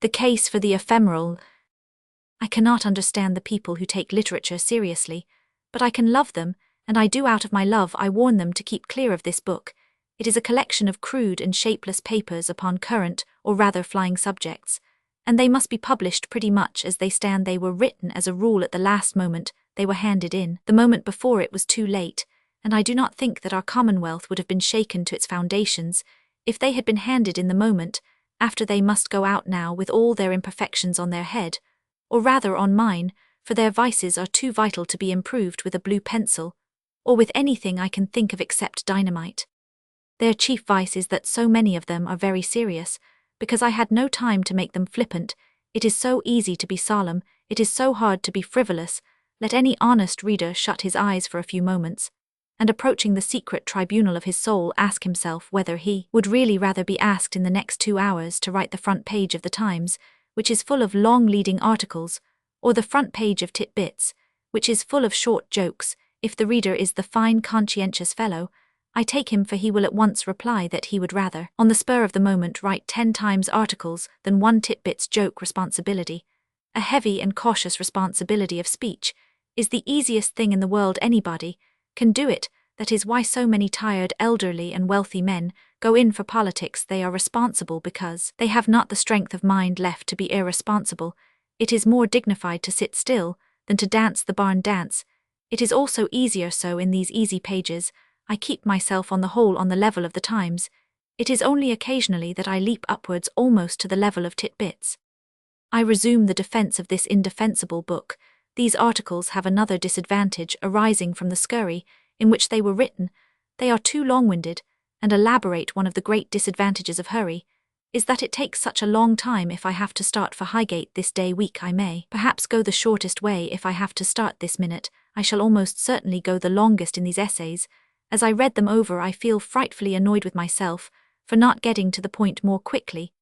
The case for the ephemeral. I cannot understand the people who take literature seriously, but I can love them, and I do. Out of my love I warn them to keep clear of this book. It is a collection of crude and shapeless papers upon current, or rather flying subjects, and they must be published pretty much as they stand. They were written as a rule at the last moment. They were handed in the moment before it was too late, and I do not think that our Commonwealth would have been shaken to its foundations if they had been handed in the moment after. They must go out now with all their imperfections on their head, or rather on mine, for their vices are too vital to be improved with a blue pencil, or with anything I can think of except dynamite. Their chief vice is that so many of them are very serious, because I had no time to make them flippant. It is so easy to be solemn, it is so hard to be frivolous. Let any honest reader shut his eyes for a few moments, and approaching the secret tribunal of his soul, ask himself whether he would really rather be asked in the next 2 hours to write the front page of the Times, which is full of long leading articles, or the front page of Tit-Bits, which is full of short jokes. If the reader is the fine conscientious fellow, I take him for he will at once reply that he would rather, on the spur of the moment, write 10 Times articles than one Tit-Bits joke. Responsibility, a heavy and cautious responsibility of speech, is the easiest thing in the world. Anybody can do it. That is why so many tired, elderly and wealthy men go in for politics. They are responsible because they have not the strength of mind left to be irresponsible. It is more dignified to sit still than to dance the barn dance. It is also easier so. In these easy pages, I keep myself on the whole on the level of the Times. It is only occasionally that I leap upwards almost to the level of Tit-Bits. I resume the defense of this indefensible book. These articles have another disadvantage arising from the scurry in which they were written. They are too long-winded, and elaborate. One of the great disadvantages of hurry is that it takes such a long time. If I have to start for Highgate this day week, I may perhaps go the shortest way. If I have to start this minute, I shall almost certainly go the longest. In these essays, as I read them over, I feel frightfully annoyed with myself for not getting to the point more quickly.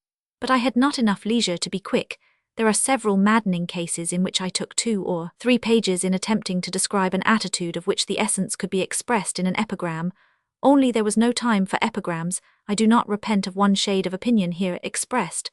But I had not enough leisure to be quick. There are several maddening cases in which I took 2 or 3 pages in attempting to describe an attitude of which the essence could be expressed in an epigram. Only there was no time for epigrams. I do not repent of one shade of opinion here expressed,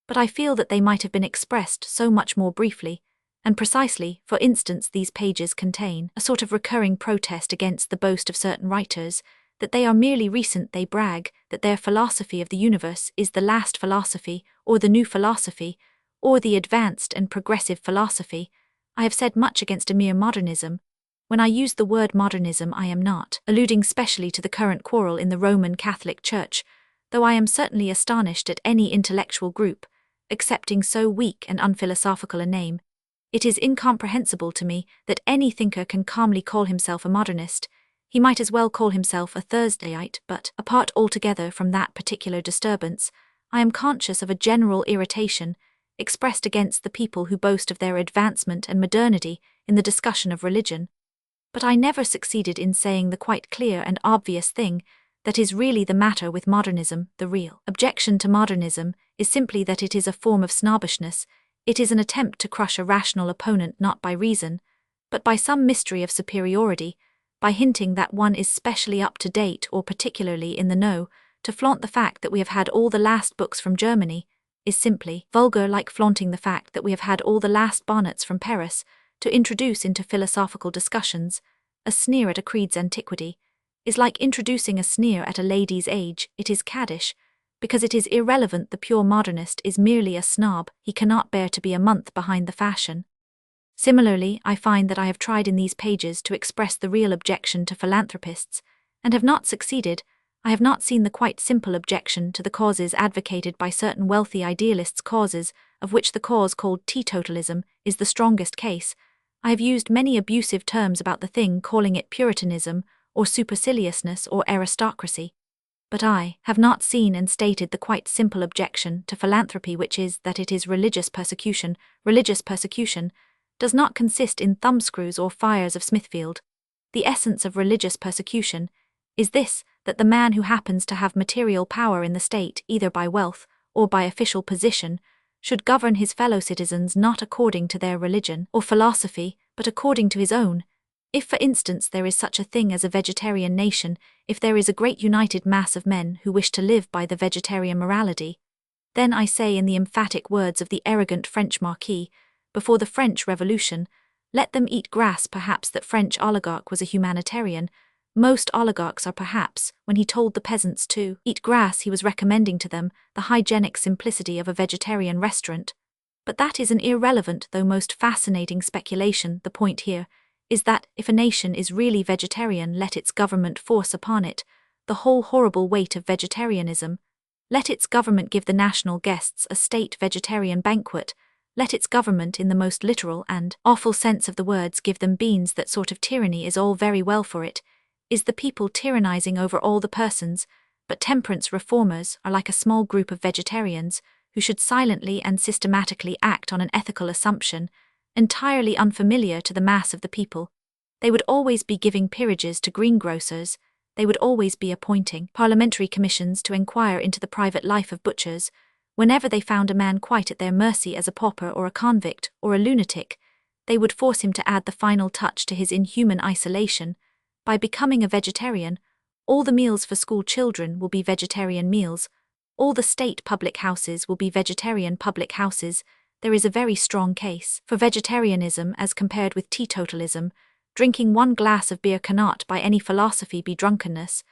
but I feel that they might have been expressed so much more briefly and precisely. For instance, these pages contain a sort of recurring protest against the boast of certain writers that they are merely recent. They brag that their philosophy of the universe is the last philosophy, or the new philosophy, or the advanced and progressive philosophy. I have said much against a mere modernism. When I use the word modernism, I am not alluding specially to the current quarrel in the Roman Catholic Church, though I am certainly astonished at any intellectual group accepting so weak and unphilosophical a name. It is incomprehensible to me that any thinker can calmly call himself a modernist. He might as well call himself a Thursdayite. But apart altogether from that particular disturbance, I am conscious of a general irritation expressed against the people who boast of their advancement and modernity in the discussion of religion. But I never succeeded in saying the quite clear and obvious thing that is really the matter with modernism. The real objection to modernism is simply that it is a form of snobbishness. It is an attempt to crush a rational opponent not by reason, but by some mystery of superiority, by hinting that one is specially up to date or particularly in the know. To flaunt the fact that we have had all the last books from Germany is simply vulgar, like flaunting the fact that we have had all the last bonnets from Paris. To introduce into philosophical discussions a sneer at a creed's antiquity is like introducing a sneer at a lady's age. It is caddish, because it is irrelevant. The pure modernist is merely a snob. He cannot bear to be a month behind the fashion. Similarly, I find that I have tried in these pages to express the real objection to philanthropists, and have not succeeded. I have not seen the quite simple objection to the causes advocated by certain wealthy idealists, causes of which the cause called teetotalism is the strongest case. I have used many abusive terms about the thing, calling it puritanism, or superciliousness, or aristocracy. But I have not seen and stated the quite simple objection to philanthropy, which is that it is religious persecution. Religious persecution does not consist in thumbscrews or fires of Smithfield. The essence of religious persecution is this, that the man who happens to have material power in the state, either by wealth or by official position, should govern his fellow citizens not according to their religion or philosophy, but according to his own. If, for instance, there is such a thing as a vegetarian nation, if there is a great united mass of men who wish to live by the vegetarian morality, Then I say in the emphatic words of the arrogant French marquis, before the French Revolution, let them eat grass. Perhaps that French oligarch was a humanitarian. Most oligarchs are. Perhaps, when he told the peasants to eat grass, he was recommending to them the hygienic simplicity of a vegetarian restaurant. But that is an irrelevant though most fascinating speculation. The point here is that if a nation is really vegetarian, let its government force upon it the whole horrible weight of vegetarianism. Let its government give the national guests a state vegetarian banquet. Let its government, in the most literal and awful sense of the words, give them beans. That sort of tyranny is all very well, for it is the people tyrannizing over all the persons, but temperance reformers are like a small group of vegetarians who should silently and systematically act on an ethical assumption, entirely unfamiliar to the mass of the people. They would always be giving peerages to greengrocers. They would always be appointing parliamentary commissions to inquire into the private life of butchers. Whenever they found a man quite at their mercy as a pauper or a convict or a lunatic, they would force him to add the final touch to his inhuman isolation. By becoming a vegetarian, all the meals for school children will be vegetarian meals. All the state public houses will be vegetarian public houses. There is a very strong case for vegetarianism as compared with teetotalism. Drinking one glass of beer cannot by any philosophy be drunkenness,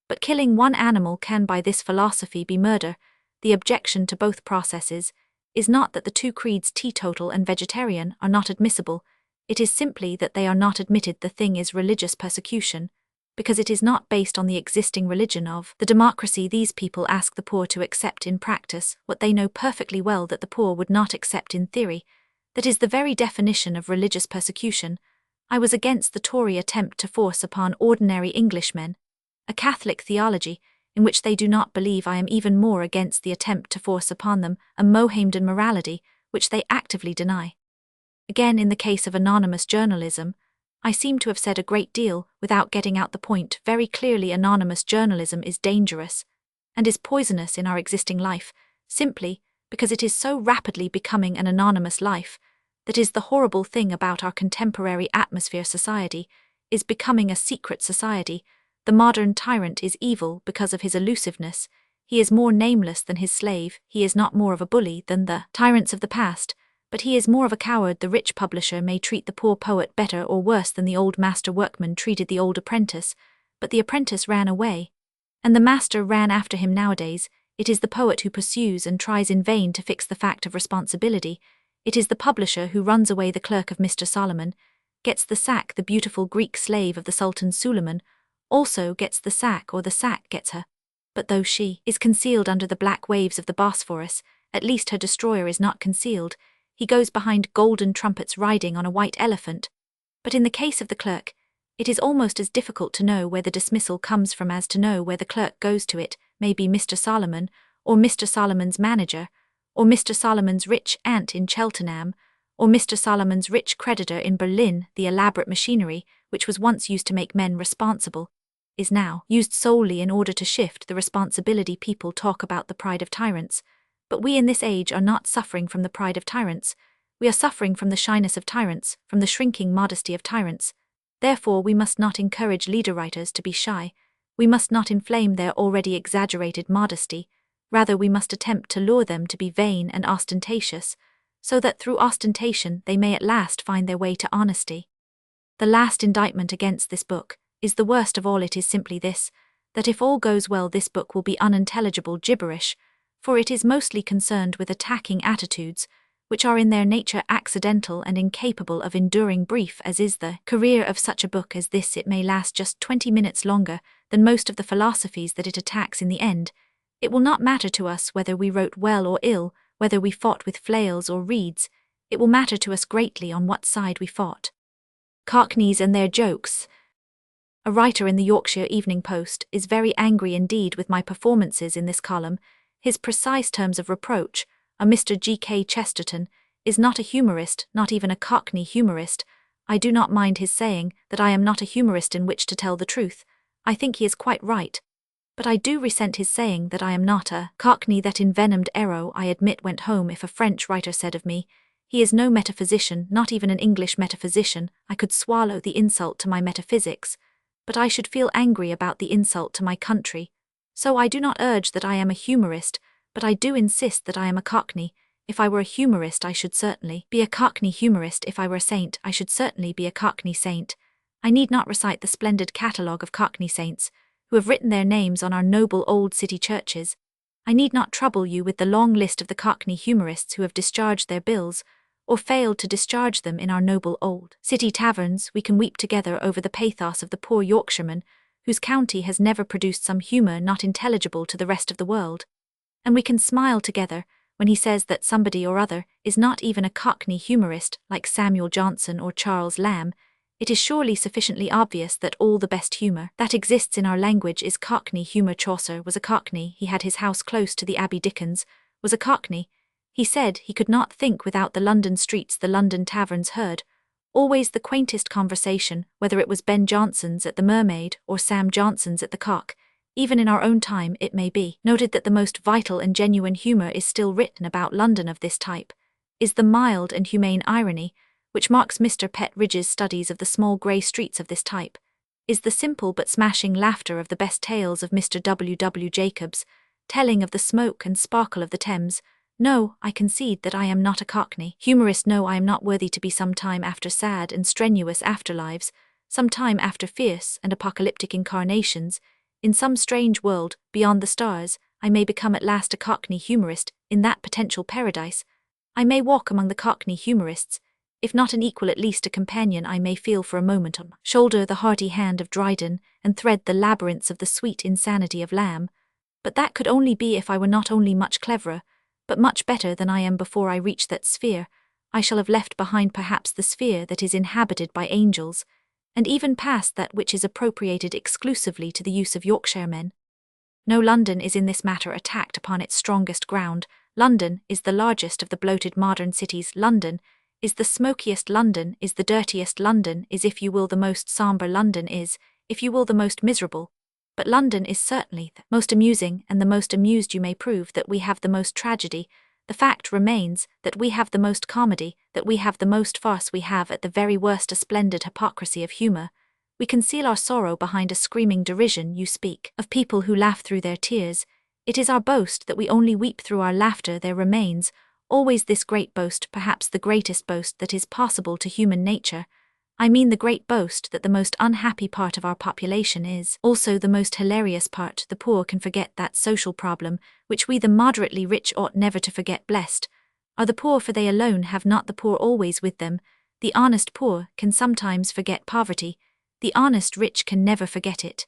but killing one animal can by this philosophy be murder. The objection to both processes is not that the two creeds teetotal and vegetarian are not admissible, it is simply that they are not admitted. The thing is religious persecution, because it is not based on the existing religion of the democracy. These people ask the poor to accept in practice what they know perfectly well that the poor would not accept in theory. That is the very definition of religious persecution. I was against the Tory attempt to force upon ordinary Englishmen a Catholic theology, in which they do not believe. I am even more against the attempt to force upon them a Mohammedan morality, which they actively deny. Again, in the case of anonymous journalism, I seem to have said a great deal without getting out the point very clearly. Anonymous journalism is dangerous and is poisonous in our existing life, simply because it is so rapidly becoming an anonymous life. That is the horrible thing about our contemporary atmosphere. Society is becoming a secret society. The modern tyrant is evil because of his elusiveness. He is more nameless than his slave. He is not more of a bully than the tyrants of the past, but he is more of a coward. The rich publisher may treat the poor poet better or worse than the old master workman treated the old apprentice, but the apprentice ran away, and the master ran after him. Nowadays, it is the poet who pursues and tries in vain to fix the fact of responsibility. It is the publisher who runs away. The clerk of Mr. Solomon gets the sack. The beautiful Greek slave of the Sultan Suleiman also gets the sack, or the sack gets her. But though she is concealed under the black waves of the Bosphorus, at least her destroyer is not concealed. He goes behind golden trumpets riding on a white elephant. But in the case of the clerk, it is almost as difficult to know where the dismissal comes from as to know where the clerk goes to. It may be Mr. Solomon, or Mr. Solomon's manager, or Mr. Solomon's rich aunt in Cheltenham, or Mr. Solomon's rich creditor in Berlin. The elaborate machinery, which was once used to make men responsible, is now used solely in order to shift the responsibility. People talk about the pride of tyrants, but we in this age are not suffering from the pride of tyrants. We are suffering from the shyness of tyrants, from the shrinking modesty of tyrants. Therefore we must not encourage leader writers to be shy. We must not inflame their already exaggerated modesty. Rather we must attempt to lure them to be vain and ostentatious, so that through ostentation they may at last find their way to honesty. The last indictment against this book is the worst of all. It is simply this, that if all goes well this book will be unintelligible gibberish, for it is mostly concerned with attacking attitudes, which are in their nature accidental and incapable of enduring. Brief as is the career of such a book as this, it may last just 20 minutes longer than most of the philosophies that it attacks. In the end, it will not matter to us whether we wrote well or ill, whether we fought with flails or reeds. It will matter to us greatly on what side we fought. Cockneys and their jokes. A writer in the Yorkshire Evening Post is very angry indeed with my performances in this column. His precise terms of reproach are: Mr. G.K. Chesterton is not a humorist, not even a Cockney humorist. I do not mind his saying that I am not a humorist in which to tell the truth. I think he is quite right. But I do resent his saying that I am not a Cockney. That envenomed arrow, I admit, went home. If a French writer said of me, "He is no metaphysician, not even an English metaphysician," I could swallow the insult to my metaphysics, but I should feel angry about the insult to my country. So I do not urge that I am a humorist, but I do insist that I am a Cockney. If I were a humorist, I should certainly be a Cockney humorist. If I were a saint, I should certainly be a Cockney saint. I need not recite the splendid catalogue of Cockney saints, who have written their names on our noble old city churches. I need not trouble you with the long list of the Cockney humorists who have discharged their bills, or failed to discharge them in our noble old city taverns. We can weep together over the pathos of the poor Yorkshireman, whose county has never produced some humour not intelligible to the rest of the world. And we can smile together when he says that somebody or other is not even a Cockney humorist like Samuel Johnson or Charles Lamb. It is surely sufficiently obvious that all the best humour that exists in our language is Cockney humour. Chaucer was a Cockney. He had his house close to the Abbey. Dickens was a Cockney. He said he could not think without the London streets the London taverns heard. Always the quaintest conversation, whether it was Ben Jonson's at the Mermaid or Sam Johnson's at the Cock. Even in our own time it may be noted that the most vital and genuine humour is still written about London of this type, is the mild and humane irony, which marks Mr. Petridge's studies of the small grey streets of this type, is the simple but smashing laughter of the best tales of Mr. W. W. Jacobs, telling of the smoke and sparkle of the Thames. No, I concede that I am not a Cockney humorist. No, I am not worthy to be some time after sad and strenuous afterlives, some time after fierce and apocalyptic incarnations. In some strange world, beyond the stars, I may become at last a Cockney humorist. In that potential paradise, I may walk among the Cockney humorists. If not an equal, at least a companion. I may feel for a moment on my shoulder the hearty hand of Dryden, and thread the labyrinths of the sweet insanity of Lamb. But that could only be if I were not only much cleverer, but much better than I am. Before I reach that sphere, I shall have left behind perhaps the sphere that is inhabited by angels, and even past that which is appropriated exclusively to the use of Yorkshiremen. No, London is in this matter attacked upon its strongest ground. London is the largest of the bloated modern cities. London is the smokiest. London is the dirtiest. London is, if you will, the most sombre. London is, if you will, the most miserable. But London is certainly the most amusing, and the most amused. You may prove that we have the most tragedy. The fact remains that we have the most comedy, that we have the most farce. We have at the very worst a splendid hypocrisy of humour. We conceal our sorrow behind a screaming derision. You speak of people who laugh through their tears. It is our boast that we only weep through our laughter. There remains always this great boast, perhaps the greatest boast that is possible to human nature. I mean the great boast that the most unhappy part of our population is also the most hilarious part. The poor can forget that social problem, which we the moderately rich ought never to forget. Blessed are the poor, for they alone have not the poor always with them. The honest poor can sometimes forget poverty. The honest rich can never forget it.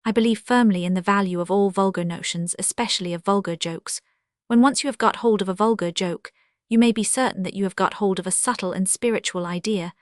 I believe firmly in the value of all vulgar notions, especially of vulgar jokes. When once you have got hold of a vulgar joke, you may be certain that you have got hold of a subtle and spiritual idea.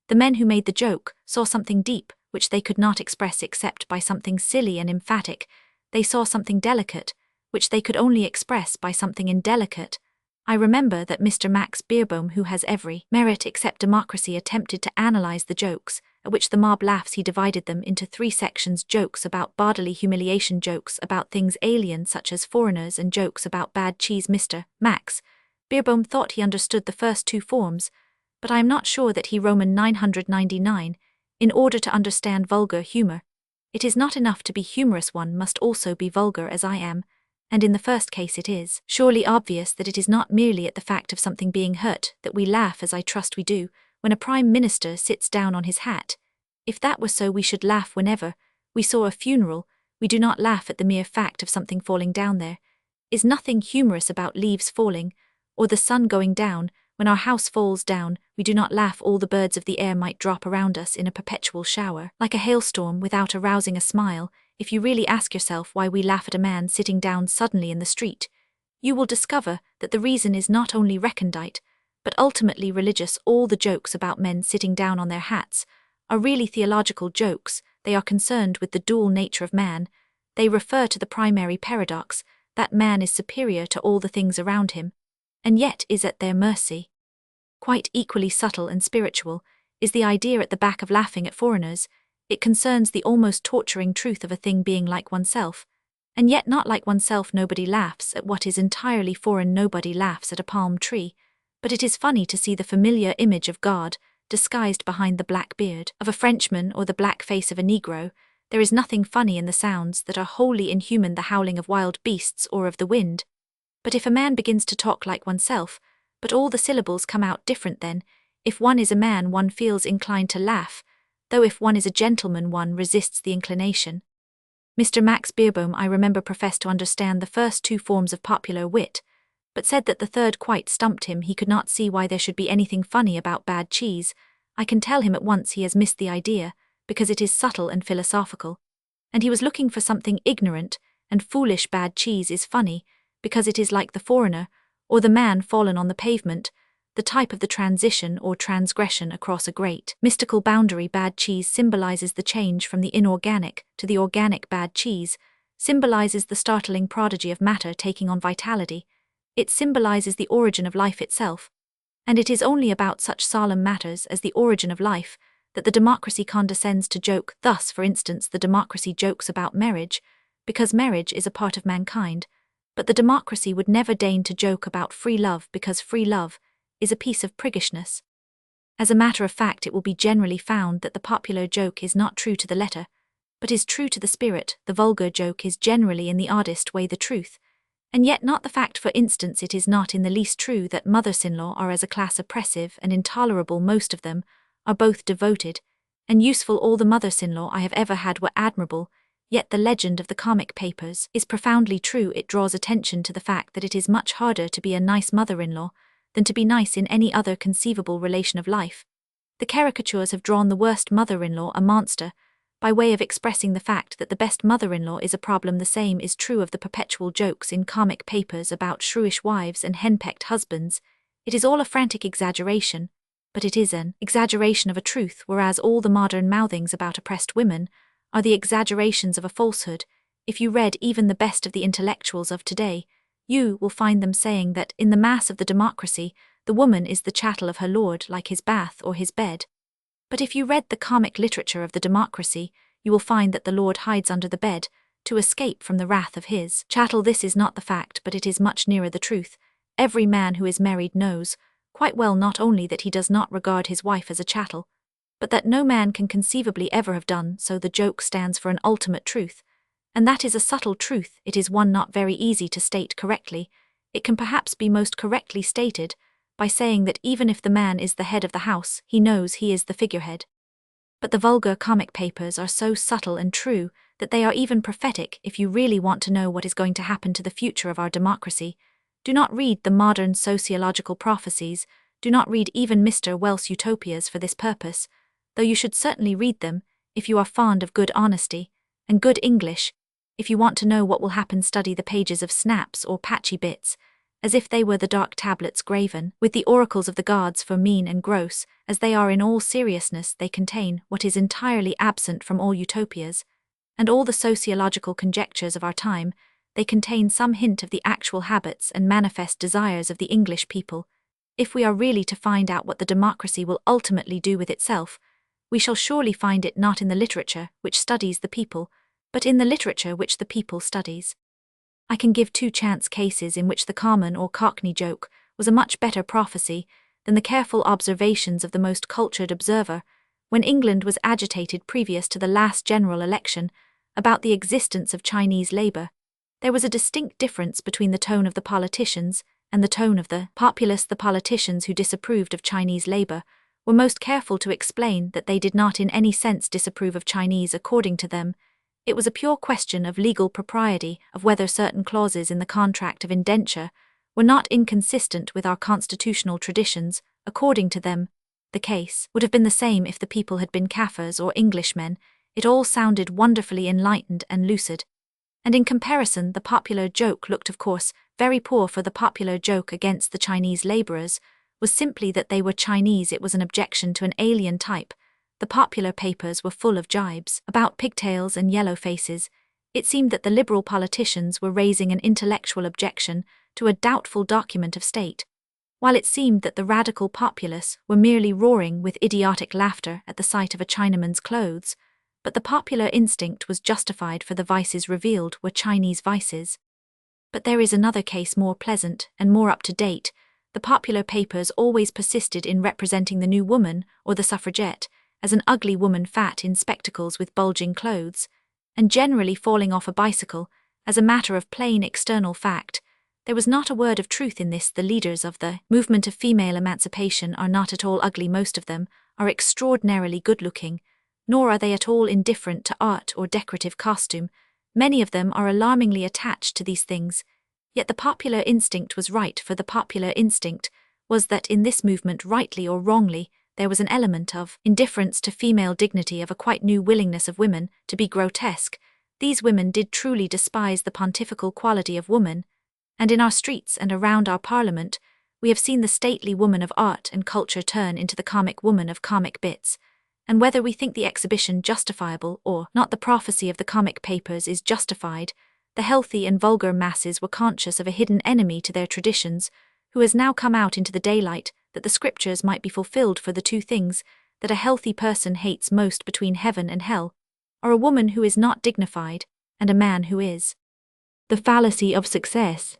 The men who made the joke saw something deep, which they could not express except by something silly and emphatic. They saw something delicate, which they could only express by something indelicate. I remember that Mr. Max Beerbohm, who has every merit except democracy, attempted to analyze the jokes, at which the mob laughs. He divided them into 3 sections: jokes about bodily humiliation, jokes about things alien such as foreigners, and jokes about bad cheese. Mr. Max Beerbohm thought he understood the first 2 forms, but I am not sure that he Roman 999. In order to understand vulgar humour, it is not enough to be humorous, one must also be vulgar, as I am, and in the first case it is surely obvious that it is not merely at the fact of something being hurt that we laugh, as I trust we do, when a Prime Minister sits down on his hat. If that were so, we should laugh whenever we saw a funeral. We do not laugh at the mere fact of something falling down. There is nothing humorous about leaves falling, or the sun going down. When our house falls down, we do not laugh. All the birds of the air might drop around us in a perpetual shower, like a hailstorm, without arousing a smile. If you really ask yourself why we laugh at a man sitting down suddenly in the street, you will discover that the reason is not only recondite, but ultimately religious. All the jokes about men sitting down on their hats are really theological jokes. They are concerned with the dual nature of man. They refer to the primary paradox, that man is superior to all the things around him, and yet is at their mercy. Quite equally subtle and spiritual is the idea at the back of laughing at foreigners. It concerns the almost torturing truth of a thing being like oneself, and yet not like oneself. Nobody laughs at what is entirely foreign. Nobody laughs at a palm tree, but it is funny to see the familiar image of God disguised behind the black beard of a Frenchman or the black face of a Negro. There is nothing funny in the sounds that are wholly inhuman, the howling of wild beasts or of the wind. But if a man begins to talk like oneself, but all the syllables come out different, then, if one is a man one feels inclined to laugh, though if one is a gentleman one resists the inclination. Mr. Max Beerbohm, I remember, professed to understand the first two forms of popular wit, but said that the third quite stumped him. He could not see why there should be anything funny about bad cheese. I can tell him at once he has missed the idea, because it is subtle and philosophical. And he was looking for something ignorant and foolish. Bad cheese is funny, because it is like the foreigner, or the man fallen on the pavement, the type of the transition or transgression across a great mystical boundary. Bad cheese symbolizes the change from the inorganic to the organic. Bad cheese symbolizes the startling prodigy of matter taking on vitality. It symbolizes the origin of life itself. And it is only about such solemn matters as the origin of life that the democracy condescends to joke. Thus, for instance, the democracy jokes about marriage, because marriage is a part of mankind, but the democracy would never deign to joke about free love, because free love is a piece of priggishness. As a matter of fact, it will be generally found that the popular joke is not true to the letter, but is true to the spirit. The vulgar joke is generally in the oddest way the truth, and yet not the fact. For instance, it is not in the least true that mothers-in-law are as a class oppressive and intolerable. Most of them are both devoted and useful. All the mothers-in-law I have ever had were admirable, yet the legend of the comic papers is profoundly true. It draws attention to the fact that it is much harder to be a nice mother-in-law than to be nice in any other conceivable relation of life. The caricatures have drawn the worst mother-in-law a monster, by way of expressing the fact that the best mother-in-law is a problem. The same is true of the perpetual jokes in comic papers about shrewish wives and henpecked husbands. It is all a frantic exaggeration, but it is an exaggeration of a truth, whereas all the modern mouthings about oppressed women are the exaggerations of a falsehood. If you read even the best of the intellectuals of today, you will find them saying that, in the mass of the democracy, the woman is the chattel of her lord, like his bath or his bed. But if you read the comic literature of the democracy, you will find that the lord hides under the bed, to escape from the wrath of his chattel. This is not the fact, but it is much nearer the truth. Every man who is married knows quite well not only that he does not regard his wife as a chattel, but that no man can conceivably ever have done so. The joke stands for an ultimate truth, and that is a subtle truth. It is one not very easy to state correctly. It can perhaps be most correctly stated by saying that even if the man is the head of the house, he knows he is the figurehead. But the vulgar comic papers are so subtle and true that they are even prophetic. If you really want to know what is going to happen to the future of our democracy, do not read the modern sociological prophecies, do not read even Mr. Wells' utopias for this purpose, though you should certainly read them if you are fond of good honesty and good English. If you want to know what will happen, study the pages of Snaps or Patchy Bits, as if they were the dark tablets graven with the oracles of the gods. For mean and gross as they are in all seriousness, they contain what is entirely absent from all utopias, and all the sociological conjectures of our time. They contain some hint of the actual habits and manifest desires of the English people. If we are really to find out what the democracy will ultimately do with itself, we shall surely find it not in the literature which studies the people, but in the literature which the people studies. I can give two chance cases in which the common or cockney joke was a much better prophecy than the careful observations of the most cultured observer. When England was agitated previous to the last general election about the existence of Chinese labour, there was a distinct difference between the tone of the politicians and the tone of the populace. The politicians who disapproved of Chinese labour were most careful to explain that they did not in any sense disapprove of Chinese. According to them, it was a pure question of legal propriety, of whether certain clauses in the contract of indenture were not inconsistent with our constitutional traditions. According to them, the case would have been the same if the people had been Kaffirs or Englishmen. It all sounded wonderfully enlightened and lucid. And in comparison, the popular joke looked, of course, very poor. For the popular joke against the Chinese labourers was simply that they were Chinese. It was an objection to an alien type. The popular papers were full of jibes about pigtails and yellow faces. It seemed that the liberal politicians were raising an intellectual objection to a doubtful document of state, while it seemed that the radical populace were merely roaring with idiotic laughter at the sight of a Chinaman's clothes. But the popular instinct was justified, for the vices revealed were Chinese vices. But there is another case more pleasant and more up to date. The popular papers always persisted in representing the new woman or the suffragette as an ugly woman, fat, in spectacles with bulging clothes, and generally falling off a bicycle. As a matter of plain external fact, There was not a word of truth in this. The leaders of the movement of female emancipation are not at all ugly. Most of them are extraordinarily good-looking, nor are they at all indifferent to art or decorative costume. Many of them are alarmingly attached to these things. Yet the popular instinct was right, for the popular instinct was that in this movement, rightly or wrongly, there was an element of indifference to female dignity, of a quite new willingness of women to be grotesque. These women did truly despise the pontifical quality of woman, and in our streets and around our parliament, we have seen the stately woman of art and culture turn into the comic woman of comic bits. And whether we think the exhibition justifiable or not, the prophecy of the comic papers is justified. The healthy and vulgar masses were conscious of a hidden enemy to their traditions, who has now come out into the daylight, that the scriptures might be fulfilled. For the two things that a healthy person hates most between heaven and hell are a woman who is not dignified and a man who is. The fallacy of success.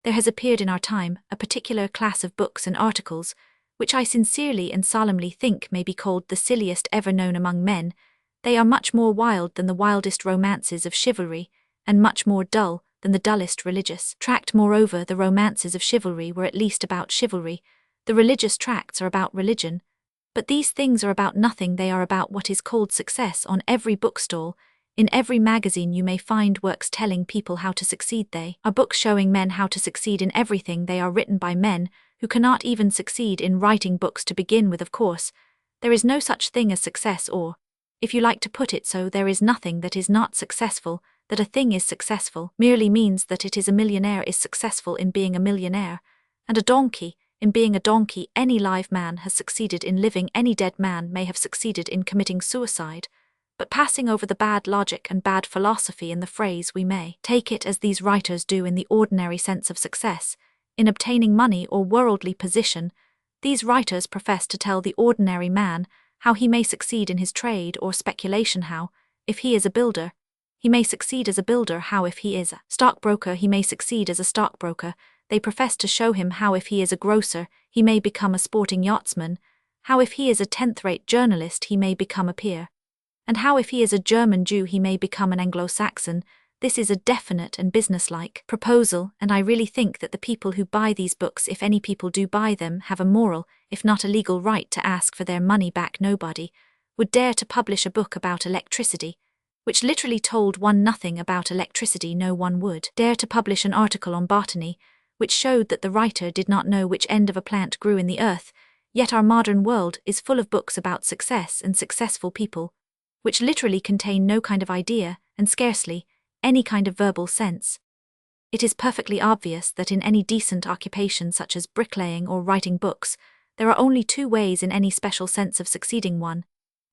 There has appeared in our time a particular class of books and articles, which I sincerely and solemnly think may be called the silliest ever known among men. They are much more wild than the wildest romances of chivalry, and much more dull than the dullest religious tract. Moreover, the romances of chivalry were at least about chivalry, the religious tracts are about religion. But these things are about nothing. They are about what is called success. On every bookstall, in every magazine, you may find works telling people how to succeed. They are books showing men how to succeed in everything. They are written by men who cannot even succeed in writing books to begin with. Of course, there is no such thing as success, or, if you like to put it so, there is nothing that is not successful. That a thing is successful merely means that it is. A millionaire is successful in being a millionaire, and a donkey in being a donkey. Any live man has succeeded in living. Any dead man may have succeeded in committing suicide. But passing over the bad logic and bad philosophy in the phrase, we may take it as these writers do in the ordinary sense of success, in obtaining money or worldly position. These writers profess to tell the ordinary man how he may succeed in his trade or speculation, how, if he is a builder, he may succeed as a builder, how if he is a stockbroker he may succeed as a stockbroker. They profess to show him how if he is a grocer he may become a sporting yachtsman, how if he is a 10th-rate journalist he may become a peer, and how if he is a German Jew he may become an Anglo-Saxon. This is a definite and businesslike proposal, and I really think that the people who buy these books, if any people do buy them, have a moral, if not a legal right to ask for their money back. Nobody would dare to publish a book about electricity, which literally told one nothing about electricity. No one would dare to publish an article on botany, which showed that the writer did not know which end of a plant grew in the earth. Yet our modern world is full of books about success and successful people, which literally contain no kind of idea, and scarcely any kind of verbal sense. It is perfectly obvious that in any decent occupation such as bricklaying or writing books, there are only two ways in any special sense of succeeding. One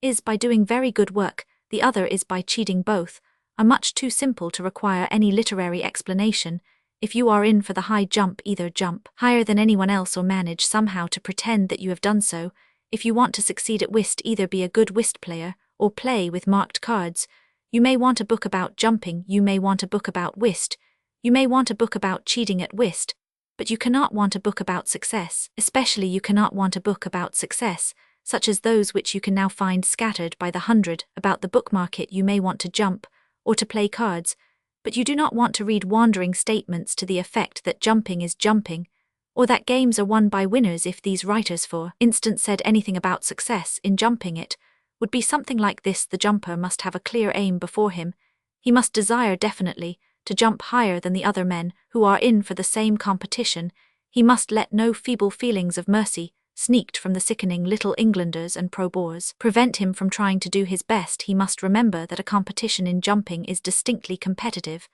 is by doing very good work, the other is by cheating. Both are much too simple to require any literary explanation. If you are in for the high jump, either jump higher than anyone else or manage somehow to pretend that you have done so. If you want to succeed at whist, either be a good whist player or play with marked cards. You may want a book about jumping, you may want a book about whist, you may want a book about cheating at whist, but you cannot want a book about success. Especially you cannot want a book about success, such as those which you can now find scattered by the hundred about the book market. You may want to jump or to play cards, but you do not want to read wandering statements to the effect that jumping is jumping, or that games are won by winners. If these writers, for instance, said anything about success in jumping, it would be something like this: the jumper must have a clear aim before him. He must desire definitely to jump higher than the other men who are in for the same competition. He must let no feeble feelings of mercy, sneaked from the sickening Little Englanders and pro-Boers, prevent him from trying to do his best. He must remember that a competition in jumping is distinctly competitive,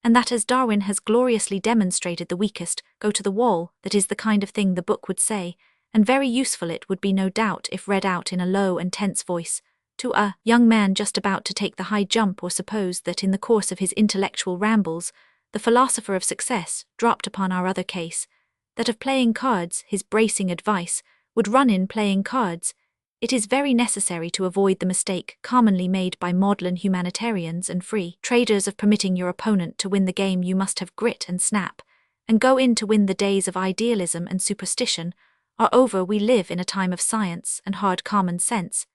and that, as Darwin has gloriously demonstrated, the weakest go to the wall. That is the kind of thing the book would say, and very useful it would be, no doubt, if read out in a low and tense voice to a young man just about to take the high jump. Or suppose that in the course of his intellectual rambles the philosopher of success dropped upon our other case, that of playing cards. His bracing advice would run in playing cards. It is very necessary to avoid the mistake commonly made by maudlin humanitarians and free traders of permitting your opponent to win the game. You must have grit and snap, and go in to win. The days of idealism and superstition are over. We live in a time of science and hard common sense,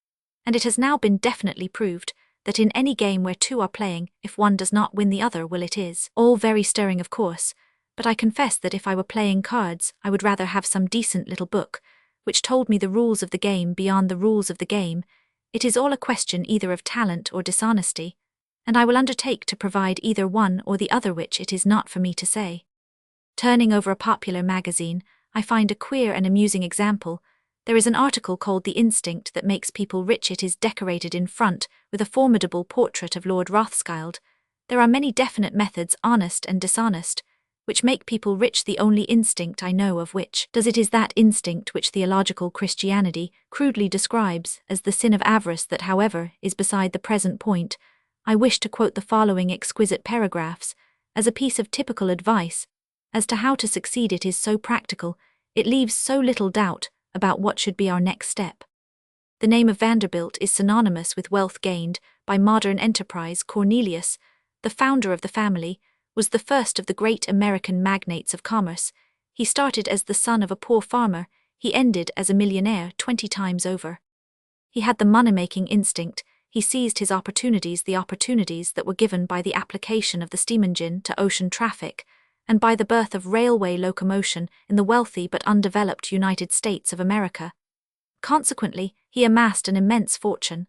and it has now been definitely proved that in any game where two are playing, if one does not win the other will. It is all very stirring, of course, but I confess that if I were playing cards, I would rather have some decent little book, which told me the rules of the game beyond the rules of the game. It is all a question either of talent or dishonesty, and I will undertake to provide either one or the other, which it is not for me to say. Turning over a popular magazine, I find a queer and amusing example. There is an article called "The Instinct That Makes People Rich." It is decorated in front with a formidable portrait of Lord Rothschild. There are many definite methods, honest and dishonest, which make people rich. The only instinct I know of which does it is that instinct which theological Christianity crudely describes as the sin of avarice. That, however, is beside the present point. I wish to quote the following exquisite paragraphs as a piece of typical advice as to how to succeed. It is so practical, it leaves so little doubt about what should be our next step. The name of Vanderbilt is synonymous with wealth gained by modern enterprise. Cornelius, the founder of the family, was the first of the great American magnates of commerce. He started as the son of a poor farmer, he ended as a millionaire 20 times over. He had the money-making instinct. He seized his opportunities, the opportunities that were given by the application of the steam engine to ocean traffic, and by the birth of railway locomotion in the wealthy but undeveloped United States of America. Consequently, he amassed an immense fortune.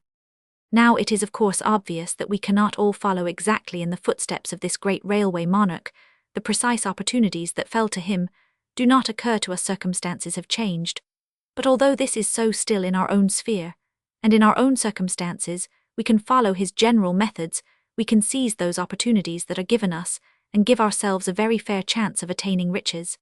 Now it is of course obvious that we cannot all follow exactly in the footsteps of this great railway monarch. The precise opportunities that fell to him do not occur to us. Circumstances have changed. But although this is so still in our own sphere, and in our own circumstances, we can follow his general methods, we can seize those opportunities that are given us, and give ourselves a very fair chance of attaining riches.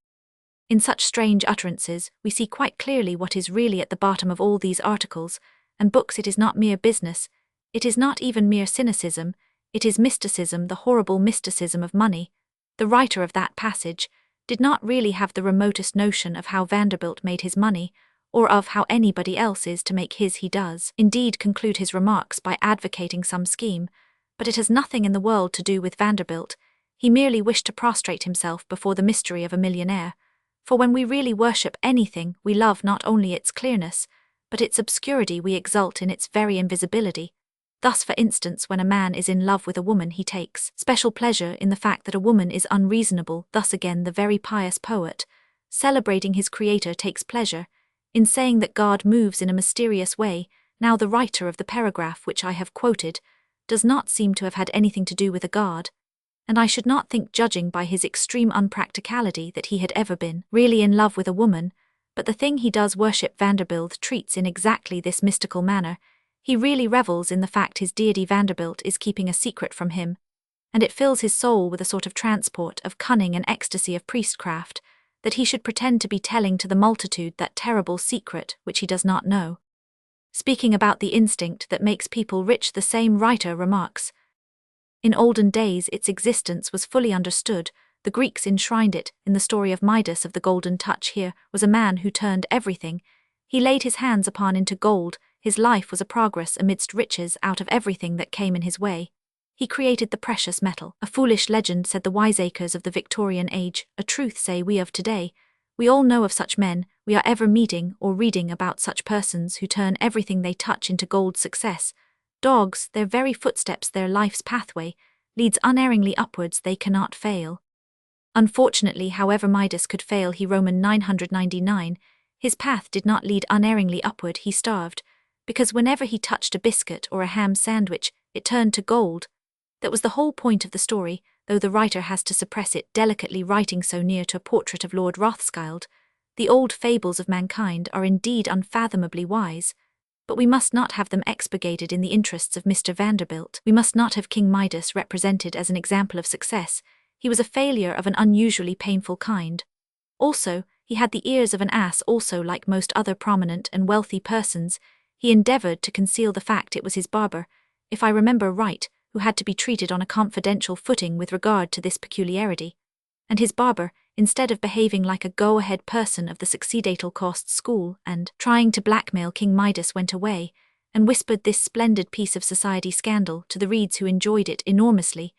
In such strange utterances, we see quite clearly what is really at the bottom of all these articles and books. It is not mere business, it is not even mere cynicism, it is mysticism, the horrible mysticism of money. The writer of that passage did not really have the remotest notion of how Vanderbilt made his money, or of how anybody else is to make his. He does, indeed, conclude his remarks by advocating some scheme, but it has nothing in the world to do with Vanderbilt. He merely wished to prostrate himself before the mystery of a millionaire. For when we really worship anything, we love not only its clearness, but its obscurity. We exult in its very invisibility. Thus, for instance, when a man is in love with a woman, he takes special pleasure in the fact that a woman is unreasonable. Thus again, the very pious poet, celebrating his Creator, takes pleasure in saying that God moves in a mysterious way. Now, the writer of the paragraph which I have quoted does not seem to have had anything to do with a God, and I should not think, judging by his extreme unpracticality, that he had ever been really in love with a woman. But the thing he does worship, Vanderbilt treats in exactly this mystical manner. He really revels in the fact his deity Vanderbilt is keeping a secret from him, and it fills his soul with a sort of transport of cunning and ecstasy of priestcraft, that he should pretend to be telling to the multitude that terrible secret which he does not know. Speaking about the instinct that makes people rich, the same writer remarks, in olden days its existence was fully understood. The Greeks enshrined it in the story of Midas of the golden touch. Here was a man who turned everything he laid his hands upon into gold. His life was a progress amidst riches out of everything that came in his way. He created the precious metal. A foolish legend, said the wiseacres of the Victorian age, a truth say we of today. We all know of such men, we are ever meeting or reading about such persons who turn everything they touch into gold. Success, dogs, their very footsteps, their life's pathway, leads unerringly upwards, they cannot fail. Unfortunately, however Midas could fail, he Roman 999, his path did not lead unerringly upward, he starved, because whenever he touched a biscuit or a ham sandwich, it turned to gold. That was the whole point of the story, though the writer has to suppress it delicately, writing so near to a portrait of Lord Rothschild. The old fables of mankind are indeed unfathomably wise, but we must not have them expurgated in the interests of Mr. Vanderbilt. We must not have King Midas represented as an example of success. He was a failure of an unusually painful kind. Also, he had the ears of an ass. Also, like most other prominent and wealthy persons, he endeavored to conceal the fact. It was his barber, if I remember right, who had to be treated on a confidential footing with regard to this peculiarity. And his barber, instead of behaving like a go-ahead person of the succedatal cost school and trying to blackmail King Midas, went away and whispered this splendid piece of society scandal to the reeds, who enjoyed it enormously.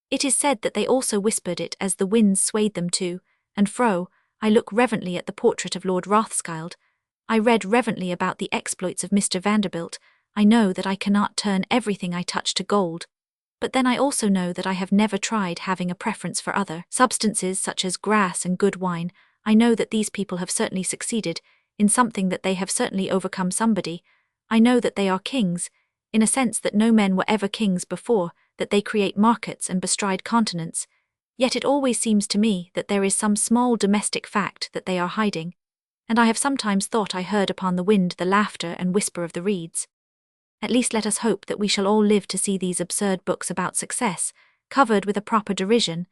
It is said that they also whispered it as the winds swayed them to and fro. I look reverently at the portrait of Lord Rothschild. I read reverently about the exploits of Mr. Vanderbilt. I know that I cannot turn everything I touch to gold. But then I also know that I have never tried having a preference for other substances such as grass and good wine. I know that these people have certainly succeeded in something, that they have certainly overcome somebody. I know that they are kings, in a sense that no men were ever kings before, that they create markets and bestride continents. Yet it always seems to me that there is some small domestic fact that they are hiding, and I have sometimes thought I heard upon the wind the laughter and whisper of the reeds. At least let us hope that we shall all live to see these absurd books about success, covered with a proper derision,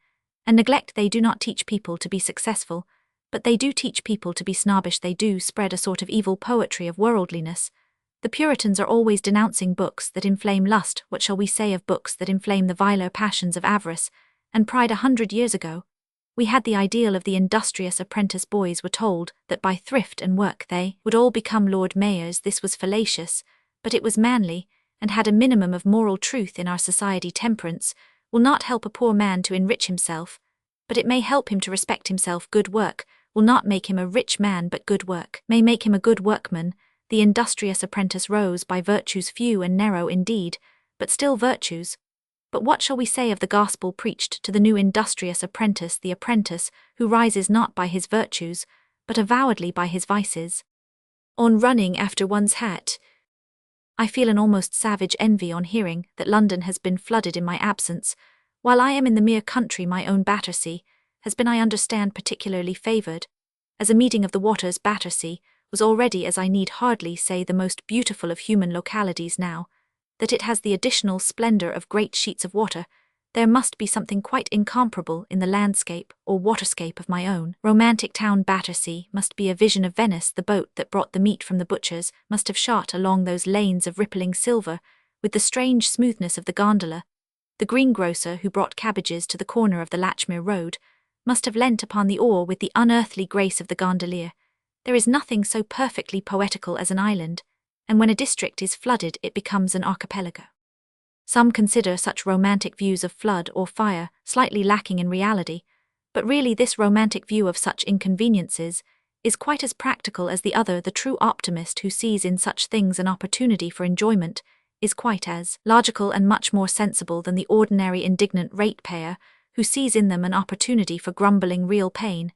and neglect they do not teach people to be successful, but they do teach people to be snobbish. They do spread a sort of evil poetry of worldliness. The Puritans are always denouncing books that inflame lust. What shall we say of books that inflame the viler passions of avarice and pride? 100 years ago, we had the ideal of the industrious apprentice. Boys were told that by thrift and work they would all become Lord Mayors. This was fallacious, but it was manly, and had a minimum of moral truth in our society. Temperance will not help a poor man to enrich himself, but it may help him to respect himself. Good work will not make him a rich man, but good work may make him a good workman. The industrious apprentice rose by virtues few and narrow indeed, but still virtues. But what shall we say of the gospel preached to the new industrious apprentice, the apprentice who rises not by his virtues, but avowedly by his vices? On running after one's hat, I feel an almost savage envy on hearing that London has been flooded in my absence, while I am in the mere country. My own Battersea has been, I understand, particularly favoured, as a meeting of the waters. Battersea was already, as I need hardly say, the most beautiful of human localities. Now that it has the additional splendour of great sheets of water, there must be something quite incomparable in the landscape or waterscape of my own romantic town. Battersea must be a vision of Venice. The boat that brought the meat from the butcher's must have shot along those lanes of rippling silver with the strange smoothness of the gondola. The greengrocer who brought cabbages to the corner of the Lachmere Road must have leant upon the oar with the unearthly grace of the gondolier. There is nothing so perfectly poetical as an island, and when a district is flooded it becomes an archipelago. Some consider such romantic views of flood or fire slightly lacking in reality, but really this romantic view of such inconveniences is quite as practical as the other. The true optimist who sees in such things an opportunity for enjoyment is quite as logical and much more sensible than the ordinary indignant ratepayer who sees in them an opportunity for grumbling real pain.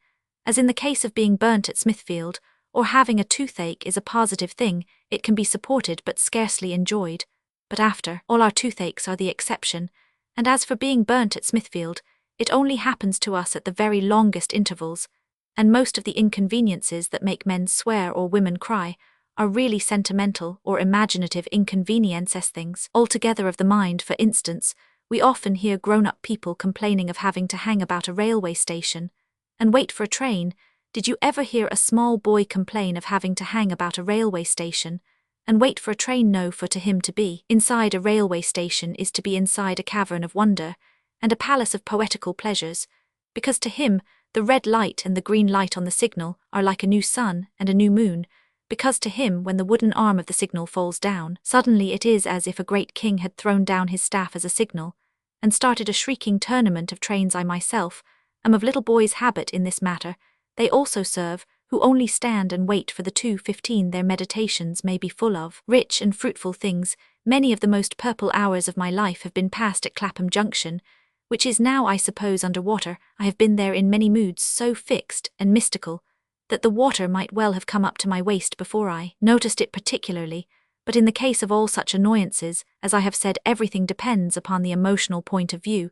As in the case of being burnt at Smithfield, or having a toothache is a positive thing, it can be supported but scarcely enjoyed. But after all, our toothaches are the exception, and as for being burnt at Smithfield, it only happens to us at the very longest intervals, and most of the inconveniences that make men swear or women cry are really sentimental or imaginative inconveniences, things altogether of the mind. For instance, we often hear grown-up people complaining of having to hang about a railway station and wait for a train. Did you ever hear a small boy complain of having to hang about a railway station and wait for a train? No, for to him to be inside a railway station is to be inside a cavern of wonder and a palace of poetical pleasures, because to him the red light and the green light on the signal are like a new sun and a new moon, because to him when the wooden arm of the signal falls down, suddenly it is as if a great king had thrown down his staff as a signal and started a shrieking tournament of trains. I myself am of little boys' habit in this matter. They also serve, who only stand and wait for the 2:15. Their meditations may be full of rich and fruitful things. Many of the most purple hours of my life have been passed at Clapham Junction, which is now, I suppose, under water. I have been there in many moods so fixed and mystical that the water might well have come up to my waist before I noticed it particularly. But in the case of all such annoyances, as I have said, everything depends upon the emotional point of view.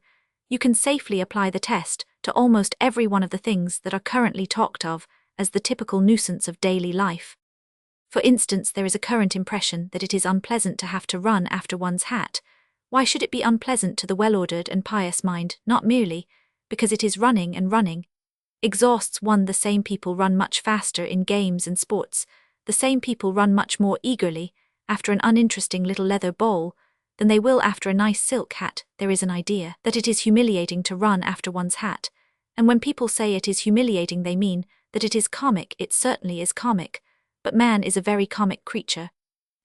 You can safely apply the test to almost every one of the things that are currently talked of as the typical nuisance of daily life. For instance, there is a current impression that it is unpleasant to have to run after one's hat. Why should it be unpleasant to the well-ordered and pious mind? Not merely because it is running, and running exhausts one. The same people run much faster in games and sports. The same people run much more eagerly after an uninteresting little leather bowl than they will after a nice silk hat. There is an idea that it is humiliating to run after one's hat, and when people say it is humiliating they mean that it is comic. It certainly is comic, but man is a very comic creature,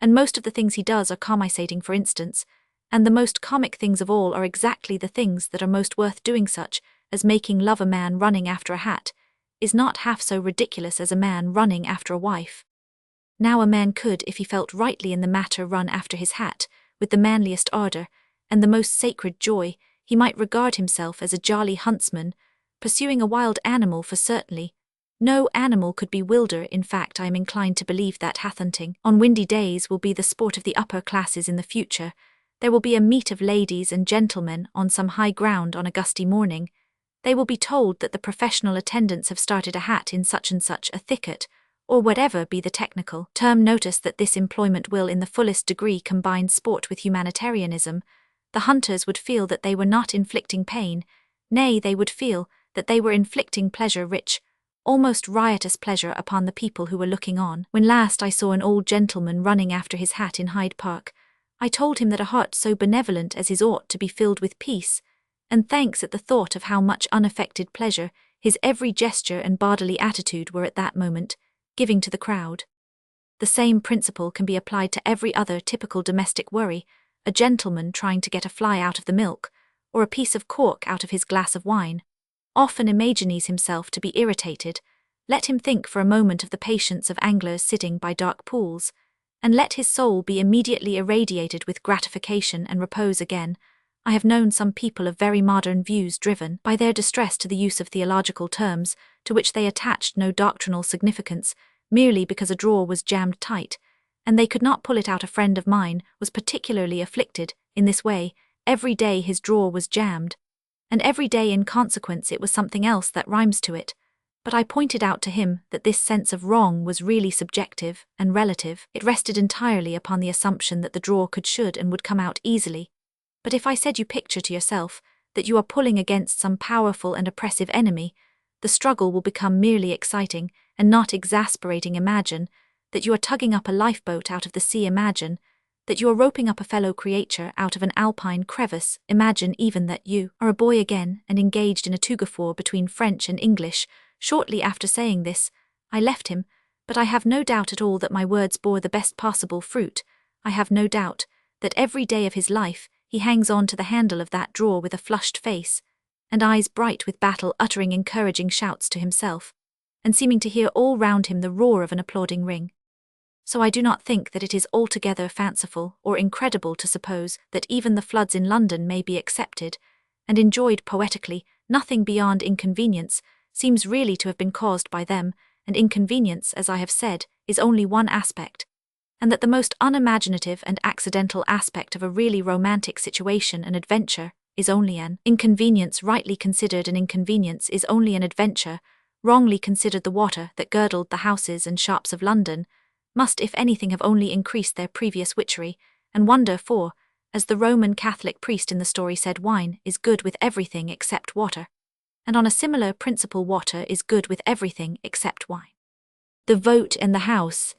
and most of the things he does are commiserating, for instance, and the most comic things of all are exactly the things that are most worth doing, such as making love. A man running after a hat is not half so ridiculous as a man running after a wife. Now a man could, if he felt rightly in the matter, run after his hat with the manliest ardour, and the most sacred joy, he might regard himself as a jolly huntsman, pursuing a wild animal for certainly. No animal could be wilder. In fact, I am inclined to believe that hathunting on windy days will be the sport of the upper classes in the future. There will be a meet of ladies and gentlemen on some high ground on a gusty morning. They will be told that the professional attendants have started a hat in such and such a thicket, or whatever be the technical term. Notice that this employment will in the fullest degree combine sport with humanitarianism. The hunters would feel that they were not inflicting pain, nay, they would feel that they were inflicting pleasure, rich, almost riotous pleasure upon the people who were looking on. When last I saw an old gentleman running after his hat in Hyde Park, I told him that a heart so benevolent as his ought to be filled with peace and thanks at the thought of how much unaffected pleasure his every gesture and bodily attitude were at that moment giving to the crowd. The same principle can be applied to every other typical domestic worry, a gentleman trying to get a fly out of the milk, or a piece of cork out of his glass of wine, often imagines himself to be irritated. Let him think for a moment of the patience of anglers sitting by dark pools, and let his soul be immediately irradiated with gratification and repose again. I have known some people of very modern views driven by their distress to the use of theological terms, to which they attached no doctrinal significance, merely because a drawer was jammed tight, and they could not pull it out. A friend of mine was particularly afflicted in this way. Every day his drawer was jammed, and every day in consequence it was something else that rhymes to it. But I pointed out to him that this sense of wrong was really subjective and relative. It rested entirely upon the assumption that the drawer should and would come out easily. But if I said, you picture to yourself that you are pulling against some powerful and oppressive enemy, the struggle will become merely exciting and not exasperating. Imagine that you are tugging up a lifeboat out of the sea. Imagine that you are roping up a fellow creature out of an alpine crevice. Imagine even that you are a boy again and engaged in a tougaffour between French and English. Shortly after saying this, I left him, but I have no doubt at all that my words bore the best possible fruit. I have no doubt that every day of his life he hangs on to the handle of that drawer with a flushed face, and eyes bright with battle, uttering encouraging shouts to himself, and seeming to hear all round him the roar of an applauding ring. So I do not think that it is altogether fanciful or incredible to suppose that even the floods in London may be accepted and enjoyed poetically. Nothing beyond inconvenience seems really to have been caused by them, and inconvenience, as I have said, is only one aspect, and that the most unimaginative and accidental aspect of a really romantic situation and adventure is only an inconvenience. Rightly considered, an inconvenience is only an adventure. Wrongly considered, the water that girdled the houses and shops of London must, if anything, have only increased their previous witchery and wonder, for, as the Roman Catholic priest in the story said, wine is good with everything except water, and on a similar principle water is good with everything except wine. The vote and the house.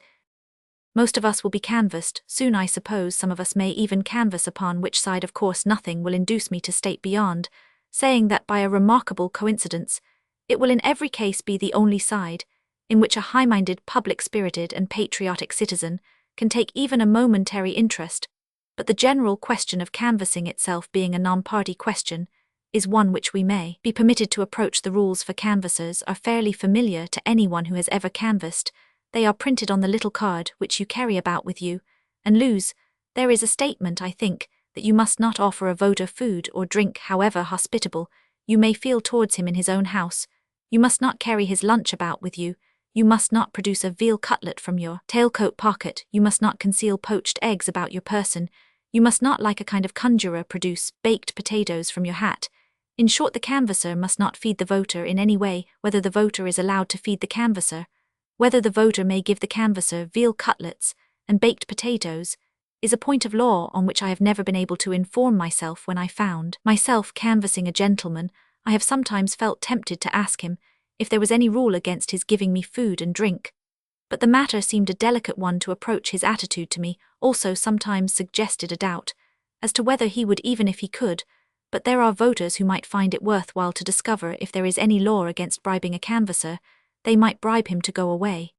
Most of us will be canvassed soon, I suppose. Some of us may even canvass, upon which side of course nothing will induce me to state beyond saying that by a remarkable coincidence it will in every case be the only side in which a high-minded, public-spirited and patriotic citizen can take even a momentary interest. But the general question of canvassing itself, being a non-party question, is one which we may be permitted to approach. The rules for canvassers are fairly familiar to anyone who has ever canvassed. They are printed on the little card which you carry about with you, and lose. There is a statement, I think, that you must not offer a voter food or drink, however hospitable you may feel towards him in his own house. You must not carry his lunch about with you. You must not produce a veal cutlet from your tailcoat pocket. You must not conceal poached eggs about your person. You must not, like a kind of conjurer, produce baked potatoes from your hat. In short, the canvasser must not feed the voter in any way. Whether the voter is allowed to feed the canvasser, whether the voter may give the canvasser veal cutlets and baked potatoes, is a point of law on which I have never been able to inform myself. When I found myself canvassing a gentleman, I have sometimes felt tempted to ask him if there was any rule against his giving me food and drink, but the matter seemed a delicate one to approach. His attitude to me also sometimes suggested a doubt as to whether he would, even if he could. But there are voters who might find it worthwhile to discover if there is any law against bribing a canvasser. They might bribe him to go away.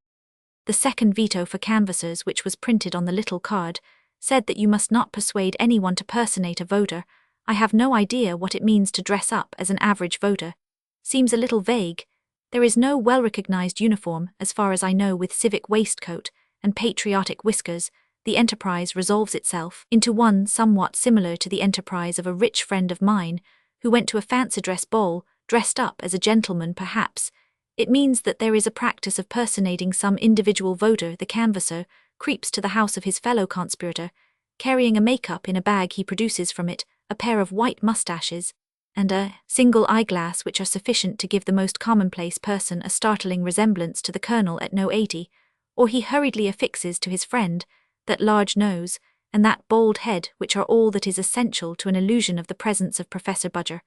The second veto for canvassers, which was printed on the little card, said that you must not persuade anyone to personate a voter. I have no idea what it means to dress up as an average voter. Seems a little vague. There is no well-recognized uniform, as far as I know, with civic waistcoat and patriotic whiskers. the enterprise resolves itself into one somewhat similar to the enterprise of a rich friend of mine who went to a fancy dress ball, dressed up as a gentleman perhaps. It means that there is a practice of personating some individual voter. The canvasser creeps to the house of his fellow conspirator, carrying a makeup in a bag he produces from it, a pair of white mustaches, and a single eyeglass which are sufficient to give the most commonplace person a startling resemblance to the colonel at No. 80, or he hurriedly affixes to his friend that large nose and that bald head which are all that is essential to an illusion of the presence of Professor Budger.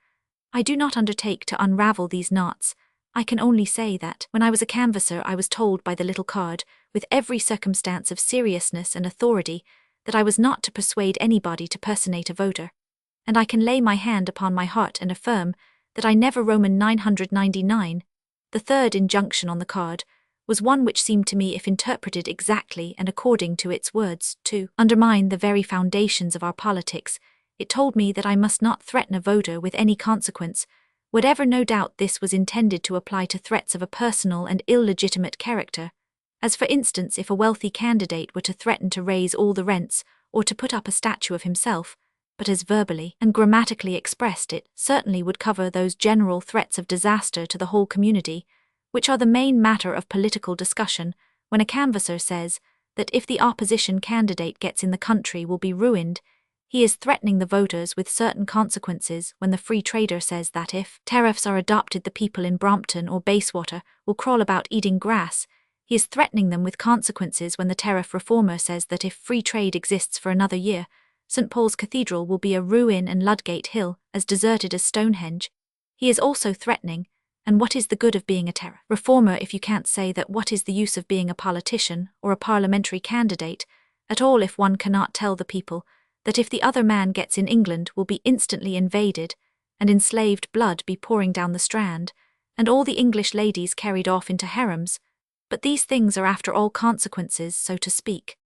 I do not undertake to unravel these knots. I can only say that, when I was a canvasser, I was told by the little card, with every circumstance of seriousness and authority, that I was not to persuade anybody to personate a voter. And I can lay my hand upon my heart and affirm that I never Roman 999. The third injunction on the card was one which seemed to me, if interpreted exactly and according to its words, to undermine the very foundations of our politics. It told me that I must not threaten a voter with any consequence, whatever. No doubt this was intended to apply to threats of a personal and illegitimate character, as for instance if a wealthy candidate were to threaten to raise all the rents or to put up a statue of himself, but as verbally and grammatically expressed it certainly would cover those general threats of disaster to the whole community, which are the main matter of political discussion, when a canvasser says that if the opposition candidate gets in the country will be ruined, he is threatening the voters with certain consequences. When the free trader says that if tariffs are adopted the people in Brompton or Bayswater will crawl about eating grass, he is threatening them with consequences. When the tariff reformer says that if free trade exists for another year, St. Paul's Cathedral will be a ruin and Ludgate Hill as deserted as Stonehenge, he is also threatening. And what is the good of being a tariff reformer if you can't say that? What is the use of being a politician or a parliamentary candidate at all if one cannot tell the people that if the other man gets in, England will be instantly invaded, and enslaved blood be pouring down the Strand, and all the English ladies carried off into harems? But these things are after all consequences, so to speak.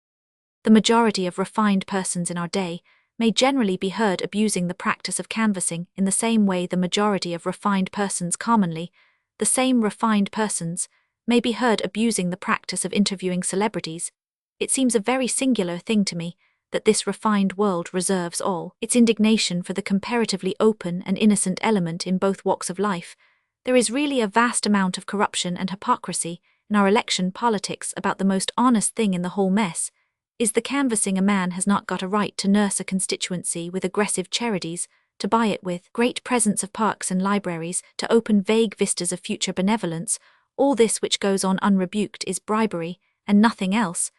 The majority of refined persons in our day may generally be heard abusing the practice of canvassing in the same way the majority of refined persons commonly, the same refined persons, may be heard abusing the practice of interviewing celebrities. It seems a very singular thing to me that this refined world reserves all its indignation for the comparatively open and innocent element in both walks of life. There is really a vast amount of corruption and hypocrisy in our election politics about the most honest thing in the whole mess is the canvassing. A man has not got a right to nurse a constituency with aggressive charities, to buy it with great presents of parks and libraries, to open vague vistas of future benevolence. All this which goes on unrebuked is bribery, and nothing else.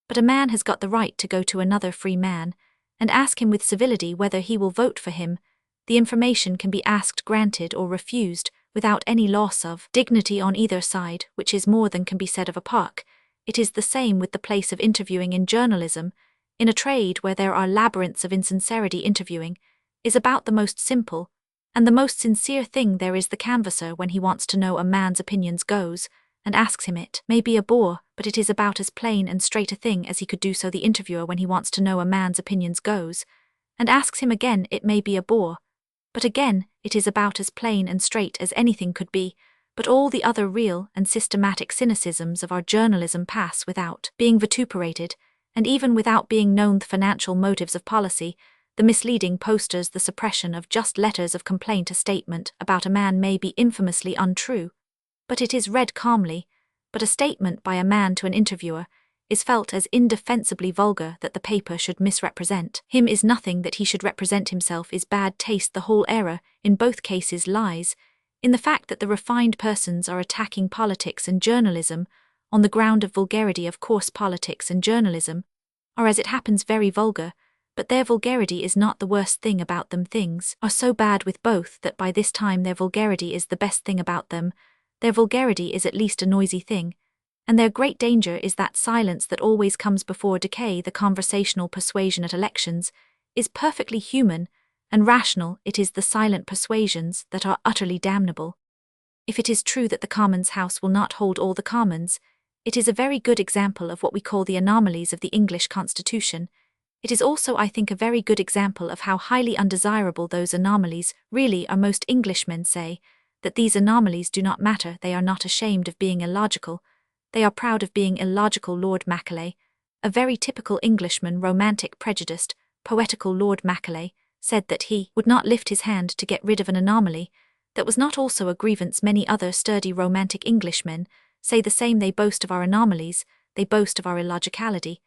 But a man has got the right to go to another free man, and ask him with civility whether he will vote for him. The information can be asked, granted, or refused, without any loss of dignity on either side, which is more than can be said of a park. It is the same with the place of interviewing in journalism. In a trade where there are labyrinths of insincerity, interviewing is about the most simple and the most sincere thing there is. The canvasser, when he wants to know a man's opinions, goes and asks him. It may be a bore, but it is about as plain and straight a thing as he could do so. The interviewer, when he wants to know a man's opinions, goes and asks him again. It may be a bore, but again, it is about as plain and straight as anything could be. But all the other real and systematic cynicisms of our journalism pass without being vituperated, and even without being known. The financial motives of policy, the misleading posters, the suppression of just letters of complaint. A statement about a man may be infamously untrue, but it is read calmly. But a statement by a man to an interviewer is felt as indefensibly vulgar. That the paper should misrepresent him is nothing, that he should represent himself is bad taste. The whole error in both cases lies in the fact that the refined persons are attacking politics and journalism on the ground of vulgarity. Of course, politics and journalism are, as it happens, very vulgar, but their vulgarity is not the worst thing about them. Things are so bad with both that by this time their vulgarity is the best thing about them. Their vulgarity is at least a noisy thing, and their great danger is that silence that always comes before decay. The conversational persuasion at elections is perfectly human and rational. It is the silent persuasions that are utterly damnable. If it is true that the Commons' House will not hold all the Commons, it is a very good example of what we call the anomalies of the English Constitution. It is also, I think, a very good example of how highly undesirable those anomalies really are. Most Englishmen say that these anomalies do not matter. They are not ashamed of being illogical. They are proud of being illogical. Lord Macaulay, A very typical Englishman, romantic, prejudiced, poetical Lord Macaulay, said that he would not lift his hand to get rid of an anomaly that was not also a grievance. Many other sturdy romantic Englishmen say the same. They boast of our anomalies, they boast of our illogicality.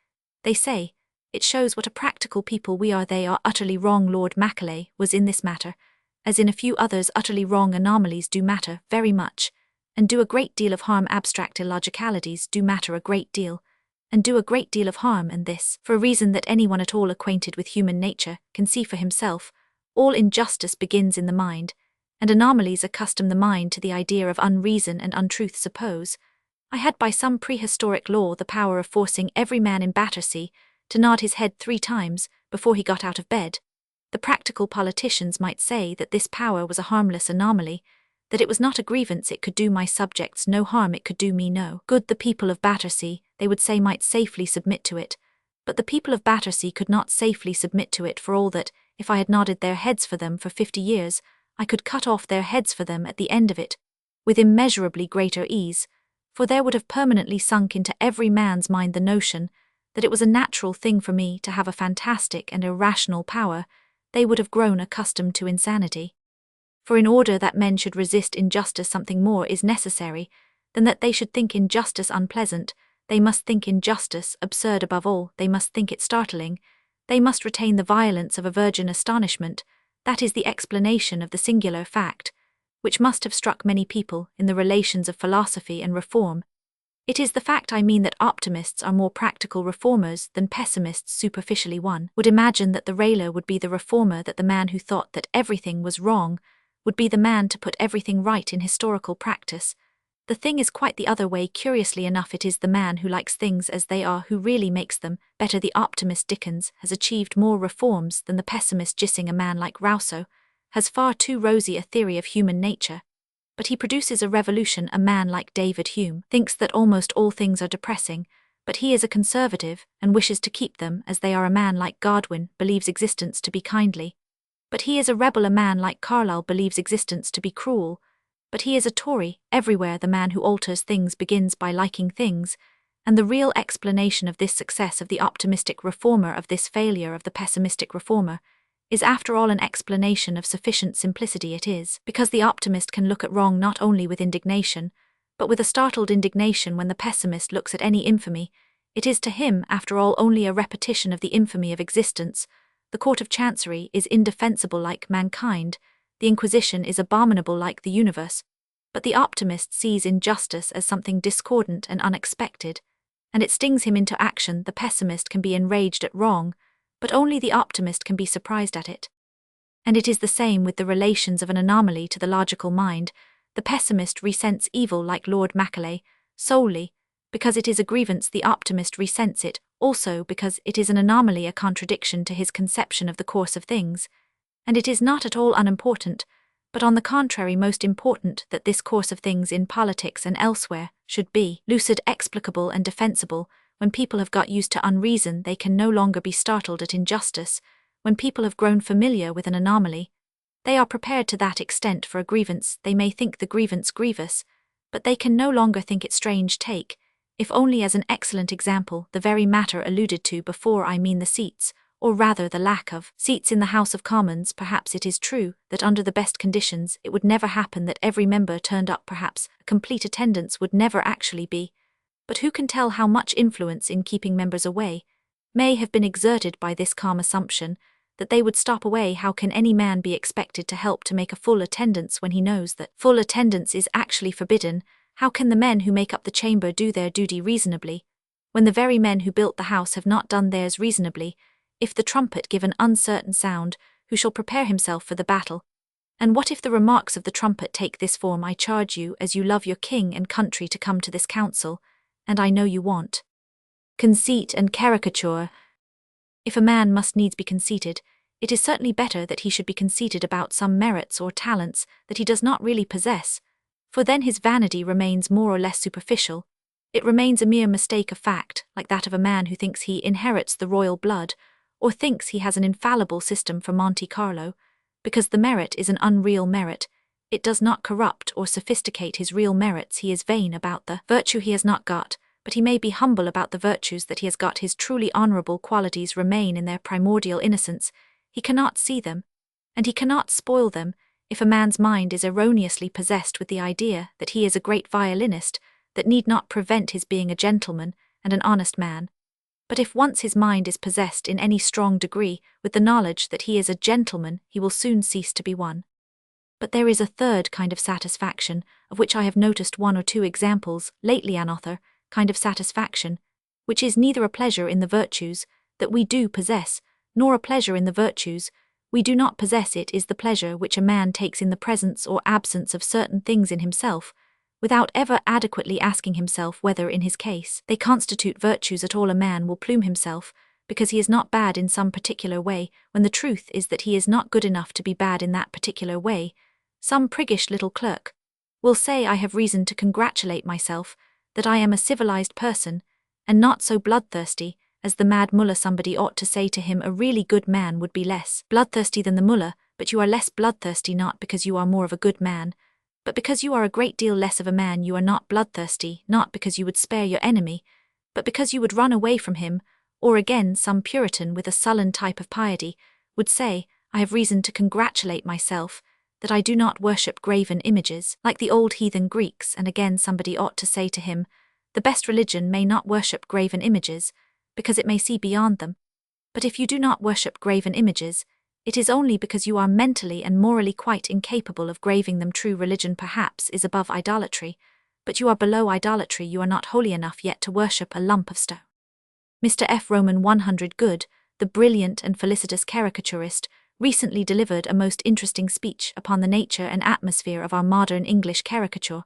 They say, it shows what a practical people we are. They are utterly wrong. Lord Macaulay was in this matter, as in a few others, utterly wrong. Anomalies do matter very much, and do a great deal of harm. Abstract illogicalities do matter a great deal, and do a great deal of harm, and this, for a reason that anyone at all acquainted with human nature can see for himself. All injustice begins in the mind, and anomalies accustom the mind to the idea of unreason and untruth. Suppose I had by some prehistoric law the power of forcing every man in Battersea to nod his head 3 times before he got out of bed. The practical politicians might say that this power was a harmless anomaly, that it was not a grievance. It could do my subjects no harm, it could do me no good. The people of Battersea, they would say, might safely submit to it, but the people of Battersea could not safely submit to it, for all that, if I had nodded their heads for them for 50 years, I could cut off their heads for them at the end of it, with immeasurably greater ease, for there would have permanently sunk into every man's mind the notion that it was a natural thing for me to have a fantastic and irrational power. They would have grown accustomed to insanity. For in order that men should resist injustice, something more is necessary than that they should think injustice unpleasant. They must think injustice absurd. Above all, they must think it startling. They must retain the violence of a virgin astonishment. That is the explanation of the singular fact, which must have struck many people in the relations of philosophy and reform. It is the fact, I mean, that optimists are more practical reformers than pessimists. Superficially, one would imagine that the railer would be the reformer, that the man who thought that everything was wrong would be the man to put everything right in historical practice. The thing is quite the other way. Curiously enough, it is the man who likes things as they are who really makes them better. The optimist Dickens has achieved more reforms than the pessimist Gissing. A man like Rousseau has far too rosy a theory of human nature, but he produces a revolution. A man like David Hume thinks that almost all things are depressing, but he is a conservative and wishes to keep them as they are. A man like Godwin believes existence to be kindly, but he is a rebel. A man like Carlyle believes existence to be cruel, but he is a Tory. Everywhere the man who alters things begins by liking things, and the real explanation of this success of the optimistic reformer, of this failure of the pessimistic reformer, is after all an explanation of sufficient simplicity. It is because the optimist can look at wrong not only with indignation, but with a startled indignation. When the pessimist looks at any infamy, it is to him, after all, only a repetition of the infamy of existence. The Court of Chancery is indefensible like mankind, the Inquisition is abominable like the universe, but the optimist sees injustice as something discordant and unexpected, and it stings him into action. The pessimist can be enraged at wrong, but only the optimist can be surprised at it. And it is the same with the relations of an anomaly to the logical mind. The pessimist resents evil like Lord Macaulay, solely because it is a grievance. The optimist resents it also because it is an anomaly, a contradiction to his conception of the course of things. And it is not at all unimportant, but on the contrary most important, that this course of things in politics and elsewhere should be lucid, explicable and defensible. When people have got used to unreason, they can no longer be startled at injustice. When people have grown familiar with an anomaly, they are prepared to that extent for a grievance. They may think the grievance grievous, but they can no longer think it strange. Take, if only as an excellent example, the very matter alluded to before, I mean the seats, or rather the lack of seats in the House of Commons. Perhaps it is true that under the best conditions it would never happen that every member turned up. Perhaps a complete attendance would never actually be. But who can tell how much influence in keeping members away may have been exerted by this calm assumption that they would stop away? How can any man be expected to help to make a full attendance when he knows that full attendance is actually forbidden? How can the men who make up the chamber do their duty reasonably, when the very men who built the house have not done theirs reasonably? If the trumpet give an uncertain sound, who shall prepare himself for the battle? And what if the remarks of the trumpet take this form: I charge you, as you love your king and country, to come to this council, and I know you want conceit and caricature. If a man must needs be conceited, it is certainly better that he should be conceited about some merits or talents that he does not really possess, for then his vanity remains more or less superficial. It remains a mere mistake of fact, like that of a man who thinks he inherits the royal blood, or thinks he has an infallible system for Monte Carlo. Because the merit is an unreal merit, it does not corrupt or sophisticate his real merits. He is vain about the virtue he has not got, but he may be humble about the virtues that he has got. His truly honourable qualities remain in their primordial innocence. He cannot see them, and he cannot spoil them. If a man's mind is erroneously possessed with the idea that he is a great violinist, that need not prevent his being a gentleman and an honest man. But if once his mind is possessed in any strong degree with the knowledge that he is a gentleman, he will soon cease to be one. But there is a third kind of satisfaction, of which I have noticed one or two examples lately, an author, kind of satisfaction, which is neither a pleasure in the virtues that we do possess, nor a pleasure in the virtues we do not possess. It is the pleasure which a man takes in the presence or absence of certain things in himself, without ever adequately asking himself whether in his case they constitute virtues at all. A man will plume himself because he is not bad in some particular way, when the truth is that he is not good enough to be bad in that particular way. Some priggish little clerk will say, I have reason to congratulate myself that I am a civilized person, and not so bloodthirsty as the mad mullah. Somebody ought to say to him, a really good man would be less bloodthirsty than the mullah, but you are less bloodthirsty not because you are more of a good man, but because you are a great deal less of a man. You are not bloodthirsty, not because you would spare your enemy, but because you would run away from him. Or again, some Puritan with a sullen type of piety would say, I have reason to congratulate myself that I do not worship graven images like the old heathen Greeks. And again, somebody ought to say to him, the best religion may not worship graven images, because it may see beyond them. But if you do not worship graven images, it is only because you are mentally and morally quite incapable of graving them. True religion perhaps is above idolatry, but you are below idolatry. You are not holy enough yet to worship a lump of stone. Mr. F. Roman 100 Good, the brilliant and felicitous caricaturist, recently delivered a most interesting speech upon the nature and atmosphere of our modern English caricature.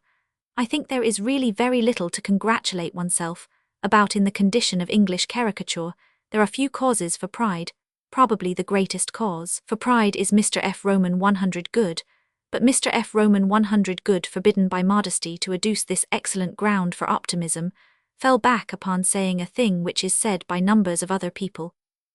I think there is really very little to congratulate oneself about in the condition of English caricature. There are few causes for pride. Probably the greatest cause for pride is Mr. F. Roman 100 Good, but Mr. F. Roman 100 Good, forbidden by modesty to adduce this excellent ground for optimism, fell back upon saying a thing which is said by numbers of other people,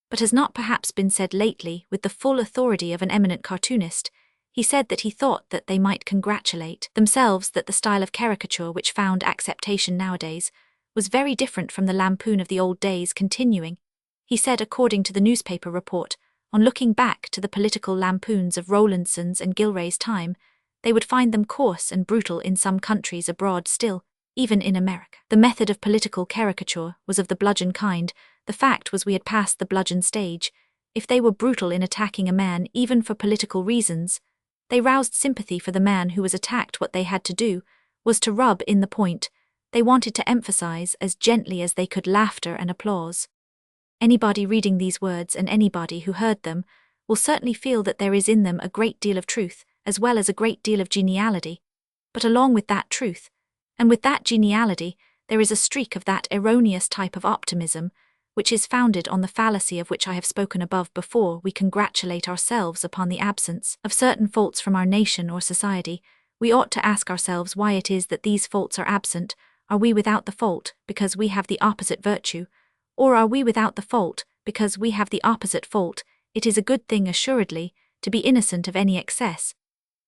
but has not perhaps been said lately with the full authority of an eminent cartoonist. He said that he thought that they might congratulate themselves that the style of caricature which found acceptation nowadays was very different from the lampoon of the old days. Continuing, he said, according to the newspaper report, on looking back to the political lampoons of Rowlandson's and Gilray's time, they would find them coarse and brutal in some countries abroad still, even in America. The method of political caricature was of the bludgeon kind. The fact was we had passed the bludgeon stage. If they were brutal in attacking a man even for political reasons, they roused sympathy for the man who was attacked. What they had to do was to rub in the point they wanted to emphasize as gently as they could: laughter and applause. Anybody reading these words, and anybody who heard them, will certainly feel that there is in them a great deal of truth, as well as a great deal of geniality. But along with that truth, and with that geniality, there is a streak of that erroneous type of optimism, which is founded on the fallacy of which I have spoken above. Before we congratulate ourselves upon the absence of certain faults from our nation or society, we ought to ask ourselves why it is that these faults are absent. Are we without the fault because we have the opposite virtue, or are we without the fault because we have the opposite fault? It is a good thing, assuredly, to be innocent of any excess,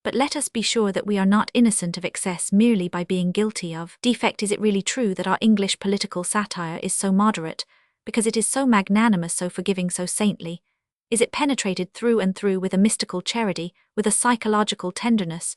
but let us be sure that we are not innocent of excess merely by being guilty of defect. Is it really true that our English political satire is so moderate, because it is so magnanimous, so forgiving, so saintly? Is it penetrated through and through with a mystical charity, with a psychological tenderness?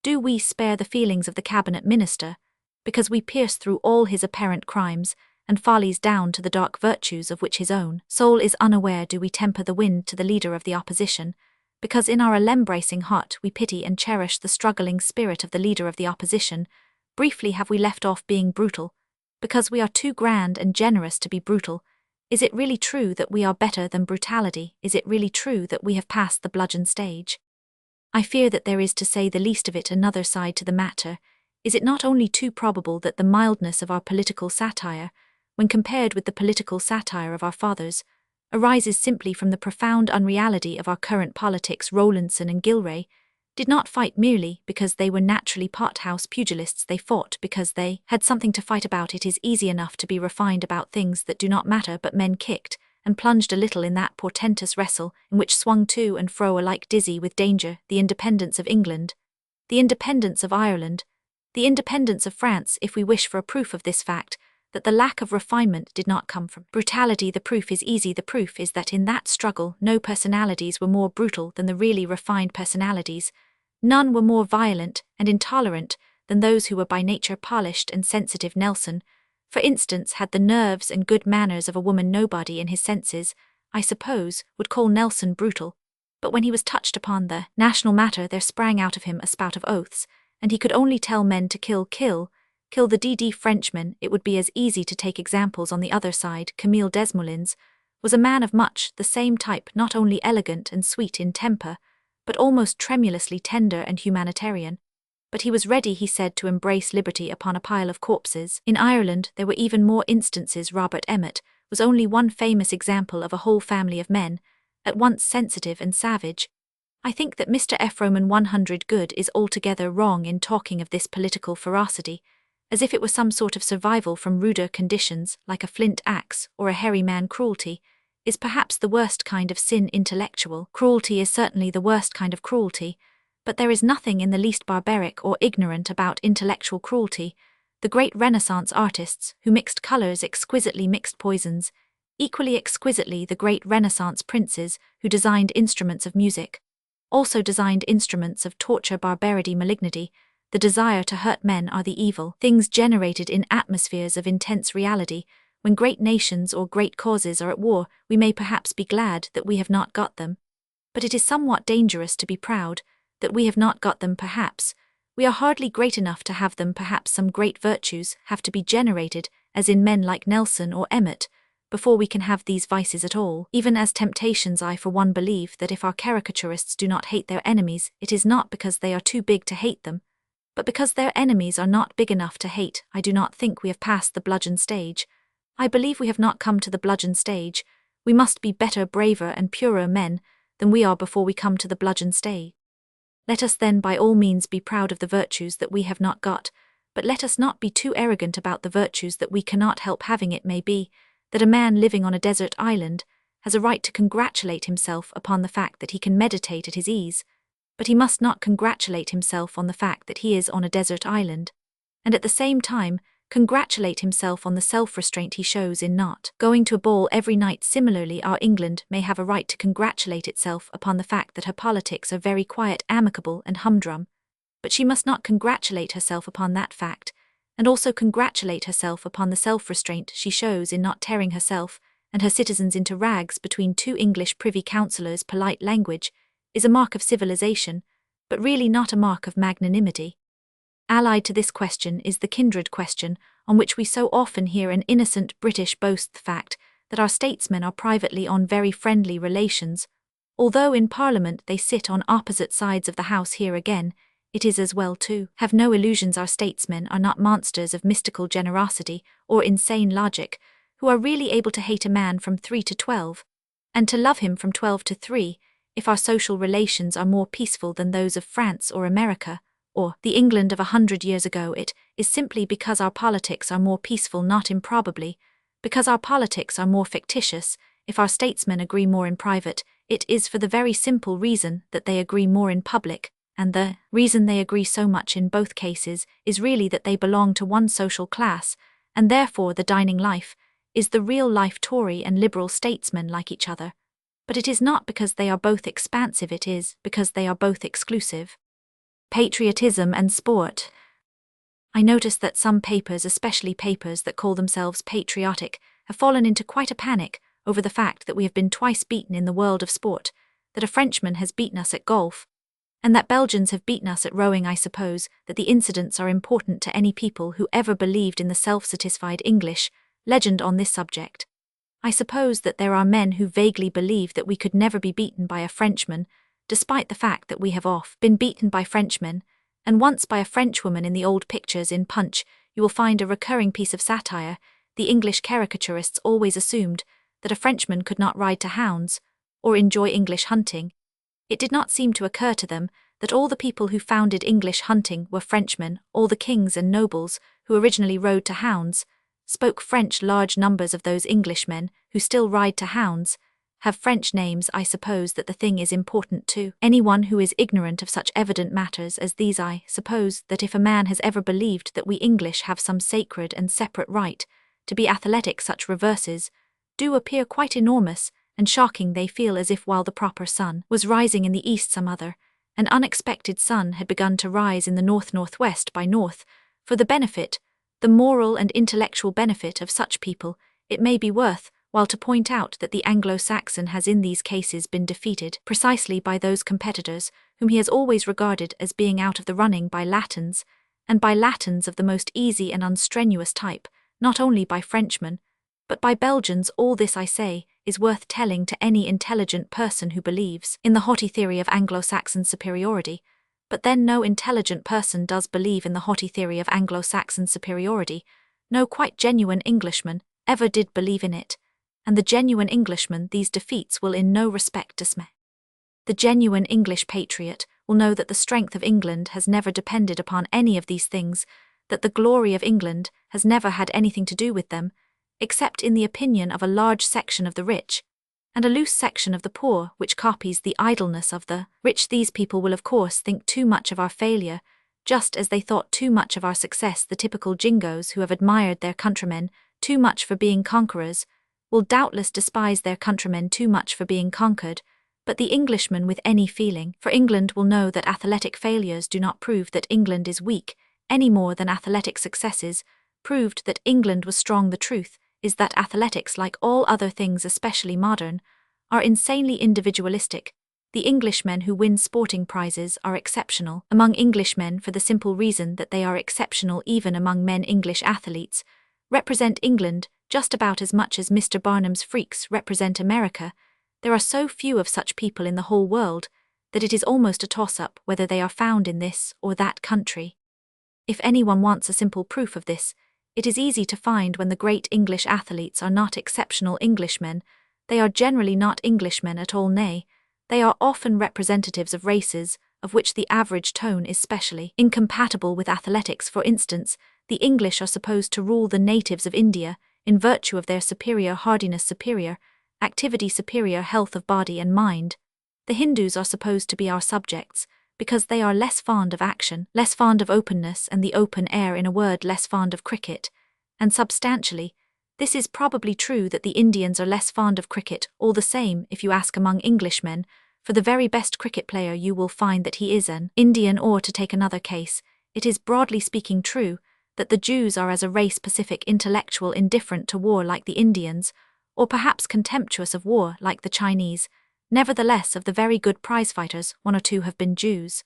Do we spare the feelings of the cabinet minister, because we pierce through all his apparent crimes and follies down to the dark virtues of which his own soul is unaware? Do we temper the wind to the leader of the opposition, because in our alembracing heart we pity and cherish the struggling spirit of the leader of the opposition? Briefly, have we left off being brutal, because we are too grand and generous to be brutal? Is it really true that we are better than brutality? Is it really true that we have passed the bludgeon stage? I fear that there is, to say the least of it, another side to the matter. Is it not only too probable that the mildness of our political satire, when compared with the political satire of our fathers, arises simply from the profound unreality of our current politics? Rowlandson and Gilray did not fight merely because they were naturally pot-house pugilists. They fought because they had something to fight about. It is easy enough to be refined about things that do not matter, but men kicked and plunged a little in that portentous wrestle in which swung to and fro alike dizzy with danger the independence of England, the independence of Ireland, the independence of France. If we wish for a proof of this fact, that the lack of refinement did not come from brutality. The proof is easy. The proof is that in that struggle no personalities were more brutal than the really refined personalities. None were more violent and intolerant than those who were by nature polished and sensitive. Nelson, for instance, had the nerves and good manners of a woman. Nobody in his senses, I suppose, would call Nelson brutal, but when he was touched upon the national matter there sprang out of him a spout of oaths, and he could only tell men to kill the D.D. Frenchman. It would be as easy to take examples on the other side. Camille Desmoulins was a man of much the same type, not only elegant and sweet in temper, but almost tremulously tender and humanitarian. But he was ready, he said, to embrace liberty upon a pile of corpses. In Ireland there were even more instances. Robert Emmet was only one famous example of a whole family of men, at once sensitive and savage. I think that Mr. F. Roman 100 Good is altogether wrong in talking of this political ferocity, as if it were some sort of survival from ruder conditions, like a flint axe or a hairy man. Cruelty is perhaps the worst kind of sin. Intellectual cruelty is certainly the worst kind of cruelty, but there is nothing in the least barbaric or ignorant about intellectual cruelty. The great Renaissance artists, who mixed colors exquisitely, mixed poisons equally exquisitely. The great Renaissance princes, who designed instruments of music, also designed instruments of torture, barbarity, malignity. The desire to hurt men are the evil things generated in atmospheres of intense reality. When great nations or great causes are at war, we may perhaps be glad that we have not got them. But it is somewhat dangerous to be proud that we have not got them. Perhaps we are hardly great enough to have them. Perhaps some great virtues have to be generated, as in men like Nelson or Emmet, before we can have these vices at all. Even as temptations, I for one believe that if our caricaturists do not hate their enemies, it is not because they are too big to hate them, but because their enemies are not big enough to hate. I do not think we have passed the bludgeon stage. I believe we have not come to the bludgeon stage. We must be better, braver and purer men than we are before we come to the bludgeon stage. Let us then by all means be proud of the virtues that we have not got, but let us not be too arrogant about the virtues that we cannot help having. It may be that a man living on a desert island has a right to congratulate himself upon the fact that he can meditate at his ease, but he must not congratulate himself on the fact that he is on a desert island, and at the same time congratulate himself on the self-restraint he shows in not going to a ball every night. Similarly, our England may have a right to congratulate itself upon the fact that her politics are very quiet, amicable and humdrum, but she must not congratulate herself upon that fact, and also congratulate herself upon the self-restraint she shows in not tearing herself and her citizens into rags between two English privy councillors. Polite language is a mark of civilization, but really not a mark of magnanimity. Allied to this question is the kindred question, on which we so often hear an innocent British boast, the fact that our statesmen are privately on very friendly relations, although in Parliament they sit on opposite sides of the House. Here again, it is as well to have no illusions. Our statesmen are not monsters of mystical generosity or insane logic, who are really able to hate a man from 3 to 12, and to love him from 12 to 3, if our social relations are more peaceful than those of France or America, or the England of 100 years ago. It is simply because our politics are more peaceful, not improbably, because our politics are more fictitious. If our statesmen agree more in private, it is for the very simple reason that they agree more in public, and the reason they agree so much in both cases is really that they belong to one social class, and therefore the dining life is the real life. Tory and Liberal statesmen like each other, but it is not because they are both expansive, it is because they are both exclusive. Patriotism and sport. I notice that some papers, especially papers that call themselves patriotic, have fallen into quite a panic over the fact that we have been twice beaten in the world of sport, that a Frenchman has beaten us at golf, and that Belgians have beaten us at rowing. I suppose that the incidents are important to any people who ever believed in the self-satisfied English legend on this subject. I suppose that there are men who vaguely believe that we could never be beaten by a Frenchman, despite the fact that we have oft been beaten by Frenchmen, and once by a Frenchwoman. In the old pictures in Punch, you will find a recurring piece of satire. The English caricaturists always assumed that a Frenchman could not ride to hounds, or enjoy English hunting. It did not seem to occur to them that all the people who founded English hunting were Frenchmen. All the kings and nobles who originally rode to hounds spoke French. Large numbers of those Englishmen who still ride to hounds have French names. I suppose that the thing is important to anyone who is ignorant of such evident matters as these. I suppose that if a man has ever believed that we English have some sacred and separate right to be athletic such reverses do appear quite enormous and shocking. They feel as if while the proper sun was rising in the east some other, an unexpected sun had begun to rise in the north-northwest by north, for the benefit, the moral and intellectual benefit of such people. It may be worth while to point out that the Anglo-Saxon has in these cases been defeated precisely by those competitors whom he has always regarded as being out of the running by Latins, and by Latins of the most easy and unstrenuous type, not only by Frenchmen, but by Belgians. All this, I say, is worth telling to any intelligent person who believes in the haughty theory of Anglo-Saxon superiority, but then no intelligent person does believe in the haughty theory of Anglo-Saxon superiority. No quite genuine Englishman ever did believe in it, and the genuine Englishman these defeats will in no respect dismay. The genuine English patriot will know that the strength of England has never depended upon any of these things, that the glory of England has never had anything to do with them, except in the opinion of a large section of the rich, and a loose section of the poor which copies the idleness of the rich. These people will of course think too much of our failure, just as they thought too much of our success. The typical jingoes who have admired their countrymen too much for being conquerors will doubtless despise their countrymen too much for being conquered, but the Englishman with any feeling for England will know that athletic failures do not prove that England is weak, any more than athletic successes proved that England was strong. The truth is that athletics, like all other things especially modern, are insanely individualistic. The Englishmen who win sporting prizes are exceptional among Englishmen for the simple reason that they are exceptional even among men. English athletes represent England just about as much as Mr. Barnum's freaks represent America. There are so few of such people in the whole world that it is almost a toss-up whether they are found in this or that country. If anyone wants a simple proof of this, it is easy to find when the great English athletes are not exceptional Englishmen. They are generally not Englishmen at all, nay, they are often representatives of races of which the average tone is specially incompatible with athletics. For instance, the English are supposed to rule the natives of India in virtue of their superior hardiness, superior activity, superior health of body and mind. The Hindus are supposed to be our subjects because they are less fond of action, less fond of openness and the open air, in a word, less fond of cricket. And substantially, this is probably true that the Indians are less fond of cricket. All the same, if you ask among Englishmen for the very best cricket player, you will find that he is an Indian. Or, to take another case, it is broadly speaking true that the Jews are as a race pacific, intellectual, indifferent to war like the Indians, or perhaps contemptuous of war like the Chinese. Nevertheless, of the very good prize-fighters, one or two have been Jews.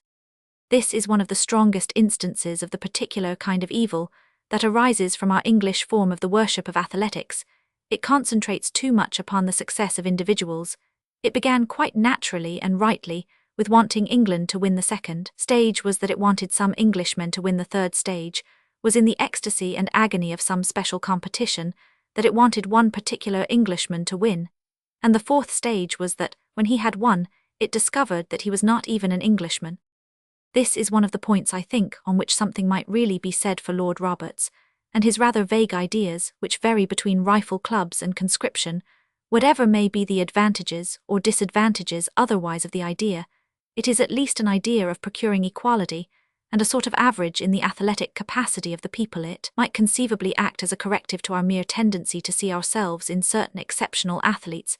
This is one of the strongest instances of the particular kind of evil that arises from our English form of the worship of athletics. It concentrates too much upon the success of individuals. It began quite naturally and rightly with wanting England to win the second stage, was that it wanted some Englishmen to win the third stage, was in the ecstasy and agony of some special competition that it wanted one particular Englishman to win, and the fourth stage was that, when he had won, it discovered that he was not even an Englishman. This is one of the points, I think, on which something might really be said for Lord Roberts, and his rather vague ideas which vary between rifle clubs and conscription. Whatever may be the advantages or disadvantages otherwise of the idea, it is at least an idea of procuring equality, and a sort of average in the athletic capacity of the people. It might conceivably act as a corrective to our mere tendency to see ourselves in certain exceptional athletes.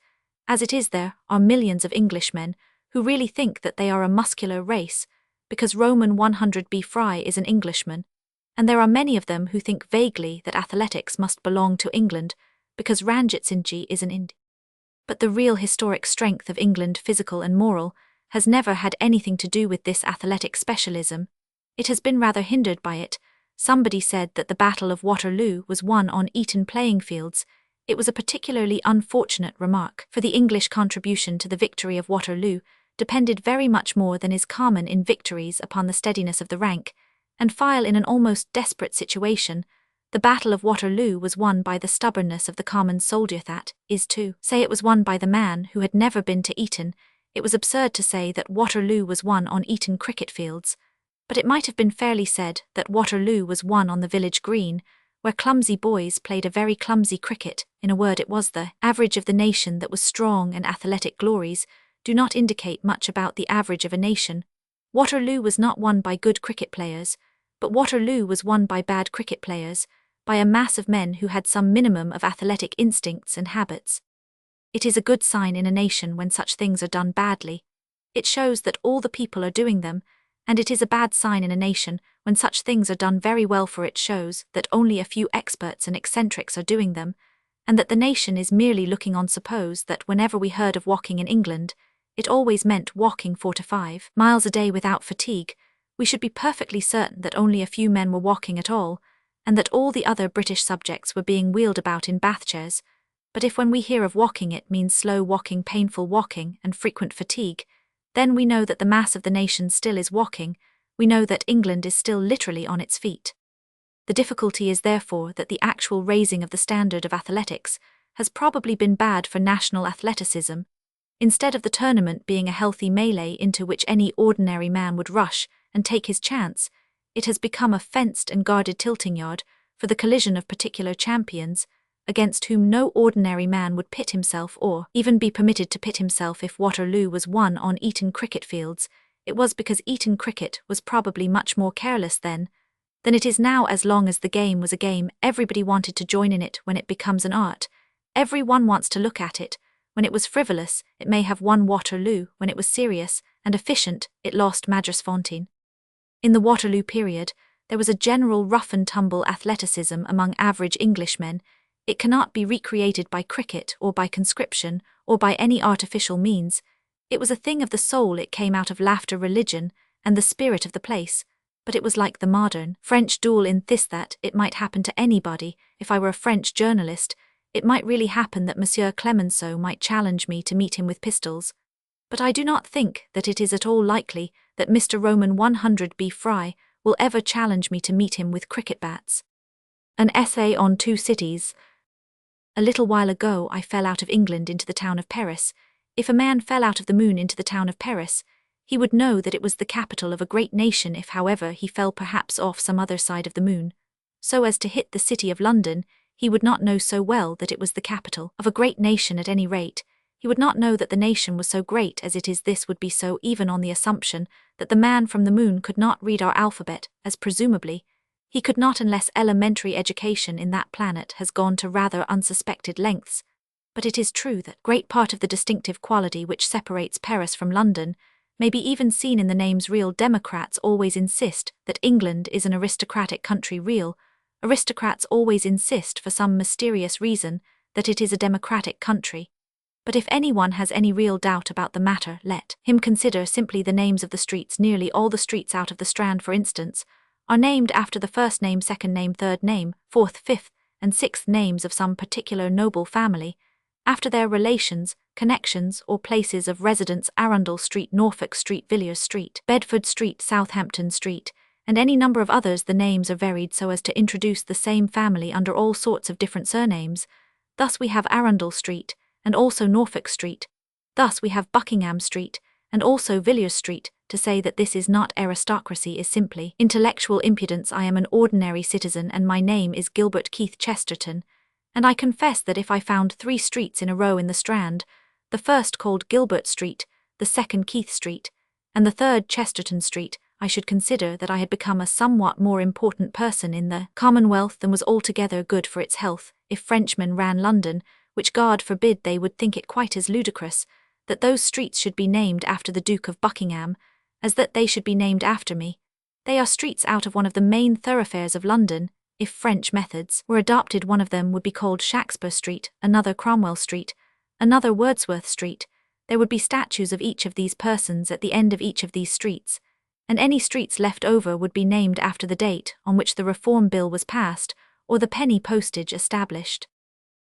As it is, there are millions of Englishmen who really think that they are a muscular race, because Roman 100B Fry is an Englishman, and there are many of them who think vaguely that athletics must belong to England, because Ranjit Singh Ji is an Indian. But the real historic strength of England, physical and moral, has never had anything to do with this athletic specialism. It has been rather hindered by it. Somebody said that the Battle of Waterloo was won on Eton playing fields. It was a particularly unfortunate remark, for the English contribution to the victory of Waterloo depended very much more than is common in victories upon the steadiness of the rank and file. In an almost desperate situation, the Battle of Waterloo was won by the stubbornness of the common soldier. That is to say, it was won by the man who had never been to Eton. It was absurd to say that Waterloo was won on Eton cricket fields, but it might have been fairly said that Waterloo was won on the village green, where clumsy boys played a very clumsy cricket. In a word, it was the average of the nation that was strong, and athletic glories do not indicate much about the average of a nation. Waterloo was not won by good cricket players, but Waterloo was won by bad cricket players. by a mass of men who had some minimum of athletic instincts and habits. It is a good sign in a nation when such things are done badly. It shows that all the people are doing them, and it is a bad sign in a nation when such things are done very well, for it shows that only a few experts and eccentrics are doing them, and that the nation is merely looking on. Suppose that whenever we heard of walking in England, it always meant walking 4 to 5 miles a day without fatigue, we should be perfectly certain that only a few men were walking at all, and that all the other British subjects were being wheeled about in bath chairs. But if when we hear of walking it means slow walking, painful walking, and frequent fatigue, then we know that the mass of the nation still is walking, we know that England is still literally on its feet. The difficulty is therefore that the actual raising of the standard of athletics has probably been bad for national athleticism. Instead of the tournament being a healthy melee into which any ordinary man would rush and take his chance, it has become a fenced and guarded tilting yard for the collision of particular champions, against whom no ordinary man would pit himself or even be permitted to pit himself. If Waterloo was won on Eton cricket fields, it was because Eton cricket was probably much more careless then than it is now. As long as the game was a game, everybody wanted to join in it. When it becomes an art, every one wants to look at it. When it was frivolous, it may have won Waterloo. When it was serious and efficient, it lost Magersfontein. In the Waterloo period, there was a general rough-and-tumble athleticism among average Englishmen. It cannot be recreated by cricket or by conscription or by any artificial means. It was a thing of the soul. It came out of laughter, religion, and the spirit of the place. But it was like the modern French duel in this, that it might happen to anybody. If I were a French journalist, it might really happen that Monsieur Clemenceau might challenge me to meet him with pistols. But I do not think that it is at all likely that Mr. Roman 100B Fry will ever challenge me to meet him with cricket bats. An essay on 2 cities. A little while ago I fell out of England into the town of Paris. If a man fell out of the moon into the town of Paris, he would know that it was the capital of a great nation. If, however, he fell perhaps off some other side of the moon, so as to hit the city of London, he would not know so well that it was the capital of a great nation. At any rate, he would not know that the nation was so great as it is. This would be so even on the assumption that the man from the moon could not read our alphabet, as presumably he could not unless elementary education in that planet has gone to rather unsuspected lengths. But it is true that great part of the distinctive quality which separates Paris from London may be even seen in the names. Real Democrats always insist that England is an aristocratic country. Real aristocrats always insist, for some mysterious reason, that it is a democratic country. But if anyone has any real doubt about the matter, let him consider simply the names of the streets. Nearly all the streets out of the Strand, for instance, are named after the first name, second name, third name, fourth, fifth, and sixth names of some particular noble family, after their relations, connections, or places of residence. Arundel Street, Norfolk Street, Villiers Street, Bedford Street, Southampton Street, and any number of others. The names are varied so as to introduce the same family under all sorts of different surnames. Thus we have Arundel Street, and also Norfolk Street. Thus we have Buckingham Street, and also Villiers Street. To say that this is not aristocracy is simply intellectual impudence. I am an ordinary citizen, and my name is Gilbert Keith Chesterton, and I confess that if I found 3 streets in a row in the Strand, the first called Gilbert Street, the second Keith Street, and the third Chesterton Street, I should consider that I had become a somewhat more important person in the Commonwealth than was altogether good for its health. If Frenchmen ran London, which God forbid, they would think it quite as ludicrous that those streets should be named after the Duke of Buckingham as that they should be named after me. They are streets out of one of the main thoroughfares of London. If French methods were adopted, one of them would be called Shaftesbury Street, another Cromwell Street, another Wordsworth Street. There would be statues of each of these persons at the end of each of these streets, and any streets left over would be named after the date on which the Reform Bill was passed or the penny postage established.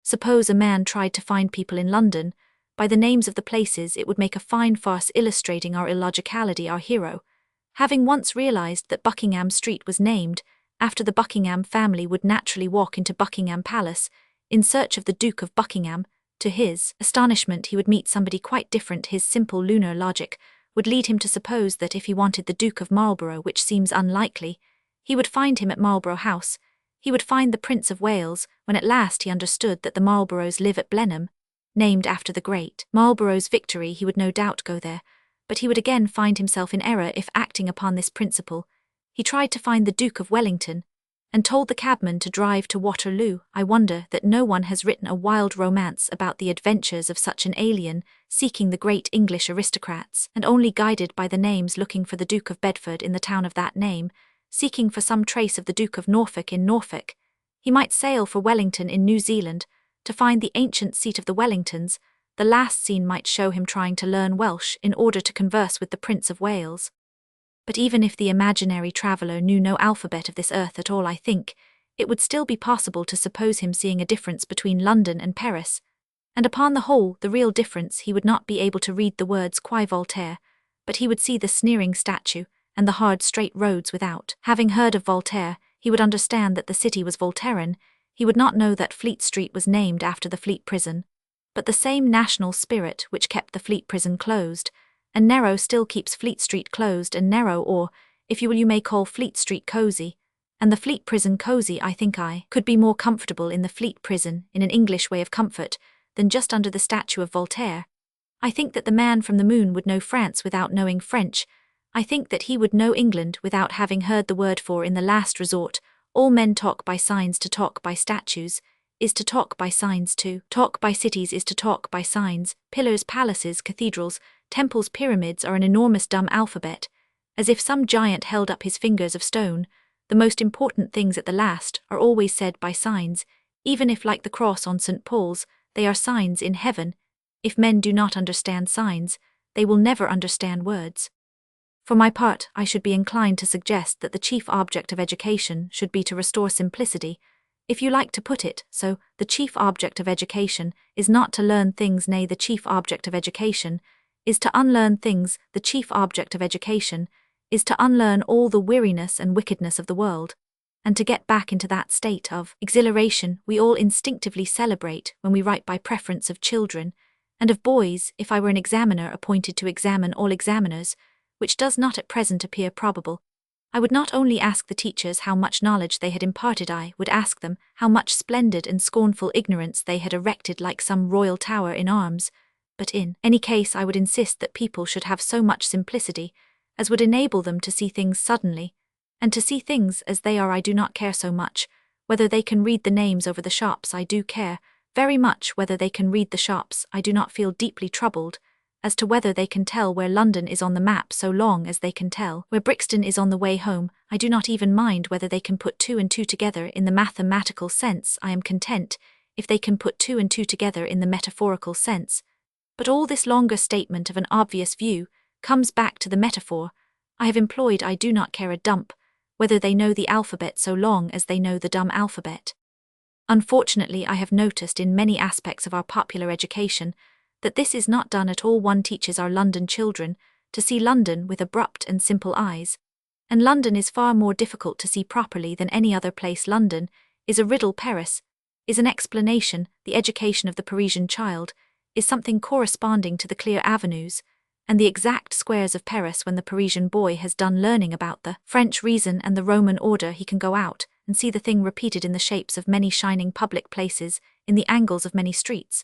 Suppose a man tried to find people in London by the names of the places, it would make a fine farce illustrating our illogicality. Our hero, having once realized that Buckingham Street was named after the Buckingham family, would naturally walk into Buckingham Palace in search of the Duke of Buckingham. To his astonishment, he would meet somebody quite different. His simple lunar logic would lead him to suppose that if he wanted the Duke of Marlborough, which seems unlikely, he would find him at Marlborough House. He would find the Prince of Wales when at last he understood that the Marlboroughs live at Blenheim, named after the great Marlborough's victory. He would no doubt go there, but he would again find himself in error if, acting upon this principle, he tried to find the Duke of Wellington. and told the cabman to drive to Waterloo. I wonder that no one has written a wild romance about the adventures of such an alien, seeking the great English aristocrats, and only guided by the names, looking for the Duke of Bedford in the town of that name, seeking for some trace of the Duke of Norfolk in Norfolk. He might sail for Wellington in New Zealand, to find the ancient seat of the Wellingtons. The last scene might show him trying to learn Welsh in order to converse with the Prince of Wales. But even if the imaginary traveller knew no alphabet of this earth at all, I think it would still be possible to suppose him seeing a difference between London and Paris, and upon the whole the real difference. He would not be able to read the words "Quai Voltaire," but he would see the sneering statue and the hard straight roads without. Having heard of Voltaire, he would understand that the city was Voltairean. He would not know that Fleet Street was named after the Fleet Prison, but the same national spirit which kept the Fleet Prison closed and narrow still keeps Fleet Street closed and narrow, or, if you will, you may call Fleet Street cosy, and the Fleet Prison cosy. I think I could be more comfortable in the Fleet Prison, in an English way of comfort, than just under the statue of Voltaire. I think that the man from the moon would know France without knowing French. I think that he would know England without having heard the word, for in the last resort, all men talk by signs. To talk by statues is to talk by signs. To talk by cities is to talk by signs. Pillars, palaces, cathedrals, temples, pyramids are an enormous dumb alphabet, as if some giant held up his fingers of stone. The most important things at the last are always said by signs, even if, like the cross on St. Paul's, they are signs in heaven. If men do not understand signs, they will never understand words. For my part, I should be inclined to suggest that the chief object of education should be to restore simplicity. If you like to put it so, the chief object of education is not to learn things, nay, the chief object of education is to unlearn things. The chief object of education is to unlearn all the weariness and wickedness of the world, and to get back into that state of exhilaration we all instinctively celebrate when we write by preference of children and of boys. If I were an examiner appointed to examine all examiners, which does not at present appear probable, I would not only ask the teachers how much knowledge they had imparted, I would ask them how much splendid and scornful ignorance they had erected like some royal tower in arms. But in any case I would insist that people should have so much simplicity as would enable them to see things suddenly, and to see things as they are. I do not care so much whether they can read the names over the shops. I do care very much whether they can read the shops. I do not feel deeply troubled as to whether they can tell where London is on the map, so long as they can tell where Brixton is on the way home. I do not even mind whether they can put two and two together in the mathematical sense. I am content if they can put two and two together in the metaphorical sense. But all this longer statement of an obvious view comes back to the metaphor I have employed. I do not care a dump whether they know the alphabet so long as they know the dumb alphabet. Unfortunately, I have noticed in many aspects of our popular education that this is not done at all. One teaches our London children to see London with abrupt and simple eyes, and London is far more difficult to see properly than any other place. London is a riddle. Paris is an explanation. The education of the Parisian child is something corresponding to the clear avenues and the exact squares of Paris. When the Parisian boy has done learning about the French reason and the Roman order, he can go out and see the thing repeated in the shapes of many shining public places, in the angles of many streets.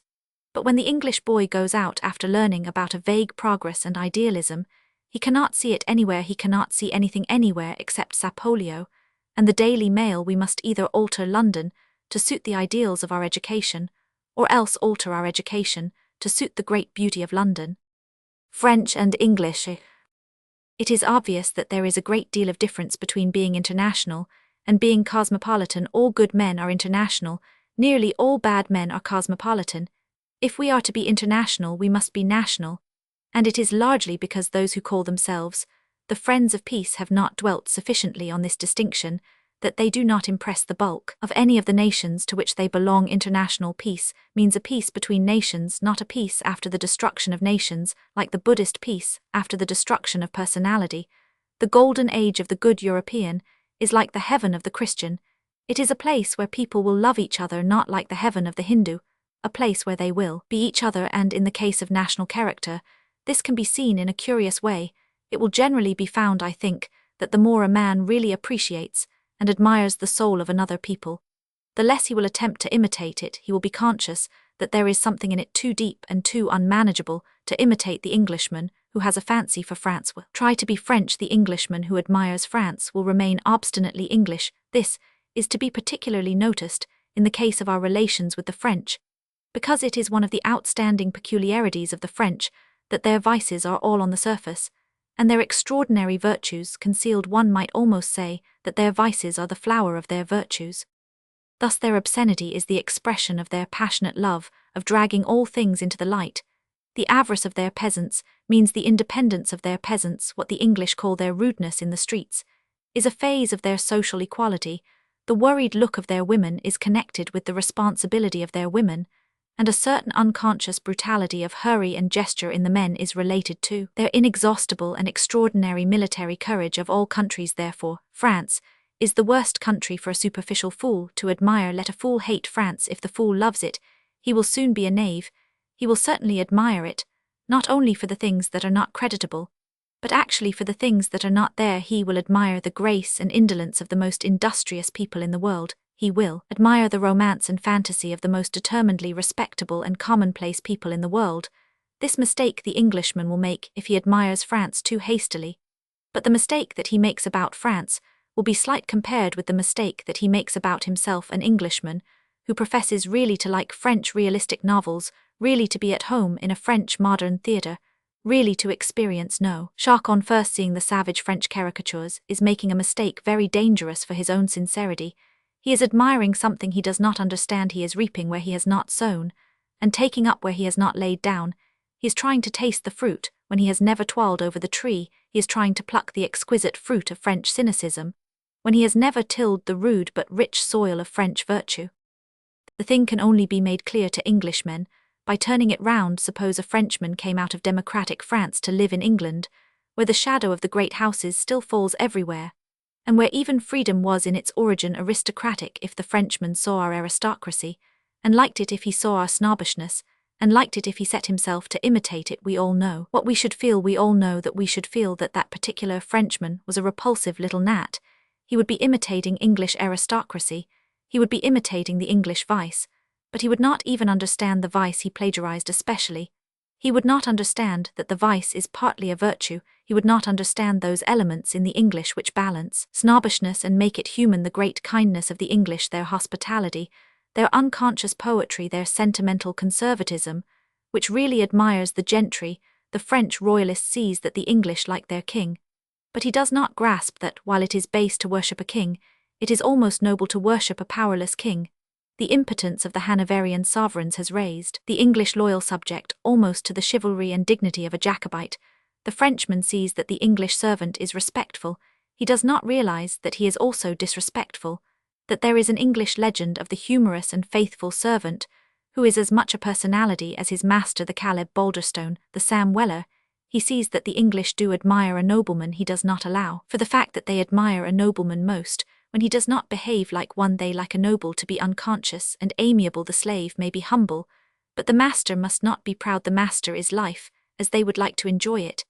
But when the English boy goes out after learning about a vague progress and idealism, he cannot see it anywhere. He cannot see anything anywhere except Sapolio and the Daily Mail. We must either alter London to suit the ideals of our education, or else alter our education to suit the great beauty of London. French and English. It is obvious that there is a great deal of difference between being international and being cosmopolitan. All good men are international, nearly all bad men are cosmopolitan. If we are to be international, we must be national, and it is largely because those who call themselves the friends of peace have not dwelt sufficiently on this distinction, that they do not impress the bulk of any of the nations to which they belong. International peace means a peace between nations, not a peace after the destruction of nations, like the Buddhist peace after the destruction of personality. The golden age of the good European is like the heaven of the Christian. It is a place where people will love each other, not like the heaven of the Hindu, a place where they will be each other. And in the case of national character, this can be seen in a curious way. It will generally be found, I think, that the more a man really appreciates and admires the soul of another people, the less he will attempt to imitate it. He will be conscious that there is something in it too deep and too unmanageable to imitate. The Englishman who has a fancy for France will try to be French. The Englishman who admires France will remain obstinately English. This is to be particularly noticed in the case of our relations with the French, because it is one of the outstanding peculiarities of the French that their vices are all on the surface, and their extraordinary virtues concealed. One might almost say that their vices are the flower of their virtues. Thus their obscenity is the expression of their passionate love of dragging all things into the light. The avarice of their peasants means the independence of their peasants. What the English call their rudeness in the streets is a phase of their social equality. The worried look of their women is connected with the responsibility of their women, and a certain unconscious brutality of hurry and gesture in the men is related to their inexhaustible and extraordinary military courage of all countries. Therefore, France is the worst country for a superficial fool to admire. Let a fool hate France. If the fool loves it, he will soon be a knave. He will certainly admire it, not only for the things that are not creditable, but actually for the things that are not there. He will admire the grace and indolence of the most industrious people in the world. He will admire the romance and fantasy of the most determinedly respectable and commonplace people in the world. This mistake the Englishman will make if he admires France too hastily. But the mistake that he makes about France will be slight compared with the mistake that he makes about himself. An Englishman who professes really to like French realistic novels, really to be at home in a French modern theatre, really to experience no shock on first seeing the savage French caricatures, is making a mistake very dangerous for his own sincerity. He is admiring something he does not understand. He is reaping where he has not sown, and taking up where he has not laid down. He is trying to taste the fruit when he has never toiled over the tree. He is trying to pluck the exquisite fruit of French cynicism when he has never tilled the rude but rich soil of French virtue. The thing can only be made clear to Englishmen by turning it round. Suppose a Frenchman came out of democratic France to live in England, where the shadow of the great houses still falls everywhere, and where even freedom was in its origin aristocratic. If the Frenchman saw our aristocracy, and liked it if he saw our snobbishness, and liked it if he set himself to imitate it, we all know what we should feel. We all know that we should feel that that particular Frenchman was a repulsive little gnat. He would be imitating English aristocracy, he would be imitating the English vice, but he would not even understand the vice he plagiarized especially. He would not understand that the vice is partly a virtue. He would not understand those elements in the English which balance snobbishness and make it human, the great kindness of the English, their hospitality, their unconscious poetry, their sentimental conservatism, which really admires the gentry. The French royalist sees that the English like their king, but he does not grasp that, while it is base to worship a king, it is almost noble to worship a powerless king. The impotence of the Hanoverian sovereigns has raised the English loyal subject almost to the chivalry and dignity of a Jacobite. The Frenchman sees that the English servant is respectful. He does not realize that he is also disrespectful, that there is an English legend of the humorous and faithful servant, who is as much a personality as his master, the Caleb Balderstone, the Sam Weller. He sees that the English do admire a nobleman. He does not allow for the fact that they admire a nobleman most, when he does not behave like one, they like a noble to be unconscious and amiable. The slave may be humble, but the master must not be proud. The master is life, as they would like to enjoy it,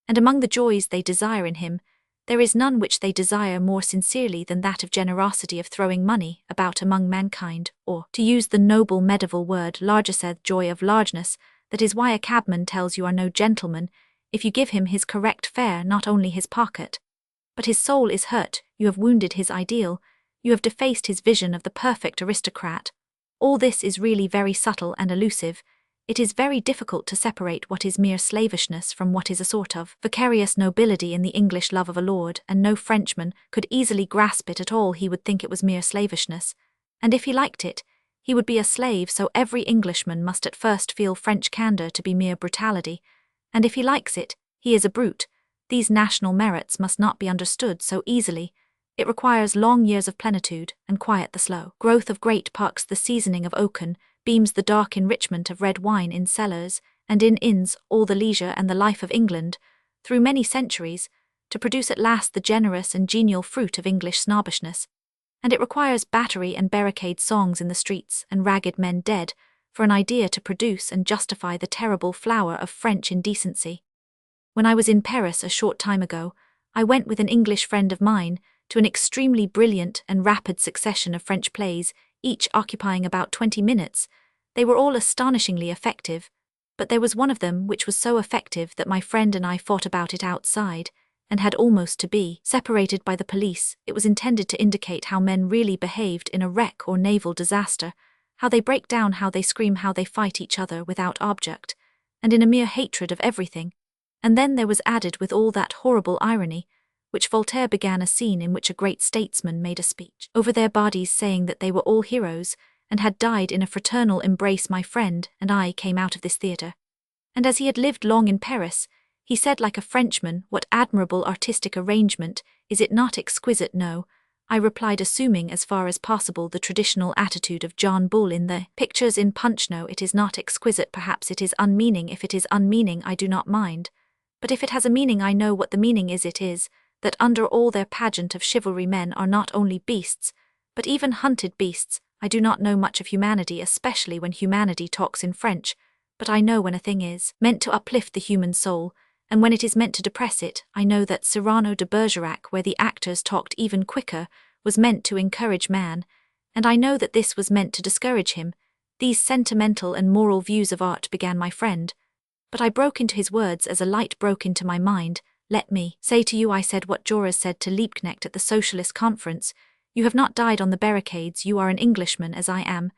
and among the joys they desire in him, there is none which they desire more sincerely than that of generosity, of throwing money about among mankind, or, to use the noble medieval word, largeseth, joy of largeness. That is why a cabman tells you are no gentleman if you give him his correct fare. Not only his pocket, but his soul is hurt. You have wounded his ideal, you have defaced his vision of the perfect aristocrat. All this is really very subtle and elusive. It is very difficult to separate what is mere slavishness from what is a sort of vicarious nobility in the English love of a lord, and no Frenchman could easily grasp it at all. He would think it was mere slavishness, and if he liked it, he would be a slave. So every Englishman must at first feel French candor to be mere brutality, and if he likes it, he is a brute. These national merits must not be understood so easily. It requires long years of plenitude and quiet, the slow growth of great parks, the seasoning of oaken, beams, the dark enrichment of red wine in cellars and in inns, all the leisure and the life of England, through many centuries, to produce at last the generous and genial fruit of English snobbishness. And it requires battery and barricade songs in the streets and ragged men dead, for an idea to produce and justify the terrible flower of French indecency. When I was in Paris a short time ago, I went with an English friend of mine to an extremely brilliant and rapid succession of French plays, each occupying about 20 minutes. They were all astonishingly effective, but there was one of them which was so effective that my friend and I fought about it outside. and had almost to be separated by the police. It was intended to indicate how men really behaved in a wreck or naval disaster, how they break down, how they scream, how they fight each other without object, and in a mere hatred of everything. And then there was added with all that horrible irony, which Voltaire began a scene in which a great statesman made a speech over their bodies, saying that they were all heroes, and had died in a fraternal embrace. My friend and I came out of this theatre, and as he had lived long in Paris, he said like a Frenchman, "What admirable artistic arrangement, is it not exquisite?" No, I replied, assuming as far as possible the traditional attitude of John Bull in the pictures in Punch. No, it is not exquisite. Perhaps it is unmeaning. If it is unmeaning, I do not mind. But if it has a meaning, I know what the meaning is. It is that under all their pageant of chivalry men are not only beasts, but even hunted beasts. I do not know much of humanity, especially when humanity talks in French, but I know when a thing is meant to uplift the human soul, and when it is meant to depress it. I know that Cyrano de Bergerac, where the actors talked even quicker, was meant to encourage man, and I know that this was meant to discourage him. These sentimental and moral views of art, began my friend, but I broke into his words as a light broke into my mind. Let me say to you, I said, what Joras said to Liebknecht at the Socialist Conference: you have not died on the barricades, you are an Englishman as I am,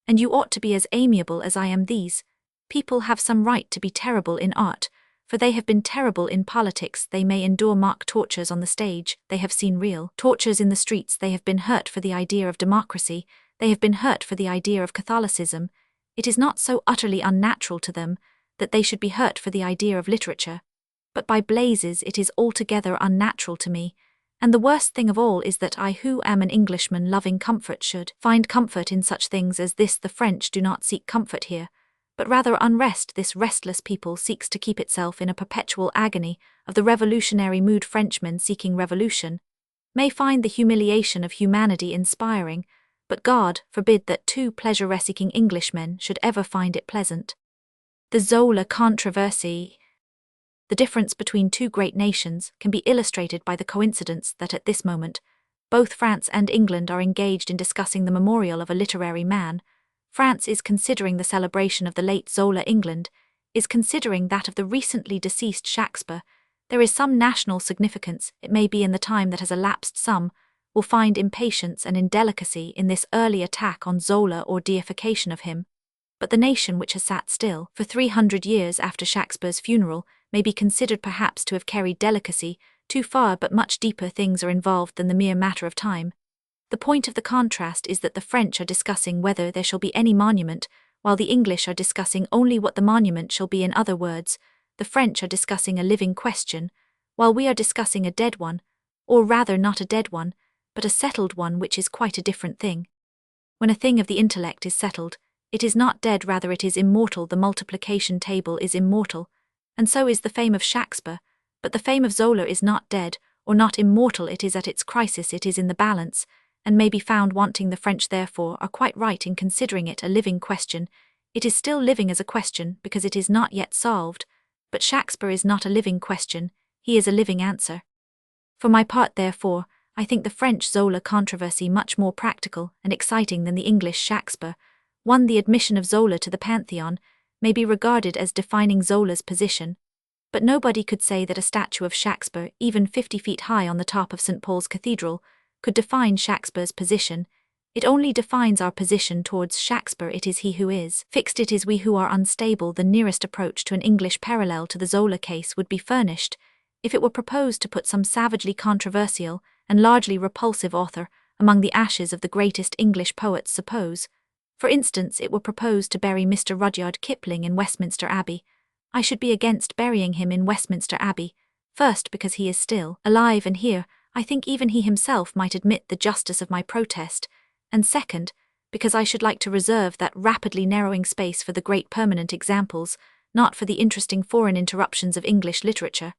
and you ought to be as amiable as I am. These people have some right to be terrible in art, for they have been terrible in politics. They may endure mock tortures on the stage, they have seen real tortures in the streets. They have been hurt for the idea of democracy, they have been hurt for the idea of Catholicism. It is not so utterly unnatural to them that they should be hurt for the idea of literature. But by blazes, it is altogether unnatural to me, and the worst thing of all is that I, who am an Englishman loving comfort, should find comfort in such things as this. The French do not seek comfort here, but rather unrest. This restless people seeks to keep itself in a perpetual agony of the revolutionary mood. Frenchmen seeking revolution may find the humiliation of humanity inspiring, but God forbid that two pleasure-seeking Englishmen should ever find it pleasant. The Zola controversy. The difference between two great nations can be illustrated by the coincidence that at this moment, both France and England are engaged in discussing the memorial of a literary man. France is considering the celebration of the late Zola. England is considering that of the recently deceased Shakespeare. There is some national significance, it may be, in the time that has elapsed. Some will find impatience and indelicacy in this early attack on Zola or deification of him, but the nation which has sat still for 300 years after Shakespeare's funeral may be considered perhaps to have carried delicacy too far, but much deeper things are involved than the mere matter of time. The point of the contrast is that the French are discussing whether there shall be any monument, while the English are discussing only what the monument shall be. In other words, the French are discussing a living question, while we are discussing a dead one, or rather not a dead one, but a settled one, which is quite a different thing. When a thing of the intellect is settled, it is not dead, rather it is immortal. The multiplication table is immortal, and so is the fame of Shakespeare, but the fame of Zola is not dead, or not immortal. It is at its crisis, it is in the balance, and may be found wanting. The French therefore are quite right in considering it a living question. It is still living as a question because it is not yet solved, but Shakespeare is not a living question, he is a living answer. For my part, therefore, I think the French Zola controversy much more practical and exciting than the English Shakespeare. One, the admission of Zola to the Pantheon may be regarded as defining Zola's position, but nobody could say that a statue of Shakespeare, even 50 feet high on the top of St. Paul's Cathedral, could define Shakespeare's position. It only defines our position towards Shakespeare. It is he who is fixed, it is we who are unstable. The nearest approach to an English parallel to the Zola case would be furnished if it were proposed to put some savagely controversial and largely repulsive author among the ashes of the greatest English poets. Suppose, for instance, it were proposed to bury Mr. Rudyard Kipling in Westminster Abbey. I should be against burying him in Westminster Abbey, first because he is still alive, and here I think even he himself might admit the justice of my protest, and second, because I should like to reserve that rapidly narrowing space for the great permanent examples, not for the interesting foreign interruptions of English literature.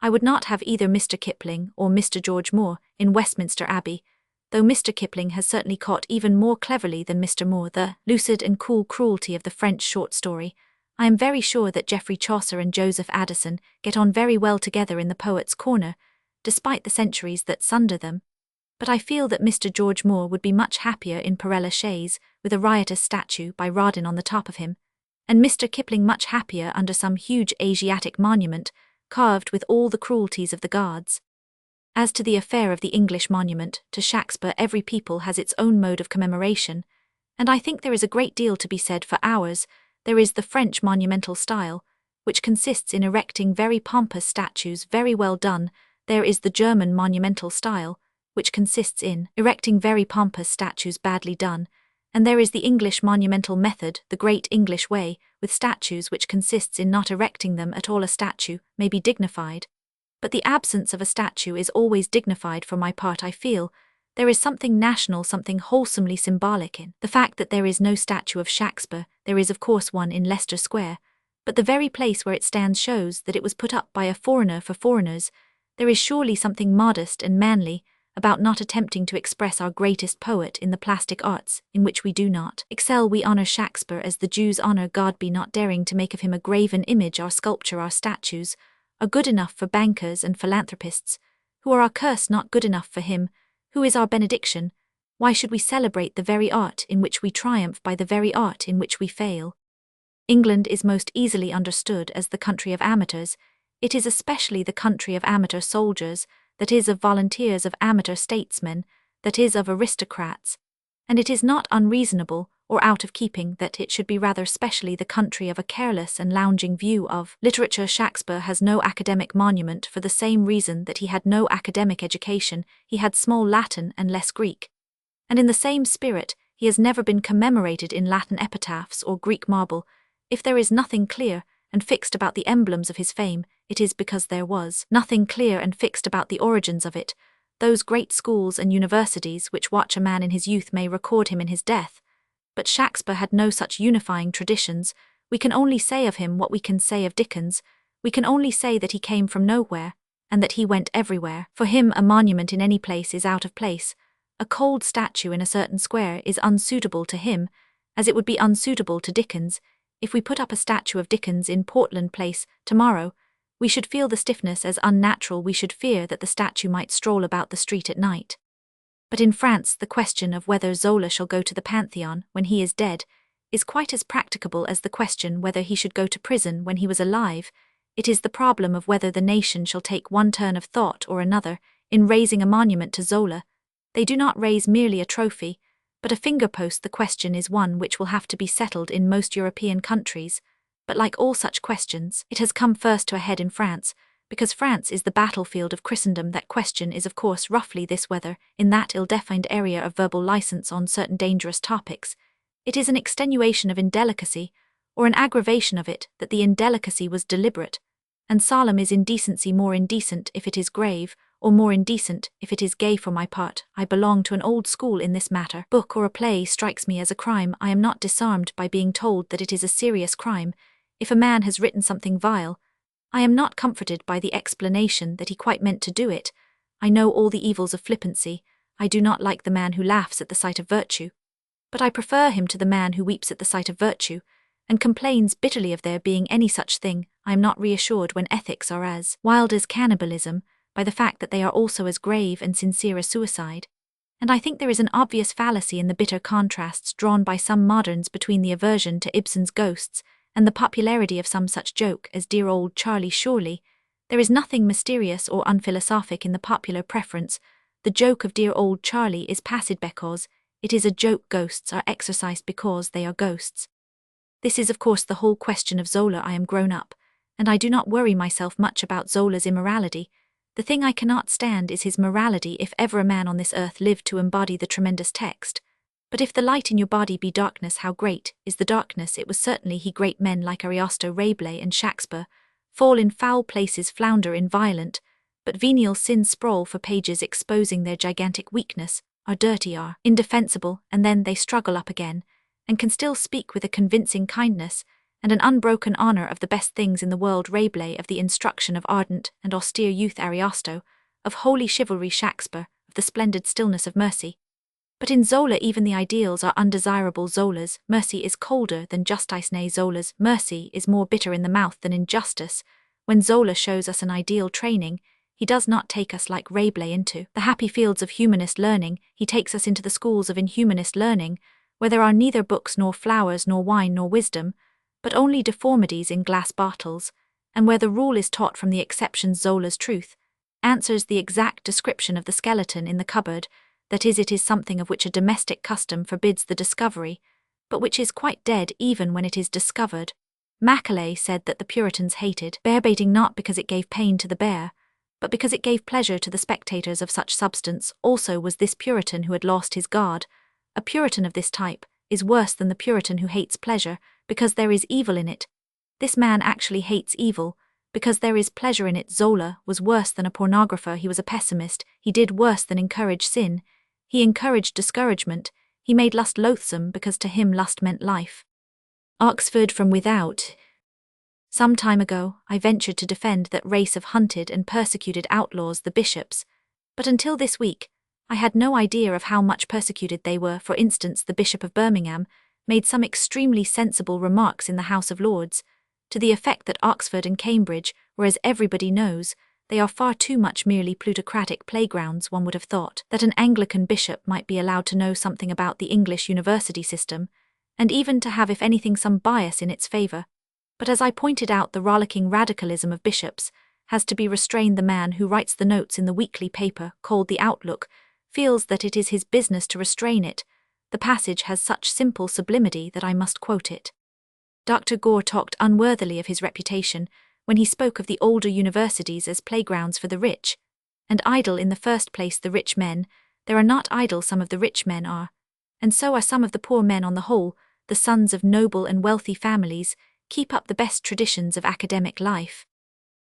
I would not have either Mr. Kipling or Mr. George Moore in Westminster Abbey, though Mr. Kipling has certainly caught even more cleverly than Mr. Moore the lucid and cool cruelty of the French short story. I am very sure that Geoffrey Chaucer and Joseph Addison get on very well together in the Poet's Corner, despite the centuries that sunder them. But I feel that Mr. George Moore would be much happier in Père Lachaise, with a riotous statue by Rodin on the top of him, and Mr. Kipling much happier under some huge Asiatic monument, carved with all the cruelties of the gods. As to the affair of the English monument, to Shakespeare every people has its own mode of commemoration, and I think there is a great deal to be said for ours. There is the French monumental style, which consists in erecting very pompous statues very well done. There is the German monumental style, which consists in erecting very pompous statues badly done, and there is the English monumental method, the great English way, with statues which consists in not erecting them at all. A statue may be dignified, but the absence of a statue is always dignified. For my part, I feel there is something national, something wholesomely symbolic in the fact that there is no statue of Shakespeare. There is of course one in Leicester Square, but the very place where it stands shows that it was put up by a foreigner for foreigners. There is surely something modest and manly about not attempting to express our greatest poet in the plastic arts, in which we do not excel. We honor Shakespeare as the Jews honor God, be not daring to make of him a graven image. Our sculpture, our statues, are good enough for bankers and philanthropists, who are our curse, not good enough for him, who is our benediction. Why should we celebrate the very art in which we triumph by the very art in which we fail? England is most easily understood as the country of amateurs. It is especially the country of amateur soldiers, that is of volunteers, of amateur statesmen, that is of aristocrats, and it is not unreasonable or out of keeping that it should be rather specially the country of a careless and lounging view of literature. Shakespeare has no academic monument for the same reason that he had no academic education. He had small Latin and less Greek, and in the same spirit he has never been commemorated in Latin epitaphs or Greek marble. If there is nothing clear and fixed about the emblems of his fame, it is because there was nothing clear and fixed about the origins of it. Those great schools and universities which watch a man in his youth may record him in his death. But Shakespeare had no such unifying traditions. We can only say of him what we can say of Dickens. We can only say that he came from nowhere, and that he went everywhere. For him a monument in any place is out of place. A cold statue in a certain square is unsuitable to him, as it would be unsuitable to Dickens. If we put up a statue of Dickens in Portland Place tomorrow, we should feel the stiffness as unnatural. We should fear that the statue might stroll about the street at night. But in France, the question of whether Zola shall go to the Pantheon when he is dead is quite as practicable as the question whether he should go to prison when he was alive. It is the problem of whether the nation shall take one turn of thought or another in raising a monument to Zola. They do not raise merely a trophy, but a finger-post. The question is one which will have to be settled in most European countries, but like all such questions, it has come first to a head in France, because France is the battlefield of Christendom. That question is of course roughly this: whether, in that ill-defined area of verbal license on certain dangerous topics, it is an extenuation of indelicacy, or an aggravation of it, that the indelicacy was deliberate, and solemn. Is indecency more indecent if it is grave, or more indecent if it is gay? For my part, I belong to an old school in this matter. Book or a play strikes me as a crime. I am not disarmed by being told that it is a serious crime. If a man has written something vile, I am not comforted by the explanation that he quite meant to do it. I know all the evils of flippancy. I do not like the man who laughs at the sight of virtue, but I prefer him to the man who weeps at the sight of virtue, and complains bitterly of there being any such thing. I am not reassured when ethics are as wild as cannibalism, by the fact that they are also as grave and sincere as suicide. And I think there is an obvious fallacy in the bitter contrasts drawn by some moderns between the aversion to Ibsen's ghosts and the popularity of some such joke as Dear Old Charlie. Surely, there is nothing mysterious or unphilosophic in the popular preference. The joke of Dear Old Charlie is passed because it is a joke. Ghosts are exorcised because they are ghosts. This is of course the whole question of Zola. I am grown up, and I do not worry myself much about Zola's immorality. The thing I cannot stand is his morality. If ever a man on this earth lived to embody the tremendous text, but if the light in your body be darkness, how great is the darkness? It was certainly he. Great men like Ariosto, Rabelais and Shakespeare fall in foul places, flounder in violent but venial sins, sprawl for pages exposing their gigantic weakness, are dirty, are indefensible, and then they struggle up again, and can still speak with a convincing kindness and an unbroken honor of the best things in the world. Rabelais, of the instruction of ardent and austere youth. Ariosto, of holy chivalry. Shakespeare, of the splendid stillness of mercy. But in Zola even the ideals are undesirable. Zola's mercy is colder than justice, nay, Zola's mercy is more bitter in the mouth than injustice. When Zola shows us an ideal training, he does not take us like Rabelais into the happy fields of humanist learning. He takes us into the schools of inhumanist learning, where there are neither books nor flowers nor wine nor wisdom, but only deformities in glass bottles, and where the rule is taught from the exception Zola's truth, answers the exact description of the skeleton in the cupboard, that is, it is something of which a domestic custom forbids the discovery, but which is quite dead even when it is discovered. Macaulay said that the Puritans hated bear-baiting not because it gave pain to the bear, but because it gave pleasure to the spectators of such substance. Also was this Puritan who had lost his guard. A Puritan of this type is worse than the Puritan who hates pleasure, because there is evil in it. This man actually hates evil, because there is pleasure in it. Zola was worse than a pornographer, he was a pessimist, he did worse than encourage sin, he encouraged discouragement, he made lust loathsome because to him lust meant life. Oxford from without. Some time ago, I ventured to defend that race of hunted and persecuted outlaws, the bishops, but until this week, I had no idea of how much persecuted they were. For instance, the Bishop of Birmingham made some extremely sensible remarks in the House of Lords, to the effect that Oxford and Cambridge, whereas everybody knows, they are far too much merely plutocratic playgrounds. One would have thought that an Anglican bishop might be allowed to know something about the English university system, and even to have, if anything, some bias in its favour. But as I pointed out, the rollicking radicalism of bishops has to be restrained. The man who writes the notes in the weekly paper, called The Outlook, feels that it is his business to restrain it. The passage has such simple sublimity that I must quote it. Dr. Gore talked unworthily of his reputation when he spoke of the older universities as playgrounds for the rich, and idle in the first place the rich men. There are not idle, some of the rich men are, and so are some of the poor men. On the whole, the sons of noble and wealthy families keep up the best traditions of academic life.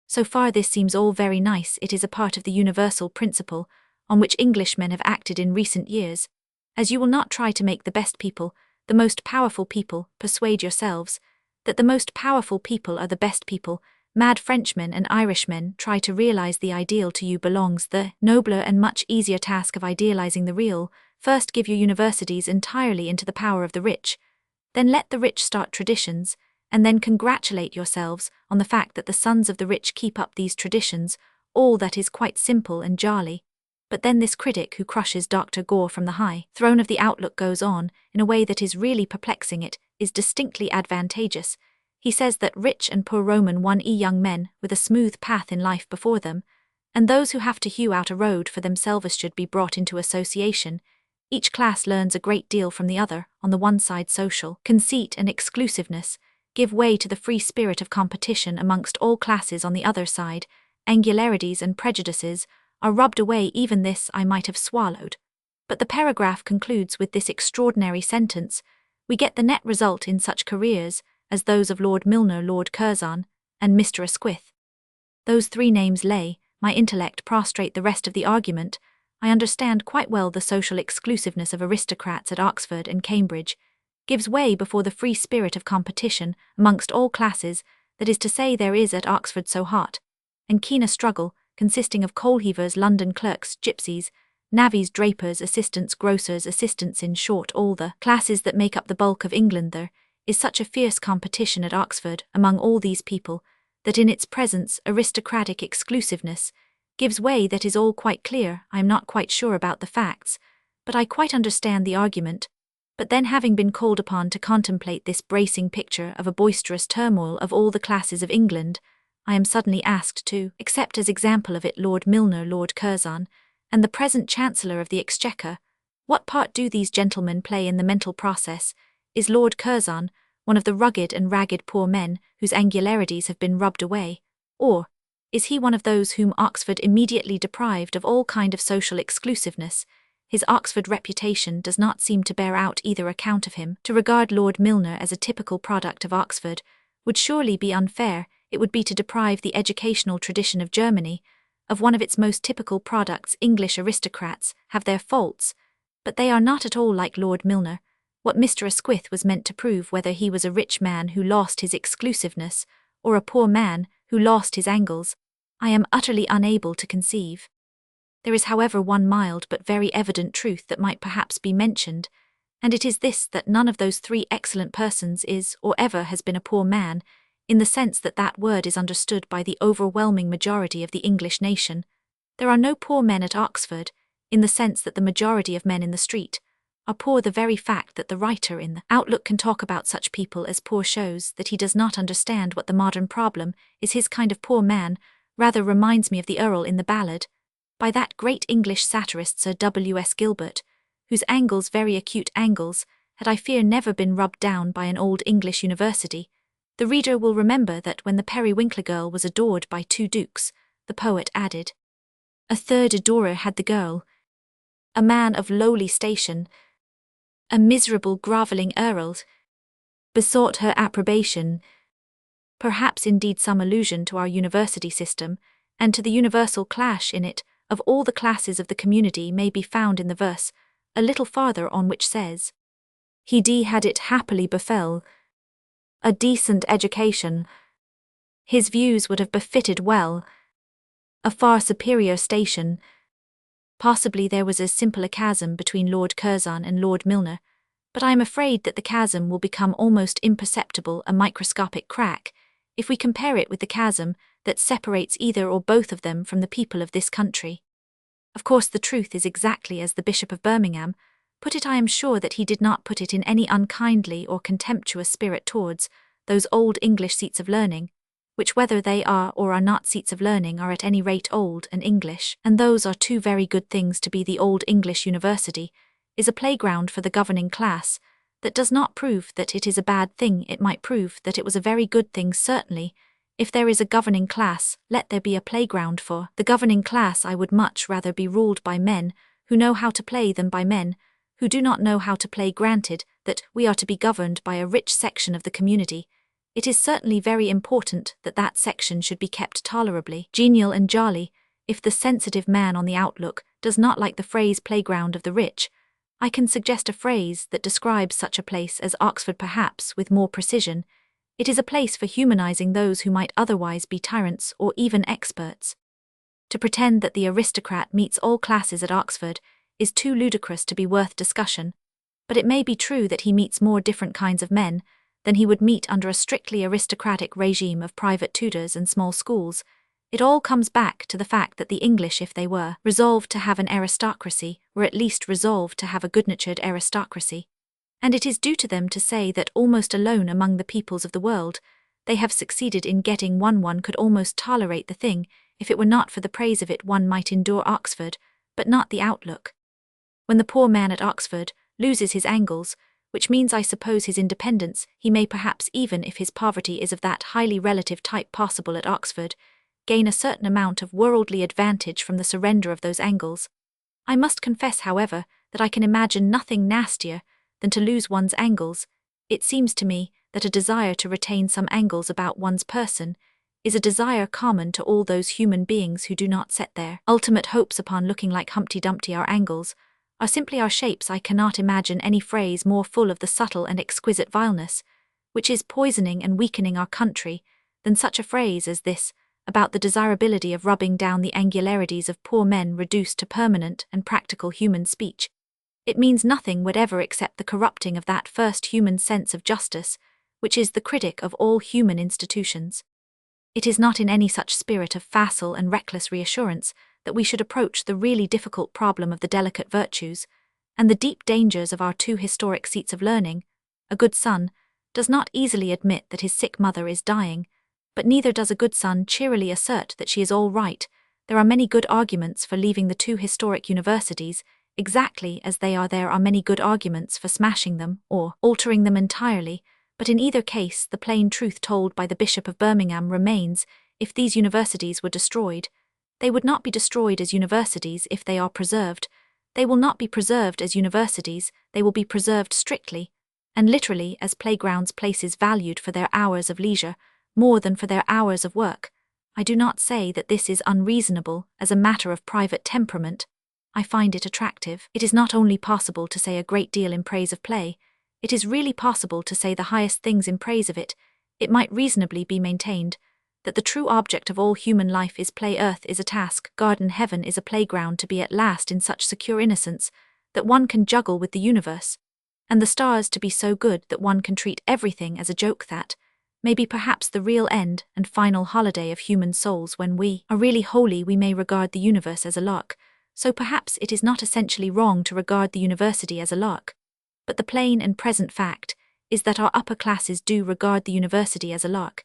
So far this seems all very nice. It is a part of the universal principle on which Englishmen have acted in recent years. As you will not try to make the best people, the most powerful people, persuade yourselves that the most powerful people are the best people. Mad Frenchmen and Irishmen try to realize the ideal. To you belongs the nobler and much easier task of idealizing the real. First give your universities entirely into the power of the rich, then let the rich start traditions, and then congratulate yourselves on the fact that the sons of the rich keep up these traditions. All that is quite simple and jolly. But then this critic who crushes Dr. Gore from the high throne of the Outlook goes on, in a way that is really perplexing. It is distinctly advantageous. He says that rich and poor Roman 1e young men with a smooth path in life before them, and those who have to hew out a road for themselves should be brought into association. Each class learns a great deal from the other. On the one side, social conceit and exclusiveness give way to the free spirit of competition amongst all classes. On the other side, angularities and prejudices are rubbed away. Even this I might have swallowed. But the paragraph concludes with this extraordinary sentence: we get the net result in such careers as those of Lord Milner, Lord Curzon, and Mr. Asquith. Those three names lay my intellect prostrate. The rest of the argument, I understand quite well. The social exclusiveness of aristocrats at Oxford and Cambridge gives way before the free spirit of competition amongst all classes. That is to say, there is at Oxford so hot and keen a struggle, consisting of coal heavers, London clerks, gypsies, navvies, drapers, assistants, grocers, assistants, in short, all the classes that make up the bulk of England. There is such a fierce competition at Oxford among all these people, that in its presence aristocratic exclusiveness gives way. That is all quite clear. I am not quite sure about the facts, but I quite understand the argument. But then, having been called upon to contemplate this bracing picture of a boisterous turmoil of all the classes of England, I am suddenly asked to accept as example of it Lord Milner, Lord Curzon, and the present Chancellor of the Exchequer. What part do these gentlemen play in the mental process? Is Lord Curzon one of the rugged and ragged poor men whose angularities have been rubbed away, or is he one of those whom Oxford immediately deprived of all kind of social exclusiveness? His Oxford reputation does not seem to bear out either account of him. To regard Lord Milner as a typical product of Oxford would surely be unfair. It would be to deprive the educational tradition of Germany of one of its most typical products. English aristocrats have their faults, but they are not at all like Lord Milner. What Mr. Asquith was meant to prove, whether he was a rich man who lost his exclusiveness or a poor man who lost his angles, I am utterly unable to conceive. There is, however, one mild but very evident truth that might perhaps be mentioned, and it is this, that none of those three excellent persons is or ever has been a poor man, in the sense that that word is understood by the overwhelming majority of the English nation. There are no poor men at Oxford, in the sense that the majority of men in the street are poor. The very fact that the writer in the Outlook can talk about such people as poor shows that he does not understand what the modern problem is. His kind of poor man rather reminds me of the Earl in the ballad, by that great English satirist Sir W.S. Gilbert, whose angles, very acute angles, had I fear never been rubbed down by an old English university. The reader will remember that when the Periwinkle girl was adored by 2 dukes, the poet added, "A third adorer had the girl, a man of lowly station, a miserable grovelling earl, besought her approbation." Perhaps indeed some allusion to our university system, and to the universal clash in it of all the classes of the community may be found in the verse, a little farther on, which says, "He had it happily befell, a decent education, his views would have befitted well, a far superior station." Possibly there was as simple a chasm between Lord Curzon and Lord Milner, but I am afraid that the chasm will become almost imperceptible, a microscopic crack, if we compare it with the chasm that separates either or both of them from the people of this country. Of course the truth is exactly as the Bishop of Birmingham put it. I am sure that he did not put it in any unkindly or contemptuous spirit towards those old English seats of learning, which whether they are or are not seats of learning are at any rate old and English, and those are 2 very good things to be. The old English university is a playground for the governing class. That does not prove that it is a bad thing. It might prove that it was a very good thing. Certainly, if there is a governing class, let there be a playground for the governing class. I would much rather be ruled by men who know how to play than by men who do not know how to play. Granted that we are to be governed by a rich section of the community, it is certainly very important that that section should be kept tolerably genial and jolly. If the sensitive man on the Outlook does not like the phrase playground of the rich, I can suggest a phrase that describes such a place as Oxford, perhaps with more precision. It is a place for humanizing those who might otherwise be tyrants or even experts. To pretend that the aristocrat meets all classes at Oxford is too ludicrous to be worth discussion, but it may be true that he meets more different kinds of men than he would meet under a strictly aristocratic regime of private tutors and small schools. It all comes back to the fact that the English, if they were resolved to have an aristocracy, were at least resolved to have a good-natured aristocracy. And it is due to them to say that almost alone among the peoples of the world, they have succeeded in getting one could almost tolerate the thing. If it were not for the praise of it, one might endure Oxford, but not the Outlook. When the poor man at Oxford loses his angles, which means I suppose his independence, he may perhaps, even if his poverty is of that highly relative type possible at Oxford, gain a certain amount of worldly advantage from the surrender of those angles. I must confess, however, that I can imagine nothing nastier than to lose one's angles. It seems to me that a desire to retain some angles about one's person is a desire common to all those human beings who do not set their ultimate hopes upon looking like Humpty Dumpty. Our angles are simply our shapes. I cannot imagine any phrase more full of the subtle and exquisite vileness, which is poisoning and weakening our country, than such a phrase as this, about the desirability of rubbing down the angularities of poor men reduced to permanent and practical human speech. It means nothing whatever except the corrupting of that first human sense of justice, which is the critic of all human institutions. It is not in any such spirit of facile and reckless reassurance that we should approach the really difficult problem of the delicate virtues, and the deep dangers of our 2 historic seats of learning. A good son does not easily admit that his sick mother is dying, but neither does a good son cheerily assert that she is all right. There are many good arguments for leaving the 2 historic universities, exactly as there are many good arguments for smashing them or altering them entirely, but in either case the plain truth told by the Bishop of Birmingham remains. If these universities were destroyed, they would not be destroyed as universities. If they are preserved, they will not be preserved as universities, they will be preserved strictly and literally as playgrounds, places valued for their hours of leisure more than for their hours of work. I do not say that this is unreasonable as a matter of private temperament. I find it attractive. It is not only possible to say a great deal in praise of play, it is really possible to say the highest things in praise of it. It might reasonably be maintained that the true object of all human life is play. Earth is a task, garden, heaven is a playground to be at last in such secure innocence that one can juggle with the universe, and the stars to be so good that one can treat everything as a joke. That may be perhaps the real end and final holiday of human souls. When we are really holy, we may regard the universe as a lark, so perhaps it is not essentially wrong to regard the university as a lark. but the plain and present fact is that our upper classes do regard the university as a lark,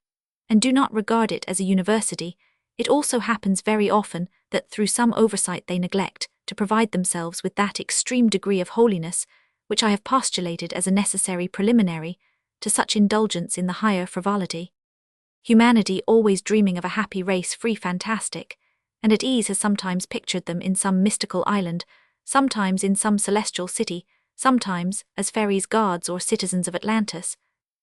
and do not regard it as a university. It also happens very often that through some oversight they neglect to provide themselves with that extreme degree of holiness which I have postulated as a necessary preliminary to such indulgence in the higher frivolity. Humanity, always dreaming of a happy race free fantastic, and at ease, has sometimes pictured them in some mystical island, sometimes in some celestial city, sometimes as fairies, gods, or citizens of Atlantis.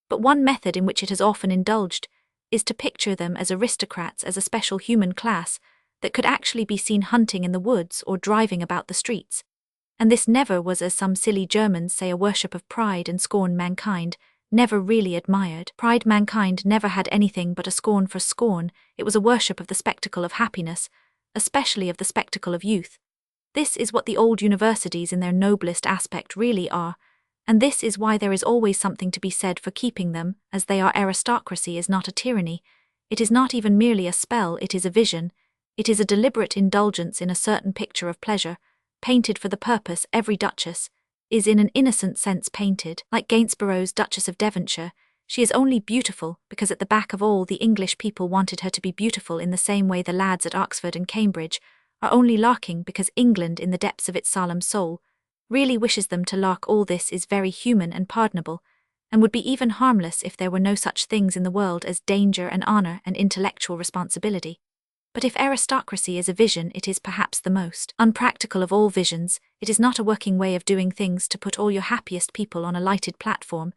But one method in which it has often indulged is to picture them as aristocrats, as a special human class that could actually be seen hunting in the woods or driving about the streets. And this never was, as some silly Germans say, a worship of pride and scorn mankind never really admired. Pride mankind never had anything but a scorn for scorn. It was a worship of the spectacle of happiness, especially of the spectacle of youth. This is what the old universities in their noblest aspect really are, and this is why there is always something to be said for keeping them, as they are. Aristocracy is not a tyranny. It is not even merely a spell, it is a vision. It is a deliberate indulgence in a certain picture of pleasure, painted for the purpose. Every duchess is in an innocent sense painted. Like Gainsborough's Duchess of Devonshire, she is only beautiful because at the back of all the English people wanted her to be beautiful, in the same way the lads at Oxford and Cambridge are only larking because England, in the depths of its solemn soul, really wishes them to lark. All this is very human and pardonable, and would be even harmless if there were no such things in the world as danger and honor and intellectual responsibility. But if aristocracy is a vision, it is perhaps the most unpractical of all visions. It is not a working way of doing things to put all your happiest people on a lighted platform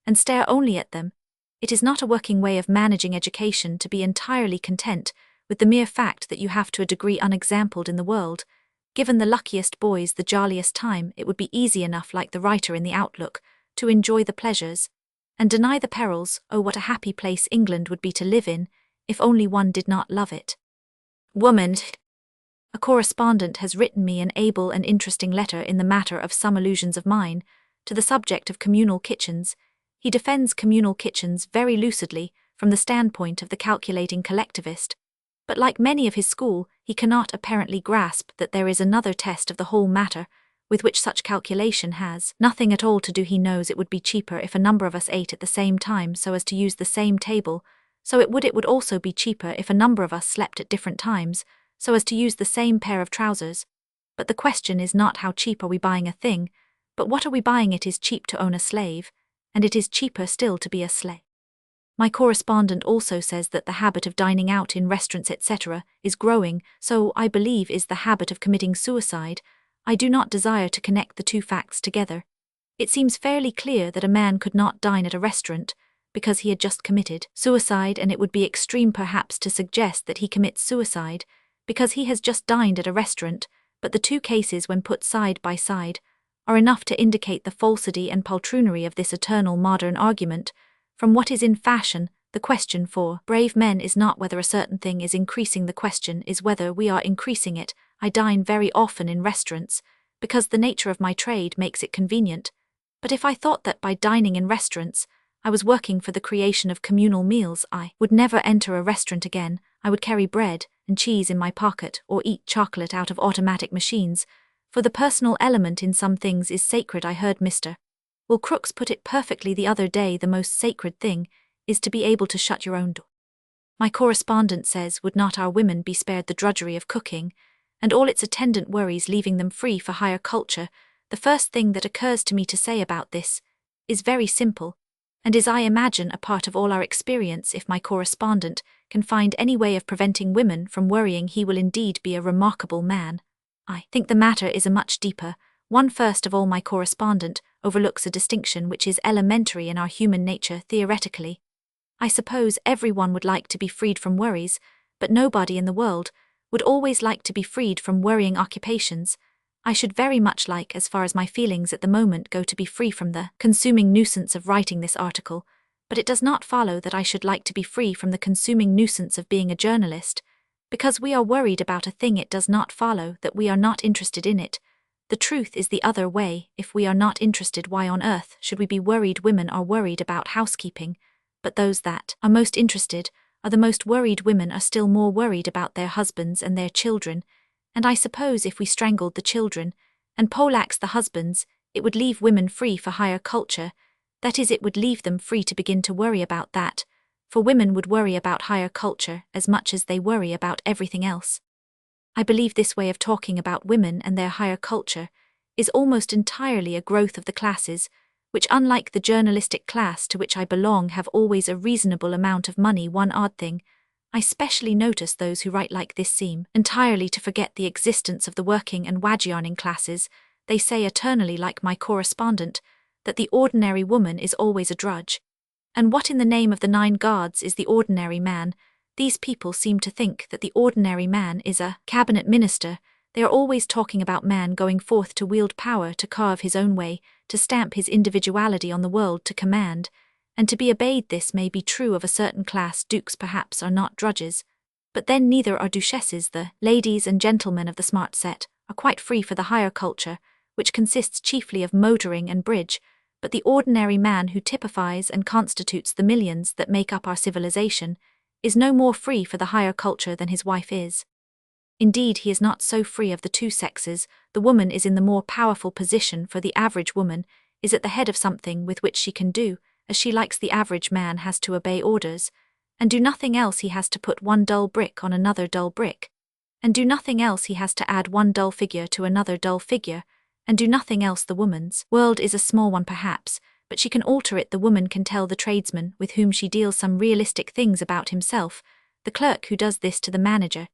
and stare only at them. It is not a working way of managing education to be entirely content with the mere fact that you have to a degree unexampled in the world. Given the luckiest boys the jolliest time, it would be easy enough, like the writer in the Outlook, to enjoy the pleasures and deny the perils. Oh, what a happy place England would be to live in, if only one did not love it. Woman. A correspondent has written me an able and interesting letter in the matter of some allusions of mine to the subject of communal kitchens. He defends communal kitchens very lucidly from the standpoint of the calculating collectivist, but like many of his school, he cannot apparently grasp that there is another test of the whole matter with which such calculation has nothing at all to do. He knows it would be cheaper if a number of us ate at the same time so as to use the same table. So it would also be cheaper if a number of us slept at different times, so as to use the same pair of trousers. But the question is not how cheap are we buying a thing, but what are we buying. It is cheap to own a slave, and it is cheaper still to be a slave. My correspondent also says that the habit of dining out in restaurants etc. is growing, so I believe is the habit of committing suicide. I do not desire to connect the two facts together. It seems fairly clear that a man could not dine at a restaurant because he had just committed suicide, and it would be extreme perhaps to suggest that he commits suicide because he has just dined at a restaurant, but the two cases, when put side by side, are enough to indicate the falsity and poltroonery of this eternal modern argument. From what is in fashion, the question for brave men is not whether a certain thing is increasing, the question is whether we are increasing it. I dine very often in restaurants because the nature of my trade makes it convenient, but if I thought that by dining in restaurants I was working for the creation of communal meals, I would never enter a restaurant again. I would carry bread and cheese in my pocket or eat chocolate out of automatic machines, for the personal element in some things is sacred. I heard Mr. Will Crooks put it perfectly the other day. The most sacred thing is to be able to shut your own door. My correspondent says, would not our women be spared the drudgery of cooking and all its attendant worries, leaving them free for higher culture? The first thing that occurs to me to say about this is very simple, and is, I imagine, a part of all our experience. If my correspondent can find any way of preventing women from worrying, he will indeed be a remarkable man. I think the matter is a much deeper one. First of all, my correspondent overlooks a distinction which is elementary in our human nature. Theoretically, I suppose everyone would like to be freed from worries, but nobody in the world would always like to be freed from worrying occupations. I should very much like, as far as my feelings at the moment go, to be free from the consuming nuisance of writing this article, but it does not follow that I should like to be free from the consuming nuisance of being a journalist. Because we are worried about a thing, it does not follow that we are not interested in it. The truth is the other way. If we are not interested, why on earth should we be worried? Women are worried about housekeeping, but those that are most interested are the most worried. Women are still more worried about their husbands and their children, and I suppose if we strangled the children and poleaxed the husbands, it would leave women free for higher culture. That is, it would leave them free to begin to worry about that, for women would worry about higher culture as much as they worry about everything else. I believe this way of talking about women and their higher culture is almost entirely a growth of the classes, which, unlike the journalistic class to which I belong, have always a reasonable amount of money. One odd thing, I specially notice those who write like this seem entirely to forget the existence of the working and wage earning classes. They say eternally, like my correspondent, that the ordinary woman is always a drudge. And what in the name of the 9 gods is the ordinary man? These people seem to think that the ordinary man is a cabinet minister. They are always talking about man going forth to wield power, to carve his own way, to stamp his individuality on the world, to command, and to be obeyed. This may be true of a certain class. Dukes perhaps are not drudges, but then neither are duchesses. The ladies and gentlemen of the smart set are quite free for the higher culture, which consists chiefly of motoring and bridge, but the ordinary man, who typifies and constitutes the millions that make up our civilization, is no more free for the higher culture than his wife is. Indeed, he is not so free of the two sexes. The woman is in the more powerful position, for the average woman is at the head of something with which she can do as she likes. The average man has to obey orders, and do nothing else. He has to put one dull brick on another dull brick, and do nothing else. He has to add one dull figure to another dull figure, and do nothing else. The woman's world is a small one perhaps, but she can alter it. The woman can tell the tradesman with whom she deals some realistic things about himself. The clerk who does this to the manager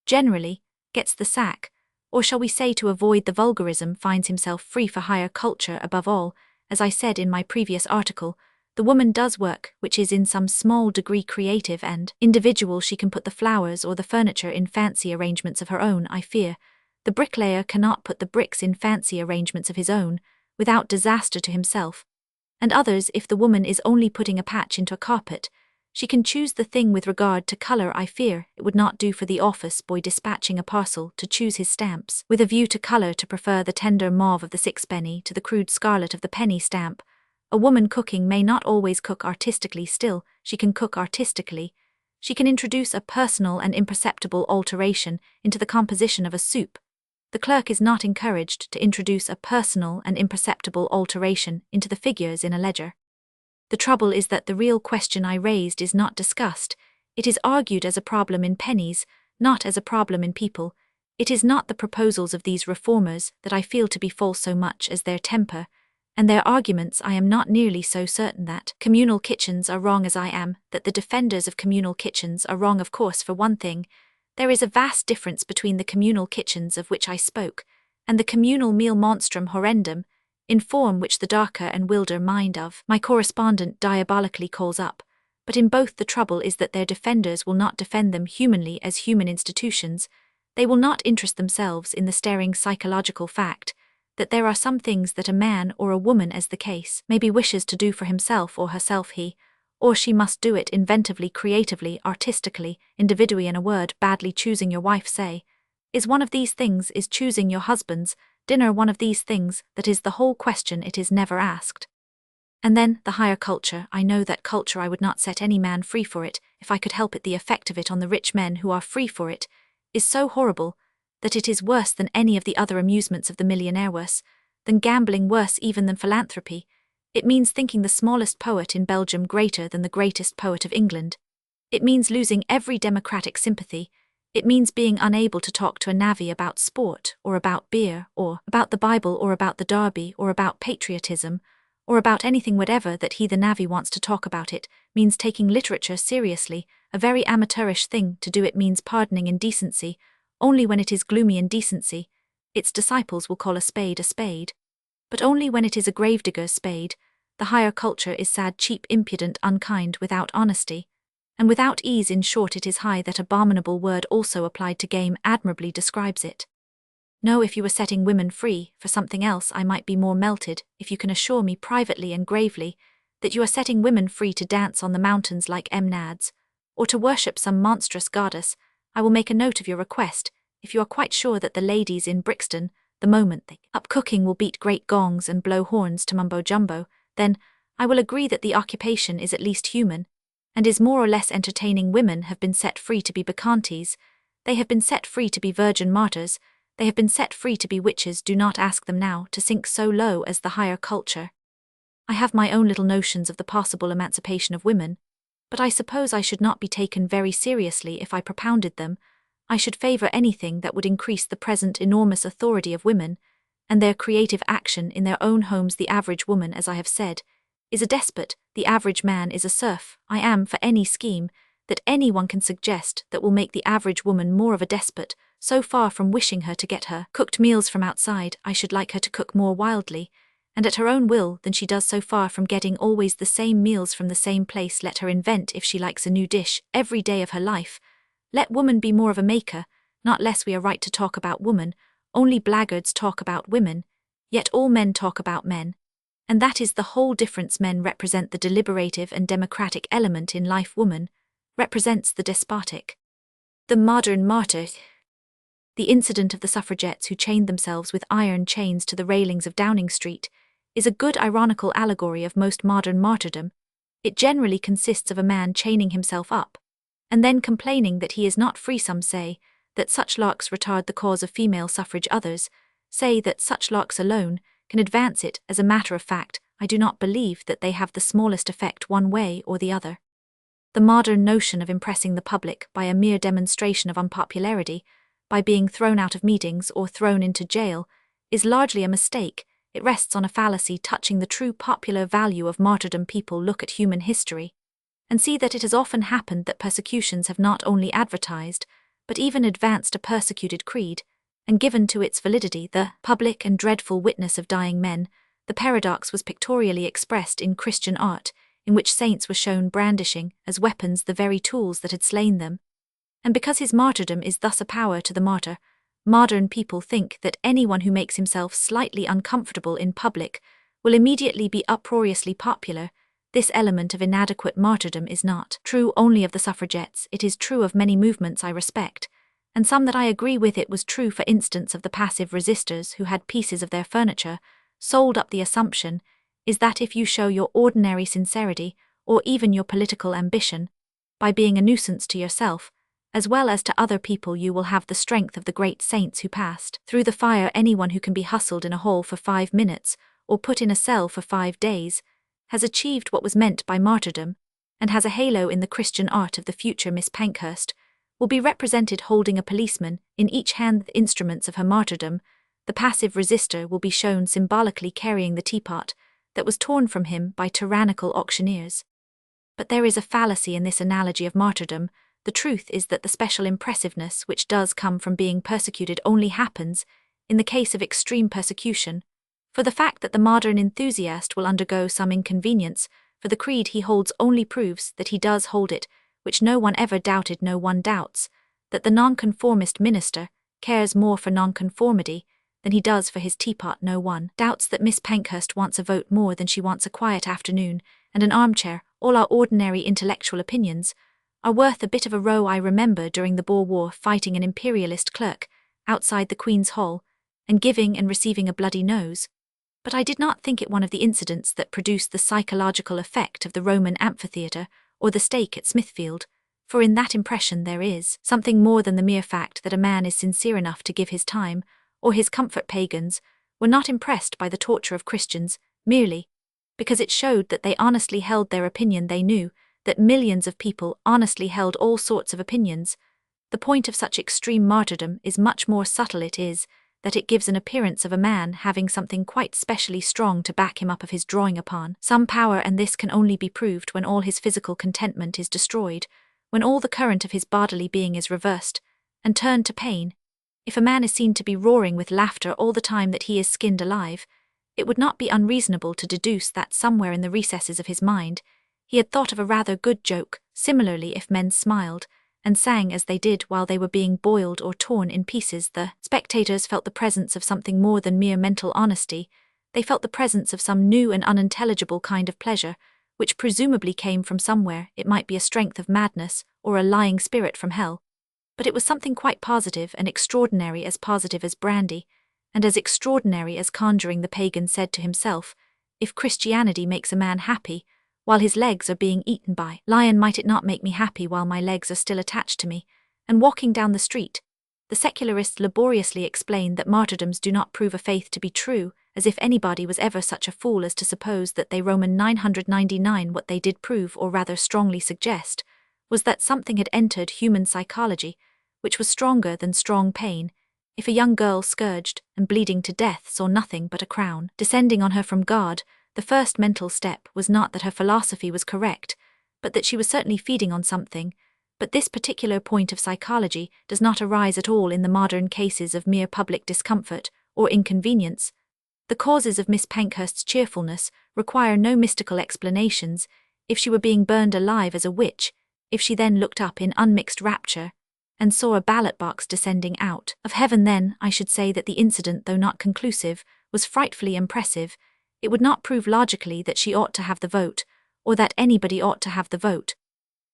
generally gets the sack, or shall we say, to avoid the vulgarism, finds himself free for higher culture. Above all, as I said in my previous article, the woman does work which is in some small degree creative and individual. She can put the flowers or the furniture in fancy arrangements of her own. I fear the bricklayer cannot put the bricks in fancy arrangements of his own without disaster to himself and others. If the woman is only putting a patch into a carpet, she can choose the thing. With regard to colour, I fear it would not do for the office boy dispatching a parcel to choose his stamps with a view to colour, to prefer the tender mauve of the sixpenny to the crude scarlet of the penny stamp. A woman cooking may not always cook artistically. Still, she can cook artistically. She can introduce a personal and imperceptible alteration into the composition of a soup. The clerk is not encouraged to introduce a personal and imperceptible alteration into the figures in a ledger. The trouble is that the real question I raised is not discussed. It is argued as a problem in pennies, not as a problem in people. It is not the proposals of these reformers that I feel to be false so much as their temper, and their arguments. I am not nearly so certain that communal kitchens are wrong as I am that the defenders of communal kitchens are wrong. Of course, for one thing, there is a vast difference between the communal kitchens of which I spoke and the communal meal monstrum horrendum, in form, which the darker and wilder mind of my correspondent diabolically calls up. But in both the trouble is that their defenders will not defend them humanly as human institutions. They will not interest themselves in the staring psychological fact that there are some things that a man or a woman, as the case maybe, wishes to do for himself or herself. He or she must do it inventively, creatively, artistically, individually. In a word, badly. Choosing your wife, say, is one of these things. Is choosing your husband's dinner one of these things? That is the whole question. It is never asked. And then, the higher culture. I know that culture. I would not set any man free for it, if I could help it. The effect of it on the rich men who are free for it is so horrible that it is worse than any of the other amusements of the millionaire, worse than gambling, worse even than philanthropy. It means thinking the smallest poet in Belgium greater than the greatest poet of England. It means losing every democratic sympathy. It means being unable to talk to a navvy about sport, or about beer, or about the Bible, or about the Derby, or about patriotism, or about anything whatever that he, the navvy, wants to talk about. It means taking literature seriously, a very amateurish thing to do. It means pardoning indecency, only when it is gloomy indecency. Its disciples will call a spade, but only when it is a gravedigger's spade. The higher culture is sad, cheap, impudent, unkind, without honesty, and without ease. In short, it is high. That abominable word, also applied to game, admirably describes it. No, if you were setting women free for something else, I might be more melted. If you can assure me privately and gravely that you are setting women free to dance on the mountains like Nads, or to worship some monstrous goddess, I will make a note of your request. If you are quite sure that the ladies in Brixton, the moment they up cooking, will beat great gongs and blow horns to mumbo-jumbo, then I will agree that the occupation is at least human, and is more or less entertaining. Women have been set free to be bacchantes. They have been set free to be virgin martyrs. They have been set free to be witches. Do not ask them now to sink so low as the higher culture. I have my own little notions of the possible emancipation of women, but I suppose I should not be taken very seriously if I propounded them. I should favor anything that would increase the present enormous authority of women, and their creative action in their own homes. The average woman, as I have said, is a despot, the average man is a serf. I am for any scheme that anyone can suggest that will make the average woman more of a despot. So far from wishing her to get her cooked meals from outside, I should like her to cook more wildly, and at her own will, than she does. So far from getting always the same meals from the same place, let her invent, if she likes, a new dish every day of her life. Let woman be more of a maker, not less. We are right to talk about woman. Only blackguards talk about women, yet all men talk about men. And that is the whole difference. Men represent the deliberative and democratic element in life. Woman represents the despotic. The modern martyr. The incident of the suffragettes who chained themselves with iron chains to the railings of Downing Street is a good ironical allegory of most modern martyrdom. It generally consists of a man chaining himself up, and then complaining that he is not free. Some say that such larks retard the cause of female suffrage. Others say that such larks alone can advance it. As a matter of fact, I do not believe that they have the smallest effect one way or the other. The modern notion of impressing the public by a mere demonstration of unpopularity, by being thrown out of meetings or thrown into jail, is largely a mistake. It rests on a fallacy touching the true popular value of martyrdom. People look at human history and see that it has often happened that persecutions have not only advertised, but even advanced a persecuted creed, and given to its validity the public and dreadful witness of dying men. The paradox was pictorially expressed in Christian art, in which saints were shown brandishing as weapons the very tools that had slain them. And because his martyrdom is thus a power to the martyr, modern people think that anyone who makes himself slightly uncomfortable in public will immediately be uproariously popular. This element of inadequate martyrdom is not true only of the suffragettes. It is true of many movements I respect, and some that I agree with. It was true, for instance, of the passive resistors who had pieces of their furniture sold up. The assumption is that if you show your ordinary sincerity, or even your political ambition, by being a nuisance to yourself, as well as to other people, you will have the strength of the great saints who passed through the fire. Anyone who can be hustled in a hall for 5 minutes, or put in a cell for 5 days, has achieved what was meant by martyrdom, and has a halo in the Christian art of the future. Miss Pankhurst will be represented holding a policeman in each hand, the instruments of her martyrdom. The passive resistor will be shown symbolically carrying the teapot that was torn from him by tyrannical auctioneers. But there is a fallacy in this analogy of martyrdom. The truth is that the special impressiveness which does come from being persecuted only happens in the case of extreme persecution. For the fact that the modern enthusiast will undergo some inconvenience for the creed he holds only proves that he does hold it, which no one ever doubted. No one doubts that the nonconformist minister cares more for nonconformity than he does for his teapot. No one doubts that Miss Pankhurst wants a vote more than she wants a quiet afternoon and an armchair. All our ordinary intellectual opinions are worth a bit of a row. I remember during the Boer War fighting an imperialist clerk outside the Queen's Hall and giving and receiving a bloody nose, but I did not think it one of the incidents that produced the psychological effect of the Roman amphitheatre or the stake at Smithfield, for in that impression there is something more than the mere fact that a man is sincere enough to give his time or his comfort. Pagans were not impressed by the torture of Christians merely because it showed that they honestly held their opinion. They knew that millions of people honestly held all sorts of opinions. The point of such extreme martyrdom is much more subtle. It is that it gives an appearance of a man having something quite specially strong to back him up, of his drawing upon some power, and this can only be proved when all his physical contentment is destroyed, when all the current of his bodily being is reversed and turned to pain. If a man is seen to be roaring with laughter all the time that he is skinned alive, it would not be unreasonable to deduce that somewhere in the recesses of his mind he had thought of a rather good joke. Similarly, if men smiled and sang as they did while they were being boiled or torn in pieces, the spectators felt the presence of something more than mere mental honesty. They felt the presence of some new and unintelligible kind of pleasure, which presumably came from somewhere. It might be a strength of madness or a lying spirit from hell, but it was something quite positive and extraordinary, as positive as brandy, and as extraordinary as conjuring. The pagan said to himself, if Christianity makes a man happy while his legs are being eaten by lion, might it not make me happy while my legs are still attached to me, and walking down the street? the secularists laboriously explain that martyrdoms do not prove a faith to be true, as if anybody was ever such a fool as to suppose that they Roman 999. What they did prove, or rather strongly suggest, was that something had entered human psychology, which was stronger than strong pain. If a young girl scourged and bleeding to death saw nothing but a crown descending on her from God, the first mental step was not that her philosophy was correct, but that she was certainly feeding on something. But this particular point of psychology does not arise at all in the modern cases of mere public discomfort or inconvenience. The causes of Miss Pankhurst's cheerfulness require no mystical explanations. If she were being burned alive as a witch, if she then looked up in unmixed rapture and saw a ballot box descending out of heaven, then I should say that the incident, though not conclusive, was frightfully impressive. It would not prove logically that she ought to have the vote, or that anybody ought to have the vote.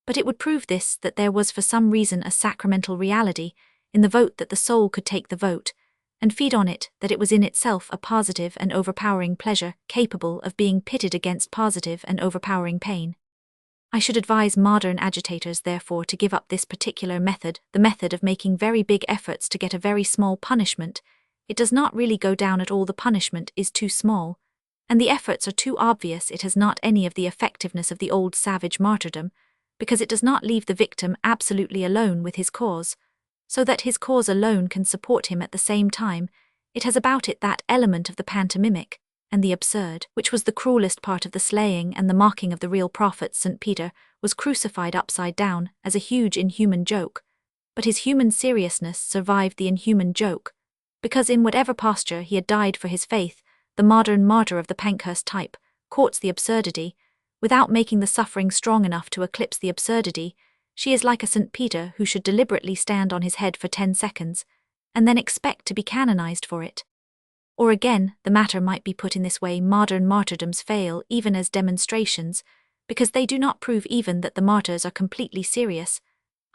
But it would prove this, that there was for some reason a sacramental reality in the vote, that the soul could take the vote and feed on it, that it was in itself a positive and overpowering pleasure, capable of being pitted against positive and overpowering pain. I should advise modern agitators, therefore, to give up this particular method, the method of making very big efforts to get a very small punishment. It does not really go down at all. The punishment is too small, and the efforts are too obvious. It has not any of the effectiveness of the old savage martyrdom, because it does not leave the victim absolutely alone with his cause, so that his cause alone can support him at the same time. It has about it that element of the pantomimic and the absurd, which was the cruelest part of the slaying and the mocking of the real prophet. St. Peter was crucified upside down as a huge inhuman joke, but his human seriousness survived the inhuman joke, because in whatever posture he had died for his faith, the modern martyr of the Pankhurst type courts the absurdity, without making the suffering strong enough to eclipse the absurdity. She is like a St. Peter who should deliberately stand on his head for 10 seconds, and then expect to be canonized for it. Or again, the matter might be put in this way: modern martyrdoms fail even as demonstrations, because they do not prove even that the martyrs are completely serious.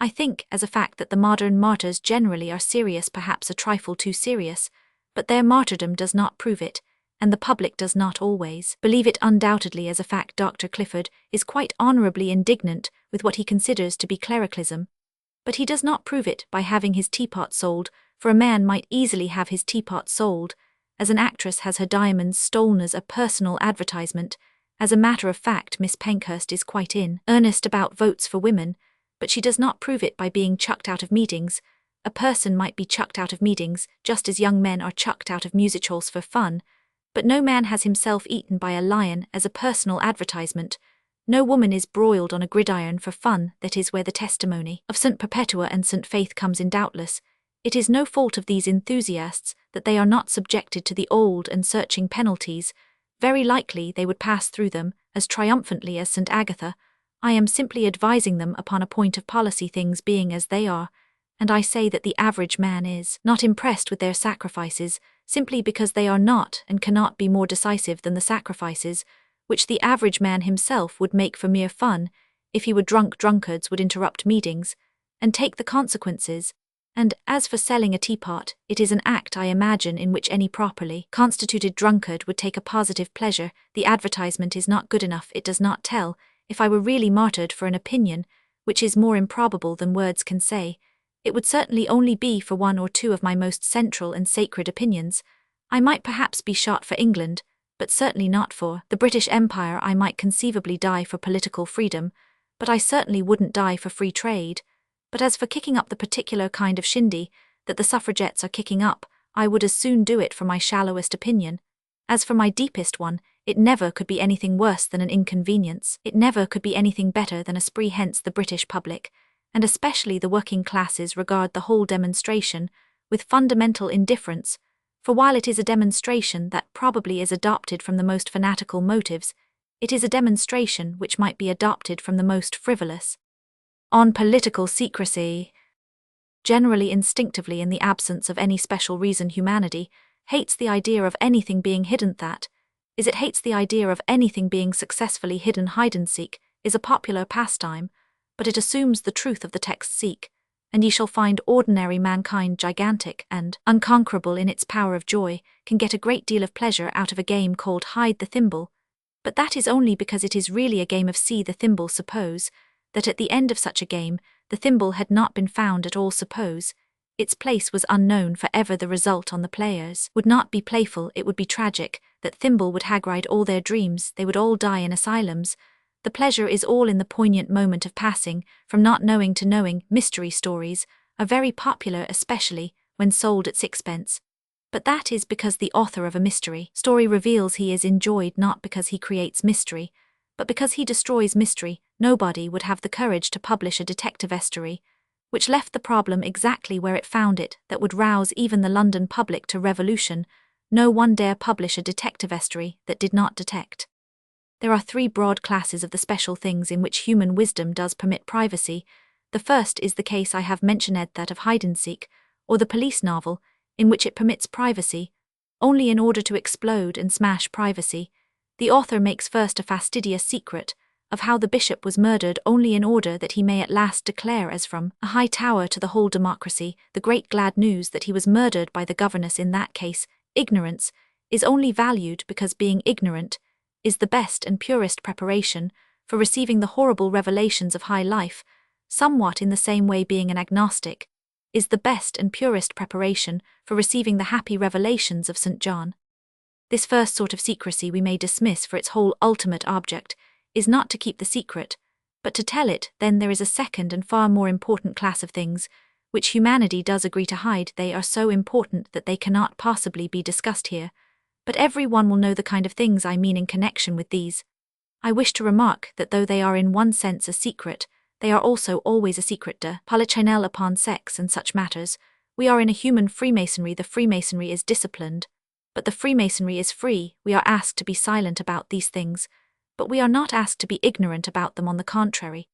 I think, as a fact, that the modern martyrs generally are serious, perhaps a trifle too serious, but their martyrdom does not prove it, and the public does not always believe it. Undoubtedly, as a fact, Dr. Clifford is quite honourably indignant with what he considers to be clericalism, but he does not prove it by having his teapot sold, for a man might easily have his teapot sold, as an actress has her diamonds stolen as a personal advertisement. As a matter of fact, Miss Pankhurst is quite in earnest about votes for women, but she does not prove it by being chucked out of meetings. A person might be chucked out of meetings just as young men are chucked out of music halls for fun, but no man has himself eaten by a lion as a personal advertisement. No woman is broiled on a gridiron for fun. That is where the testimony of St. Perpetua and St. Faith comes in. Doubtless, it is no fault of these enthusiasts that they are not subjected to the old and searching penalties. Very likely they would pass through them as triumphantly as St. Agatha. I am simply advising them upon a point of policy, things being as they are, and I say that the average man is not impressed with their sacrifices, simply because they are not and cannot be more decisive than the sacrifices which the average man himself would make for mere fun. If he were drunk, drunkards would interrupt meetings and take the consequences. And as for selling a teapot, it is an act, I imagine, in which any properly constituted drunkard would take a positive pleasure. The advertisement is not good enough, it does not tell. If I were really martyred for an opinion, which is more improbable than words can say, it would certainly only be for one or two of my most central and sacred opinions. I might perhaps be shot for England, but certainly not for the British Empire. I might conceivably die for political freedom, but I certainly wouldn't die for free trade. But as for kicking up the particular kind of shindy that the suffragettes are kicking up, I would as soon do it for my shallowest opinion. As for my deepest one, it never could be anything worse than an inconvenience. It never could be anything better than a spree. Hence the British public, and especially the working classes, regard the whole demonstration with fundamental indifference, for while it is a demonstration that probably is adopted from the most fanatical motives, it is a demonstration which might be adopted from the most frivolous. On political secrecy. Generally, instinctively, in the absence of any special reason, humanity hates the idea of anything being hidden. That is, it hates the idea of anything being successfully hidden. Hide-and-seek is a popular pastime, but it assumes the truth of the text: seek, and ye shall find. Ordinary mankind, gigantic and unconquerable in its power of joy, can get a great deal of pleasure out of a game called hide the thimble, but that is only because it is really a game of see the thimble. Suppose that at the end of such a game the thimble had not been found at all. Suppose Its place was unknown forever. The result on the players would not be playful, it would be tragic, that Thimble would hag-ride all their dreams, they would all die in asylums. The pleasure is all in the poignant moment of passing, from not knowing to knowing. Mystery stories are very popular, especially when sold at sixpence. But that is because the author of a mystery story reveals he is enjoyed not because he creates mystery, but because he destroys mystery. Nobody would have the courage to publish a detective story which left the problem exactly where it found it, that would rouse even the London public to revolution. No one dare publish a detective story that did not detect. There are three broad classes of the special things in which human wisdom does permit privacy. The first is the case I have mentioned, that of hide-and-seek, or the police novel, in which it permits privacy, only in order to explode and smash privacy. The author makes first a fastidious secret of how the bishop was murdered, only in order that he may at last declare as from a high tower to the whole democracy the great glad news that he was murdered by the governess. In that case, ignorance is only valued because being ignorant is the best and purest preparation for receiving the horrible revelations of high life, somewhat in the same way being an agnostic is the best and purest preparation for receiving the happy revelations of St. John. This first sort of secrecy we may dismiss, for its whole ultimate object is not to keep the secret, but to tell it. Then there is a second and far more important class of things, which humanity does agree to hide. They are so important that they cannot possibly be discussed here, but every one will know the kind of things I mean in connection with these. I wish to remark that though they are in one sense a secret, they are also always a secret de polichinelle upon sex and such matters. We are in a human Freemasonry. The Freemasonry is disciplined, but the Freemasonry is free. We are asked to be silent about these things, but we are not asked to be ignorant about them. On the contrary,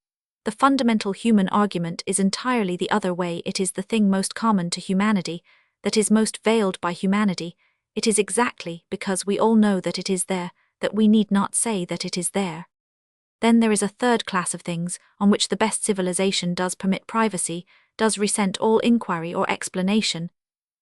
the fundamental human argument is entirely the other way. It is the thing most common to humanity, that is most veiled by humanity. It is exactly because we all know that it is there, that we need not say that it is there. Then there is a third class of things, on which the best civilization does permit privacy, does resent all inquiry or explanation.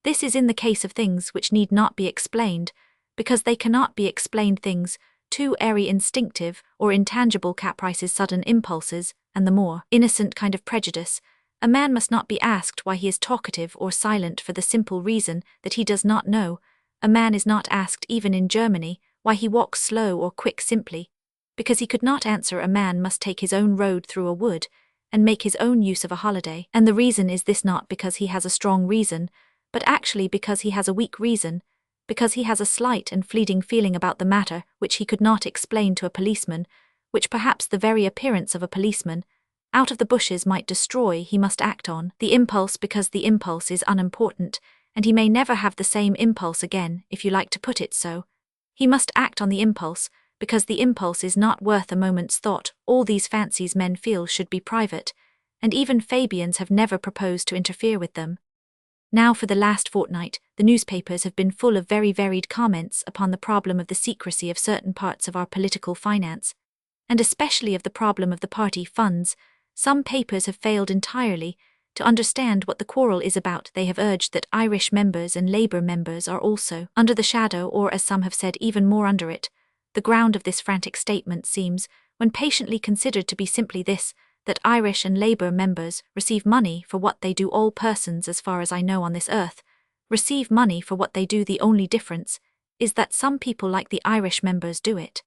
This is in the case of things which need not be explained, because they cannot be explained. Things too airy, instinctive, or intangible, caprices, sudden impulses, and the more innocent kind of prejudice. A man must not be asked why he is talkative or silent for the simple reason that he does not know. A man is not asked, even in Germany, why he walks slow or quick, simply because he could not answer. A man must take his own road through a wood, and make his own use of a holiday. And the reason is this, not because he has a strong reason, but actually because he has a weak reason, because he has a slight and fleeting feeling about the matter which he could not explain to a policeman, which perhaps the very appearance of a policeman out of the bushes might destroy. He must act on the impulse because the impulse is unimportant, and he may never have the same impulse again, if you like to put it so. He must act on the impulse because the impulse is not worth a moment's thought. All these fancies men feel should be private, and even Fabians have never proposed to interfere with them. Now for the last fortnight, the newspapers have been full of very varied comments upon the problem of the secrecy of certain parts of our political finance, and especially of the problem of the party funds. Some papers have failed entirely to understand what the quarrel is about. They have urged that Irish members and Labour members are also under the shadow, or as some have said, even more under it. The ground of this frantic statement seems, when patiently considered, to be simply this, that Irish and Labour members receive money for what they do. All persons, as far as I know on this earth, receive money for what they do. The only difference is that some people like the Irish members do it.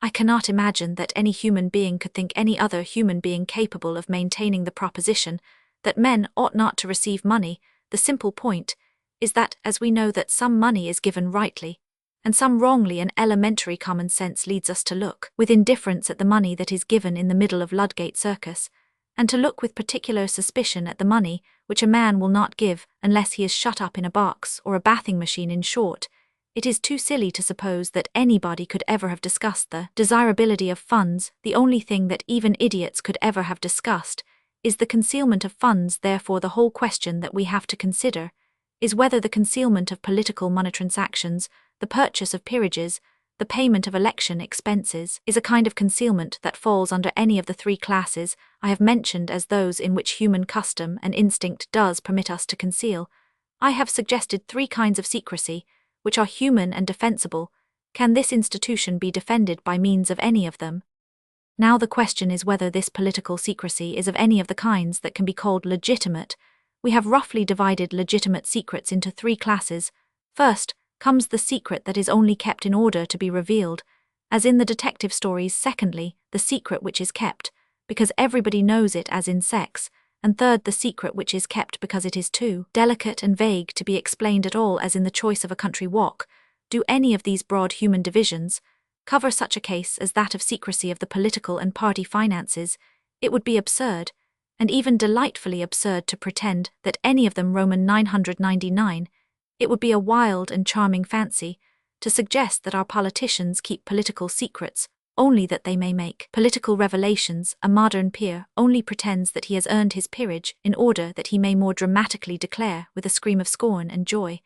I cannot imagine that any human being could think any other human being capable of maintaining the proposition that men ought not to receive money. The simple point is that, as we know that some money is given rightly, and some wrongly, an elementary common sense leads us to look with indifference at the money that is given in the middle of Ludgate Circus, and to look with particular suspicion at the money which a man will not give unless he is shut up in a box or a bathing machine. In short, it is too silly to suppose that anybody could ever have discussed the desirability of funds. The only thing that even idiots could ever have discussed is the concealment of funds. Therefore, the whole question that we have to consider is whether the concealment of political money transactions, the purchase of peerages, the payment of election expenses, is a kind of concealment that falls under any of the three classes I have mentioned as those in which human custom and instinct does permit us to conceal. I have suggested three kinds of secrecy, which are human and defensible. Can this institution be defended by means of any of them? Now the question is whether this political secrecy is of any of the kinds that can be called legitimate, We have roughly divided legitimate secrets into three classes. First comes the secret that is only kept in order to be revealed, as in the detective stories. Secondly, the secret which is kept because everybody knows it, as in sex. And third, the secret which is kept because it is too delicate and vague to be explained at all, as in the choice of a country walk. Do any of these broad human divisions cover such a case as that of secrecy of the political and party finances? It would be absurd, and even delightfully absurd, to pretend that any of them Roman 999. It would be a wild and charming fancy to suggest that our politicians keep political secrets only that they may make political revelations. A modern peer only pretends that he has earned his peerage in order that he may more dramatically declare, with a scream of scorn and joy,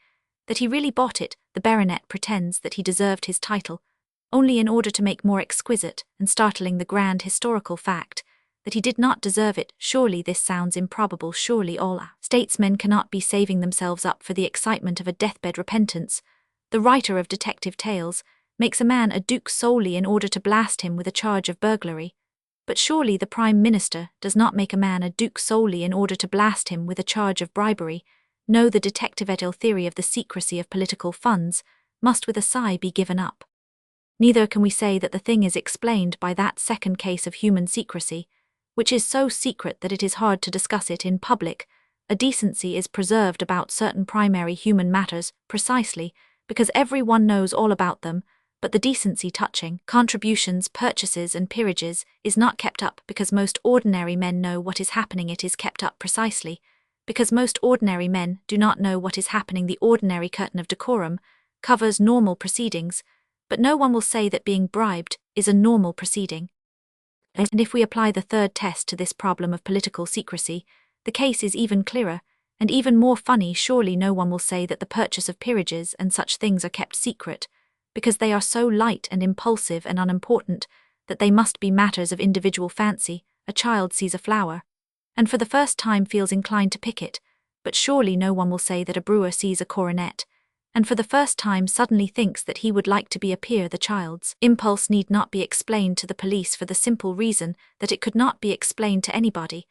that he really bought it. The baronet pretends that he deserved his title only in order to make more exquisite and startling the grand historical fact that he did not deserve it. Surely this sounds improbable. Surely all statesmen cannot be saving themselves up for the excitement of a deathbed repentance. The writer of detective tales makes a man a duke solely in order to blast him with a charge of burglary. But surely the Prime Minister does not make a man a duke solely in order to blast him with a charge of bribery. No, the detectivetal theory of the secrecy of political funds must with a sigh be given up. Neither can we say that the thing is explained by that second case of human secrecy, which is so secret that it is hard to discuss it in public. A decency is preserved about certain primary human matters precisely because every one knows all about them, but the decency touching contributions, purchases, and peerages is not kept up because most ordinary men know what is happening. It is kept up precisely because most ordinary men do not know what is happening. The ordinary curtain of decorum covers normal proceedings, but no one will say that being bribed is a normal proceeding. And if we apply the third test to this problem of political secrecy, the case is even clearer and even more funny. Surely no one will say that the purchase of peerages and such things are kept secret, because they are so light and impulsive and unimportant that they must be matters of individual fancy. A child sees a flower, and for the first time feels inclined to pick it, but surely no one will say that a brewer sees a coronet, and for the first time suddenly thinks that he would like to be a peer. The child's impulse need not be explained to the police for the simple reason that it could not be explained to anybody.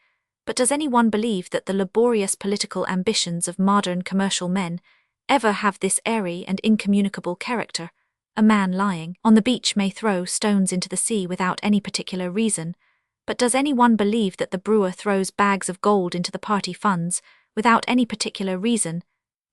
But does anyone believe that the laborious political ambitions of modern commercial men ever have this airy and incommunicable character? A man lying on the beach may throw stones into the sea without any particular reason, but does anyone believe that the brewer throws bags of gold into the party funds without any particular reason?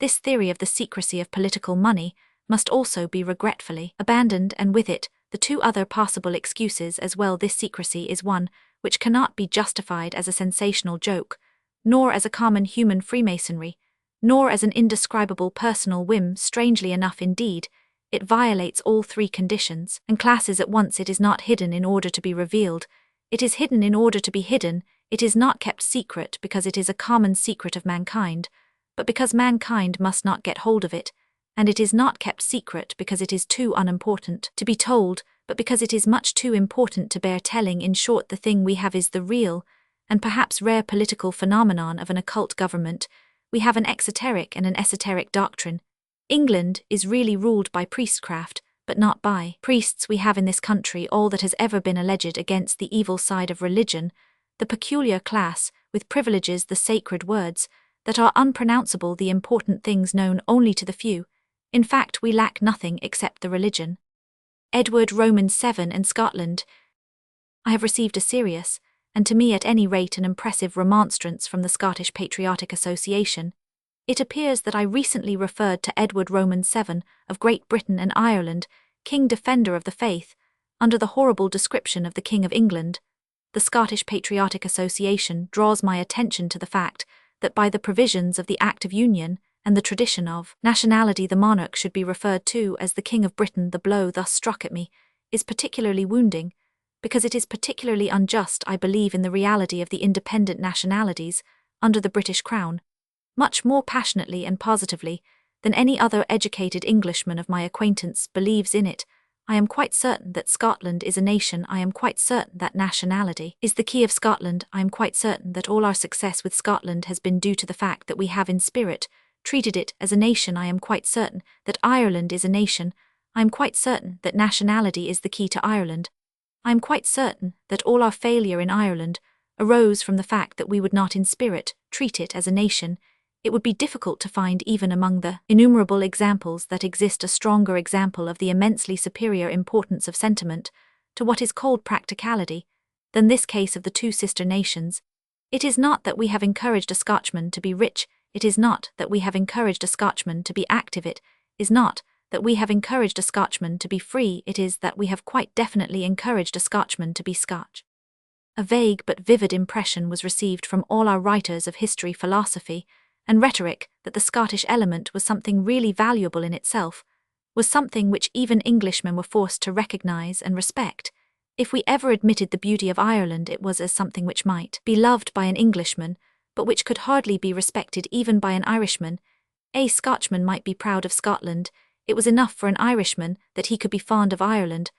This theory of the secrecy of political money must also be regretfully abandoned, and with it the two other possible excuses as well. This secrecy is one which cannot be justified as a sensational joke, nor as a common human freemasonry, nor as an indescribable personal whim. Strangely enough indeed, it violates all three conditions and classes at once. It is not hidden in order to be revealed. It is hidden in order to be hidden. It is not kept secret because it is a common secret of mankind, but because mankind must not get hold of it. And it is not kept secret because it is too unimportant to be told, but because it is much too important to bear telling. In short, the thing we have is the real, and perhaps rare political phenomenon of an occult government. We have an exoteric and an esoteric doctrine. England is really ruled by priestcraft, but not by priests. We have in this country all that has ever been alleged against the evil side of religion, the peculiar class, with privileges, the sacred words, that are unpronounceable, the important things known only to the few. In fact, we lack nothing except the religion. Edward Roman 7 and Scotland. I have received a serious, and to me at any rate an impressive remonstrance from the Scottish Patriotic Association. It appears that I recently referred to Edward Roman 7 of Great Britain and Ireland, King Defender of the Faith, under the horrible description of the King of England. The Scottish Patriotic Association draws my attention to the fact that by the provisions of the Act of Union and the tradition of nationality the monarch should be referred to as the King of Britain. The blow thus struck at me is particularly wounding, because it is particularly unjust. I believe in the reality of the independent nationalities under the British Crown, much more passionately and positively than any other educated Englishman of my acquaintance believes in it. I am quite certain that Scotland is a nation. I am quite certain that nationality is the key of Scotland. I am quite certain that all our success with Scotland has been due to the fact that we have in spirit treated it as a nation. I am quite certain that Ireland is a nation. I am quite certain that nationality is the key to Ireland. I am quite certain that all our failure in Ireland arose from the fact that we would not in spirit treat it as a nation, it would be difficult to find even among the innumerable examples that exist a stronger example of the immensely superior importance of sentiment to what is called practicality than this case of the two sister nations. It is not that we have encouraged a Scotchman to be rich, it is not that we have encouraged a Scotchman to be active, it is not that we have encouraged a Scotchman to be free, it is that we have quite definitely encouraged a Scotchman to be Scotch. A vague but vivid impression was received from all our writers of history, philosophy, and rhetoric that the Scottish element was something really valuable in itself, was something which even Englishmen were forced to recognize and respect. If we ever admitted the beauty of Ireland, it was as something which might be loved by an Englishman, but which could hardly be respected even by an Irishman. A Scotchman might be proud of Scotland, it was enough for an Irishman that he could be fond of Ireland.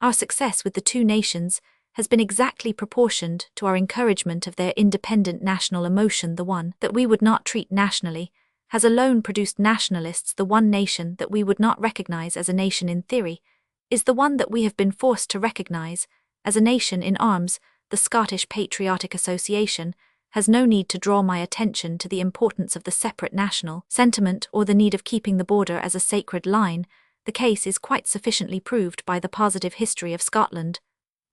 Our success with the two nations has been exactly proportioned to our encouragement of their independent national emotion. The one that we would not treat nationally has alone produced nationalists. The one nation that we would not recognize as a nation in theory is the one that we have been forced to recognize as a nation in arms. The Scottish Patriotic Association has no need to draw my attention to the importance of the separate national sentiment or the need of keeping the border as a sacred line. The case is quite sufficiently proved by the positive history of Scotland.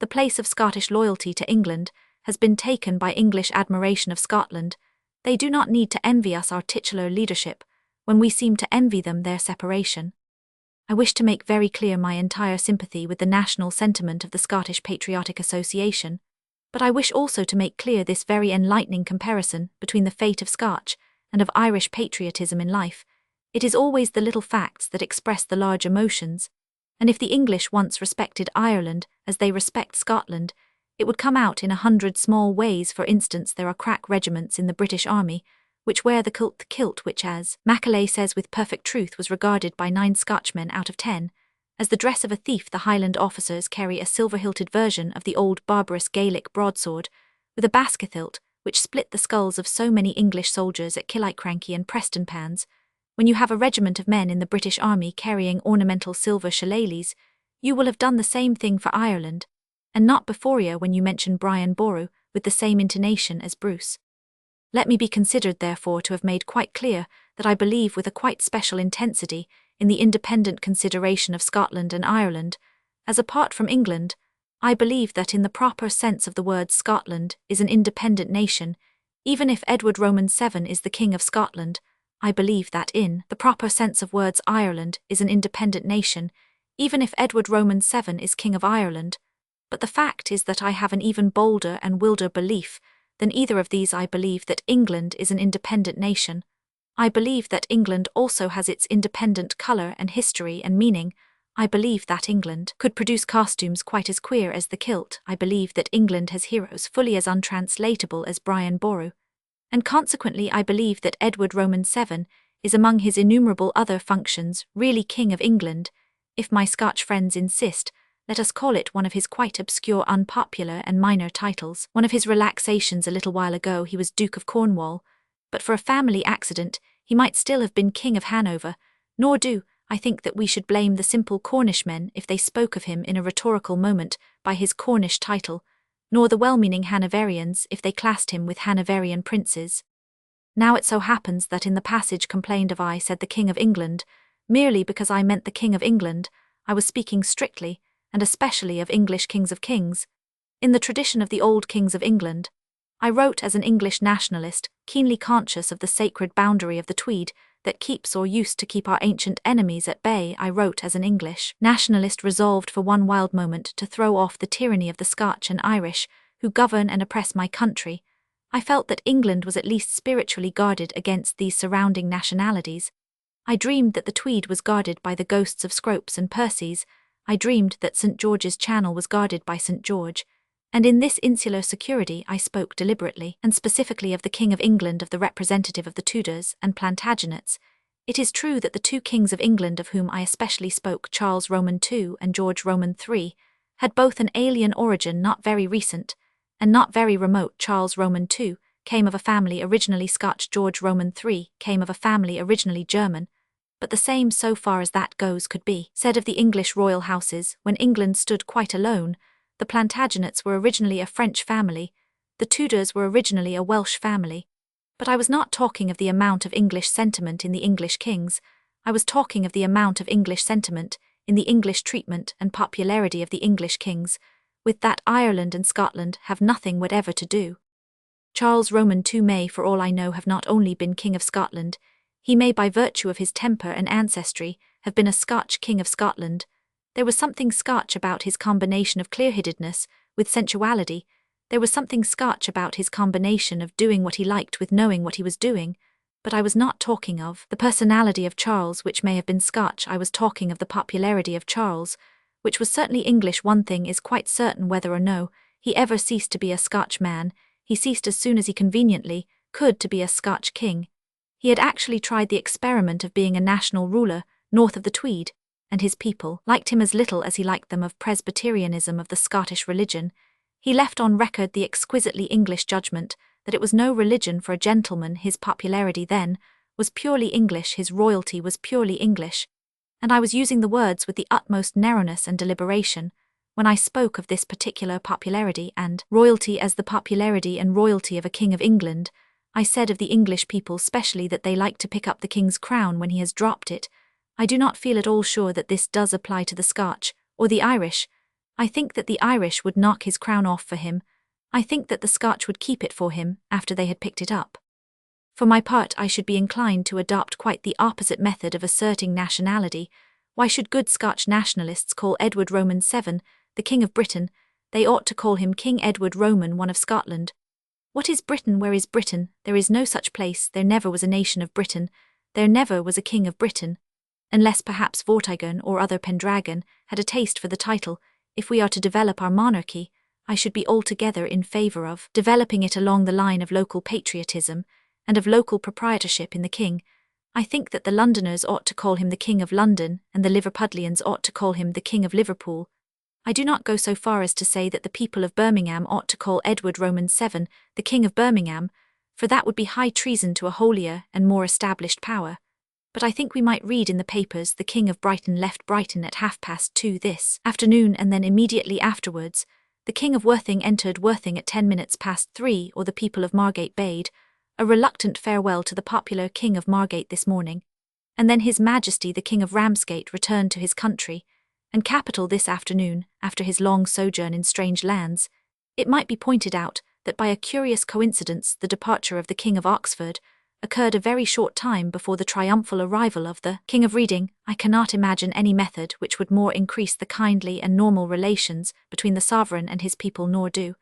The place of Scottish loyalty to England has been taken by English admiration of Scotland. They do not need to envy us our titular leadership, when we seem to envy them their separation. I wish to make very clear my entire sympathy with the national sentiment of the Scottish Patriotic Association, but I wish also to make clear this very enlightening comparison between the fate of Scotch and of Irish patriotism in life. It is always the little facts that express the large emotions, and if the English once respected Ireland as they respect Scotland, it would come out in 100 small ways. For instance, there are crack regiments in the British Army which wear the kilt which, as Macaulay says with perfect truth, was regarded by 9 Scotchmen out of 10 as the dress of a thief. The Highland officers carry a silver-hilted version of the old barbarous Gaelic broadsword with a basket hilt which split the skulls of so many English soldiers at Killiecrankie and Prestonpans. When you have a regiment of men in the British Army carrying ornamental silver shillelaghs, you will have done the same thing for Ireland, and not before you when you mention Brian Boru with the same intonation as Bruce. Let me be considered therefore to have made quite clear that I believe with a quite special intensity in the independent consideration of Scotland and Ireland, as apart from England. I believe that in the proper sense of the word Scotland is an independent nation, even if Edward Roman VII is the King of Scotland. I believe that in the proper sense of words Ireland is an independent nation, even if Edward Roman VII is King of Ireland. But the fact is that I have an even bolder and wilder belief than either of these. I believe that England is an independent nation. I believe that England also has its independent colour and history and meaning. I believe that England could produce costumes quite as queer as the kilt. I believe that England has heroes fully as untranslatable as Brian Boru. And consequently I believe that Edward Roman VII is among his innumerable other functions really King of England. If my Scotch friends insist, let us call it one of his quite obscure, unpopular and minor titles. One of his relaxations a little while ago he was Duke of Cornwall, but for a family accident he might still have been King of Hanover, nor do I think that we should blame the simple Cornishmen if they spoke of him in a rhetorical moment by his Cornish title, nor the well-meaning Hanoverians if they classed him with Hanoverian princes. Now it so happens that in the passage complained of I said the King of England, merely because I meant the King of England. I was speaking strictly, and especially of English kings of kings. In the tradition of the old kings of England, I wrote as an English nationalist, keenly conscious of the sacred boundary of the Tweed that keeps or used to keep our ancient enemies at bay. I wrote as an English nationalist resolved for one wild moment to throw off the tyranny of the Scotch and Irish, who govern and oppress my country. I felt that England was at least spiritually guarded against these surrounding nationalities. I dreamed that the Tweed was guarded by the ghosts of Scropes and Percys. I dreamed that St. George's Channel was guarded by St. George. And in this insular security I spoke deliberately and specifically of the King of England, of the representative of the Tudors and Plantagenets. It is true that the 2 kings of England of whom I especially spoke, Charles Roman II and George Roman III, had both an alien origin not very recent and not very remote. Charles Roman II came of a family originally Scotch, George Roman III came of a family originally German, but the same so far as that goes could be said of the English royal houses when England stood quite alone. The Plantagenets were originally a French family, The Tudors were originally a Welsh family. But I was not talking of the amount of English sentiment in the English kings. I was talking of the amount of English sentiment in the English treatment and popularity of the English kings. With that Ireland and Scotland have nothing whatever to do. Charles Roman II may, for all I know, have not only been King of Scotland, he may, by virtue of his temper and ancestry, have been a Scotch King of Scotland. There was something Scotch about his combination of clear-headedness with sensuality. There was something Scotch about his combination of doing what he liked with knowing what he was doing. But I was not talking of the personality of Charles, which may have been Scotch. I was talking of the popularity of Charles, which was certainly English. One thing is quite certain, whether or no he ever ceased to be a Scotch man, he ceased as soon as he conveniently could to be a Scotch king. He had actually tried the experiment of being a national ruler north of the Tweed, and his people liked him as little as he liked them of Presbyterianism of the Scottish religion. He left on record the exquisitely English judgment that it was no religion for a gentleman. His popularity then was purely English, his royalty was purely English. And I was using the words with the utmost narrowness and deliberation when I spoke of this particular popularity and royalty as the popularity and royalty of a King of England. I said of the English people specially that they like to pick up the king's crown when he has dropped it. I do not feel at all sure that this does apply to the Scotch or the Irish. I think that the Irish would knock his crown off for him. I think that the Scotch would keep it for him after they had picked it up. For my part, I should be inclined to adopt quite the opposite method of asserting nationality. Why should good Scotch nationalists call Edward Roman VII the King of Britain? They ought to call him King Edward Roman I of Scotland. What is Britain? Where is Britain? There is no such place. There never was a nation of Britain. There never was a King of Britain. Unless perhaps Vortigern or other Pendragon had a taste for the title. If we are to develop our monarchy, I should be altogether in favour of developing it along the line of local patriotism and of local proprietorship in the king. I think that the Londoners ought to call him the King of London, and the Liverpudlians ought to call him the King of Liverpool. I do not go so far as to say that the people of Birmingham ought to call Edward Roman VII the King of Birmingham, for that would be high treason to a holier and more established power. But I think we might read in the papers the King of Brighton left Brighton at 2:30 this afternoon, and then immediately afterwards the King of Worthing entered Worthing at 3:10, or the people of Margate bade a reluctant farewell to the popular King of Margate this morning, and then His Majesty the King of Ramsgate returned to his country and capital this afternoon after his long sojourn in strange lands. It might be pointed out that by a curious coincidence the departure of the King of Oxford occurred a very short time before the triumphal arrival of the King of Reading. I cannot imagine any method which would more increase the kindly and normal relations between the sovereign and his people, nor do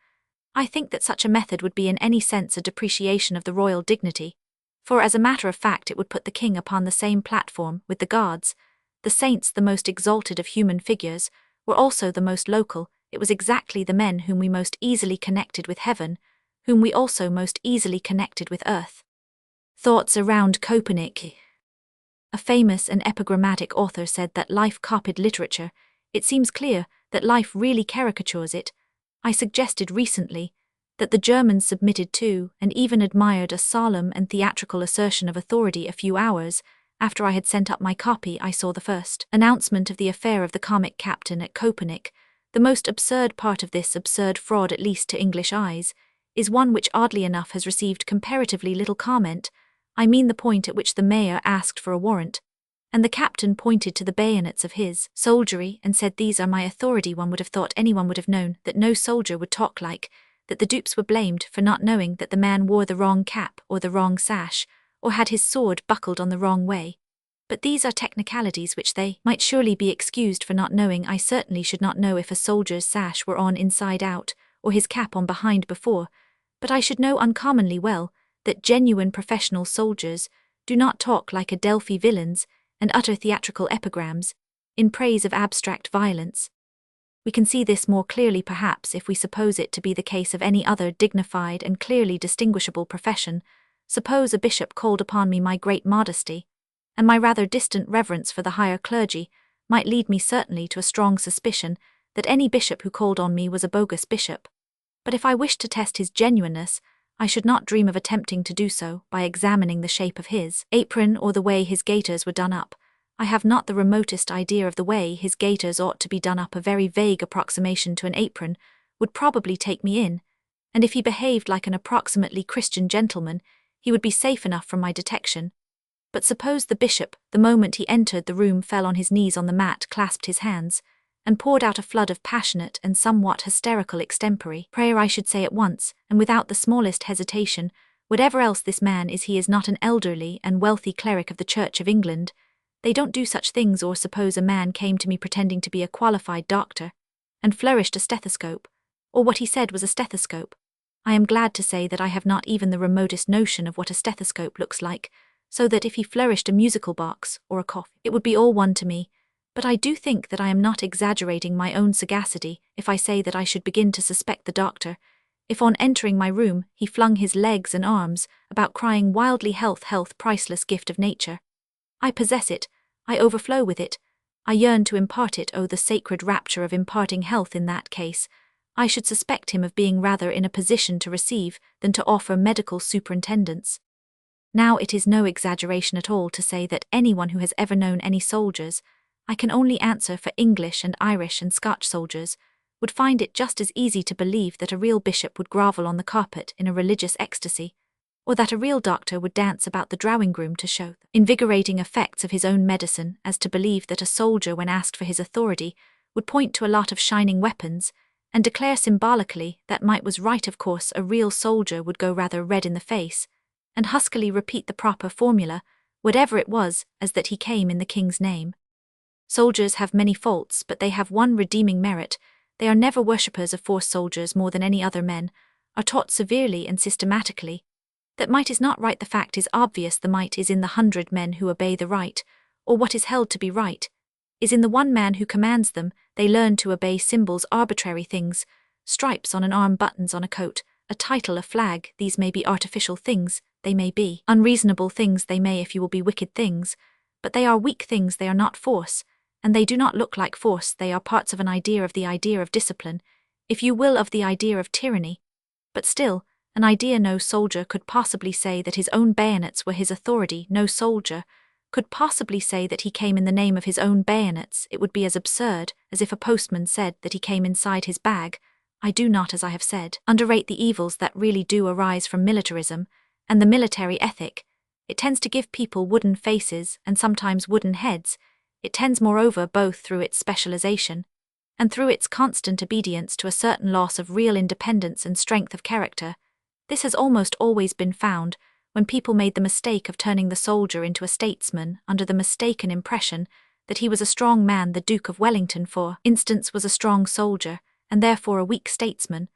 I think that such a method would be in any sense a depreciation of the royal dignity, for as a matter of fact it would put the king upon the same platform with the gods. The saints, the most exalted of human figures, were also the most local. It was exactly the men whom we most easily connected with heaven, whom we also most easily connected with earth. Thoughts around Copernic. A famous and epigrammatic author said that life copied literature. It seems clear that life really caricatures it. I suggested recently that the Germans submitted to and even admired a solemn and theatrical assertion of authority. A few hours after I had sent up my copy, I saw the first announcement of the affair of the comic captain at Copernic. The most absurd part of this absurd fraud, at least to English eyes, is one which oddly enough has received comparatively little comment. I mean the point at which the mayor asked for a warrant, and the captain pointed to the bayonets of his soldiery and said, "These are my authority." One would have thought anyone would have known that no soldier would talk like that. The dupes were blamed for not knowing that the man wore the wrong cap or the wrong sash, or had his sword buckled on the wrong way. But these are technicalities which they might surely be excused for not knowing. I certainly should not know if a soldier's sash were on inside out, or his cap on behind before, but I should know uncommonly well that genuine professional soldiers do not talk like Adelphi villains and utter theatrical epigrams in praise of abstract violence. We can see this more clearly perhaps if we suppose it to be the case of any other dignified and clearly distinguishable profession. Suppose a bishop called upon me. My great modesty and my rather distant reverence for the higher clergy might lead me certainly to a strong suspicion that any bishop who called on me was a bogus bishop. But if I wished to test his genuineness, I should not dream of attempting to do so by examining the shape of his apron or the way his gaiters were done up. I have not the remotest idea of the way his gaiters ought to be done up. A very vague approximation to an apron would probably take me in, and if he behaved like an approximately Christian gentleman, he would be safe enough from my detection. But suppose the bishop, the moment he entered the room, fell on his knees on the mat, clasped his hands, and poured out a flood of passionate and somewhat hysterical extempore prayer, I should say at once, and without the smallest hesitation, whatever else this man is, he is not an elderly and wealthy cleric of the Church of England. They don't do such things. Or suppose a man came to me pretending to be a qualified doctor, and flourished a stethoscope, or what he said was a stethoscope. I am glad to say that I have not even the remotest notion of what a stethoscope looks like, so that if he flourished a musical box or a cough, it would be all one to me. But I do think that I am not exaggerating my own sagacity if I say that I should begin to suspect the doctor if on entering my room he flung his legs and arms about crying wildly, health, health, priceless gift of nature. I possess it, I overflow with it, I yearn to impart it. Oh, the sacred rapture of imparting health. In that case, I should suspect him of being rather in a position to receive than to offer medical superintendence. Now, it is no exaggeration at all to say that anyone who has ever known any soldiers, I can only answer for English and Irish and Scotch soldiers, would find it just as easy to believe that a real bishop would grovel on the carpet in a religious ecstasy, or that a real doctor would dance about the drawing-room to show the invigorating effects of his own medicine, as to believe that a soldier, when asked for his authority, would point to a lot of shining weapons and declare symbolically that might was right. Of course, a real soldier would go rather red in the face and huskily repeat the proper formula, whatever it was, as that he came in the king's name. Soldiers have many faults, but they have one redeeming merit: they are never worshippers of force. Soldiers, more than any other men, are taught severely and systematically that might is not right. The fact is obvious. The might is in the 100 men who obey the right, or what is held to be right, is in the one man who commands them. They learn to obey symbols, arbitrary things, stripes on an arm, buttons on a coat, a title, a flag. These may be artificial things, they may be unreasonable things, they may, if you will, be wicked things, but they are weak things. They are not force, and they do not look like force. They are parts of an idea, of the idea of discipline, if you will, of the idea of tyranny, but still an idea. No soldier could possibly say that his own bayonets were his authority. No soldier could possibly say that he came in the name of his own bayonets. It would be as absurd as if a postman said that he came inside his bag. I do not, as I have said, underrate the evils that really do arise from militarism and the military ethic. It tends to give people wooden faces and sometimes wooden heads. It tends, moreover, both through its specialization and through its constant obedience, to a certain loss of real independence and strength of character. This has almost always been found when people made the mistake of turning the soldier into a statesman under the mistaken impression that he was a strong man. The Duke of Wellington, for instance, was a strong soldier, and therefore a weak statesman,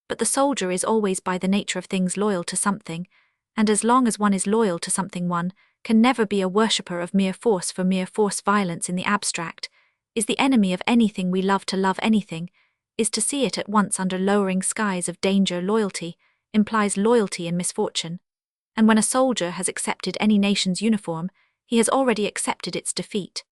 but the soldier is always by the nature of things loyal to something, and as long as one is loyal to something, one can never be a worshipper of mere force. For mere force, violence in the abstract, is the enemy of anything we love. To love anything is to see it at once under lowering skies of danger. Loyalty implies loyalty in misfortune, and when a soldier has accepted any nation's uniform, he has already accepted its defeat.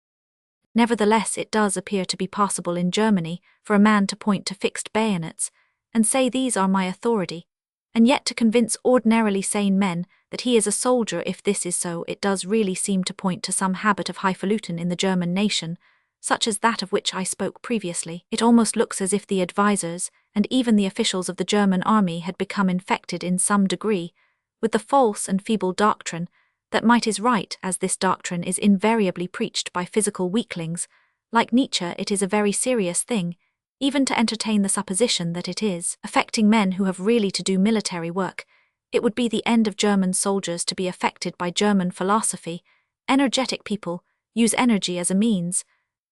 Nevertheless, it does appear to be possible in Germany for a man to point to fixed bayonets and say, "These are my authority," and yet to convince ordinarily sane men that he is a soldier. If this is so, it does really seem to point to some habit of highfalutin in the German nation, such as that of which I spoke previously. It almost looks as if the advisers and even the officials of the German army had become infected in some degree with the false and feeble doctrine that might is right, as this doctrine is invariably preached by physical weaklings. Like Nietzsche, it is a very serious thing, even to entertain the supposition that it is affecting men who have really to do military work. It would be the end of German soldiers to be affected by German philosophy. Energetic people use energy as a means,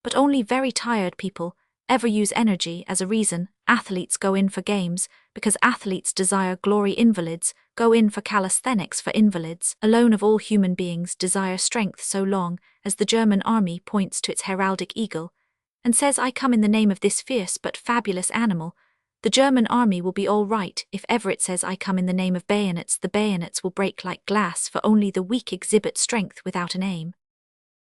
but only very tired people ever use energy as a reason. Athletes go in for games because athletes desire glory. Invalids go in for calisthenics for invalids alone of all human beings desire strength. So long as the German army points to its heraldic eagle and says, "I come in the name of this fierce but fabulous animal," the German army will be all right. If ever it says, "I come in the name of bayonets," the bayonets will break like glass, for only the weak exhibit strength without an aim.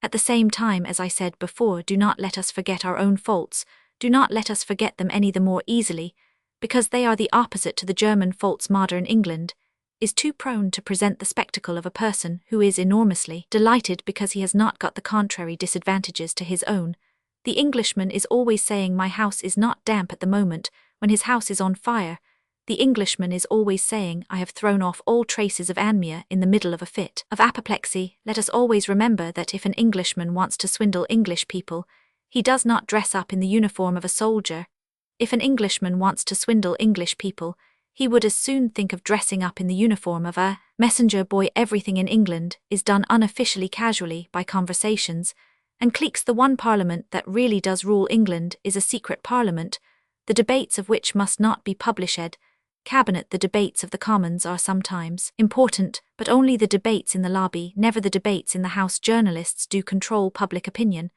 At the same time, as I said before, do not let us forget our own faults. Do not let us forget them any the more easily, because they are the opposite to the German faults. Modern England is too prone to present the spectacle of a person who is enormously delighted because he has not got the contrary disadvantages to his own. The Englishman is always saying, "My house is not damp at the moment," when his house is on fire, The Englishman is always saying, I have thrown off all traces of anemia in the middle of a fit of apoplexy. Let us always remember that if an Englishman wants to swindle English people, he does not dress up in the uniform of a soldier. If an Englishman wants to swindle English people, he would as soon think of dressing up in the uniform of a messenger boy. Everything in England is done unofficially, casually, by conversations, and cliques. The one parliament that really does rule England is a secret parliament, the debates of which must not be published. Cabinet. The debates of the Commons are sometimes important, but only the debates in the lobby, never the debates in the House. Journalists do control public opinion,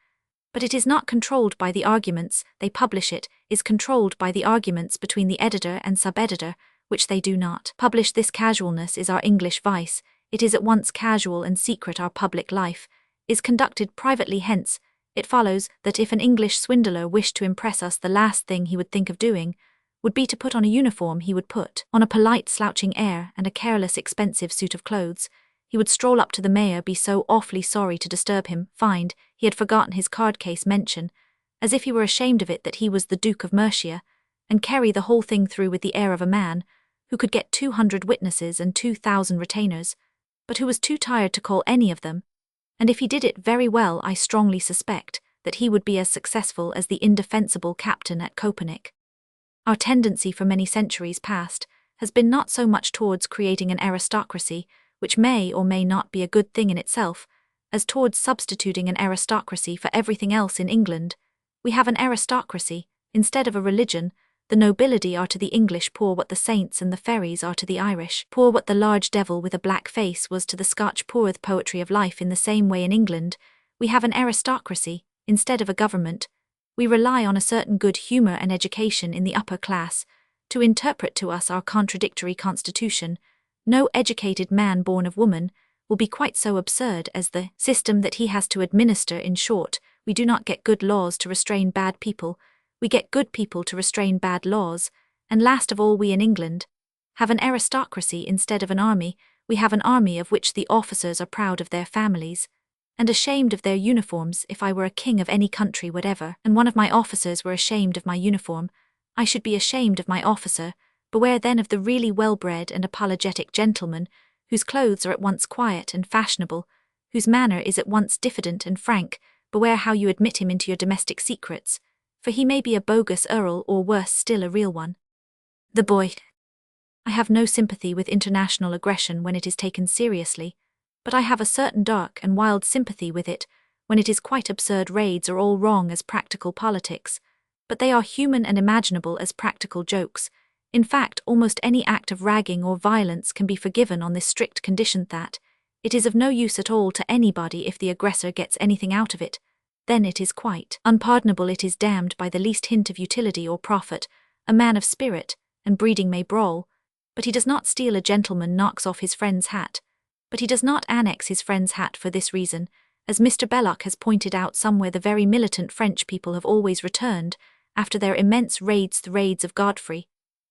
but it is not controlled by the arguments they publish. It is controlled by the arguments between the editor and sub-editor, which they do not publish. This casualness is our English vice. It is at once casual and secret. Our public life is conducted privately. Hence, it follows that if an English swindler wished to impress us, the last thing he would think of doing would be to put on a uniform. He would put on a polite slouching air and a careless expensive suit of clothes. He would stroll up to the mayor, be so awfully sorry to disturb him, find he had forgotten his card case, mention, as if he were ashamed of it, that he was the Duke of Mercia, and carry the whole thing through with the air of a man who could get 200 witnesses and 2,000 retainers, but who was too tired to call any of them. And if he did it very well, I strongly suspect that he would be as successful as the indefensible captain at Copernic. Our tendency for many centuries past has been not so much towards creating an aristocracy, which may or may not be a good thing in itself, as towards substituting an aristocracy for everything else. In England, we have an aristocracy instead of a religion. The nobility are to the English poor what the saints and the fairies are to the Irish poor, what the large devil with a black face was to the Scotch poor. The poetry of life. In the same way, in England, we have an aristocracy instead of a government. We rely on a certain good humour and education in the upper class to interpret to us our contradictory constitution. No educated man born of woman will be quite so absurd as the system that he has to administer. In short, we do not get good laws to restrain bad people, we get good people to restrain bad laws. And last of all, we in England have an aristocracy instead of an army. We have an army of which the officers are proud of their families and ashamed of their uniforms. If I were a king of any country whatever, and one of my officers were ashamed of my uniform, I should be ashamed of my officer. Beware then of the really well-bred and apologetic gentleman, whose clothes are at once quiet and fashionable, whose manner is at once diffident and frank. Beware how you admit him into your domestic secrets, for he may be a bogus earl, or worse still, a real one. The boy. I have no sympathy with international aggression when it is taken seriously, but I have a certain dark and wild sympathy with it when it is quite absurd. Raids are all wrong as practical politics, but they are human and imaginable as practical jokes. In fact, almost any act of ragging or violence can be forgiven on this strict condition, that it is of no use at all to anybody if the aggressor gets anything out of it. Then it is quite unpardonable. It is damned by the least hint of utility or profit. A man of spirit and breeding may brawl, but he does not steal. A gentleman knocks off his friend's hat, but he does not annex his friend's hat. For this reason, as Mr. Belloc has pointed out somewhere, the very militant French people have always returned after their immense raids, the raids of Godfrey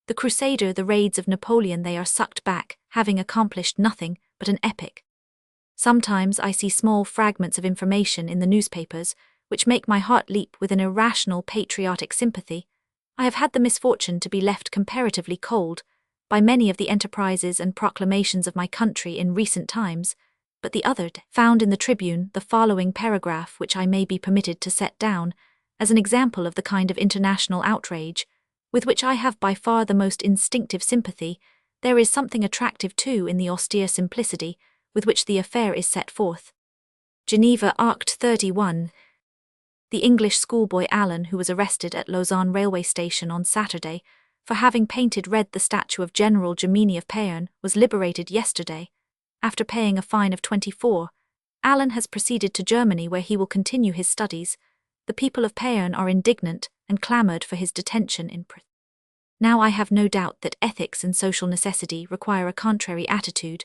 the Crusader, the raids of Napoleon. They are sucked back, having accomplished nothing but an epic. Sometimes I see small fragments of information in the newspapers which make my heart leap with an irrational patriotic sympathy. I have had the misfortune to be left comparatively cold by many of the enterprises and proclamations of my country in recent times, but the other found in the Tribune the following paragraph, which I may be permitted to set down as an example of the kind of international outrage with which I have by far the most instinctive sympathy. There is something attractive, too, in the austere simplicity with which the affair is set forth. Geneva, Act 31. The English schoolboy Allen, who was arrested at Lausanne railway station on Saturday for having painted red the statue of General Gemini of Payerne, was liberated yesterday. After paying a fine of 24, Allen has proceeded to Germany, where he will continue his studies. The people of Payerne are indignant and clamoured for his detention in prison. Now I have no doubt that ethics and social necessity require a contrary attitude,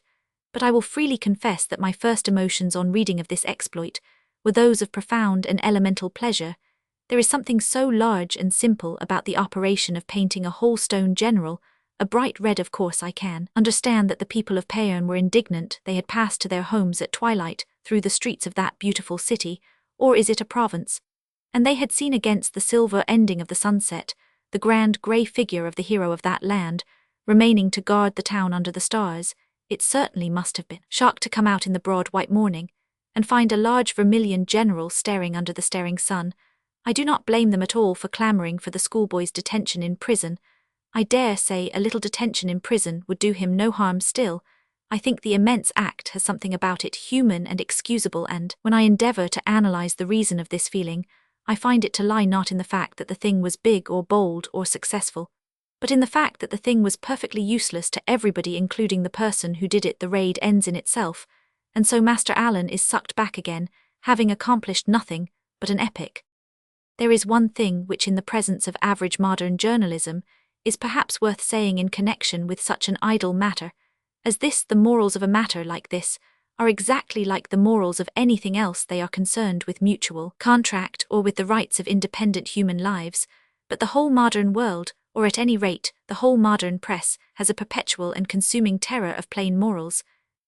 but I will freely confess that my first emotions on reading of this exploit were those of profound and elemental pleasure. There is something so large and simple about the operation of painting a whole stone general a bright red. Of course I can understand that the people of Payerne were indignant. They had passed to their homes at twilight through the streets of that beautiful city, or is it a province? And they had seen against the silver ending of the sunset the grand grey figure of the hero of that land, remaining to guard the town under the stars, it certainly must have been shocked to come out in the broad white morning, and find a large vermilion general staring under the staring sun. I do not blame them at all for clamouring for the schoolboy's detention in prison. I dare say a little detention in prison would do him no harm still. I think the immense act has something about it human and excusable, and, when I endeavour to analyse the reason of this feeling, I find it to lie not in the fact that the thing was big or bold or successful, but in the fact that the thing was perfectly useless to everybody, including the person who did it. The raid ends in itself, and so Master Allen is sucked back again, having accomplished nothing but an epic. There is one thing which, in the presence of average modern journalism, is perhaps worth saying in connection with such an idle matter as this. The morals of a matter like this are exactly like the morals of anything else. They are concerned with mutual contract or with the rights of independent human lives, but the whole modern world, or at any rate the whole modern press, has a perpetual and consuming terror of plain morals.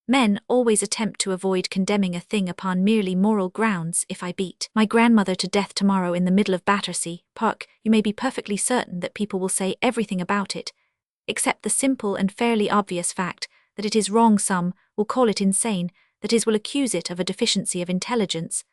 Men always attempt to avoid condemning a thing upon merely moral grounds. If I beat my grandmother to death tomorrow in the middle of Battersea Park, you may be perfectly certain that people will say everything about it, except the simple and fairly obvious fact that it is wrong. Some will call it insane, that is, will accuse it of a deficiency of intelligence.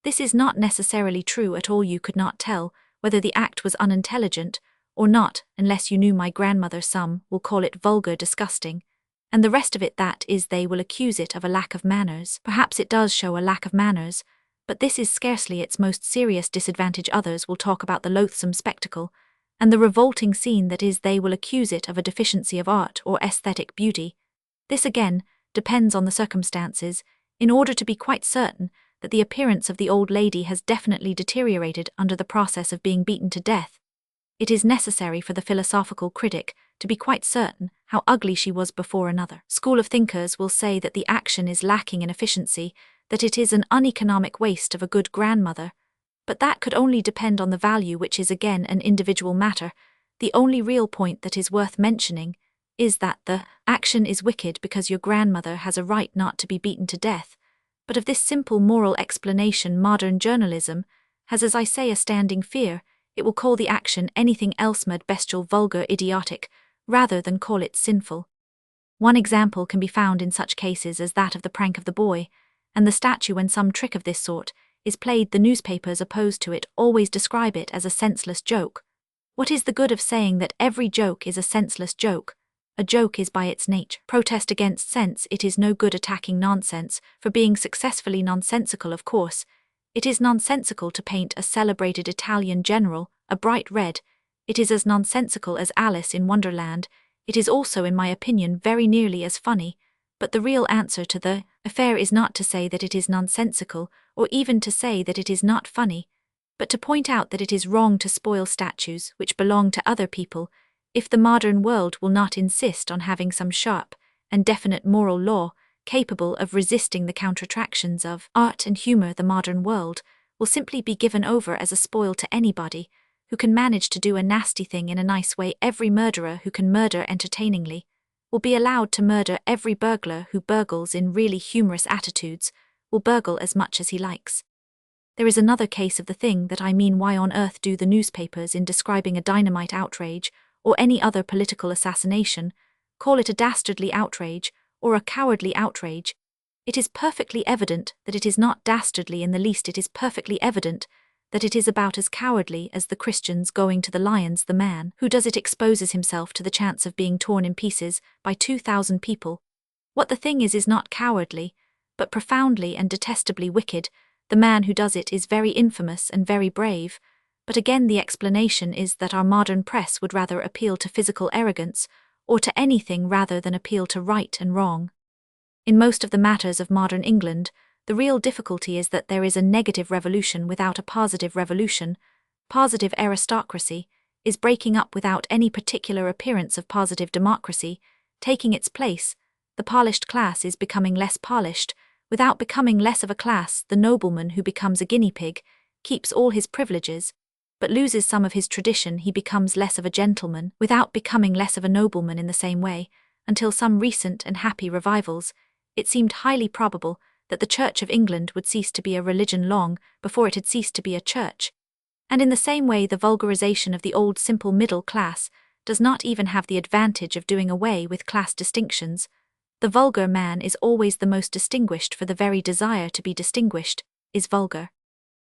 This is not necessarily true at all. You could not tell whether the act was unintelligent or not unless you knew my grandmother. Some will call it vulgar, disgusting, and the rest of it, that is, they will accuse it of a lack of manners. Perhaps it does show a lack of manners, but this is scarcely its most serious disadvantage. Others will talk about the loathsome spectacle and the revolting scene, that is, they will accuse it of a deficiency of art or aesthetic beauty. This again depends on the circumstances. In order to be quite certain that the appearance of the old lady has definitely deteriorated under the process of being beaten to death, it is necessary for the philosophical critic to be quite certain how ugly she was before. Another school of thinkers will say that the action is lacking in efficiency, that it is an uneconomic waste of a good grandmother, but that could only depend on the value, which is again an individual matter. The only real point that is worth mentioning is that the action is wicked because your grandmother has a right not to be beaten to death. But of this simple moral explanation modern journalism has, as I say, a standing fear. It will call the action anything else: mad, bestial, vulgar, idiotic, rather than call it sinful. One example can be found in such cases as that of the prank of the boy, and the statue. When some trick of this sort is played, the newspapers opposed to it always describe it as a senseless joke. What is the good of saying that every joke is a senseless joke? A joke is by its nature protest against sense. It is no good attacking nonsense for being successfully nonsensical. Of course, it is nonsensical to paint a celebrated Italian general a bright red. It is as nonsensical as Alice in Wonderland. It is also, in my opinion, very nearly as funny. But the real answer to the affair is not to say that it is nonsensical, or even to say that it is not funny, but to point out that it is wrong to spoil statues which belong to other people, if the modern world will not insist on having some sharp and definite moral law capable of resisting the counter-attractions of art and humour. The modern world will simply be given over as a spoil to anybody who can manage to do a nasty thing in a nice way. Every murderer who can murder entertainingly will be allowed to murder. Every burglar who burgles in really humorous attitudes will burgle as much as he likes. There is another case of the thing that I mean. Why on earth do the newspapers, in describing a dynamite outrage or any other political assassination, call it a dastardly outrage or a cowardly outrage? It is perfectly evident that it is not dastardly in the least. It is perfectly evident that it is about as cowardly as the Christians going to the lions. The man who does it exposes himself to the chance of being torn in pieces by 2,000 people. What the thing is not cowardly, but profoundly and detestably wicked. The man who does it is very infamous and very brave. But again, the explanation is that our modern press would rather appeal to physical arrogance, or to anything rather than appeal to right and wrong. In most of the matters of modern England, the real difficulty is that there is a negative revolution without a positive revolution. Positive aristocracy is breaking up without any particular appearance of positive democracy taking its place. The polished class is becoming less polished, without becoming less of a class. The nobleman who becomes a guinea pig keeps all his privileges, but loses some of his tradition. He becomes less of a gentleman, without becoming less of a nobleman in the same way. Until some recent and happy revivals, it seemed highly probable that the Church of England would cease to be a religion long before it had ceased to be a church. And in the same way, the vulgarization of the old simple middle class does not even have the advantage of doing away with class distinctions. The vulgar man is always the most distinguished, for the very desire to be distinguished is vulgar.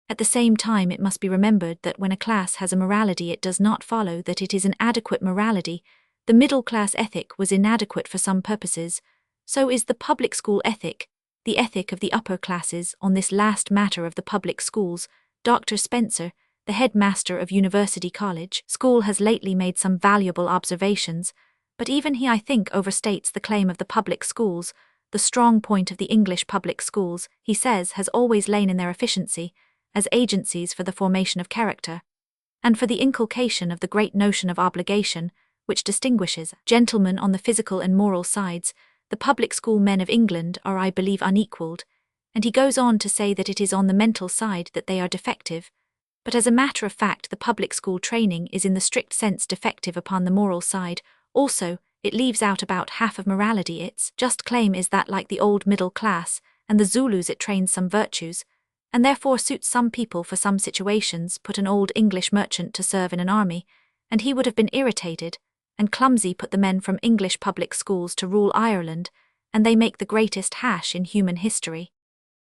At the same time, it must be remembered that when a class has a morality, it does not follow that it is an adequate morality. The middle-class ethic was inadequate for some purposes. So is the public school ethic, the ethic of the upper classes. On this last matter of the public schools, Dr. Spencer, the headmaster of University College School, has lately made some valuable observations, but even he, I think, overstates the claim of the public schools. The strong point of the English public schools, he says, has always lain in their efficiency as agencies for the formation of character, and for the inculcation of the great notion of obligation, which distinguishes gentlemen on the physical and moral sides. The public school men of England are, I believe, unequalled, and he goes on to say that it is on the mental side that they are defective. But as a matter of fact, the public school training is in the strict sense defective upon the moral side. Also, it leaves out about half of morality. Its just claim is that, like the old middle class and the Zulus, it trains some virtues, and therefore suits some people for some situations. Put an old English merchant to serve in an army, and he would have been irritated and clumsy. Put the men from English public schools to rule Ireland, and they make the greatest hash in human history.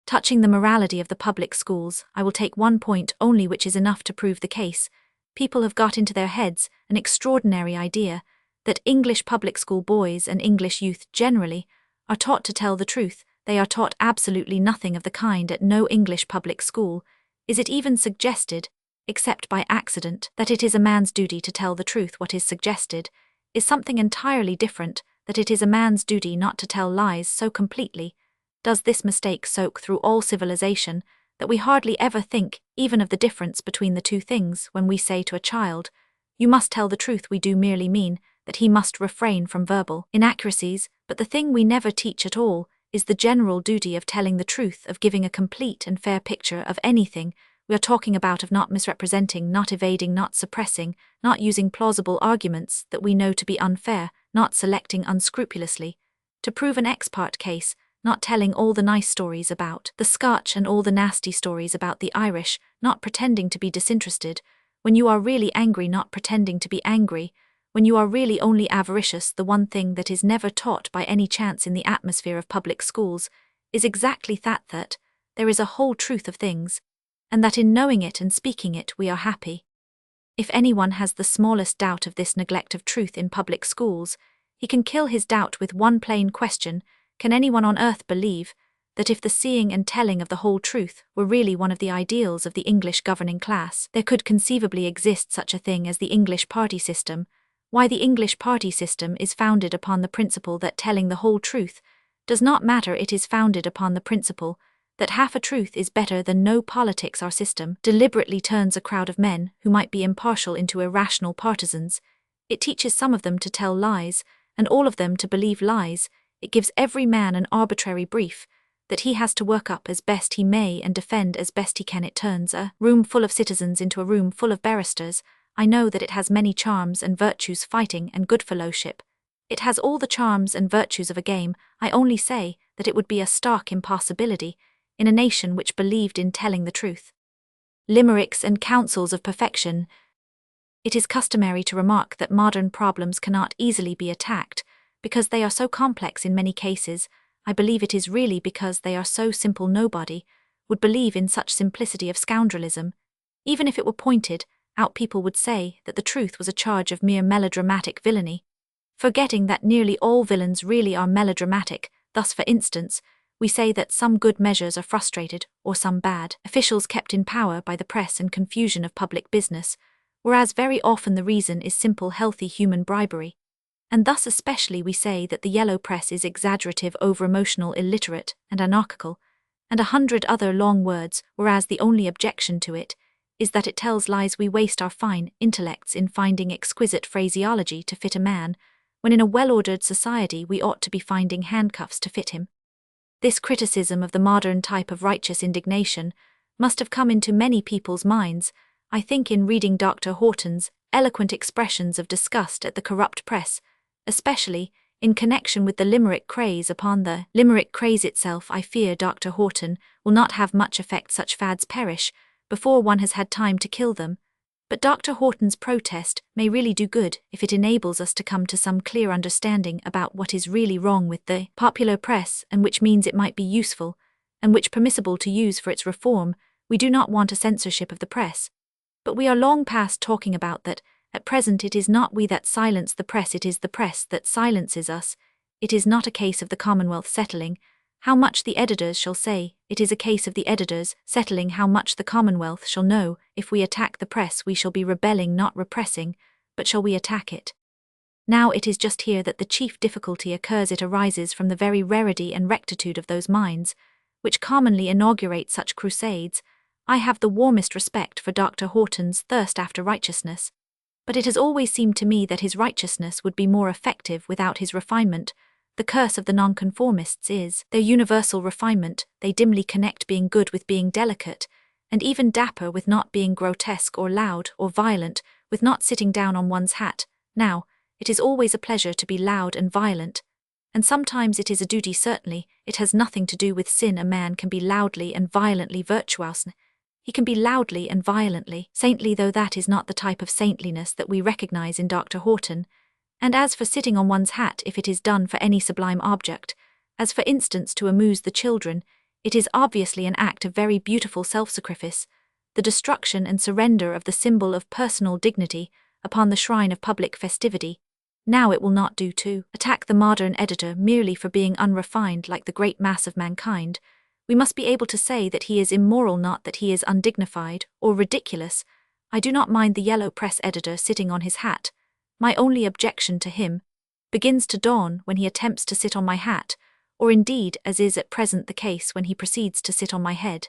Touching the morality of the public schools, I will take one point only, which is enough to prove the case. People have got into their heads an extraordinary idea that English public school boys and English youth generally are taught to tell the truth. They are taught absolutely nothing of the kind at no English public school. Is it even suggested, except by accident, that it is a man's duty to tell the truth? What is suggested is something entirely different, that it is a man's duty not to tell lies. So completely does this mistake soak through all civilization that we hardly ever think even of the difference between the two things. When we say to a child, "You must tell the truth," we do merely mean that he must refrain from verbal inaccuracies, but the thing we never teach at all is the general duty of telling the truth, of giving a complete and fair picture of anything we are talking about, of not misrepresenting, not evading, not suppressing, not using plausible arguments that we know to be unfair, not selecting unscrupulously to prove an ex parte case, not telling all the nice stories about the Scotch and all the nasty stories about the Irish, not pretending to be disinterested when you are really angry, not pretending to be angry when you are really only avaricious. The one thing that is never taught by any chance in the atmosphere of public schools is exactly that there is a whole truth of things, and that in knowing it and speaking it we are happy. If anyone has the smallest doubt of this neglect of truth in public schools, he can kill his doubt with one plain question: can anyone on earth believe that if the seeing and telling of the whole truth were really one of the ideals of the English governing class, there could conceivably exist such a thing as the English party system? Why, the English party system is founded upon the principle that telling the whole truth does not matter. It is founded upon the principle that half a truth is better than no politics. Our system deliberately turns a crowd of men who might be impartial into irrational partisans. It teaches some of them to tell lies, and all of them to believe lies. It gives every man an arbitrary brief that he has to work up as best he may and defend as best he can. It turns a room full of citizens into a room full of barristers. I know that it has many charms and virtues, fighting and good fellowship. It has all the charms and virtues of a game. I only say that it would be a stark impossibility in a nation which believed in telling the truth. Limericks and counsels of perfection. It is customary to remark that modern problems cannot easily be attacked because they are so complex in many cases. I believe it is really because they are so simple. Nobody would believe in such simplicity of scoundrelism. Even if it were pointed out, people would say that the truth was a charge of mere melodramatic villainy, forgetting that nearly all villains really are melodramatic. Thus, for instance, we say that some good measures are frustrated or some bad officials kept in power by the press and confusion of public business, whereas very often the reason is simple, healthy human bribery. And thus especially we say that the yellow press is exaggerative, over-emotional, illiterate, and anarchical, and 100 other long words, whereas the only objection to it is that it tells lies. We waste our fine intellects in finding exquisite phraseology to fit a man, when in a well-ordered society we ought to be finding handcuffs to fit him. This criticism of the modern type of righteous indignation must have come into many people's minds, I think, in reading Dr. Horton's eloquent expressions of disgust at the corrupt press, especially in connection with the limerick craze. Upon the limerick craze itself, I fear Dr. Horton will not have much effect. Such fads perish before one has had time to kill them. But Dr. Horton's protest may really do good if it enables us to come to some clear understanding about what is really wrong with the popular press and which means it might be useful, and which permissible to use for its reform. We do not want a censorship of the press. But we are long past talking about that. At present it is not we that silence the press, it is the press that silences us. It is not a case of the Commonwealth settling how much the editors shall say, it is a case of the editors settling how much the Commonwealth shall know. If we attack the press we shall be rebelling, not repressing, but shall we attack it? Now it is just here that the chief difficulty occurs. It arises from the very rarity and rectitude of those minds, which commonly inaugurate such crusades. I have the warmest respect for Dr. Horton's thirst after righteousness, but it has always seemed to me that his righteousness would be more effective without his refinement. The curse of the nonconformists is their universal refinement. They dimly connect being good with being delicate, and even dapper with not being grotesque or loud or violent, with not sitting down on one's hat. Now, it is always a pleasure to be loud and violent, and sometimes it is a duty. Certainly, it has nothing to do with sin. A man can be loudly and violently virtuous. He can be loudly and violently saintly, though that is not the type of saintliness that we recognize in Dr. Horton. And as for sitting on one's hat, if it is done for any sublime object, as for instance to amuse the children, it is obviously an act of very beautiful self-sacrifice, the destruction and surrender of the symbol of personal dignity upon the shrine of public festivity. Now it will not do to attack the modern editor merely for being unrefined like the great mass of mankind. We must be able to say that he is immoral, not that he is undignified or ridiculous. I do not mind the yellow press editor sitting on his hat. My only objection to him begins to dawn when he attempts to sit on my hat, or indeed, as is at present the case, when he proceeds to sit on my head.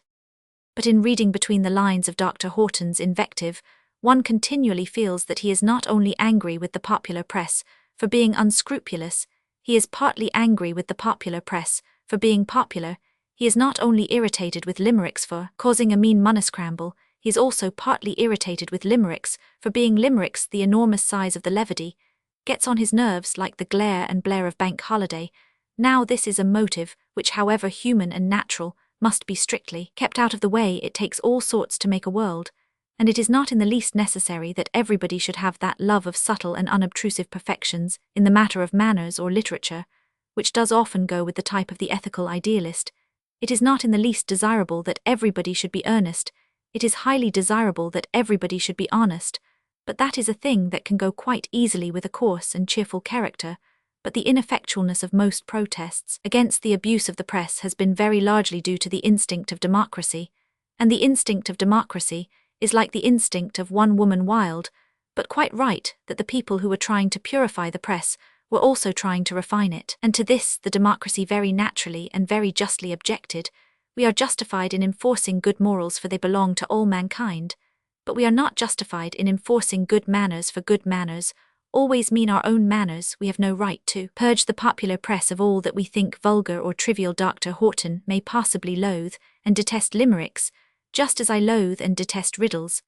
But in reading between the lines of Dr. Horton's invective, one continually feels that he is not only angry with the popular press for being unscrupulous, he is partly angry with the popular press for being popular. He is not only irritated with limericks for causing a mean money-scramble, he is also partly irritated with limericks for being limericks. The enormous size of the levity gets on his nerves like the glare and blare of bank holiday. Now this is a motive which, however human and natural, must be strictly kept out of the way. It takes all sorts to make a world, and it is not in the least necessary that everybody should have that love of subtle and unobtrusive perfections in the matter of manners or literature, which does often go with the type of the ethical idealist. It is not in the least desirable that everybody should be earnest. It is highly desirable that everybody should be honest, but that is a thing that can go quite easily with a coarse and cheerful character. But the ineffectualness of most protests against the abuse of the press has been very largely due to the instinct of democracy, and the instinct of democracy is like the instinct of one woman wild, but quite right that the people who were trying to purify the press were also trying to refine it, and to this the democracy very naturally and very justly objected. We are justified in enforcing good morals, for they belong to all mankind, but we are not justified in enforcing good manners, for good manners always mean our own manners. We have no right to purge the popular press of all that we think vulgar or trivial. Dr. Horton may possibly loathe and detest limericks, just as I loathe and detest riddles,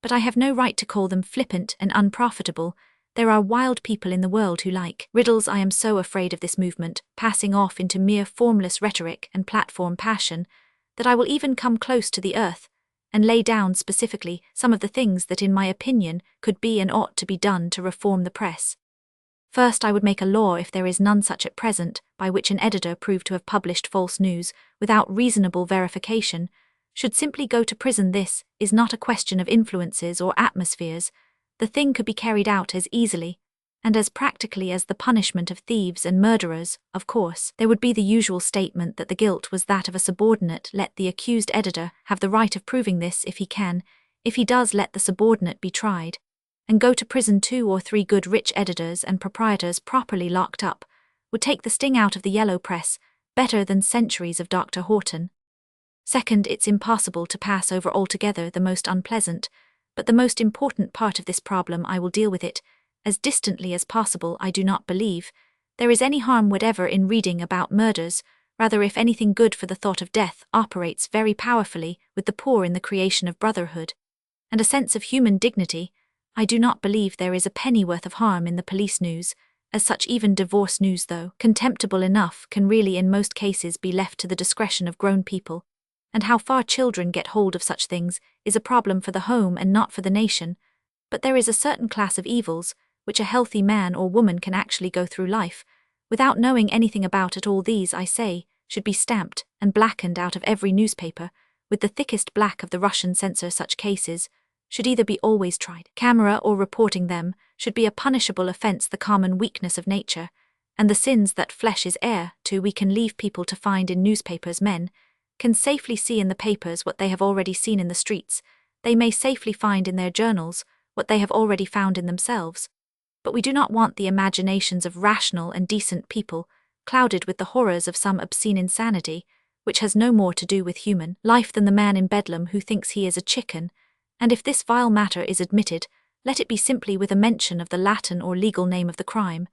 but I have no right to call them flippant and unprofitable. There are wild people in the world who like riddles. I am so afraid of this movement passing off into mere formless rhetoric and platform passion that I will even come close to the earth and lay down specifically some of the things that in my opinion could be and ought to be done to reform the press. First, I would make a law, if there is none such at present, by which an editor proved to have published false news without reasonable verification should simply go to prison. This is not a question of influences or atmospheres. The thing could be carried out as easily and as practically as the punishment of thieves and murderers. Of course, there would be the usual statement that the guilt was that of a subordinate. Let the accused editor have the right of proving this if he can. If he does, let the subordinate be tried and go to prison. 2 or 3 good rich editors and proprietors properly locked up would take the sting out of the yellow press better than centuries of Dr. Horton. Second, it's impossible to pass over altogether the most unpleasant, but the most important part of this problem. I will deal with it as distantly as possible. I do not believe there is any harm whatever in reading about murders. Rather, if anything, good, for the thought of death operates very powerfully with the poor in the creation of brotherhood and a sense of human dignity. I do not believe there is a pennyworth of harm in the police news as such. Even divorce news, though contemptible enough, can really in most cases be left to the discretion of grown people, and how far children get hold of such things is a problem for the home and not for the nation. But there is a certain class of evils which a healthy man or woman can actually go through life without knowing anything about at all. These, I say, should be stamped and blackened out of every newspaper with the thickest black of the Russian censor. Such cases should either be always tried, camera, or reporting them should be a punishable offense. The common weakness of nature, and the sins that flesh is heir to, we can leave people to find in newspapers. Men can safely see in the papers what they have already seen in the streets. They may safely find in their journals what they have already found in themselves. But we do not want the imaginations of rational and decent people clouded with the horrors of some obscene insanity, which has no more to do with human life than the man in Bedlam who thinks he is a chicken. And if this vile matter is admitted, let it be simply with a mention of the Latin or legal name of the crime,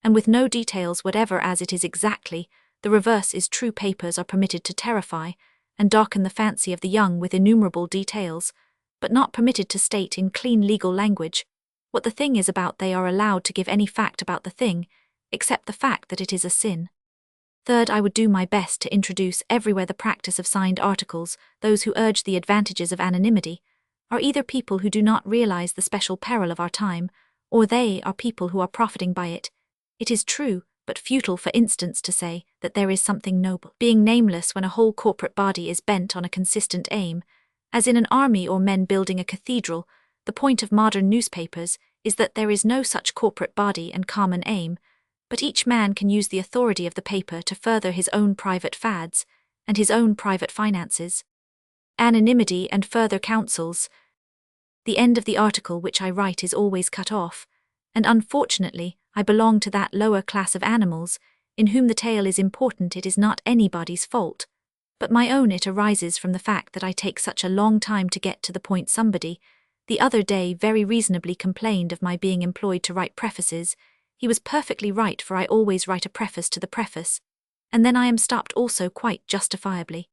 and with no details whatever, as it is exactly the reverse is true. Papers are permitted to terrify and darken the fancy of the young with innumerable details, but not permitted to state in clean legal language what the thing is about. They are allowed to give any fact about the thing, except the fact that it is a sin. Third, I would do my best to introduce everywhere the practice of signed articles. Those who urge the advantages of anonymity are either people who do not realize the special peril of our time, or they are people who are profiting by it. It is true, but futile, for instance, to say that there is something noble being nameless when a whole corporate body is bent on a consistent aim, as in an army or men building a cathedral. The point of modern newspapers is that there is no such corporate body and common aim, but each man can use the authority of the paper to further his own private fads and his own private finances. Anonymity and further counsels. The end of the article which I write is always cut off, and unfortunately I belong to that lower class of animals in whom the tale is important. It is not anybody's fault, but my own. It arises from the fact that I take such a long time to get to the point. Somebody the other day very reasonably complained of my being employed to write prefaces. He was perfectly right, for I always write a preface to the preface, and then I am stopped also quite justifiably.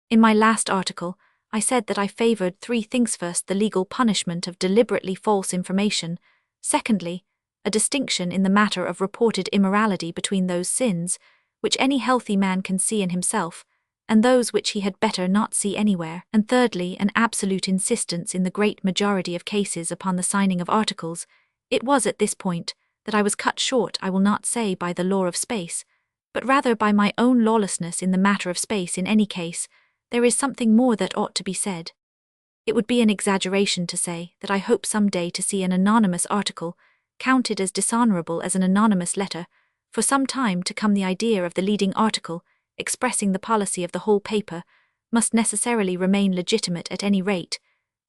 In my last article, I said that I favored three things: first, the legal punishment of deliberately false information; secondly, a distinction in the matter of reported immorality between those sins which any healthy man can see in himself, and those which he had better not see anywhere; and thirdly, an absolute insistence in the great majority of cases upon the signing of articles. It was at this point that I was cut short, I will not say by the law of space, but rather by my own lawlessness in the matter of space. In any case, there is something more that ought to be said. It would be an exaggeration to say that I hope some day to see an anonymous article counted as dishonorable as an anonymous letter. For some time to come, the idea of the leading article, expressing the policy of the whole paper, must necessarily remain legitimate. At any rate,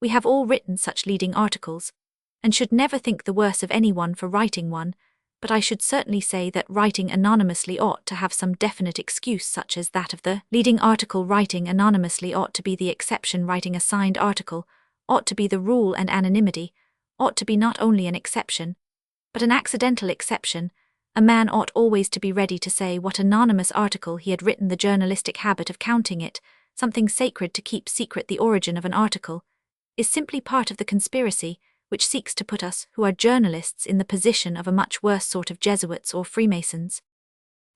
we have all written such leading articles, and should never think the worse of anyone for writing one, but I should certainly say that writing anonymously ought to have some definite excuse, such as that of the leading article. Writing anonymously ought to be the exception. Writing a signed article ought to be the rule, and anonymity ought to be not only an exception, but an accidental exception. A man ought always to be ready to say what anonymous article he had written. The journalistic habit of counting it something sacred to keep secret the origin of an article is simply part of the conspiracy which seeks to put us who are journalists in the position of a much worse sort of Jesuits or Freemasons.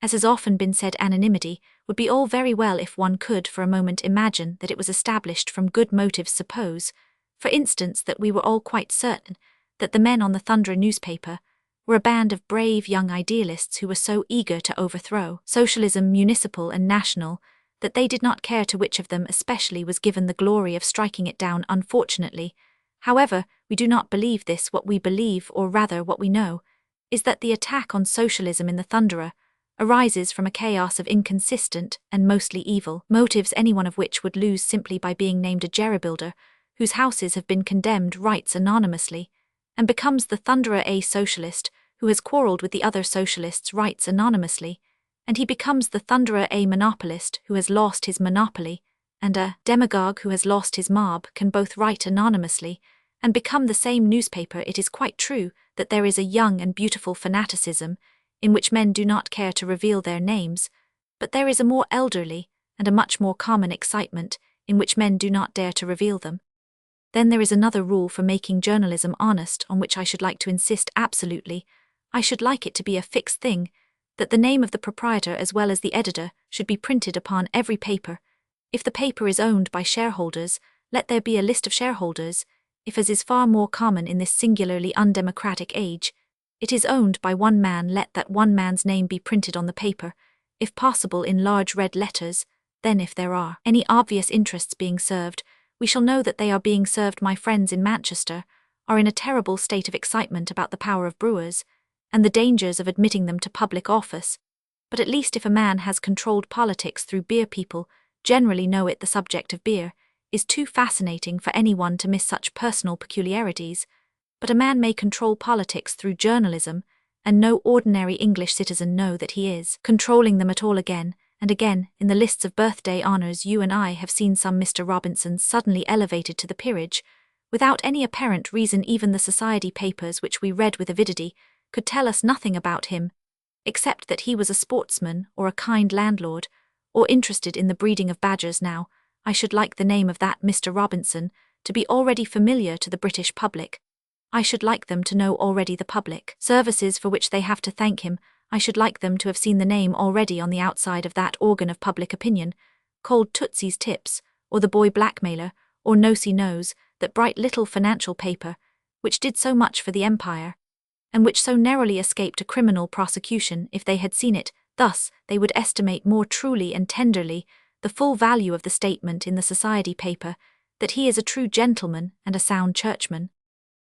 As has often been said, anonymity would be all very well if one could for a moment imagine that it was established from good motives. Suppose, for instance, that we were all quite certain that the men on the Thunderer newspaper were a band of brave young idealists who were so eager to overthrow socialism, municipal and national, that they did not care to which of them especially was given the glory of striking it down. Unfortunately, however, we do not believe this. What we believe, or rather what we know, is that the attack on socialism in the Thunderer arises from a chaos of inconsistent and mostly evil motives, any one of which would lose simply by being named. A jerry-builder whose houses have been condemned writes anonymously, and becomes the Thunderer. A socialist who has quarreled with the other socialists writes anonymously, and he becomes the Thunderer. A monopolist who has lost his monopoly and a demagogue who has lost his mob can both write anonymously and become the same newspaper. It is quite true that there is a young and beautiful fanaticism in which men do not care to reveal their names, but there is a more elderly and a much more common excitement in which men do not dare to reveal them. Then there is another rule for making journalism honest on which I should like to insist absolutely. I should like it to be a fixed thing, that the name of the proprietor as well as the editor should be printed upon every paper. If the paper is owned by shareholders, let there be a list of shareholders. if, as is far more common in this singularly undemocratic age, it is owned by one man, let that one man's name be printed on the paper, if possible in large red letters. Then if there are any obvious interests being served, we shall know that they are being served. My friends in Manchester are in a terrible state of excitement about the power of brewers, and the dangers of admitting them to public office. But at least if a man has controlled politics through beer, people generally know it. The subject of beer is too fascinating for anyone to miss such personal peculiarities, but a man may control politics through journalism, and no ordinary English citizen know that he is controlling them at all. Again and again, in the lists of birthday honours, you and I have seen some Mr. Robinsons suddenly elevated to the peerage, without any apparent reason. Even the society papers which we read with avidity could tell us nothing about him, except that he was a sportsman or a kind landlord, or interested in the breeding of badgers. Now, I should like the name of that Mr. Robinson to be already familiar to the British public. I should like them to know already the public services for which they have to thank him. I should like them to have seen the name already on the outside of that organ of public opinion, called Tootsie's Tips, or the Boy Blackmailer, or Nosey Nose, that bright little financial paper, which did so much for the empire, and which so narrowly escaped a criminal prosecution. If they had seen it, thus they would estimate more truly and tenderly the full value of the statement in the society paper, that he is a true gentleman and a sound churchman.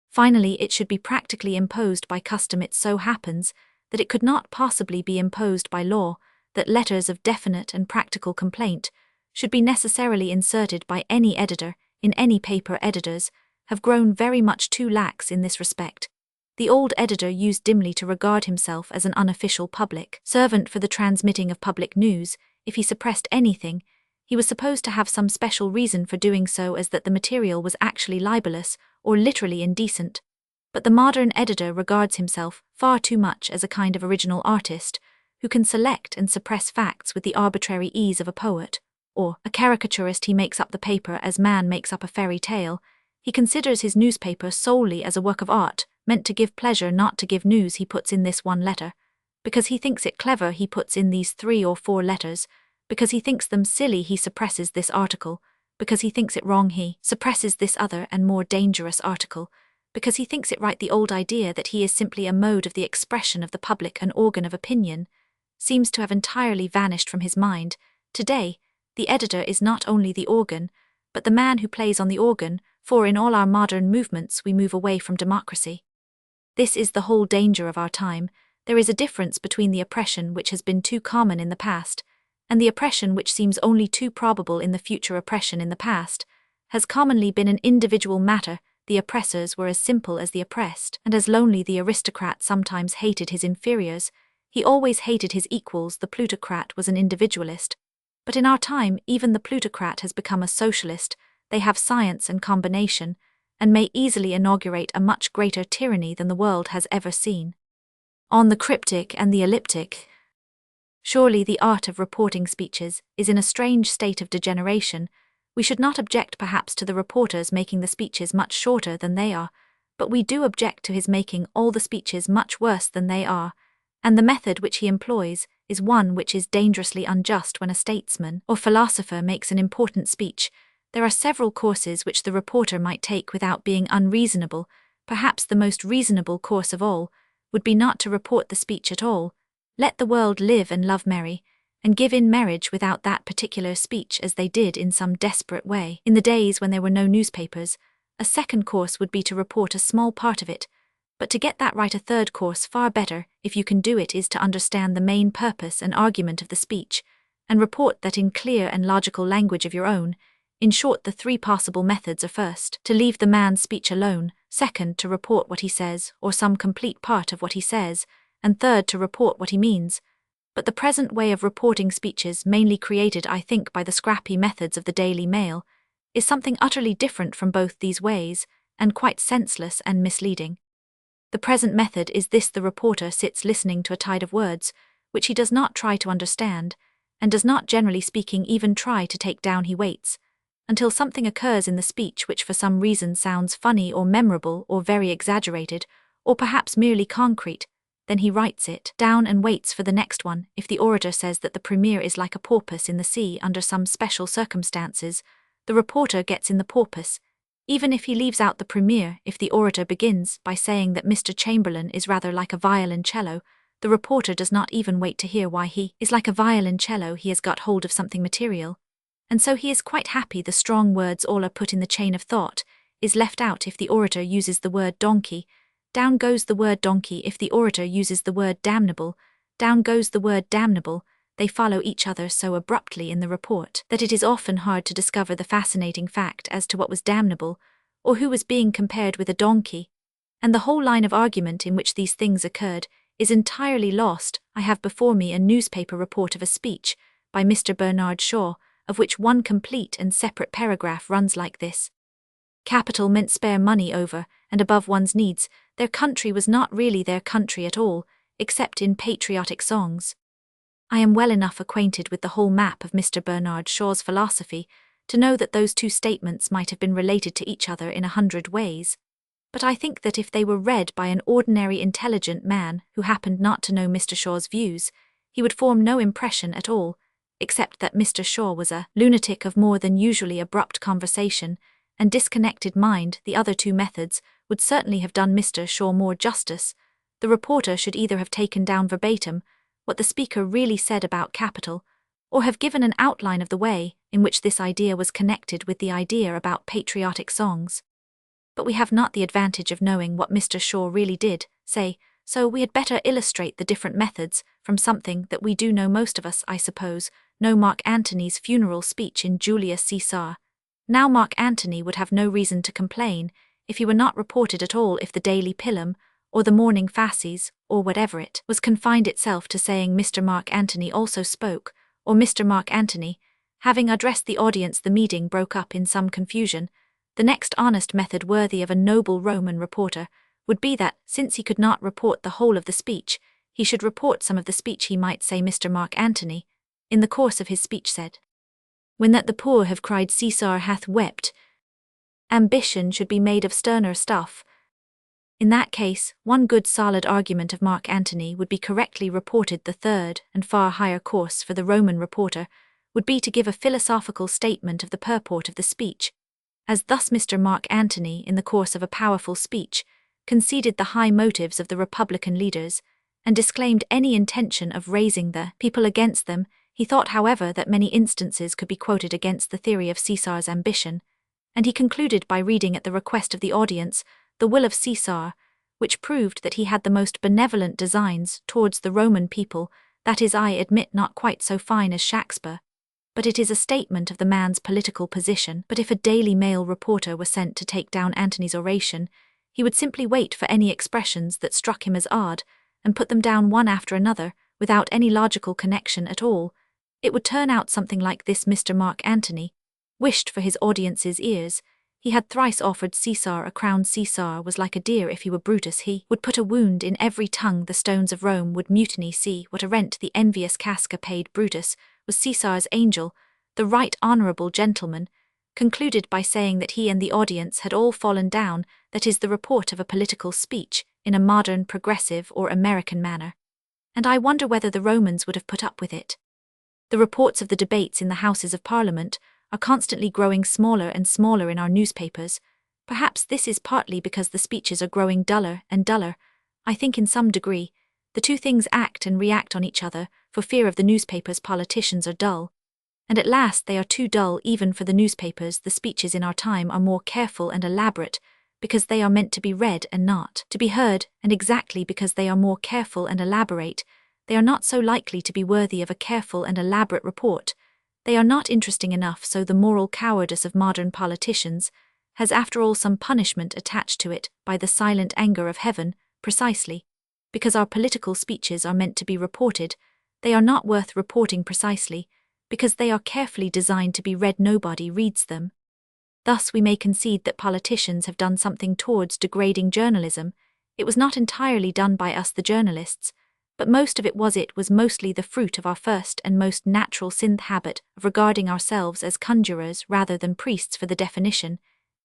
Finally, it should be practically imposed by custom. It so happens that it could not possibly be imposed by law, that letters of definite and practical complaint should be necessarily inserted by any editor in any paper. Editors have grown very much too lax in this respect. The old editor used dimly to regard himself as an unofficial public servant for the transmitting of public news. If he suppressed anything, he was supposed to have some special reason for doing so, as that the material was actually libelous or literally indecent. But the modern editor regards himself far too much as a kind of original artist, who can select and suppress facts with the arbitrary ease of a poet, or a caricaturist. He makes up the paper as man makes up a fairy tale. He considers his newspaper solely as a work of art, meant to give pleasure, not to give news. He puts in this one letter because he thinks it clever. He puts in these 3 or 4 letters because he thinks them silly. He suppresses this article because he thinks it wrong. He suppresses this other and more dangerous article because he thinks it right. The old idea that he is simply a mode of the expression of the public, an organ of opinion, seems to have entirely vanished from his mind. Today, the editor is not only the organ, but the man who plays on the organ, for in all our modern movements we move away from democracy. This is the whole danger of our time. There is a difference between the oppression which has been too common in the past, and the oppression which seems only too probable in the future. Oppression in the past has commonly been an individual matter. The oppressors were as simple as the oppressed, and as lonely. The aristocrat sometimes hated his inferiors. He always hated his equals. The plutocrat was an individualist. But in our time, even the plutocrat has become a socialist. They have science and combination, and may easily inaugurate a much greater tyranny than the world has ever seen. On the cryptic and the elliptic. Surely the art of reporting speeches is in a strange state of degeneration. We should not object perhaps to the reporters making the speeches much shorter than they are, but we do object to his making all the speeches much worse than they are, and the method which he employs is one which is dangerously unjust. When a statesman or philosopher makes an important speech, there are several courses which the reporter might take without being unreasonable. Perhaps the most reasonable course of all would be not to report the speech at all. Let the world live and love merry, and give in marriage without that particular speech, as they did in some desperate way in the days when there were no newspapers. A second course would be to report a small part of it, but to get that right, a third course, far better if you can do it, is to understand the main purpose and argument of the speech, and report that in clear and logical language of your own. In short, the 3 possible methods are: first, to leave the man's speech alone; second, to report what he says, or some complete part of what he says; and third, to report what he means. But the present way of reporting speeches, mainly created, I think, by the scrappy methods of the Daily Mail, is something utterly different from both these ways, and quite senseless and misleading. The present method is this: the reporter sits listening to a tide of words, which he does not try to understand, and does not, generally speaking, even try to take down. He waits until something occurs in the speech which for some reason sounds funny or memorable or very exaggerated, or perhaps merely concrete. Then he writes it down and waits for the next one. If the orator says that the Premier is like a porpoise in the sea under some special circumstances, the reporter gets in the porpoise. Even if he leaves out the premiere, if the orator begins by saying that Mr. Chamberlain is rather like a violoncello, the reporter does not even wait to hear why he is like a violoncello. He has got hold of something material. And so he is quite happy the strong words all are put in the chain of thought, is left out if the orator uses the word donkey, down goes the word donkey if the orator uses the word damnable, down goes the word damnable. They follow each other so abruptly in the report that it is often hard to discover the fascinating fact as to what was damnable, or who was being compared with a donkey. And the whole line of argument in which these things occurred is entirely lost. I have before me a newspaper report of a speech by Mr. Bernard Shaw, of which one complete and separate paragraph runs like this. Capital meant spare money over and above one's needs. Their country was not really their country at all, except in patriotic songs. I am well enough acquainted with the whole map of Mr. Bernard Shaw's philosophy to know that those two statements might have been related to each other in 100 ways. But I think that if they were read by an ordinary intelligent man who happened not to know Mr. Shaw's views, he would form no impression at all, except that Mr. Shaw was a lunatic of more than usually abrupt conversation and disconnected mind. The other two methods would certainly have done Mr. Shaw more justice. The reporter should either have taken down verbatim what the speaker really said about capital, or have given an outline of the way in which this idea was connected with the idea about patriotic songs. But we have not the advantage of knowing what Mr. Shaw really did say, so we had better illustrate the different methods from something that we do know. Most of us, I suppose, know Mark Antony's funeral speech in Julius Caesar. Now Mark Antony would have no reason to complain if he were not reported at all, if the Daily Pilum, or the Morning Fasces, or whatever it was, confined itself to saying Mr. Mark Antony also spoke, or Mr. Mark Antony, having addressed the audience. The meeting broke up in some confusion. The next honest method worthy of a noble Roman reporter would be that, since he could not report the whole of the speech, he should report some of the speech. He might say Mr. Mark Antony, in the course of his speech, said, "When that the poor have cried Caesar hath wept, ambition should be made of sterner stuff." In that case, one good solid argument of Mark Antony would be correctly reported. The third and far higher course for the Roman reporter would be to give a philosophical statement of the purport of the speech, as thus Mr. Mark Antony, in the course of a powerful speech, conceded the high motives of the Republican leaders, and disclaimed any intention of raising the people against them. He thought, however, that many instances could be quoted against the theory of Caesar's ambition, and he concluded by reading at the request of the audience the will of Caesar, which proved that he had the most benevolent designs towards the Roman people. That is, I admit, not quite so fine as Shakespeare, but it is a statement of the man's political position. But if a Daily Mail reporter were sent to take down Antony's oration, he would simply wait for any expressions that struck him as odd, and put them down one after another, without any logical connection at all. It would turn out something like this: Mr. Mark Antony wished for his audience's ears. He had thrice offered Caesar a crown. Caesar was like a deer if he were Brutus. He would put a wound in every tongue. The stones of Rome would mutiny. See what a rent the envious Casca paid. Brutus was Caesar's angel. The right honourable gentleman concluded by saying that he and the audience had all fallen down. That is the report of a political speech in a modern, progressive, or American manner. And I wonder whether the Romans would have put up with it. The reports of the debates in the Houses of Parliament are constantly growing smaller and smaller in our newspapers. Perhaps this is partly because the speeches are growing duller and duller. I think in some degree, the two things act and react on each other. For fear of the newspapers, politicians are dull. And at last they are too dull even for the newspapers. The speeches in our time are more careful and elaborate, because they are meant to be read and not to be heard, and exactly because they are more careful and elaborate, they are not so likely to be worthy of a careful and elaborate report. They are not interesting enough, so the moral cowardice of modern politicians has after all some punishment attached to it by the silent anger of heaven. Precisely because our political speeches are meant to be reported, they are not worth reporting. Precisely because they are carefully designed to be read, nobody reads them. Thus we may concede that politicians have done something towards degrading journalism. It was not entirely done by us, the journalists, but most of it was. It was mostly the fruit of our first and most natural synth habit of regarding ourselves as conjurers rather than priests. For the definition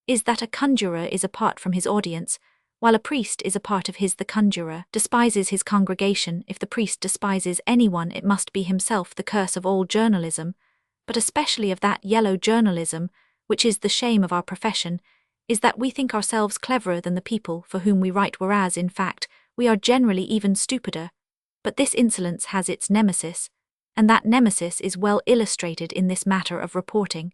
is that a conjurer is apart from his audience, while a priest is a part of his. The conjurer despises his congregation. If the priest despises anyone, it must be himself. The curse of all journalism, but especially of that yellow journalism, which is the shame of our profession, is that we think ourselves cleverer than the people for whom we write, whereas, in fact, we are generally even stupider. But this insolence has its nemesis, and that nemesis is well illustrated in this matter of reporting.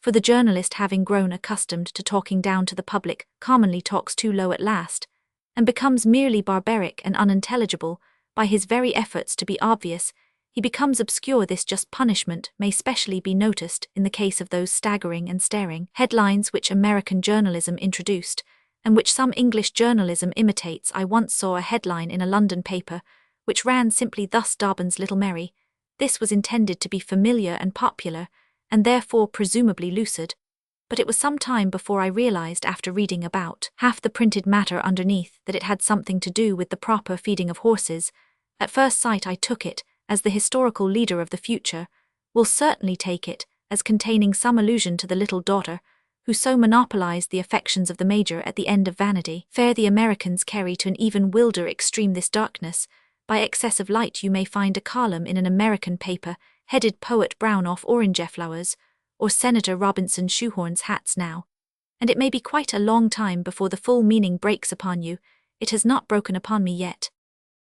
For the journalist, having grown accustomed to talking down to the public, commonly talks too low at last, and becomes merely barbaric and unintelligible by his very efforts to be obvious. He becomes obscure. This just punishment may specially be noticed in the case of those staggering and staring headlines which American journalism introduced, and which some English journalism imitates. I once saw a headline in a London paper which ran simply thus: Dobbin's Little Mary. This was intended to be familiar and popular, and therefore presumably lucid. But it was some time before I realized, after reading about half the printed matter underneath, that it had something to do with the proper feeding of horses. At first sight I took it as the historical leader of the future, will certainly take it as containing some allusion to the little daughter who so monopolized the affections of the major at the end of Vanity Fair. The Americans carry to an even wilder extreme this darkness. By excess of light you may find a column in an American paper headed Poet Brown off Orangeflowers, or Senator Robinson shoehorns hats now, and it may be quite a long time before the full meaning breaks upon you. It has not broken upon me yet.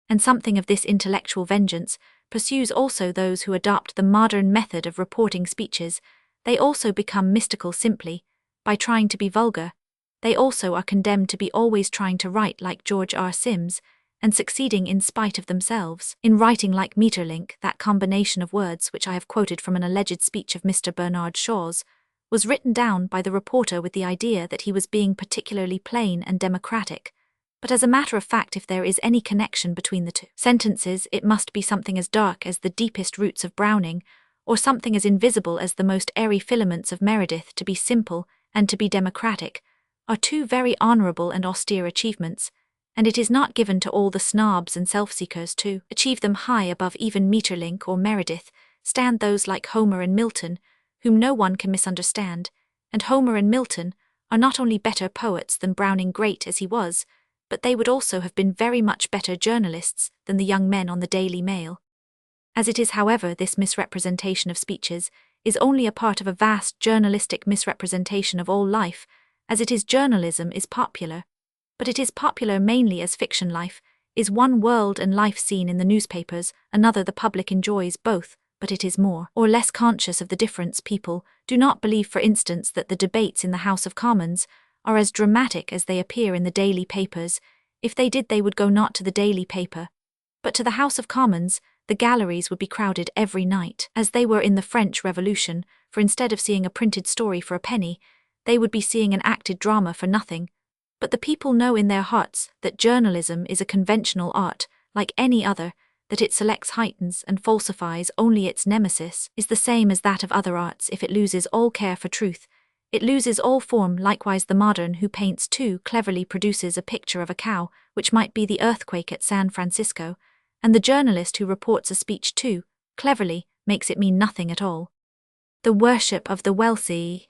And something of this intellectual vengeance pursues also those who adopt the modern method of reporting speeches. They also become mystical simply by trying to be vulgar. They also are condemned to be always trying to write like George R. Sims, and succeeding in spite of themselves in writing like Maeterlinck. That combination of words which I have quoted from an alleged speech of Mr. Bernard Shaw's was written down by the reporter with the idea that he was being particularly plain and democratic. But as a matter of fact, if there is any connection between the two sentences, it must be something as dark as the deepest roots of Browning, or something as invisible as the most airy filaments of Meredith. To be simple and to be democratic are two very honourable and austere achievements, and it is not given to all the snobs and self-seekers to achieve them. High above even Maeterlinck or Meredith stand those like Homer and Milton, whom no one can misunderstand, and Homer and Milton are not only better poets than Browning, great as he was, but they would also have been very much better journalists than the young men on the Daily Mail. As it is, however, this misrepresentation of speeches is only a part of a vast journalistic misrepresentation of all life, as it is journalism is popular. But it is popular mainly as fiction. Life is one world and life seen in the newspapers another. The public enjoys both, but it is more or less conscious of the difference. People do not believe, for instance, that the debates in the House of Commons are as dramatic as they appear in the daily papers. If they did, they would go not to the daily paper, but to the House of Commons. The galleries would be crowded every night, as they were in the French Revolution, for instead of seeing a printed story for a penny, they would be seeing an acted drama for nothing. But the people know in their hearts that journalism is a conventional art, like any other, that it selects, heightens, and falsifies only. Its nemesis is the same as that of other arts. If it loses all care for truth, it loses all form. Likewise, the modern who paints too cleverly produces a picture of a cow, which might be the earthquake at San Francisco, and the journalist who reports a speech too cleverly makes it mean nothing at all. The worship of the wealthy.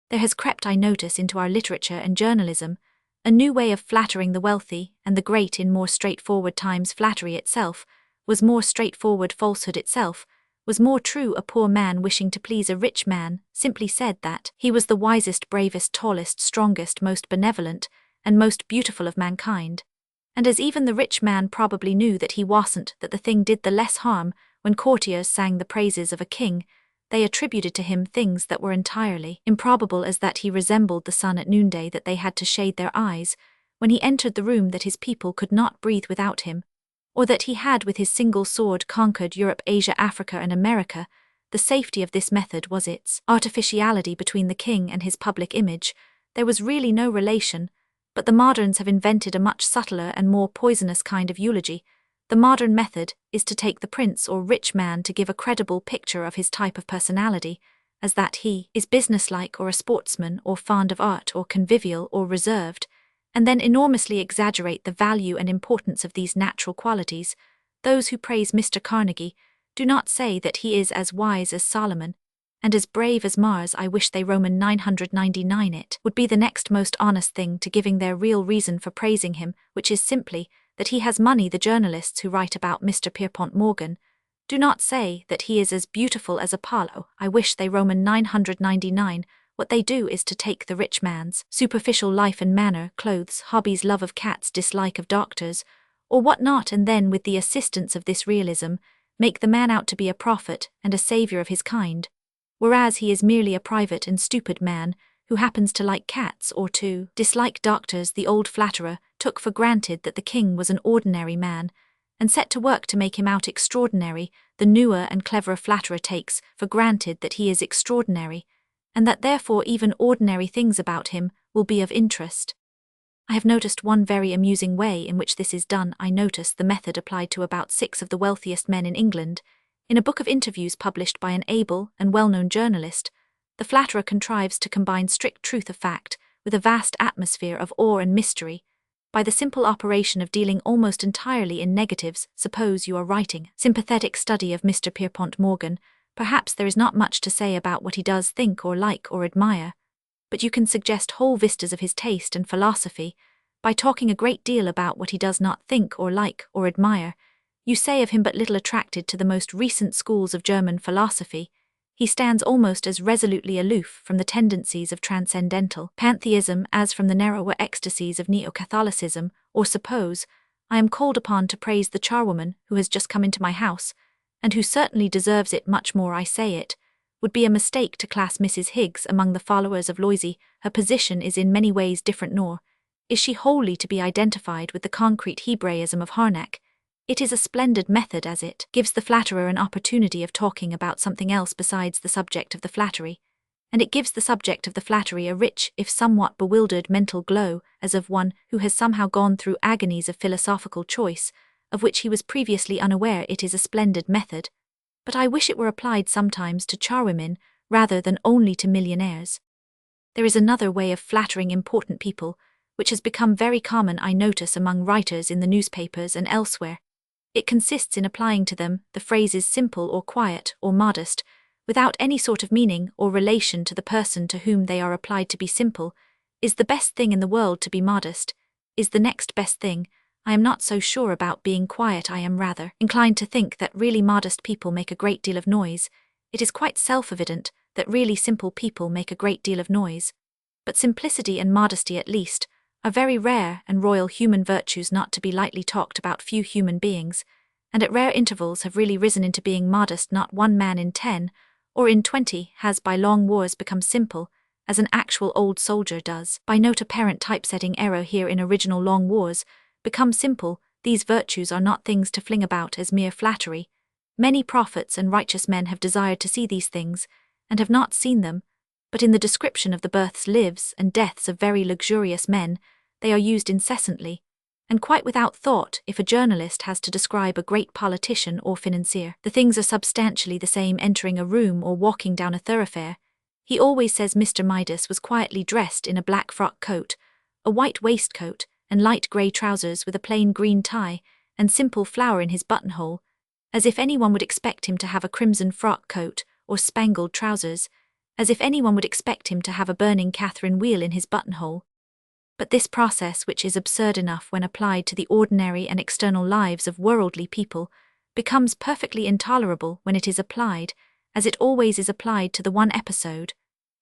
There has crept, I notice, into our literature and journalism a new way of flattering the wealthy and the great. In more straightforward times, flattery itself was more straightforward. Falsehood itself was more true. A poor man wishing to please a rich man simply said that he was the wisest, bravest, tallest, strongest, most benevolent, and most beautiful of mankind. And as even the rich man probably knew that he wasn't, that the thing did the less harm. When courtiers sang the praises of a king, they attributed to him things that were entirely improbable, as that he resembled the sun at noonday, that they had to shade their eyes when he entered the room, that his people could not breathe without him, or that he had with his single sword conquered Europe, Asia, Africa, and America. The safety of this method was its artificiality. Between the king and his public image there was really no relation, but the moderns have invented a much subtler and more poisonous kind of eulogy. The modern method is to take the prince or rich man to give a credible picture of his type of personality, as that he is businesslike or a sportsman or fond of art or convivial or reserved, and then enormously exaggerate the value and importance of these natural qualities. Those who praise Mr. Carnegie do not say that he is as wise as Solomon, and as brave as Mars. I wish they Roman 999 it would be the next most honest thing to giving their real reason for praising him, which is simply that he has money. The journalists who write about Mr. Pierpont Morgan do not say that he is as beautiful as Apollo. I wish they Roman 999 what What they do is to take the rich man's superficial life and manner, clothes, hobbies, love of cats, dislike of doctors, or what not, and then, with the assistance of this realism, make the man out to be a prophet and a savior of his kind, whereas he is merely a private and stupid man who happens to like cats or to dislike doctors. The old flatterer took for granted that the king was an ordinary man, and set to work to make him out extraordinary. The newer and cleverer flatterer takes for granted that he is extraordinary, and that therefore even ordinary things about him will be of interest. I have noticed one very amusing way in which this is done. I noticed the method applied to about 6 of the wealthiest men in England. In a book of interviews published by an able and well-known journalist, the flatterer contrives to combine strict truth of fact with a vast atmosphere of awe and mystery, by the simple operation of dealing almost entirely in negatives. Suppose you are writing sympathetic study of Mr. Pierpont Morgan. Perhaps there is not much to say about what he does think or like or admire, but you can suggest whole vistas of his taste and philosophy by talking a great deal about what he does not think or like or admire. You say of him but little attracted to the most recent schools of German philosophy. He stands almost as resolutely aloof from the tendencies of transcendental pantheism as from the narrower ecstasies of Neo-Catholicism. Or suppose I am called upon to praise the charwoman who has just come into my house, and who certainly deserves it much more. I say it would be a mistake to class Mrs. Higgs among the followers of Loisy. Her position is in many ways different, nor is she wholly to be identified with the concrete Hebraism of Harnack. It is a splendid method, as it gives the flatterer an opportunity of talking about something else besides the subject of the flattery, and it gives the subject of the flattery a rich, if somewhat bewildered, mental glow, as of one who has somehow gone through agonies of philosophical choice, of which he was previously unaware. It is a splendid method, but I wish it were applied sometimes to charwomen rather than only to millionaires. There is another way of flattering important people, which has become very common, I notice, among writers in the newspapers and elsewhere. It consists in applying to them the phrases simple or quiet or modest, without any sort of meaning or relation to the person to whom they are applied. To be simple is the best thing in the world. To be modest is the next best thing. I am not so sure about being quiet. I am rather inclined to think that really modest people make a great deal of noise. It is quite self-evident that really simple people make a great deal of noise. But simplicity and modesty, at least, are very rare and royal human virtues, not to be lightly talked about. Few human beings, and at rare intervals, have really risen into being modest. Not one man in 10 or in 20 has by long wars become simple, as an actual old soldier does. By note apparent typesetting error here in original long wars, become simple. These virtues are not things to fling about as mere flattery. Many prophets and righteous men have desired to see these things, and have not seen them, but in the description of the births, lives, and deaths of very luxurious men, they are used incessantly, and quite without thought. If a journalist has to describe a great politician or financier, the things are substantially the same entering a room or walking down a thoroughfare. He always says Mr. Midas was quietly dressed in a black frock coat, a white waistcoat, and light grey trousers with a plain green tie, and simple flower in his buttonhole, as if anyone would expect him to have a crimson frock coat or spangled trousers, as if anyone would expect him to have a burning Catherine wheel in his buttonhole. But this process, which is absurd enough when applied to the ordinary and external lives of worldly people, becomes perfectly intolerable when it is applied, as it always is applied, to the one episode,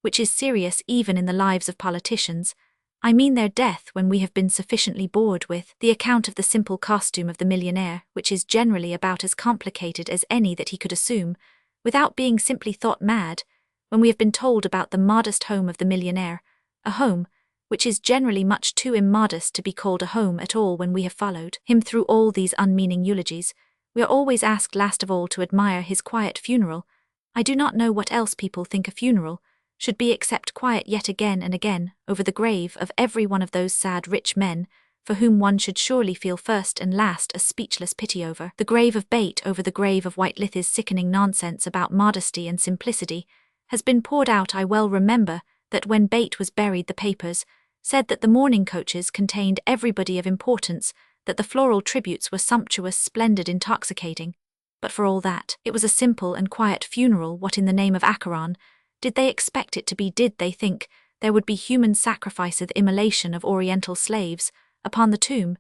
which is serious even in the lives of politicians. I mean their death. When we have been sufficiently bored with the account of the simple costume of the millionaire, which is generally about as complicated as any that he could assume, without being simply thought mad, when we have been told about the modest home of the millionaire, a home which is generally much too immodest to be called a home at all, when we have followed him through all these unmeaning eulogies, we are always asked last of all to admire his quiet funeral. I do not know what else people think a funeral should be except quiet, yet again and again, over the grave of every one of those sad rich men, for whom one should surely feel first and last a speechless pity. Over the grave of Bate, over the grave of Whitelith, is sickening nonsense about modesty and simplicity has been poured out. I well remember that when Bate was buried, the papers said that the mourning coaches contained everybody of importance, that the floral tributes were sumptuous, splendid, intoxicating. But for all that, it was a simple and quiet funeral. What in the name of Acheron did they expect it to be? Did they think there would be human sacrifice, the immolation of Oriental slaves, upon the tomb?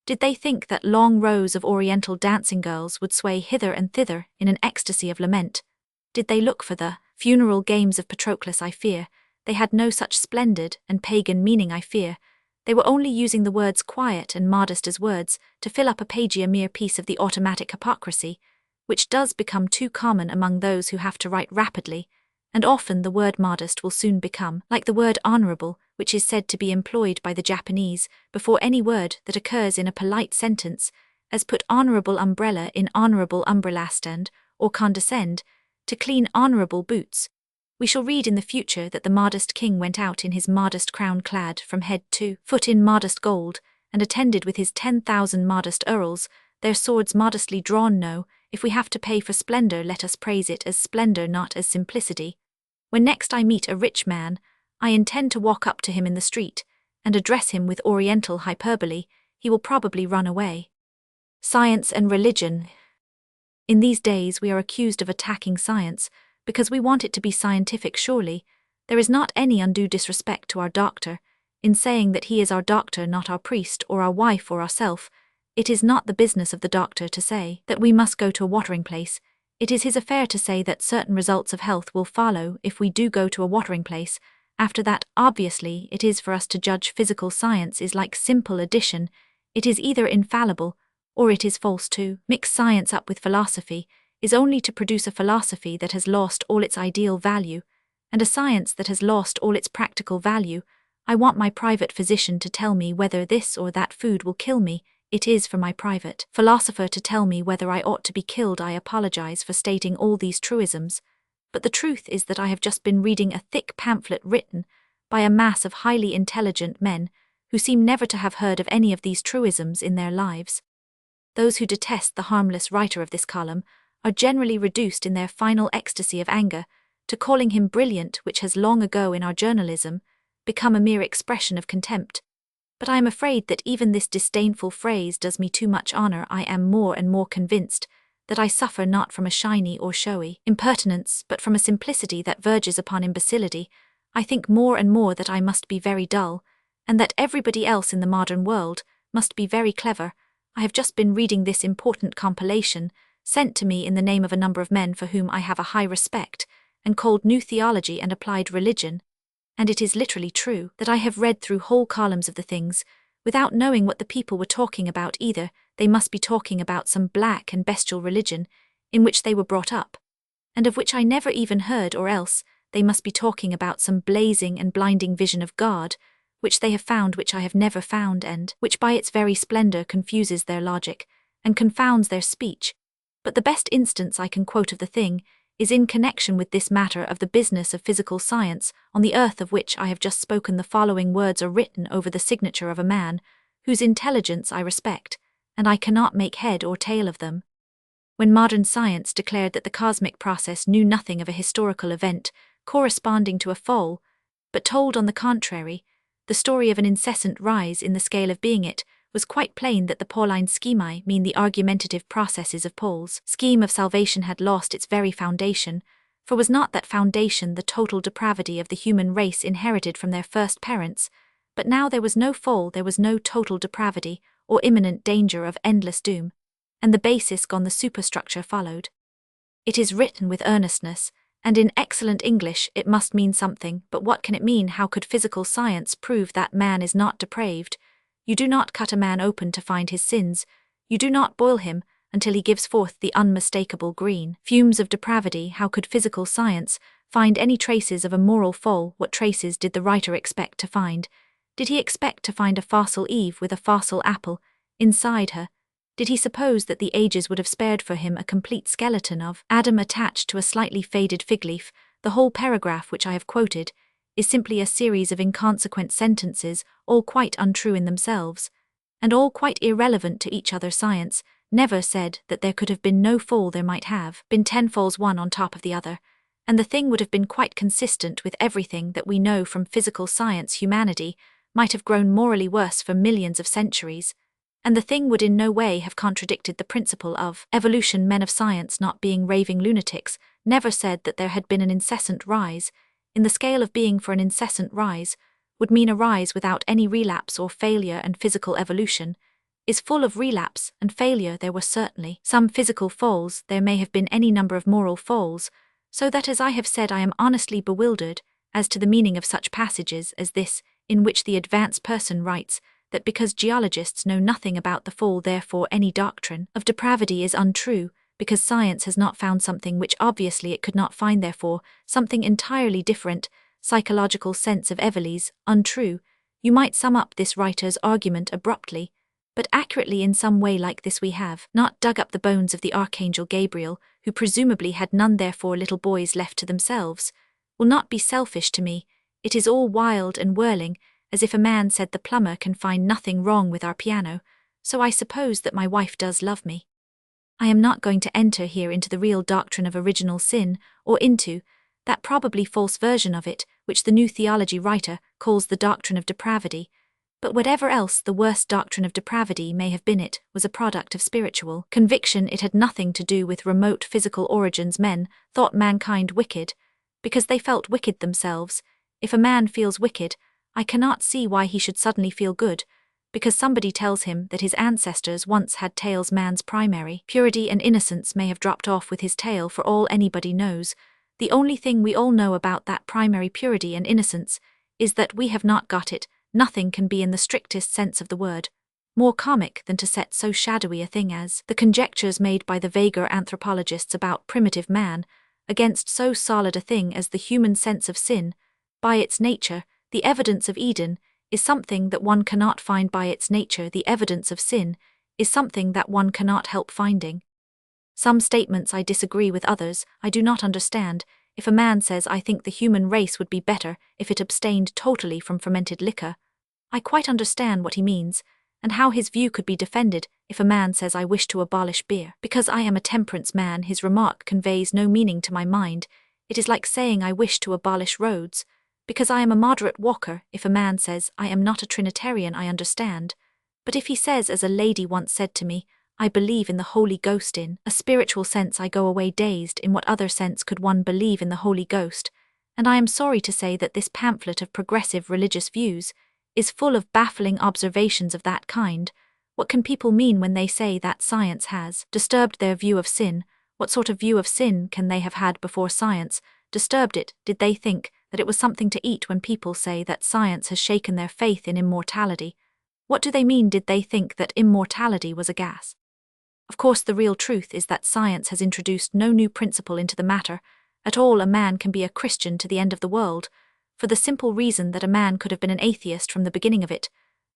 Did they think that long rows of Oriental dancing girls would sway hither and thither in an ecstasy of lament? Did they look for the funeral games of Patroclus? I fear They had no such splendid and pagan meaning, I fear. They were only using the words quiet and modest as words to fill up a page, a mere piece of the automatic hypocrisy, which does become too common among those who have to write rapidly, and often the word modest will soon become like the word honorable, which is said to be employed by the Japanese before any word that occurs in a polite sentence, as put honorable umbrella in honorable umbrella stand, or condescend, to clean honorable boots. We shall read in the future that the modest king went out in his modest crown clad from head to foot in modest gold, and attended with his 10,000 modest earls, their swords modestly drawn. No, if we have to pay for splendor, let us praise it as splendor, not as simplicity. When next I meet a rich man, I intend to walk up to him in the street, and address him with oriental hyperbole. He will probably run away. Science and religion. In these days we are accused of attacking science, because we want it to be scientific. Surely, there is not any undue disrespect to our doctor, in saying that he is our doctor, not our priest or our wife or ourself. It is not the business of the doctor to say that we must go to a watering place. It is his affair to say that certain results of health will follow if we do go to a watering place. After that, obviously, it is for us to judge. Physical science is like simple addition. It is either infallible, or it is false. To mix science up with philosophy is only to produce a philosophy that has lost all its ideal value, and a science that has lost all its practical value. I want my private physician to tell me whether this or that food will kill me. It is for my private philosopher to tell me whether I ought to be killed. I apologize for stating all these truisms, but the truth is that I have just been reading a thick pamphlet written by a mass of highly intelligent men who seem never to have heard of any of these truisms in their lives. Those who detest the harmless writer of this column are generally reduced in their final ecstasy of anger to calling him brilliant, which has long ago in our journalism become a mere expression of contempt. But I am afraid that even this disdainful phrase does me too much honor. I am more and more convinced that I suffer not from a shiny or showy impertinence, but from a simplicity that verges upon imbecility. I think more and more that I must be very dull, and that everybody else in the modern world must be very clever. I have just been reading this important compilation, sent to me in the name of a number of men for whom I have a high respect, and called New Theology and Applied Religion, and it is literally true that I have read through whole columns of the things, without knowing what the people were talking about either. They must be talking about some black and bestial religion, in which they were brought up, and of which I never even heard, or else they must be talking about some blazing and blinding vision of God, which they have found, which I have never found, and which by its very splendor confuses their logic, and confounds their speech. But the best instance I can quote of the thing is in connection with this matter of the business of physical science, on the earth of which I have just spoken. The following words are written over the signature of a man whose intelligence I respect, and I cannot make head or tail of them. When modern science declared that the cosmic process knew nothing of a historical event corresponding to a fall, but told, on the contrary, the story of an incessant rise in the scale of being, it was quite plain that the Pauline schemi mean the argumentative processes of Paul's scheme of salvation had lost its very foundation, for was not that foundation the total depravity of the human race inherited from their first parents? But now there was no fall, there was no total depravity, or imminent danger of endless doom, and the basis gone, the superstructure followed. It is written with earnestness, and in excellent English. It must mean something, but what can it mean? How could physical science prove that man is not depraved? You do not cut a man open to find his sins. You do not boil him until he gives forth the unmistakable green fumes of depravity. How could physical science find any traces of a moral fall? What traces did the writer expect to find? Did he expect to find a fossil Eve with a fossil apple inside her? Did he suppose that the ages would have spared for him a complete skeleton of Adam attached to a slightly faded fig leaf? The whole paragraph which I have quoted is simply a series of inconsequent sentences, all quite untrue in themselves, and all quite irrelevant to each other. Science never said that there could have been no fall. There might have been 10 falls, one on top of the other, and the thing would have been quite consistent with everything that we know from physical science. Humanity might have grown morally worse for millions of centuries, and the thing would in no way have contradicted the principle of evolution. Men of science, not being raving lunatics, never said that there had been an incessant rise in the scale of being, for an incessant rise would mean a rise without any relapse or failure, and physical evolution is full of relapse and failure. There were certainly some physical falls, there may have been any number of moral falls, so that, as I have said, I am honestly bewildered as to the meaning of such passages as this, in which the advanced person writes that because geologists know nothing about the fall, therefore any doctrine of depravity is untrue, because science has not found something which obviously it could not find, therefore something entirely different, psychological sense of Everly's, untrue. You might sum up this writer's argument abruptly, but accurately in some way like this: we have not dug up the bones of the archangel Gabriel, who presumably had none, therefore little boys left to themselves, will not be selfish to me. It is all wild and whirling, as if a man said the plumber can find nothing wrong with our piano, so I suppose that my wife does love me. I am not going to enter here into the real doctrine of original sin, or into that probably false version of it, which the New Theology writer calls the doctrine of depravity, but whatever else the worst doctrine of depravity may have been, it was a product of spiritual conviction. It had nothing to do with remote physical origins. Men thought mankind wicked, because they felt wicked themselves. If a man feels wicked, I cannot see why he should suddenly feel good, because somebody tells him that his ancestors once had tails. Man's primary purity and innocence may have dropped off with his tail for all anybody knows. The only thing we all know about that primary purity and innocence is that we have not got it. Nothing can be, in the strictest sense of the word, more comic than to set so shadowy a thing as the conjectures made by the vaguer anthropologists about primitive man against so solid a thing as the human sense of sin. By its nature, the evidence of Eden is something that one cannot find. By its nature, the evidence of sin is something that one cannot help finding. Some statements I disagree with, others I do not understand. If a man says, I think the human race would be better if it abstained totally from fermented liquor, I quite understand what he means, and how his view could be defended. If a man says, I wish to abolish beer because I am a temperance man, his remark conveys no meaning to my mind. It is like saying, I wish to abolish roads because I am a moderate walker. If a man says, I am not a Trinitarian, I understand. But if he says, as a lady once said to me, I believe in the Holy Ghost in a spiritual sense, I go away dazed. In what other sense could one believe in the Holy Ghost? And I am sorry to say that this pamphlet of progressive religious views is full of baffling observations of that kind. What can people mean when they say that science has disturbed their view of sin? What sort of view of sin can they have had before science disturbed it? Did they think that it was something to eat when people say that science has shaken their faith in immortality? What do they mean? Did they think that immortality was a gas? Of course, the real truth is that science has introduced no new principle into the matter at all. A man can be a Christian to the end of the world, for the simple reason that a man could have been an atheist from the beginning of it.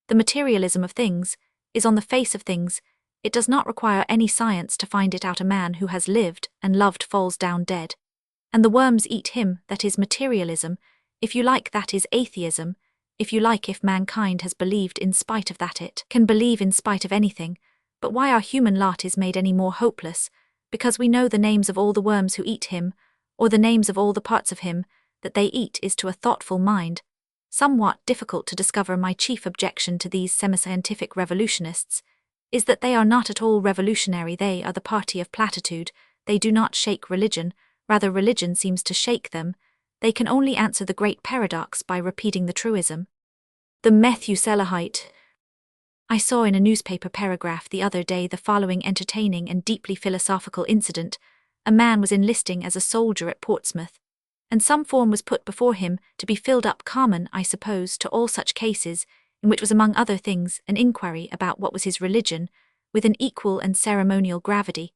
The materialism of things is on the face of things. It does not require any science to find it out. A man who has lived and loved falls down dead, and the worms eat him. That is materialism. If you like, that is atheism. If you like, if mankind has believed in spite of that, it can believe in spite of anything. But why our human lot is made any more hopeless, because we know the names of all the worms who eat him, or the names of all the parts of him that they eat, is to a thoughtful mind somewhat difficult to discover. My chief objection to these semi-scientific revolutionists is that they are not at all revolutionary. They are the party of platitude. They do not shake religion, rather religion seems to shake them. They can only answer the great paradox by repeating the truism. The Methuselahite. I saw in a newspaper paragraph the other day the following entertaining and deeply philosophical incident. A man was enlisting as a soldier at Portsmouth, and some form was put before him to be filled up, common, I suppose, to all such cases, in which was among other things an inquiry about what was his religion, with an equal and ceremonial gravity.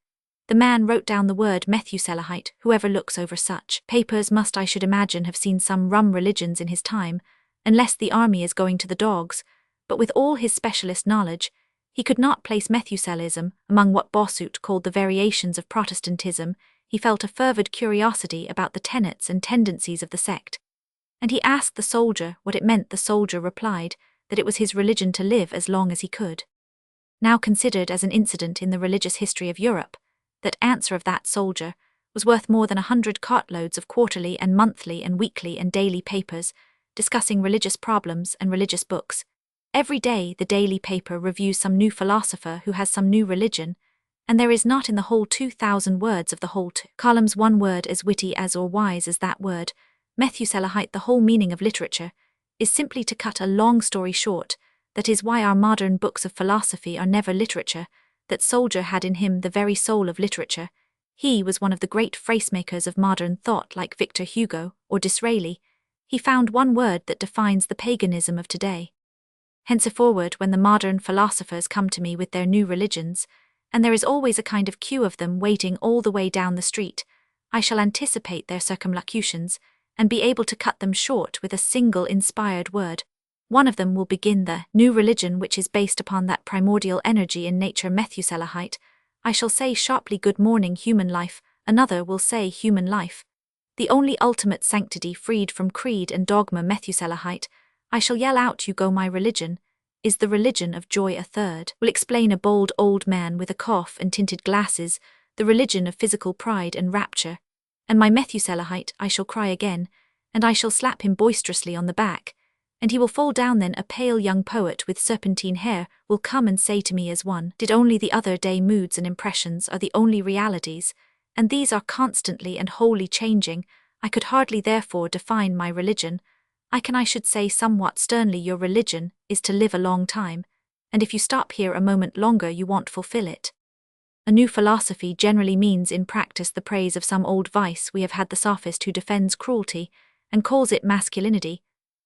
The man wrote down the word Methuselahite. Whoever looks over such papers must, I should imagine, have seen some rum religions in his time, unless the army is going to the dogs. But with all his specialist knowledge, he could not place Methuselahism among what Bossuet called the variations of Protestantism. He felt a fervid curiosity about the tenets and tendencies of the sect, and he asked the soldier what it meant. The soldier replied that it was his religion to live as long as he could. Now, considered as an incident in the religious history of Europe, that answer of that soldier was worth more than 100 cartloads of quarterly and monthly and weekly and daily papers discussing religious problems and religious books. Every day the daily paper reviews some new philosopher who has some new religion, and there is not in the whole 2,000 words of the whole columns one word as witty as or wise as that word, Methuselahite. The whole meaning of literature is simply to cut a long story short. That is why our modern books of philosophy are never literature. That soldier had in him the very soul of literature. He was one of the great phrase-makers of modern thought, like Victor Hugo or Disraeli. He found one word that defines the paganism of today. Henceforward, when the modern philosophers come to me with their new religions, and there is always a kind of queue of them waiting all the way down the street, I shall anticipate their circumlocutions, and be able to cut them short with a single inspired word. One of them will begin the new religion which is based upon that primordial energy in nature Methuselahite. I shall say sharply, good morning human life. Another will say human life. The only ultimate sanctity freed from creed and dogma Methuselahite. I shall yell out, you go, my religion is the religion of joy. A third will explain, a bold old man with a cough and tinted glasses, the religion of physical pride and rapture. And my Methuselahite, I shall cry again, and I shall slap him boisterously on the back, and he will fall down. Then a pale young poet with serpentine hair will come and say to me as one did, only the other day, moods and impressions are the only realities, and these are constantly and wholly changing. I could hardly therefore define my religion. I should say somewhat sternly, your religion is to live a long time, and if you stop here a moment longer you won't fulfill it. A new philosophy generally means in practice the praise of some old vice. We have had the sophist who defends cruelty, and calls it masculinity.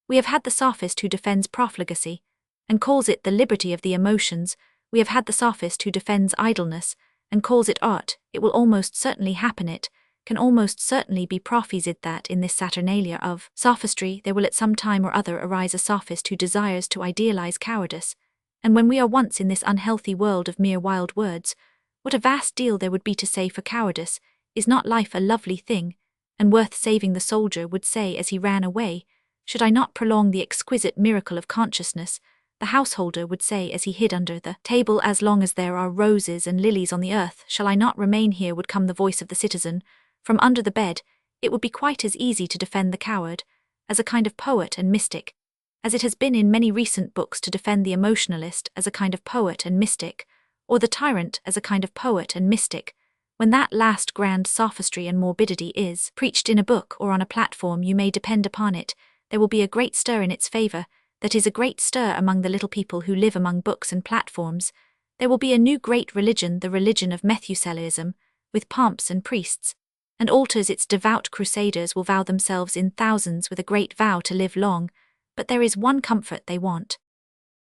We have had the sophist who defends profligacy, and calls it the liberty of the emotions. We have had the sophist who defends idleness, and calls it art. It will almost certainly happen, it can almost certainly be prophesied that in this saturnalia of sophistry there will at some time or other arise a sophist who desires to idealize cowardice, and when we are once in this unhealthy world of mere wild words, what a vast deal there would be to say for cowardice. Is not life a lovely thing, and worth saving? The soldier would say as he ran away. Should I not prolong the exquisite miracle of consciousness? The householder would say as he hid under the table, as long as there are roses and lilies on the earth, shall I not remain here? Would come the voice of the citizen from under the bed. It would be quite as easy to defend the coward, as a kind of poet and mystic, as it has been in many recent books to defend the emotionalist as a kind of poet and mystic, or the tyrant as a kind of poet and mystic. When that last grand sophistry and morbidity is preached in a book or on a platform, you may depend upon it, there will be a great stir in its favor. That is, a great stir among the little people who live among books and platforms. There will be a new great religion, the religion of Methuselahism, with pomps and priests, and altars. Its devout crusaders will vow themselves in thousands with a great vow to live long, but there is one comfort they want.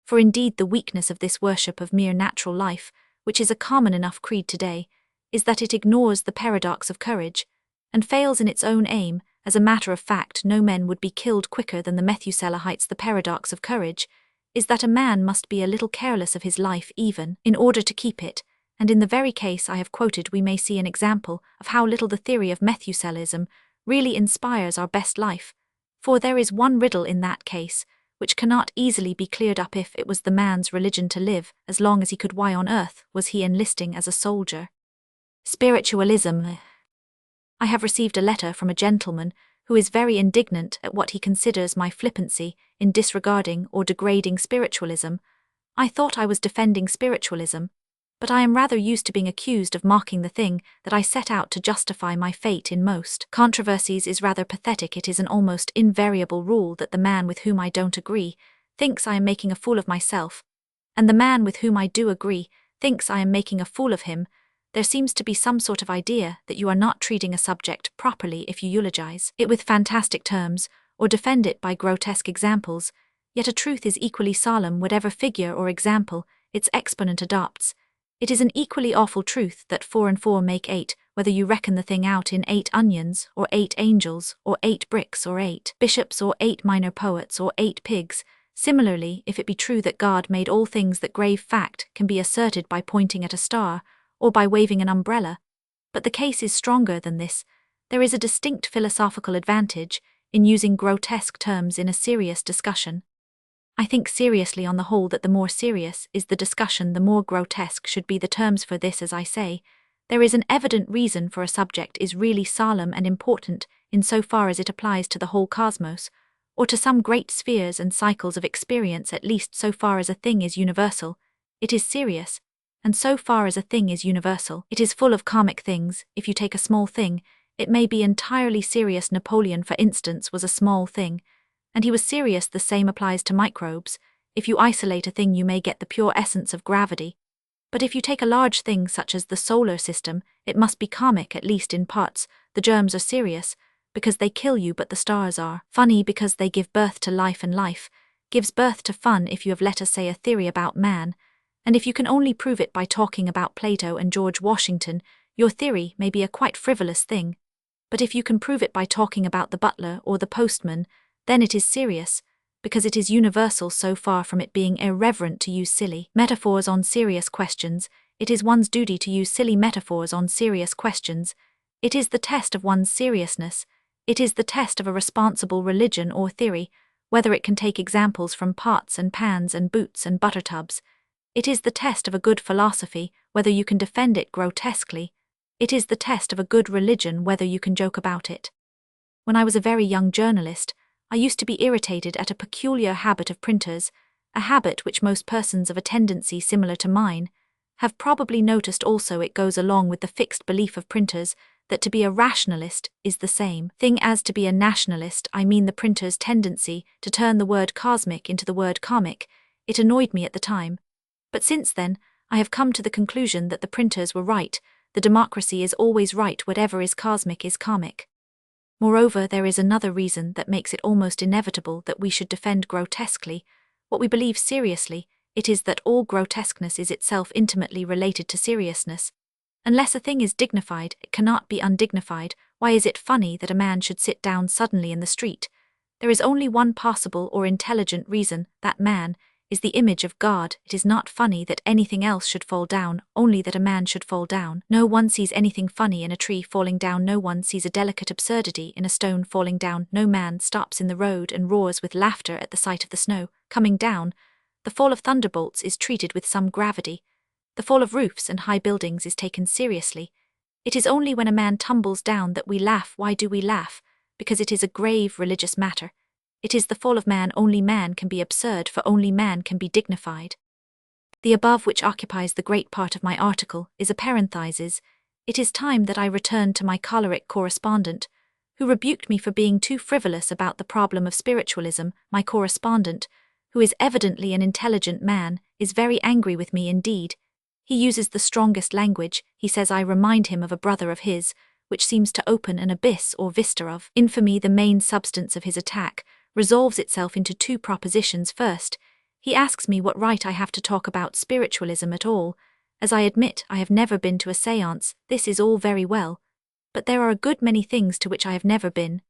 For indeed the weakness of this worship of mere natural life, which is a common enough creed today, is that it ignores the paradox of courage, and fails in its own aim. As a matter of fact, no men would be killed quicker than the Methuselahites. The paradox of courage is that a man must be a little careless of his life even in order to keep it, and in the very case I have quoted we may see an example of how little the theory of Methuselahism really inspires our best life, for there is one riddle in that case which cannot easily be cleared up. If it was the man's religion to live as long as he could, why on earth was he enlisting as a soldier? Spiritualism. I have received a letter from a gentleman who is very indignant at what he considers my flippancy in disregarding or degrading spiritualism. I thought I was defending spiritualism, but I am rather used to being accused of mocking the thing that I set out to justify. My fate in most controversies is rather pathetic. It is an almost invariable rule that the man with whom I don't agree thinks I am making a fool of myself, and the man with whom I do agree thinks I am making a fool of him. There seems to be some sort of idea that you are not treating a subject properly if you eulogize it with fantastic terms, or defend it by grotesque examples, yet a truth is equally solemn whatever figure or example its exponent adopts. It is an equally awful truth that 4 and 4 make 8, whether you reckon the thing out in 8 onions, or 8 angels, or 8 bricks, or 8 bishops, or 8 minor poets, or 8 pigs. Similarly, if it be true that God made all things, that grave fact can be asserted by pointing at a star, or by waving an umbrella. But the case is stronger than this. There is a distinct philosophical advantage in using grotesque terms in a serious discussion. I think seriously on the whole that the more serious is the discussion, the more grotesque should be the terms for this. As I say, there is an evident reason for a subject is really solemn and important in so far as it applies to the whole cosmos, or to some great spheres and cycles of experience. At least so far as a thing is universal, it is serious. And so far as a thing is universal, it is full of comic things. If you take a small thing, it may be entirely serious. Napoleon, for instance, was a small thing, and he was serious. The same applies to microbes. If you isolate a thing, you may get the pure essence of gravity. But if you take a large thing such as the solar system, it must be comic, at least in parts. The germs are serious, because they kill you but the stars are. Funny because they give birth to life, and life gives birth to fun if you have, let us say, a theory about man, and if you can only prove it by talking about Plato and George Washington, your theory may be a quite frivolous thing. But if you can prove it by talking about the butler or the postman, then it is serious, because it is universal so far from it being irreverent to use silly metaphors on serious questions. It is one's duty to use silly metaphors on serious questions. It is the test of one's seriousness. It is the test of a responsible religion or theory, whether it can take examples from pots and pans and boots and butter tubs. It is the test of a good philosophy, whether you can defend it grotesquely. It is the test of a good religion, whether you can joke about it. When I was a very young journalist, I used to be irritated at a peculiar habit of printers, a habit which most persons of a tendency similar to mine have probably noticed also. It goes along with the fixed belief of printers that to be a rationalist is the same thing as to be a nationalist. I mean the printer's tendency to turn the word cosmic into the word comic. It annoyed me at the time. But since then, I have come to the conclusion that the printers were right. The democracy is always right. Whatever is cosmic is comic. Moreover, there is another reason that makes it almost inevitable that we should defend grotesquely what we believe seriously. It is that all grotesqueness is itself intimately related to seriousness. Unless a thing is dignified, it cannot be undignified. Why is it funny that a man should sit down suddenly in the street? There is only one possible or intelligent reason: that man is the image of God. It is not funny that anything else should fall down, only that a man should fall down. No one sees anything funny in a tree falling down. No one sees a delicate absurdity in a stone falling down. No man stops in the road and roars with laughter at the sight of the snow coming down. The fall of thunderbolts is treated with some gravity. The fall of roofs and high buildings is taken seriously. It is only when a man tumbles down that we laugh. Why do we laugh? Because it is a grave religious matter. It is the fall of man. Only man can be absurd, for only man can be dignified. The above, which occupies the great part of my article, is a parenthesis. It is time that I returned to my choleric correspondent, who rebuked me for being too frivolous about the problem of spiritualism. My correspondent, who is evidently an intelligent man, is very angry with me indeed. He uses the strongest language. He says I remind him of a brother of his, which seems to open an abyss or vista of infamy. The main substance of his attack resolves itself into two propositions. First, he asks me what right I have to talk about spiritualism at all. As I admit, I have never been to a séance. This is all very well, but there are a good many things to which I have never been.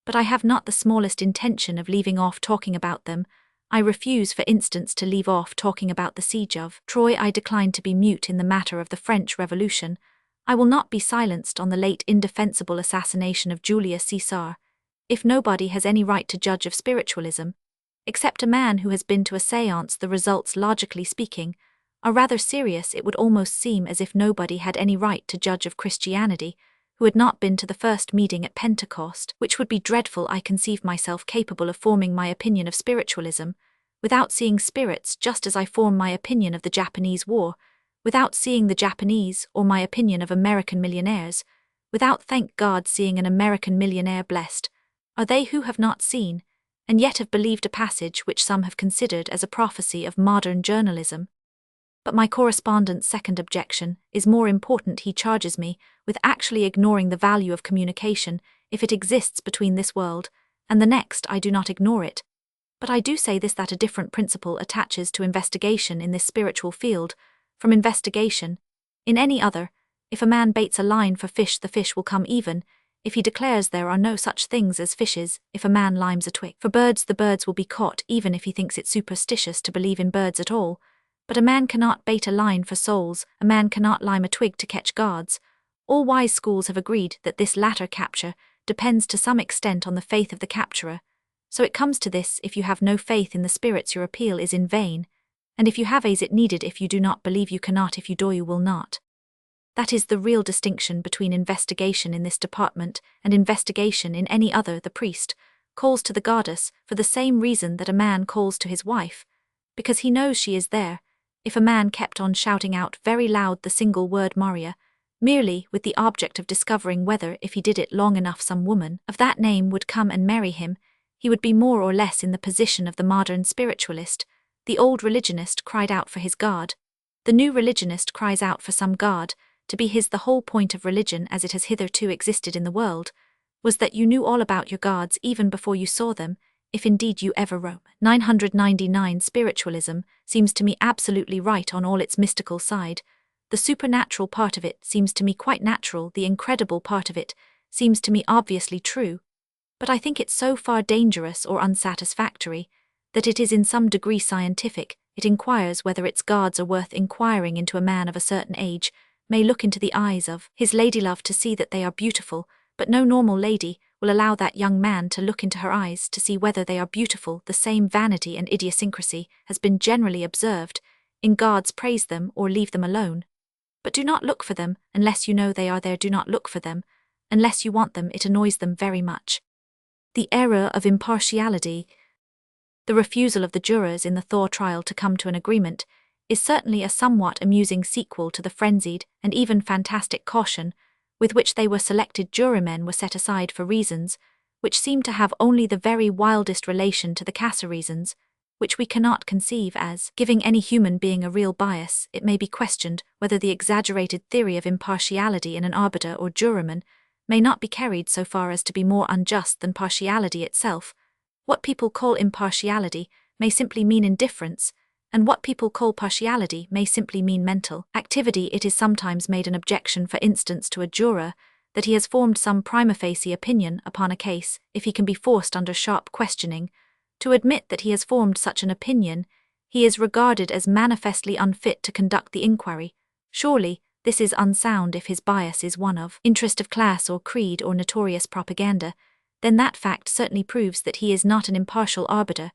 But I have not the smallest intention of leaving off talking about them. I refuse, for instance, to leave off talking about the siege of Troy. I decline to be mute in the matter of the French Revolution. I will not be silenced on the late indefensible assassination of Julius Caesar. If nobody has any right to judge of spiritualism, except a man who has been to a séance, the results, logically speaking, are rather serious. It would almost seem as if nobody had any right to judge of Christianity who had not been to the first meeting at Pentecost, which would be dreadful. I conceive myself capable of forming my opinion of spiritualism without seeing spirits, just as I form my opinion of the Japanese war without seeing the Japanese, or my opinion of American millionaires without, thank God, seeing an American millionaire. Blessed are they who have not seen, and yet have believed a passage which some have considered as a prophecy of modern journalism. But my correspondent's second objection is more important. He charges me with actually ignoring the value of communication if it exists between this world and the next. I do not ignore it, but I do say this, that a different principle attaches to investigation in this spiritual field from investigation in any other. If a man baits a line for fish, the fish will come even. If he declares there are no such things as fishes, if a man limes a twig for birds, the birds will be caught, even if he thinks it superstitious to believe in birds at all. But a man cannot bait a line for souls, a man cannot lime a twig to catch gods. All wise schools have agreed that this latter capture depends to some extent on the faith of the capturer. So it comes to this: if you have no faith in the spirits, your appeal is in vain, and if you have, is it needed? If you do not believe, you cannot; if you do, you will not. That is the real distinction between investigation in this department and investigation in any other. The priest calls to the goddess for the same reason that a man calls to his wife, because he knows she is there. If a man kept on shouting out very loud the single word Maria, merely with the object of discovering whether, if he did it long enough, some woman of that name would come and marry him, he would be more or less in the position of the modern spiritualist. The old religionist cried out for his God. The new religionist cries out for some God, to be his. The whole point of religion as it has hitherto existed in the world was that you knew all about your gods even before you saw them, if indeed you ever roam. 999 Spiritualism seems to me absolutely right on all its mystical side. The supernatural part of it seems to me quite natural, the incredible part of it seems to me obviously true. But I think it so far dangerous or unsatisfactory that it is in some degree scientific. It inquires whether its gods are worth inquiring into. A man of a certain age may look into the eyes of his ladylove to see that they are beautiful, but no normal lady will allow that young man to look into her eyes to see whether they are beautiful. The same vanity and idiosyncrasy has been generally observed in gods. Praise them or leave them alone. But do not look for them unless you know they are there. Do not look for them unless you want them. It annoys them very much. The error of impartiality. The refusal of the jurors in the Thor trial to come to an agreement is certainly a somewhat amusing sequel to the frenzied and even fantastic caution with which they were selected. Jurymen were set aside for reasons which seem to have only the very wildest relation to the Casa reasons, which we cannot conceive as giving any human being a real bias. It may be questioned whether the exaggerated theory of impartiality in an arbiter or juryman may not be carried so far as to be more unjust than partiality itself. What people call impartiality may simply mean indifference, and what people call partiality may simply mean mental activity. It is sometimes made an objection, for instance, to a juror, that he has formed some prima facie opinion upon a case. If he can be forced under sharp questioning to admit that he has formed such an opinion, he is regarded as manifestly unfit to conduct the inquiry. Surely, this is unsound. If his bias is one of interest of class or creed or notorious propaganda, then that fact certainly proves that he is not an impartial arbiter.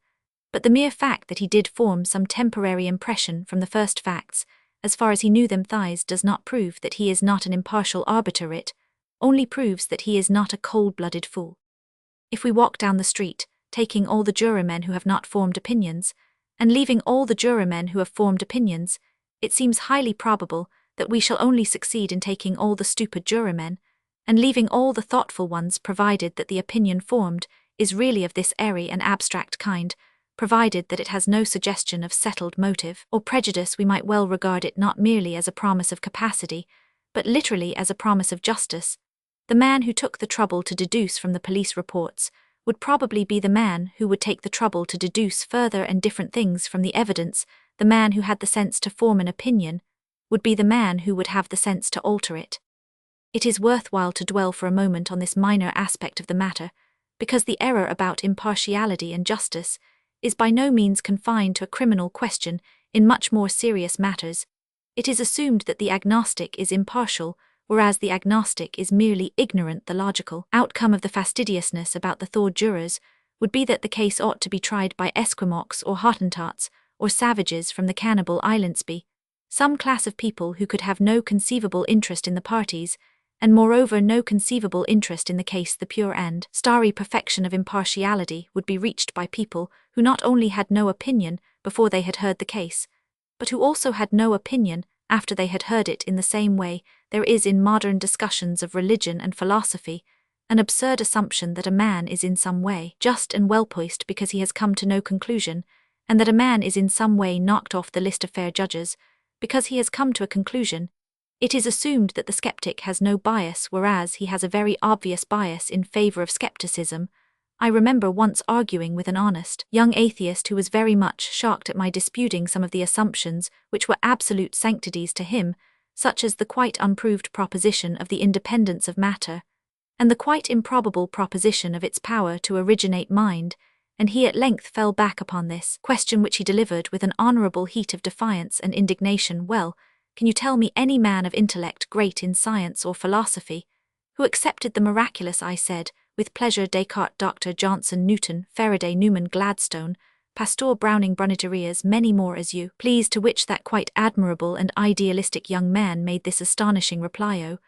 But the mere fact that he did form some temporary impression from the first facts, as far as he knew them thighs, does not prove that he is not an impartial arbiter. It only proves that he is not a cold-blooded fool. If we walk down the street, taking all the jurymen who have not formed opinions, and leaving all the jurymen who have formed opinions, it seems highly probable that we shall only succeed in taking all the stupid jurymen, and leaving all the thoughtful ones, provided that the opinion formed is really of this airy and abstract kind, provided that it has no suggestion of settled motive or prejudice. We might well regard it not merely as a promise of capacity, but literally as a promise of justice. The man who took the trouble to deduce from the police reports would probably be the man who would take the trouble to deduce further and different things from the evidence. The man who had the sense to form an opinion would be the man who would have the sense to alter it. It is worthwhile to dwell for a moment on this minor aspect of the matter, because the error about impartiality and justice is by no means confined to a criminal question. In much more serious matters, it is assumed that the agnostic is impartial, whereas the agnostic is merely ignorant. The logical outcome of the fastidiousness about the Thor jurors would be that the case ought to be tried by Esquimaux or Hottentots or savages from the Cannibal Islands, some class of people who could have no conceivable interest in the parties, and moreover no conceivable interest in the case. The pure and starry perfection of impartiality would be reached by people who not only had no opinion before they had heard the case, but who also had no opinion after they had heard it. In the same way, there is in modern discussions of religion and philosophy an absurd assumption that a man is in some way just and well-poised because he has come to no conclusion, and that a man is in some way knocked off the list of fair judges because he has come to a conclusion. It is assumed that the skeptic has no bias, whereas he has a very obvious bias in favor of skepticism. I remember once arguing with an honest young atheist who was very much shocked at my disputing some of the assumptions which were absolute sanctities to him, such as the quite unproved proposition of the independence of matter, and the quite improbable proposition of its power to originate mind, and he at length fell back upon this question, which he delivered with an honourable heat of defiance and indignation. Well, can you tell me any man of intellect, great in science or philosophy, who accepted the miraculous? I said, with pleasure. Descartes, Dr. Johnson, Newton, Faraday, Newman, Gladstone, Pasteur, Browning, Brunetierias, many more as you please. To which that quite admirable and idealistic young man made this astonishing reply: oh,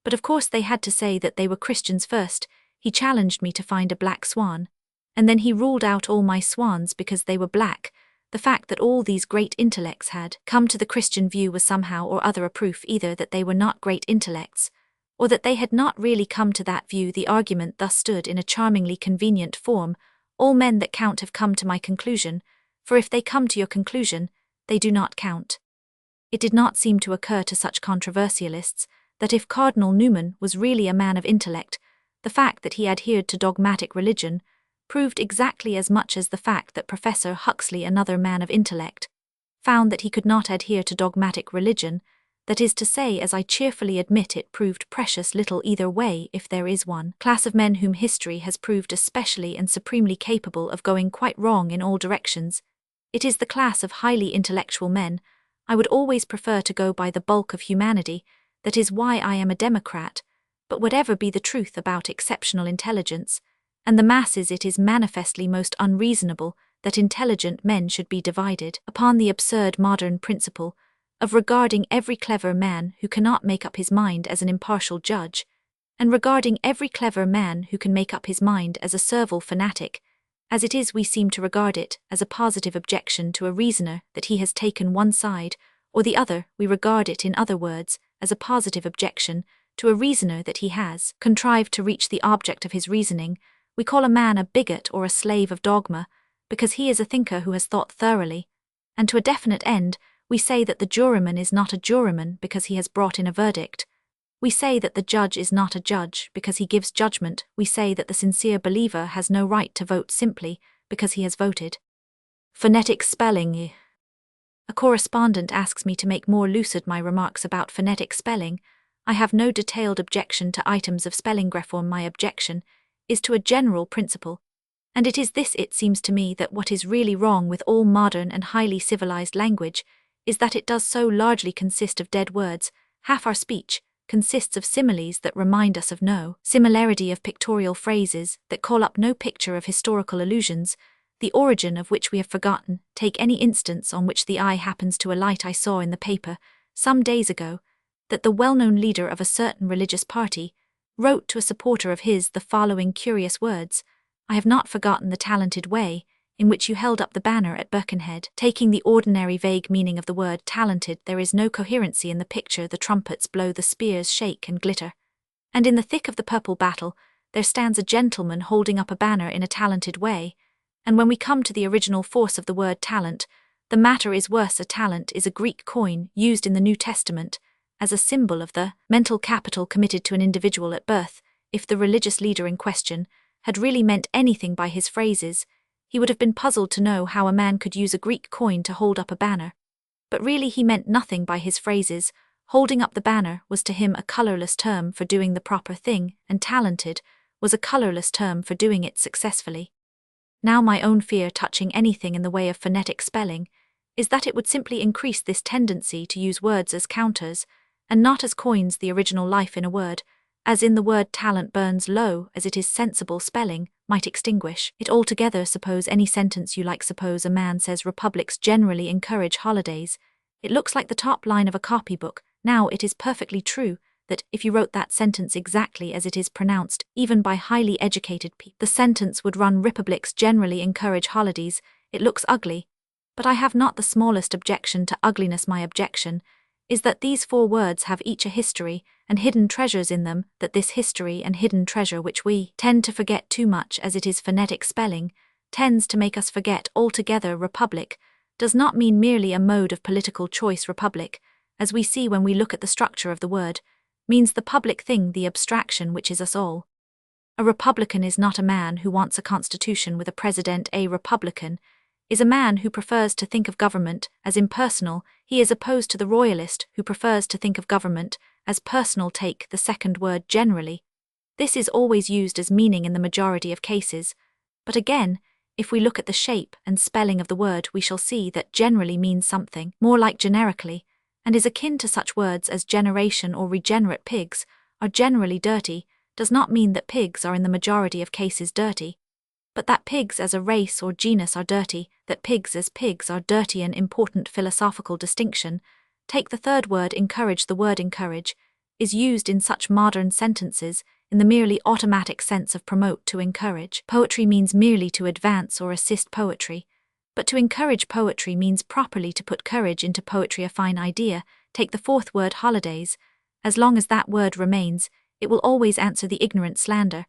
but of course they had to say that they were Christians first. He challenged me to find a black swan, and then he ruled out all my swans because they were black. The fact that all these great intellects had come to the Christian view was somehow or other a proof either that they were not great intellects, or that they had not really come to that view. The argument thus stood in a charmingly convenient form: all men that count have come to my conclusion, for if they come to your conclusion, they do not count. It did not seem to occur to such controversialists that if Cardinal Newman was really a man of intellect, The fact that he adhered to dogmatic religion proved exactly as much as the fact that Professor Huxley, another man of intellect, found that he could not adhere to dogmatic religion. That is to say, as I cheerfully admit, it proved precious little either way if there is one class of men whom history has proved especially and supremely capable of going quite wrong in all directions. It is the class of highly intellectual men. I would always prefer to go by the bulk of humanity. That is why I am a Democrat. But whatever be the truth about exceptional intelligence, and the masses, it is manifestly most unreasonable that intelligent men should be divided upon the absurd modern principle of regarding every clever man who cannot make up his mind as an impartial judge, and regarding every clever man who can make up his mind as a servile fanatic. As it is, we seem to regard it as a positive objection to a reasoner that he has taken one side or the other. We regard it, in other words, as a positive objection to a reasoner that he has contrived to reach the object of his reasoning. We call a man a bigot or a slave of dogma, because he is a thinker who has thought thoroughly, and to a definite end. We say that the juryman is not a juryman because he has brought in a verdict. We say that the judge is not a judge because he gives judgment. We say that the sincere believer has no right to vote simply because he has voted. Phonetic spelling. A correspondent asks me to make more lucid my remarks about phonetic spelling. I have no detailed objection to items of spelling reform. My objection is to a general principle. And it is this, it seems to me, that what is really wrong with all modern and highly civilized language is that it does so largely consist of dead words. Half our speech consists of similes that remind us of no similarity, of pictorial phrases that call up no picture, of historical allusions, the origin of which we have forgotten. Take any instance on which the eye happens to alight. I saw in the paper some days ago that the well-known leader of a certain religious party wrote to a supporter of his the following curious words: "I have not forgotten the talented way in which you held up the banner at Birkenhead." Taking the ordinary vague meaning of the word talented, there is no coherency in the picture. The trumpets blow, the spears shake and glitter, and in the thick of the purple battle there stands a gentleman holding up a banner in a talented way. And when we come to the original force of the word talent, the matter is worse. A talent is a Greek coin used in the New Testament as a symbol of the mental capital committed to an individual at birth. If the religious leader in question had really meant anything by his phrases, he would have been puzzled to know how a man could use a Greek coin to hold up a banner. But really he meant nothing by his phrases. Holding up the banner was to him a colourless term for doing the proper thing, and talented was a colourless term for doing it successfully. Now my own fear touching anything in the way of phonetic spelling is that it would simply increase this tendency to use words as counters, and not as coins, the original life in a word, as in the word talent burns low as it is sensible spelling, might extinguish it altogether. Suppose any sentence you like. Suppose a man says republics generally encourage holidays. It looks like the top line of a copybook. Now it is perfectly true that if you wrote that sentence exactly as it is pronounced, even by highly educated people, the sentence would run republics generally encourage holidays. It looks ugly, but I have not the smallest objection to ugliness. My objection is that these four words have each a history and hidden treasures in them, that this history and hidden treasure, which we tend to forget too much as it is phonetic spelling, tends to make us forget altogether. Republic does not mean merely a mode of political choice. Republic, as we see when we look at the structure of the word, means the public thing, the abstraction which is us all. A Republican is not a man who wants a constitution with a president. A Republican is a man who prefers to think of government as impersonal. He is opposed to the royalist who prefers to think of government as personal. Take the second word, generally. This is always used as meaning in the majority of cases, but again, if we look at the shape and spelling of the word, we shall see that generally means something more like generically, and is akin to such words as generation or regenerate. Pigs are generally dirty does not mean that pigs are in the majority of cases dirty, but that pigs as a race or genus are dirty, that pigs as pigs are dirty. An important philosophical distinction. Take the third word, encourage. The word encourage is used in such modern sentences in the merely automatic sense of promote, to encourage. Poetry means merely to advance or assist poetry, but to encourage poetry means properly to put courage into poetry, a fine idea. Take the fourth word, holidays. As long as that word remains, it will always answer the ignorant slander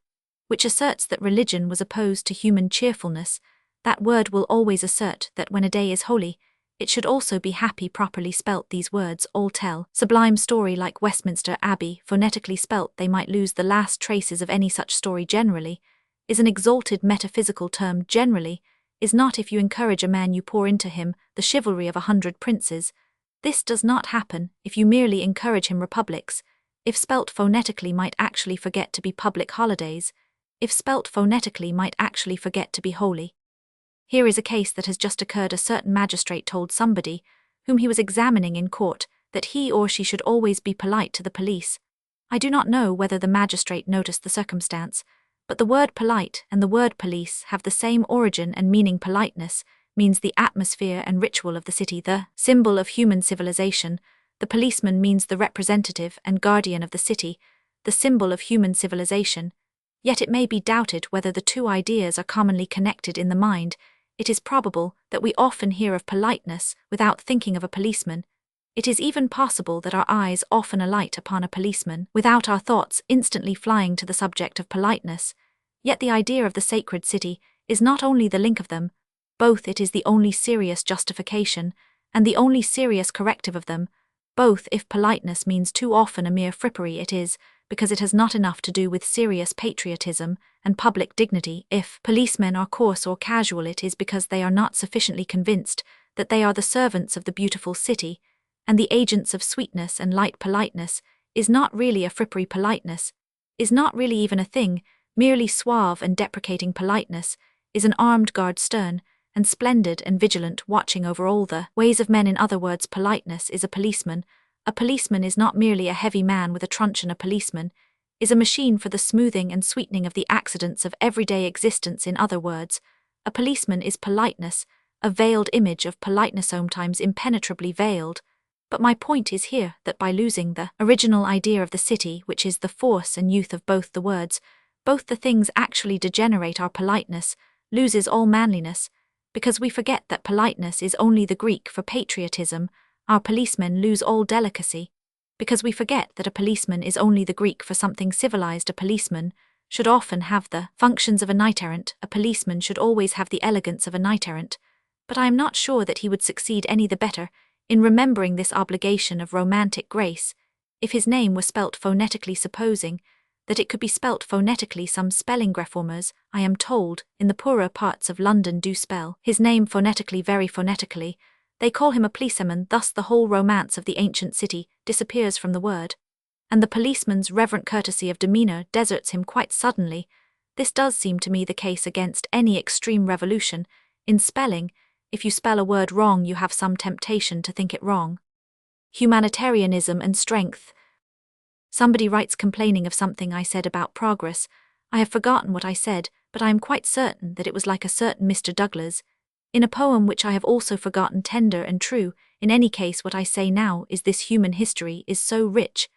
which asserts that religion was opposed to human cheerfulness. That word will always assert that when a day is holy, It should also be happy properly spelt. These words all tell. Sublime story like Westminster Abbey, phonetically spelt they might lose the last traces of any such story generally, is an exalted metaphysical term generally, is not if you encourage a man you pour into him the chivalry of 100 princes. This does not happen if you merely encourage him republics, if spelt phonetically might actually forget to be public holidays, if spelt phonetically might actually forget to be holy. Here is a case that has just occurred. A certain magistrate told somebody, whom he was examining in court, that he or she should always be polite to the police. I do not know whether the magistrate noticed the circumstance, but the word polite and the word police have the same origin and meaning. Politeness means the atmosphere and ritual of the city, the symbol of human civilization. The policeman means the representative and guardian of the city, the symbol of human civilization. Yet it may be doubted whether the two ideas are commonly connected in the mind. It is probable that we often hear of politeness without thinking of a policeman. It is even possible that our eyes often alight upon a policeman without our thoughts instantly flying to the subject of politeness. Yet the idea of the sacred city is not only the link of them, both it is the only serious justification, and the only serious corrective of them, both. If politeness means too often a mere frippery, it is because it has not enough to do with serious patriotism and public dignity. If policemen are coarse or casual, it is because they are not sufficiently convinced that they are the servants of the beautiful city, and the agents of sweetness and light. Politeness is not really a frippery. Politeness is not really even a thing. Merely suave and deprecating politeness is an armed guard, stern and splendid and vigilant, watching over all the ways of men. In other words, politeness is a policeman. A policeman is not merely a heavy man with a truncheon. A policeman is a machine for the smoothing and sweetening of the accidents of everyday existence. In other words, a policeman is politeness, a veiled image of politeness, sometimes impenetrably veiled. But my point is here that by losing the original idea of the city, which is the force and youth of both the words, both the things actually degenerate. Our politeness loses all manliness, because we forget that politeness is only the Greek for patriotism. Our policemen lose all delicacy, because we forget that a policeman is only the Greek for something civilized. A policeman should often have the functions of a knight-errant. A policeman should always have the elegance of a knight-errant, but I am not sure that he would succeed any the better in remembering this obligation of romantic grace if his name were spelt phonetically, supposing that it could be spelt phonetically. Some spelling reformers, I am told, in the poorer parts of London do spell his name phonetically, very phonetically. They call him a policeman. Thus the whole romance of the ancient city disappears from the word, and the policeman's reverent courtesy of demeanour deserts him quite suddenly. This does seem to me the case against any extreme revolution. In spelling, if you spell a word wrong, you have some temptation to think it wrong. Humanitarianism and strength. Somebody writes complaining of something I said about progress. I have forgotten what I said, but I am quite certain that it was like a certain Mr. Douglas, in a poem which I have also forgotten, tender and true. In any case, what I say now is this: human history is so rich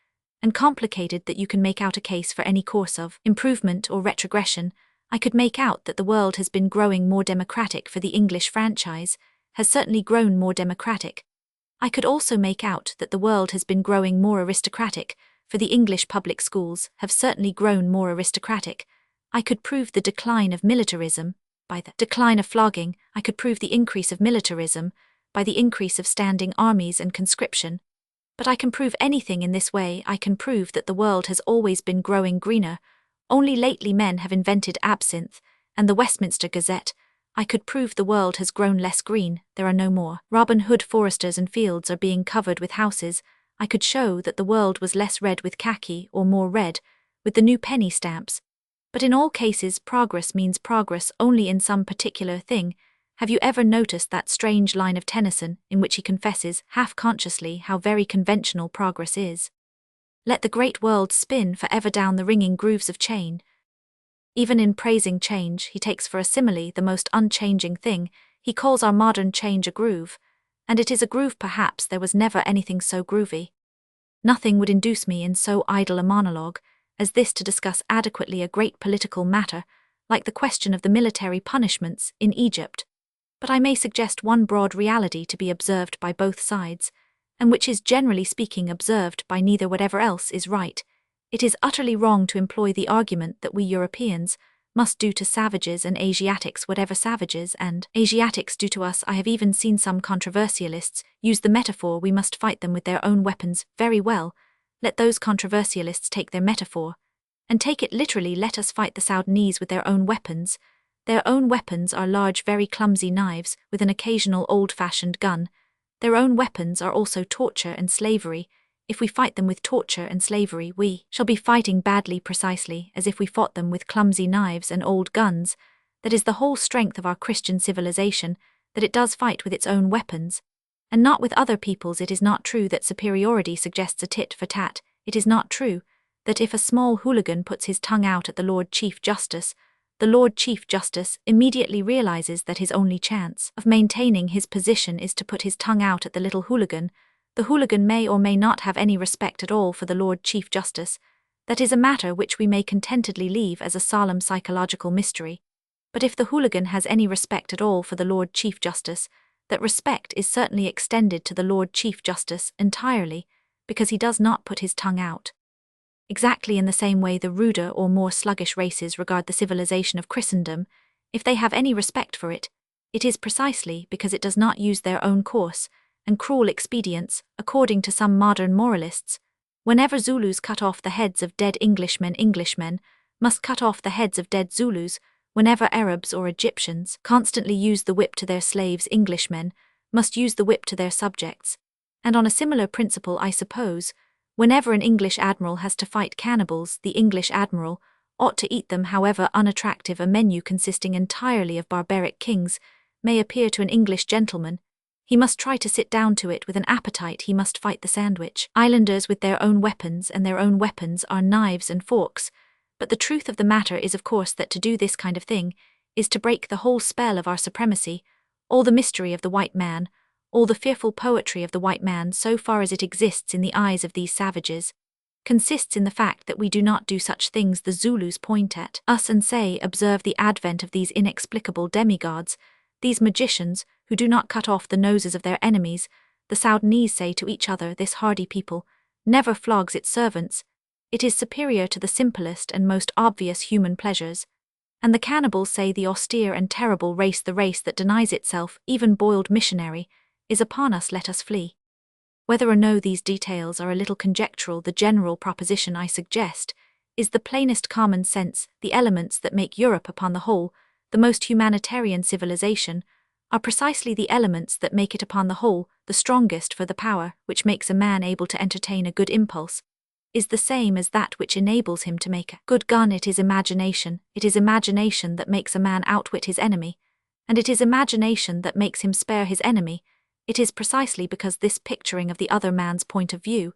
and complicated that you can make out a case for any course of improvement or retrogression. I could make out that the world has been growing more democratic, for the English franchise has certainly grown more democratic. I could also make out that the world has been growing more aristocratic, for the English public schools have certainly grown more aristocratic. I could prove the decline of militarism by the decline of flogging. I could prove the increase of militarism by the increase of standing armies and conscription. But I can prove anything in this way. I can prove that the world has always been growing greener. Only lately men have invented absinthe and the Westminster Gazette. I could prove the world has grown less green. There are no more Robin Hood foresters, and fields are being covered with houses. I could show that the world was less red with khaki, or more red with the new penny stamps. But in all cases, progress means progress only in some particular thing. Have you ever noticed that strange line of Tennyson in which he confesses, half-consciously, how very conventional progress is? Let the great world spin forever down the ringing grooves of change. Even in praising change, he takes for a simile the most unchanging thing. He calls our modern change a groove, and it is a groove. Perhaps there was never anything so groovy. Nothing would induce me in so idle a monologue as this to discuss adequately a great political matter, like the question of the military punishments in Egypt. But I may suggest one broad reality to be observed by both sides, and which is generally speaking observed by neither. Whatever else is right, it is utterly wrong to employ the argument that we Europeans must do to savages and Asiatics whatever savages and Asiatics do to us. I have even seen some controversialists use the metaphor we must fight them with their own weapons. Very well, let those controversialists take their metaphor, and take it literally. Let us fight the Soudanese with their own weapons. Their own weapons are large, very clumsy knives with an occasional old-fashioned gun. Their own weapons are also torture and slavery. If we fight them with torture and slavery, we shall be fighting badly, precisely as if we fought them with clumsy knives and old guns. That is the whole strength of our Christian civilization, that it does fight with its own weapons, and not with other people's. It is not true that superiority suggests a tit for tat. It is not true that if a small hooligan puts his tongue out at the Lord Chief Justice, the Lord Chief Justice immediately realizes that his only chance of maintaining his position is to put his tongue out at the little hooligan. The hooligan may or may not have any respect at all for the Lord Chief Justice. That is a matter which we may contentedly leave as a solemn psychological mystery. But if the hooligan has any respect at all for the Lord Chief Justice, that respect is certainly extended to the Lord Chief Justice entirely, because he does not put his tongue out. Exactly in the same way the ruder or more sluggish races regard the civilization of Christendom, if they have any respect for it, it is precisely because it does not use their own coarse and cruel expedients. According to some modern moralists, whenever Zulus cut off the heads of dead Englishmen, Englishmen must cut off the heads of dead Zulus. Whenever Arabs or Egyptians constantly use the whip to their slaves, Englishmen must use the whip to their subjects. And on a similar principle, I suppose, whenever an English admiral has to fight cannibals, the English admiral ought to eat them. However unattractive a menu consisting entirely of barbaric kings may appear to an English gentleman, he must try to sit down to it with an appetite. He must fight the Sandwich Islanders with their own weapons, and their own weapons are knives and forks. But the truth of the matter is, of course, that to do this kind of thing is to break the whole spell of our supremacy, all the mystery of the white man, all the fearful poetry of the white man, so far as it exists in the eyes of these savages, consists in the fact that we do not do such things. The Zulus point at us and say, observe the advent of these inexplicable demigods, these magicians who do not cut off the noses of their enemies. The Soudanese say to each other, this hardy people never flogs its servants. It is superior to the simplest and most obvious human pleasures. And the cannibals say, the austere and terrible race, the race that denies itself, even boiled missionary, is upon us, let us flee. Whether or no these details are a little conjectural, the general proposition I suggest is the plainest common sense. The elements that make Europe upon the whole the most humanitarian civilization are precisely the elements that make it upon the whole the strongest, for the power which makes a man able to entertain a good impulse is the same as that which enables him to make a good gun. It is imagination. It is imagination that makes a man outwit his enemy, and it is imagination that makes him spare his enemy. It is precisely because this picturing of the other man's point of view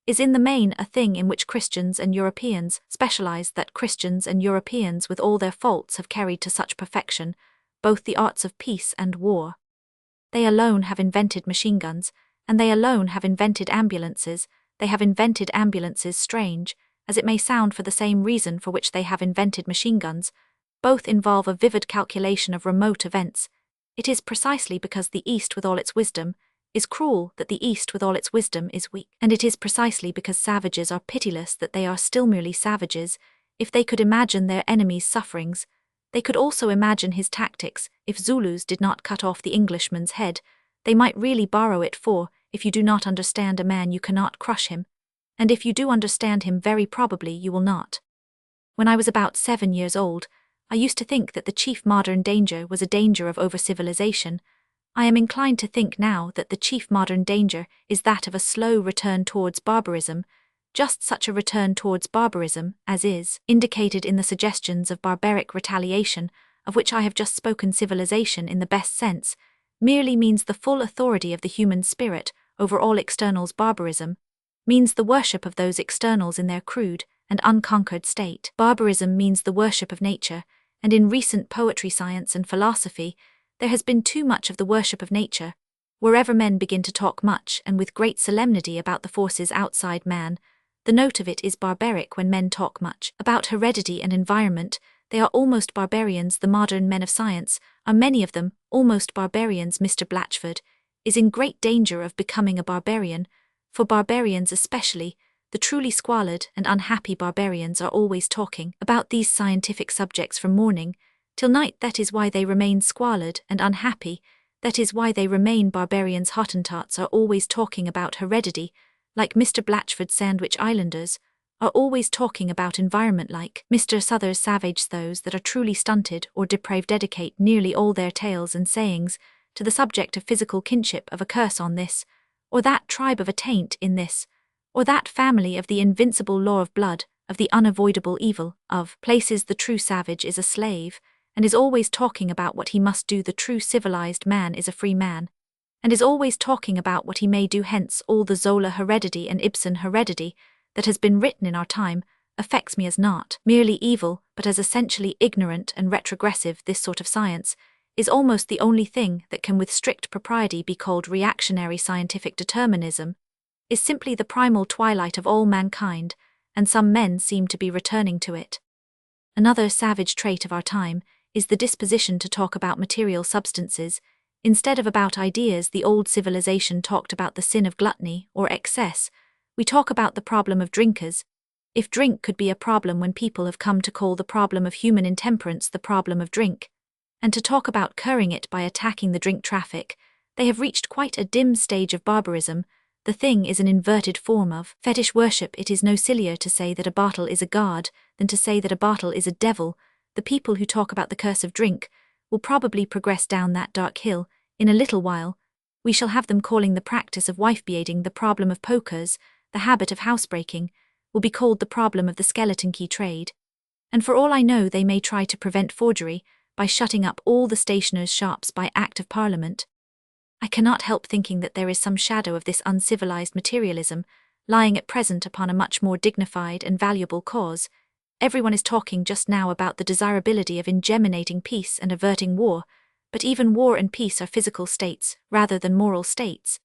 is in the main a thing in which Christians and Europeans specialize, that Christians and Europeans with all their faults have carried to such perfection both the arts of peace and war. They alone have invented machine guns, and they alone have invented ambulances. They have invented ambulances, strange as it may sound, for the same reason for which they have invented machine guns. Both involve a vivid calculation of remote events. It is precisely because the East with all its wisdom is cruel that the East with all its wisdom is weak, and it is precisely because savages are pitiless that they are still merely savages. If they could imagine their enemy's sufferings, they could also imagine his tactics. If Zulus did not cut off the Englishman's head, they might really borrow it, for if you do not understand a man you cannot crush him, and if you do understand him very probably you will not. When I was about 7 years old, I used to think that the chief modern danger was a danger of over-civilization. I am inclined to think now that the chief modern danger is that of a slow return towards barbarism, just such a return towards barbarism as is indicated in the suggestions of barbaric retaliation, of which I have just spoken. Civilization, in the best sense, merely means the full authority of the human spirit over all externals. Barbarism means the worship of those externals in their crude and unconquered state. Barbarism means the worship of nature, and in recent poetry, science, and philosophy, there has been too much of the worship of nature. Wherever men begin to talk much and with great solemnity about the forces outside man, the note of it is barbaric. When men talk much about heredity and environment, they are almost barbarians. The modern men of science are many of them almost barbarians. Mr. Blatchford is in great danger of becoming a barbarian. For barbarians especially, the truly squalid and unhappy barbarians are always talking about these scientific subjects from morning till night. That is why they remain squalid and unhappy. That is why they remain barbarians. Hottentots are always talking about heredity, like Mr. Blatchford's Sandwich Islanders are always talking about environment, like Mr. Souther's savage. Those that are truly stunted or depraved dedicate nearly all their tales and sayings to the subject of physical kinship, of a curse on this or that tribe, of a taint in this or that family, of the invincible law of blood, of the unavoidable evil of places. The true savage is a slave, and is always talking about what he must do. The true civilized man is a free man, and is always talking about what he may do. Hence all the Zola heredity and Ibsen heredity that has been written in our time affects me as not merely evil, but as essentially ignorant and retrogressive. This sort of science is almost the only thing that can with strict propriety be called reactionary. Scientific determinism is simply the primal twilight of all mankind, and some men seem to be returning to it. Another savage trait of our time is the disposition to talk about material substances instead of about ideas. The old civilization talked about the sin of gluttony or excess. We talk about the problem of drinkers. If drink could be a problem, when people have come to call the problem of human intemperance the problem of drink, and to talk about curing it by attacking the drink traffic, they have reached quite a dim stage of barbarism. The thing is an inverted form of fetish worship. It is no sillier to say that a bottle is a god than to say that a bottle is a devil. The people who talk about the curse of drink will probably progress down that dark hill. In a little while, we shall have them calling the practice of wife-beating the problem of pokers. The habit of housebreaking will be called the problem of the skeleton key trade. And for all I know, they may try to prevent forgery by shutting up all the stationers' shops by Act of Parliament. I cannot help thinking that there is some shadow of this uncivilized materialism lying at present upon a much more dignified and valuable cause. Everyone is talking just now about the desirability of ingeminating peace and averting war, but even war and peace are physical states rather than moral states.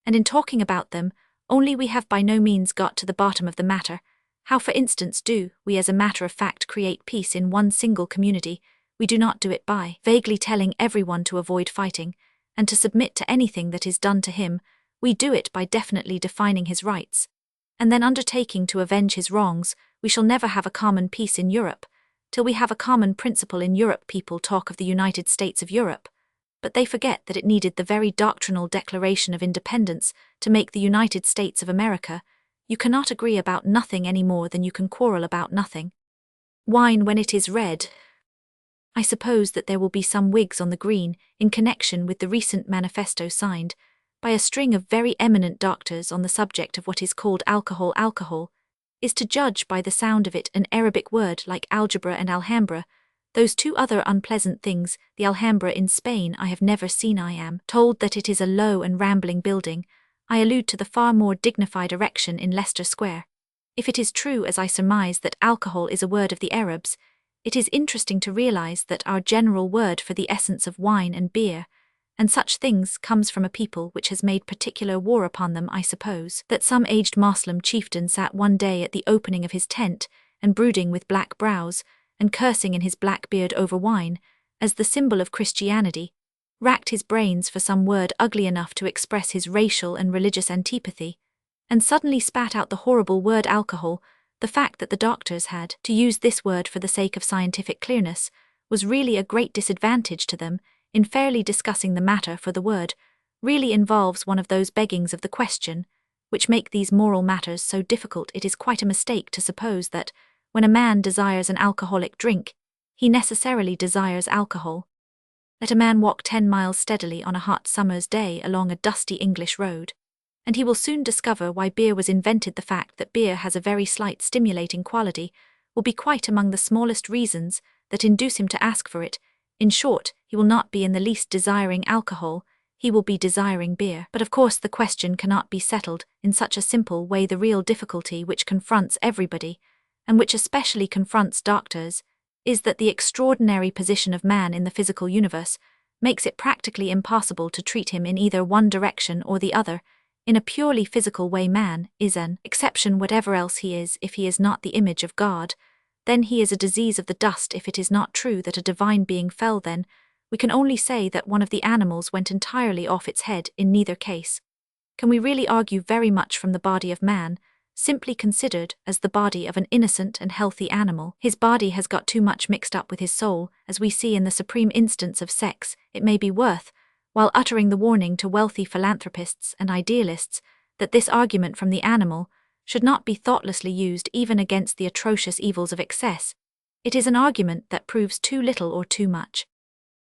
And in talking about them, only we have by no means got to the bottom of the matter. How, for instance, do we as a matter of fact create peace in one single community? We do not do it by vaguely telling everyone to avoid fighting and to submit to anything that is done to him. We do it by definitely defining his rights, and then undertaking to avenge his wrongs. We shall never have a common peace in Europe till we have a common principle in Europe. People talk of the United States of Europe, but they forget that it needed the very doctrinal Declaration of Independence to make the United States of America. You cannot agree about nothing any more than you can quarrel about nothing. Wine when it is red. I suppose that there will be some Whigs on the Green in connection with the recent manifesto signed by a string of very eminent doctors on the subject of what is called alcohol. Alcohol is, to judge by the sound of it, an Arabic word like algebra and Alhambra, those two other unpleasant things. The Alhambra in Spain I have never seen. I am told that it is a low and rambling building. I allude to the far more dignified erection in Leicester Square. If it is true, as I surmise, that alcohol is a word of the Arabs, it is interesting to realize that our general word for the essence of wine and beer and such things comes from a people which has made particular war upon them. I suppose that some aged Moslem chieftain sat one day at the opening of his tent and, brooding with black brows and cursing in his black beard over wine as the symbol of Christianity, racked his brains for some word ugly enough to express his racial and religious antipathy, and suddenly spat out the horrible word alcohol. The fact that the doctors had to use this word for the sake of scientific clearness was really a great disadvantage to them in fairly discussing the matter, for the word really involves one of those beggings of the question which make these moral matters so difficult. It is quite a mistake to suppose that when a man desires an alcoholic drink, he necessarily desires alcohol. Let a man walk 10 miles steadily on a hot summer's day along a dusty English road, and he will soon discover why beer was invented. The fact that beer has a very slight stimulating quality will be quite among the smallest reasons that induce him to ask for it. In short, he will not be in the least desiring alcohol, he will be desiring beer. But of course the question cannot be settled in such a simple way. The real difficulty which confronts everybody, and which especially confronts doctors, is that the extraordinary position of man in the physical universe makes it practically impossible to treat him in either one direction or the other. In a purely physical way, man is an exception. Whatever else he is, if he is not the image of God, then he is a disease of the dust. If it is not true that a divine being fell, then we can only say that one of the animals went entirely off its head. In neither case can we really argue very much from the body of man. simply considered as the body of an innocent and healthy animal. His body has got too much mixed up with his soul, as we see in the supreme instance of sex, it may be worth, while uttering the warning to wealthy philanthropists and idealists, that this argument from the animal should not be thoughtlessly used even against the atrocious evils of excess. It is an argument that proves too little or too much.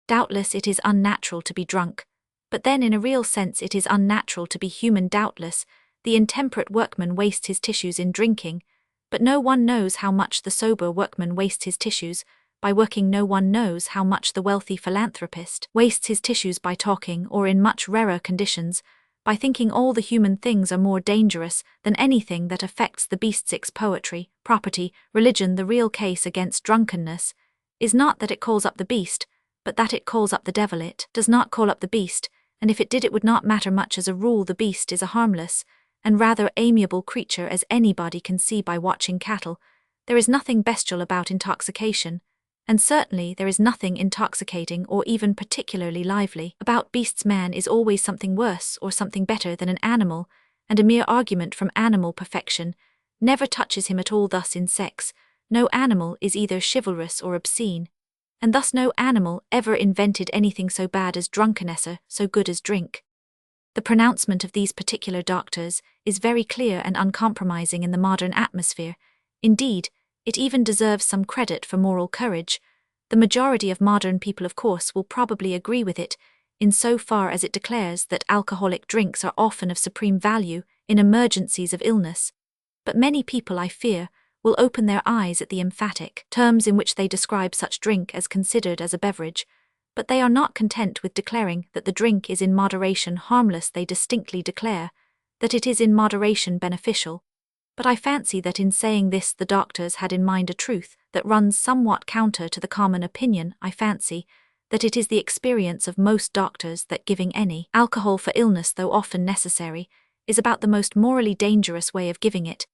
Doubtless it is unnatural to be drunk, but then in a real sense it is unnatural to be human. Doubtless, the intemperate workman wastes his tissues in drinking, but no one knows how much the sober workman wastes his tissues by working. No one knows how much the wealthy philanthropist wastes his tissues by talking, or in much rarer conditions, by thinking. All the human things are more dangerous than anything that affects the beast's poetry, property, religion. The real case against drunkenness is not that it calls up the beast, but that it calls up the devil. It does not call up the beast, and if it did it would not matter much. As a rule, the beast is a harmless and rather amiable creature, as anybody can see by watching cattle. There is nothing bestial about intoxication, and certainly there is nothing intoxicating or even particularly lively about beasts. Man is always something worse or something better than an animal, and a mere argument from animal perfection never touches him at all. Thus in sex, no animal is either chivalrous or obscene, and thus no animal ever invented anything so bad as drunkenness or so good as drink. The pronouncement of these particular doctors is very clear and uncompromising in the modern atmosphere. Indeed, it even deserves some credit for moral courage. The majority of modern people, of course, will probably agree with it, in so far as it declares that alcoholic drinks are often of supreme value in emergencies of illness. But many people, I fear, will open their eyes at the emphatic terms in which they describe such drink as considered as a beverage. But they are not content with declaring that the drink is in moderation harmless. They distinctly declare that it is in moderation beneficial. But I fancy that in saying this the doctors had in mind a truth that runs somewhat counter to the common opinion. I fancy that it is the experience of most doctors that giving any alcohol for illness, though often necessary, is about the most morally dangerous way of giving it.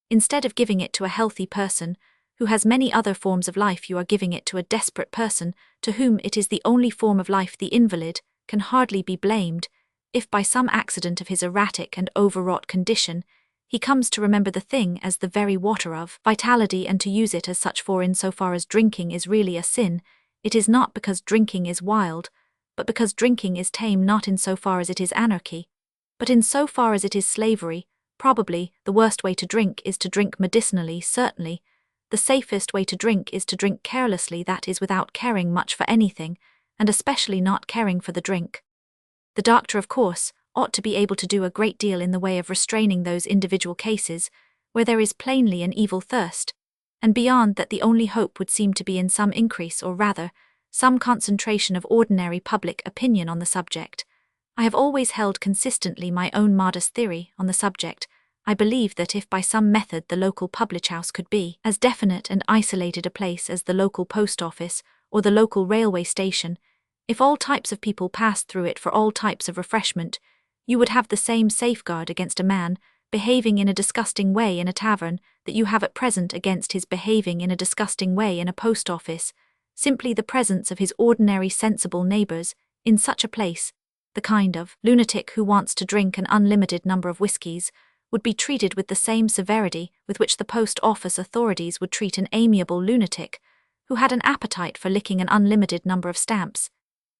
Instead of giving it to a healthy person who has many other forms of life, you are giving it to a desperate person to whom it is the only form of life. The invalid can hardly be blamed if by some accident of his erratic and overwrought condition he comes to remember the thing as the very water of vitality and to use it as such. For in so far as drinking is really a sin, it is not because drinking is wild, but because drinking is tame. Not in so far as it is anarchy, but in so far as it is slavery. Probably the worst way to drink is to drink medicinally. Certainly the safest way to drink is to drink carelessly, that is, without caring much for anything, and especially not caring for the drink. The doctor, of course, ought to be able to do a great deal in the way of restraining those individual cases where there is plainly an evil thirst, and beyond that the only hope would seem to be in some increase, or rather, some concentration of ordinary public opinion on the subject. I have always held consistently my own modest theory on the subject. I believe that if by some method the local public house could be as definite and isolated a place as the local post office or the local railway station, if all types of people passed through it for all types of refreshment, you would have the same safeguard against a man behaving in a disgusting way in a tavern that you have at present against his behaving in a disgusting way in a post office. Simply the presence of his ordinary sensible neighbours in such a place, the kind of lunatic who wants to drink an unlimited number of whiskies, would be treated with the same severity with which the post office authorities would treat an amiable lunatic who had an appetite for licking an unlimited number of stamps.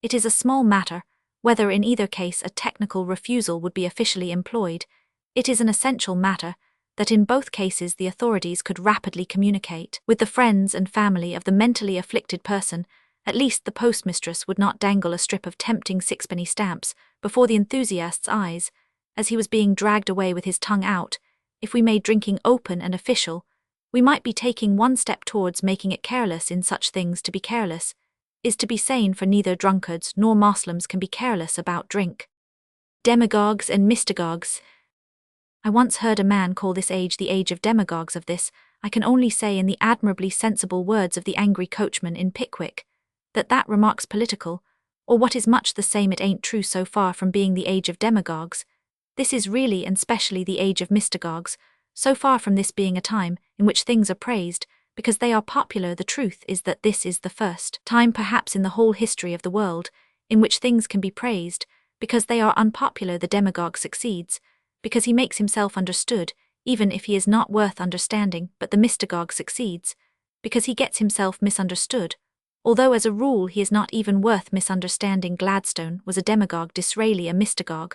It is a small matter whether in either case a technical refusal would be officially employed. It is an essential matter that in both cases the authorities could rapidly communicate with the friends and family of the mentally afflicted person. At least the postmistress would not dangle a strip of tempting sixpenny stamps before the enthusiast's eyes as he was being dragged away with his tongue out. If we made drinking open and official, we might be taking one step towards making it careless in such things. To be careless is to be sane, for neither drunkards nor Moslems can be careless about drink. Demagogues and mystagogues. I once heard a man call this age the age of demagogues. Of this, I can only say in the admirably sensible words of the angry coachman in Pickwick, that remark's political, or what is much the same, it ain't true. So far from being the age of demagogues, this is really and specially the age of mystagogues. So far from this being a time in which things are praised because they are popular, the truth is that this is the first time perhaps in the whole history of the world in which things can be praised because they are unpopular. The demagogue succeeds because he makes himself understood even if he is not worth understanding, but the mystagogue succeeds, because he gets himself misunderstood, although as a rule he is not even worth misunderstanding. Gladstone was a demagogue, Disraeli a mystagogue,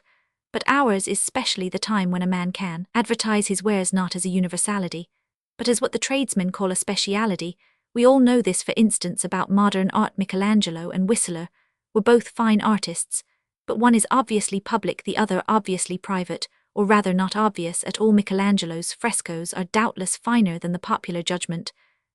but ours is specially the time when a man can advertise his wares not as a universality, but as what the tradesmen call a speciality. We all know this, for instance, about modern art. Michelangelo and Whistler were both fine artists, but one is obviously public, the other obviously private, or rather not obvious at all. Michelangelo's frescoes are doubtless finer than the popular judgment,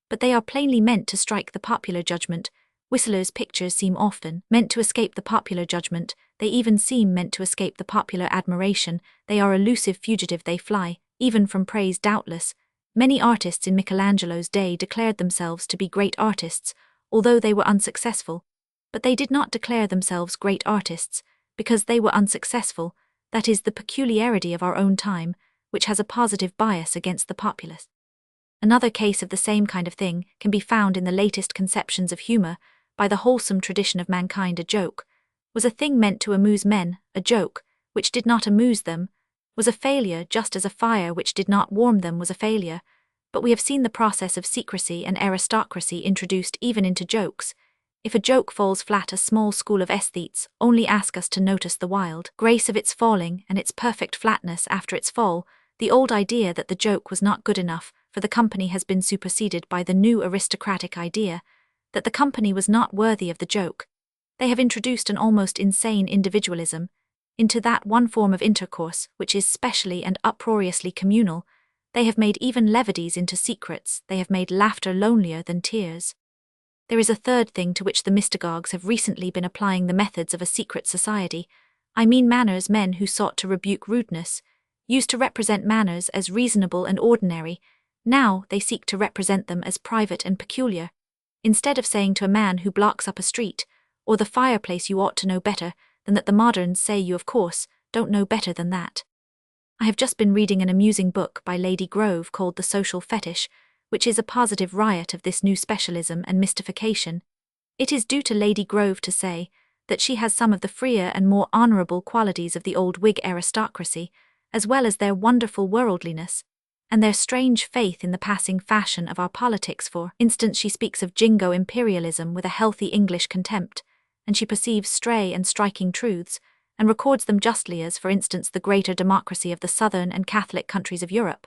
but they are plainly meant to strike the popular judgment. Whistler's pictures seem often meant to escape the popular judgment, they even seem meant to escape the popular admiration. They are elusive fugitive, they fly, even from praise. Doubtless, many artists in Michelangelo's day declared themselves to be great artists, although they were unsuccessful, but they did not declare themselves great artists because they were unsuccessful. That is the peculiarity of our own time, which has a positive bias against the populace. Another case of the same kind of thing can be found in the latest conceptions of humor by the wholesome tradition of mankind. A joke was a thing meant to amuse men, a joke which did not amuse them was a failure, just as a fire which did not warm them was a failure. But we have seen the process of secrecy and aristocracy introduced even into jokes. If a joke falls flat, a small school of aesthetes only ask us to notice the wild grace of its falling and its perfect flatness after its fall. The old idea that the joke was not good enough for the company has been superseded by the new aristocratic idea that the company was not worthy of the joke. They have introduced an almost insane individualism into that one form of intercourse which is specially and uproariously communal. They have made even levities into secrets, they have made laughter lonelier than tears. There is a third thing to which the mystagogues have recently been applying the methods of a secret society. I mean manners. Men who sought to rebuke rudeness used to represent manners as reasonable and ordinary. Now they seek to represent them as private and peculiar. Instead of saying to a man who blocks up a street or the fireplace, you ought to know better than that, the moderns say you of course don't know better than that. I have just been reading an amusing book by Lady Grove called The Social Fetish, which is a positive riot of this new specialism and mystification. It is due to Lady Grove to say that she has some of the freer and more honourable qualities of the old Whig aristocracy, as well as their wonderful worldliness, and their strange faith in the passing fashion of our politics. For instance, she speaks of jingo imperialism with a healthy English contempt, and she perceives stray and striking truths, and records them justly as, for instance, the greater democracy of the southern and Catholic countries of Europe.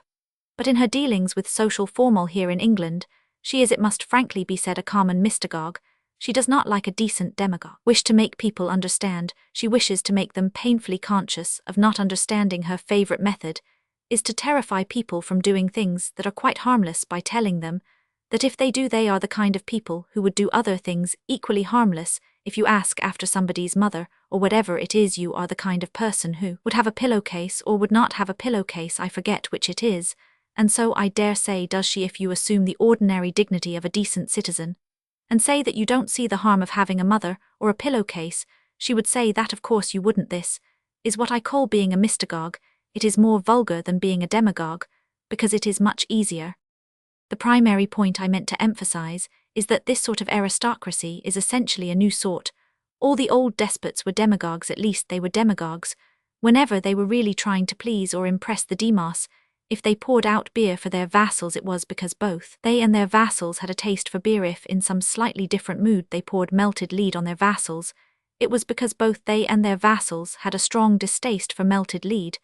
But in her dealings with social formal here in England, she is, it must frankly be said, a common mystagogue. She does not, like a decent demagogue, wish to make people understand. She wishes to make them painfully conscious of not understanding. Her favourite method is to terrify people from doing things that are quite harmless by telling them that if they do, they are the kind of people who would do other things equally harmless. If you ask after somebody's mother, or whatever it is, you are the kind of person who would have a pillowcase or would not have a pillowcase, I forget which it is, and so I dare say does she. If you assume the ordinary dignity of a decent citizen, and say that you don't see the harm of having a mother or a pillowcase, she would say that of course you wouldn't. This is what I call being a mystagogue. It is more vulgar than being a demagogue, because it is much easier. The primary point I meant to emphasize is that this sort of aristocracy is essentially a new sort. All the old despots were demagogues, at least they were demagogues whenever they were really trying to please or impress the demos. If they poured out beer for their vassals, it was because both they and their vassals had a taste for beer. If in some slightly different mood they poured melted lead on their vassals, it was because both they and their vassals had a strong distaste for melted lead.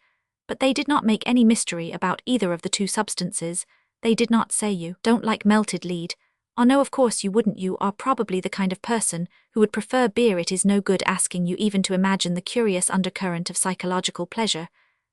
But they did not make any mystery about either of the two substances. They did not say, you don't like melted lead. Oh no, of course you wouldn't. You are probably the kind of person who would prefer beer. It is no good asking you even to imagine the curious undercurrent of psychological pleasure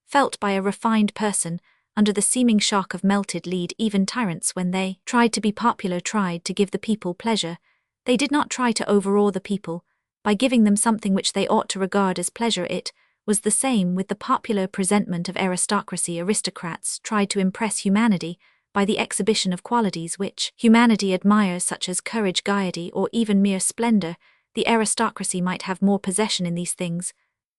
felt by a refined person under the seeming shock of melted lead. Even tyrants, when they tried to be popular, tried to give the people pleasure. They did not try to overawe the people by giving them something which they ought to regard as pleasure. It was the same with the popular presentment of aristocracy. Aristocrats tried to impress humanity by the exhibition of qualities which humanity admires, such as courage, gaiety, or even mere splendor. The aristocracy might have more possession in these things,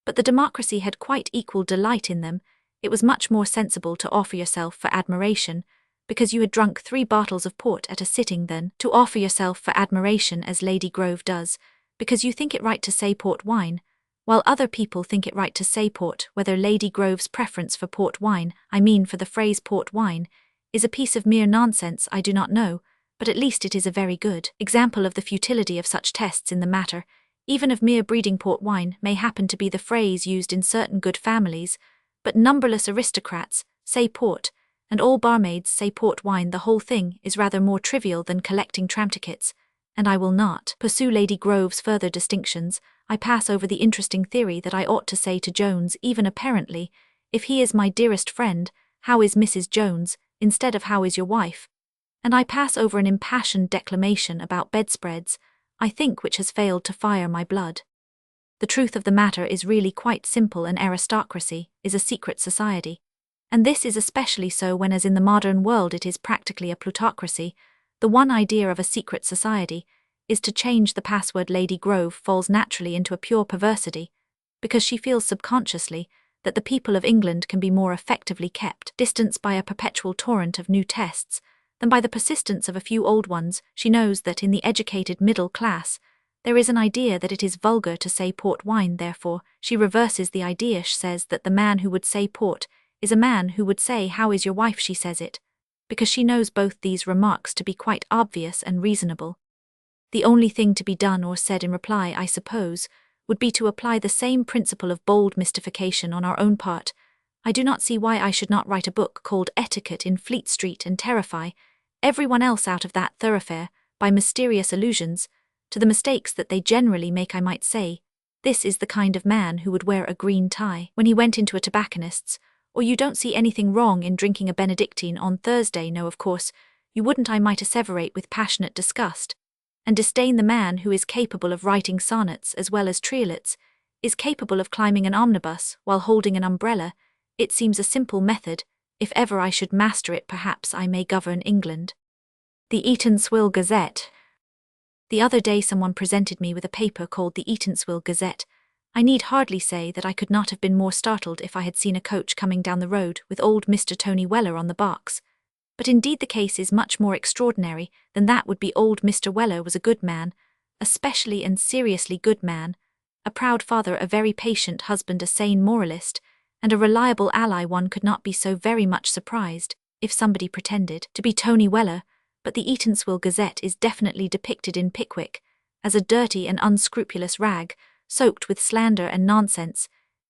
but the democracy had quite equal delight in them. It was much more sensible to offer yourself for admiration because you had drunk 3 bottles of port at a sitting than to offer yourself for admiration, as Lady Grove does, because you think it right to say port wine, While other people think it right to say port, whether Lady Grove's preference for port wine, I mean for the phrase port wine, is a piece of mere nonsense, I do not know, but at least it is a very good example of the futility of such tests in the matter. Even of mere breeding port wine may happen to be the phrase used in certain good families, but numberless aristocrats say port, and all barmaids say port wine. The whole thing is rather more trivial than collecting tram-tickets, and I will not pursue Lady Grove's further distinctions. I pass over the interesting theory that I ought to say to Jones, even apparently, if he is my dearest friend, how is Mrs. Jones, instead of how is your wife? And I pass over an impassioned declamation about bedspreads, I think, which has failed to fire my blood. The truth of the matter is really quite simple. An aristocracy is a secret society. And this is especially so when, as in the modern world, it is practically a plutocracy. The one idea of a secret society is to change the password. Lady Grove falls naturally into a pure perversity, because she feels subconsciously that the people of England can be more effectively kept distant by a perpetual torrent of new tests than by the persistence of a few old ones. She knows that in the educated middle class there is an idea that it is vulgar to say port wine. Therefore, she reverses the idea. She says that the man who would say port is a man who would say, "How is your wife?" She says it because she knows both these remarks to be quite obvious and reasonable. The only thing to be done or said in reply, I suppose, would be to apply the same principle of bold mystification on our own part. I do not see why I should not write a book called Etiquette in Fleet Street and terrify everyone else out of that thoroughfare by mysterious allusions to the mistakes that they generally make. I might say, this is the kind of man who would wear a green tie when he went into a tobacconist's, or you don't see anything wrong in drinking a Benedictine on Thursday. No, of course, you wouldn't. I might asseverate with passionate disgust and disdain the man who is capable of writing sonnets as well as triolets, is capable of climbing an omnibus while holding an umbrella. It seems a simple method. If ever I should master it, perhaps I may govern England. The Eatanswill Gazette. The other day someone presented me with a paper called the Eatanswill Gazette. I need hardly say that I could not have been more startled if I had seen a coach coming down the road with old Mr. Tony Weller on the box. But indeed the case is much more extraordinary than that would be. Old Mr. Weller was a good man, a specially and seriously good man, a proud father, a very patient husband, a sane moralist, and a reliable ally. One could not be so very much surprised if somebody pretended to be Tony Weller, but the Eatanswill Gazette is definitely depicted in Pickwick as a dirty and unscrupulous rag, soaked with slander and nonsense.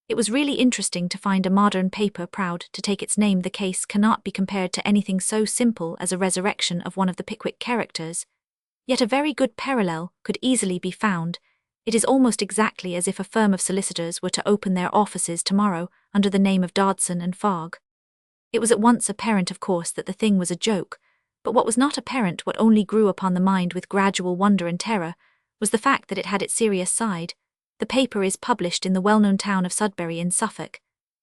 It was really interesting to find a modern paper proud to take its name. The case cannot be compared to anything so simple as a resurrection of one of the Pickwick characters. Yet a very good parallel could easily be found. It is almost exactly as if a firm of solicitors were to open their offices tomorrow under the name of Dodson and Fogg. It was at once apparent, of course, that the thing was a joke, but what was not apparent, what only grew upon the mind with gradual wonder and terror, was the fact that it had its serious side. The paper is published in the well-known town of Sudbury in Suffolk,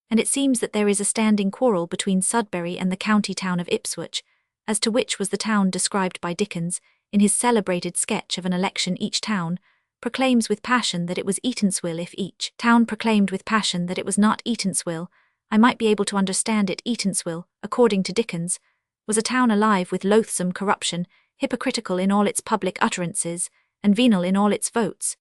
and it seems that there is a standing quarrel between Sudbury and the county town of Ipswich, as to which was the town described by Dickens in his celebrated sketch of an election. Each town proclaims with passion that it was Eatanswill. If each town proclaimed with passion that it was not Eatanswill, I might be able to understand it. Eatanswill, according to Dickens, was a town alive with loathsome corruption, hypocritical in all its public utterances, and venal in all its votes.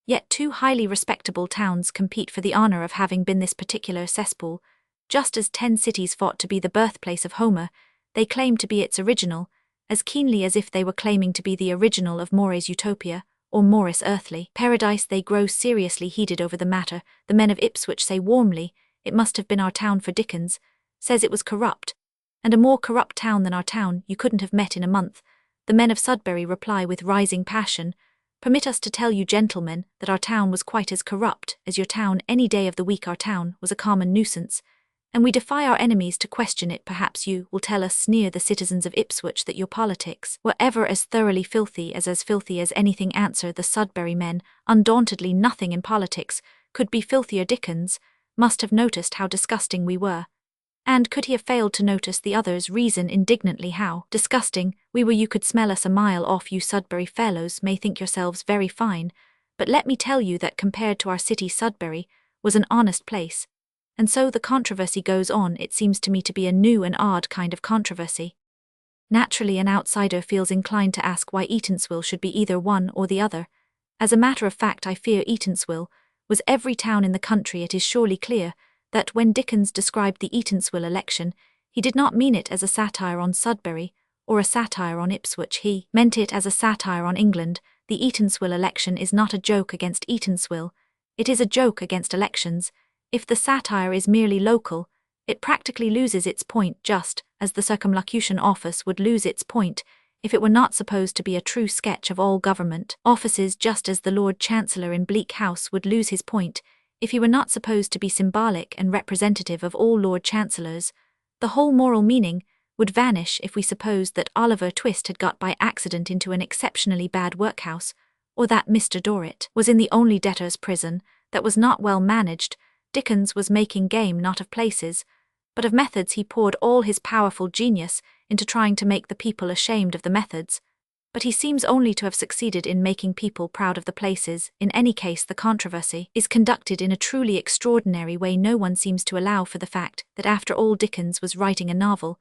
Yet two highly respectable towns compete for the honor of having been this particular cesspool. Just as 10 cities fought to be the birthplace of Homer, they claim to be its original, as keenly as if they were claiming to be the original of More's Utopia, or Morris' earthly paradise. They grow seriously heated over the matter. The men of Ipswich say warmly, "It must have been our town," for Dickens says it was corrupt, and a more corrupt town than our town you couldn't have met in a month. The men of Sudbury reply with rising passion, "Permit us to tell you, gentlemen, that our town was quite as corrupt as your town any day of the week. Our town was a common nuisance, and we defy our enemies to question it. Perhaps you will tell us, sneer the citizens of Ipswich, that your politics were ever as thoroughly filthy as anything. Answer the Sudbury men, undauntedly, nothing in politics could be filthier. Dickens must have noticed how disgusting we were. And could he have failed to notice the others reason indignantly how disgusting we were? You could smell us a mile off. You Sudbury fellows may think yourselves very fine, but let me tell you that compared to our city, Sudbury was an honest place." And so the controversy goes on. It seems to me to be a new and odd kind of controversy. Naturally, an outsider feels inclined to ask why Eatanswill should be either one or the other. As a matter of fact, I fear Eatanswill was every town in the country. It is surely clear that when Dickens described the Eatanswill election, he did not mean it as a satire on Sudbury or a satire on Ipswich. He meant it as a satire on England. The Eatanswill election is not a joke against Eatanswill, it is a joke against elections. If the satire is merely local, it practically loses its point, just as the Circumlocution Office would lose its point if it were not supposed to be a true sketch of all government offices, just as the Lord Chancellor in Bleak House would lose his point if he were not supposed to be symbolic and representative of all Lord Chancellors. The whole moral meaning would vanish if we supposed that Oliver Twist had got by accident into an exceptionally bad workhouse, or that Mr. Dorrit was in the only debtor's prison that was not well managed. Dickens was making game not of places, but of methods. He poured all his powerful genius into trying to make the people ashamed of the methods, but he seems only to have succeeded in making people proud of the places. In any case, the controversy is conducted in a truly extraordinary way. No one seems to allow for the fact that after all Dickens was writing a novel,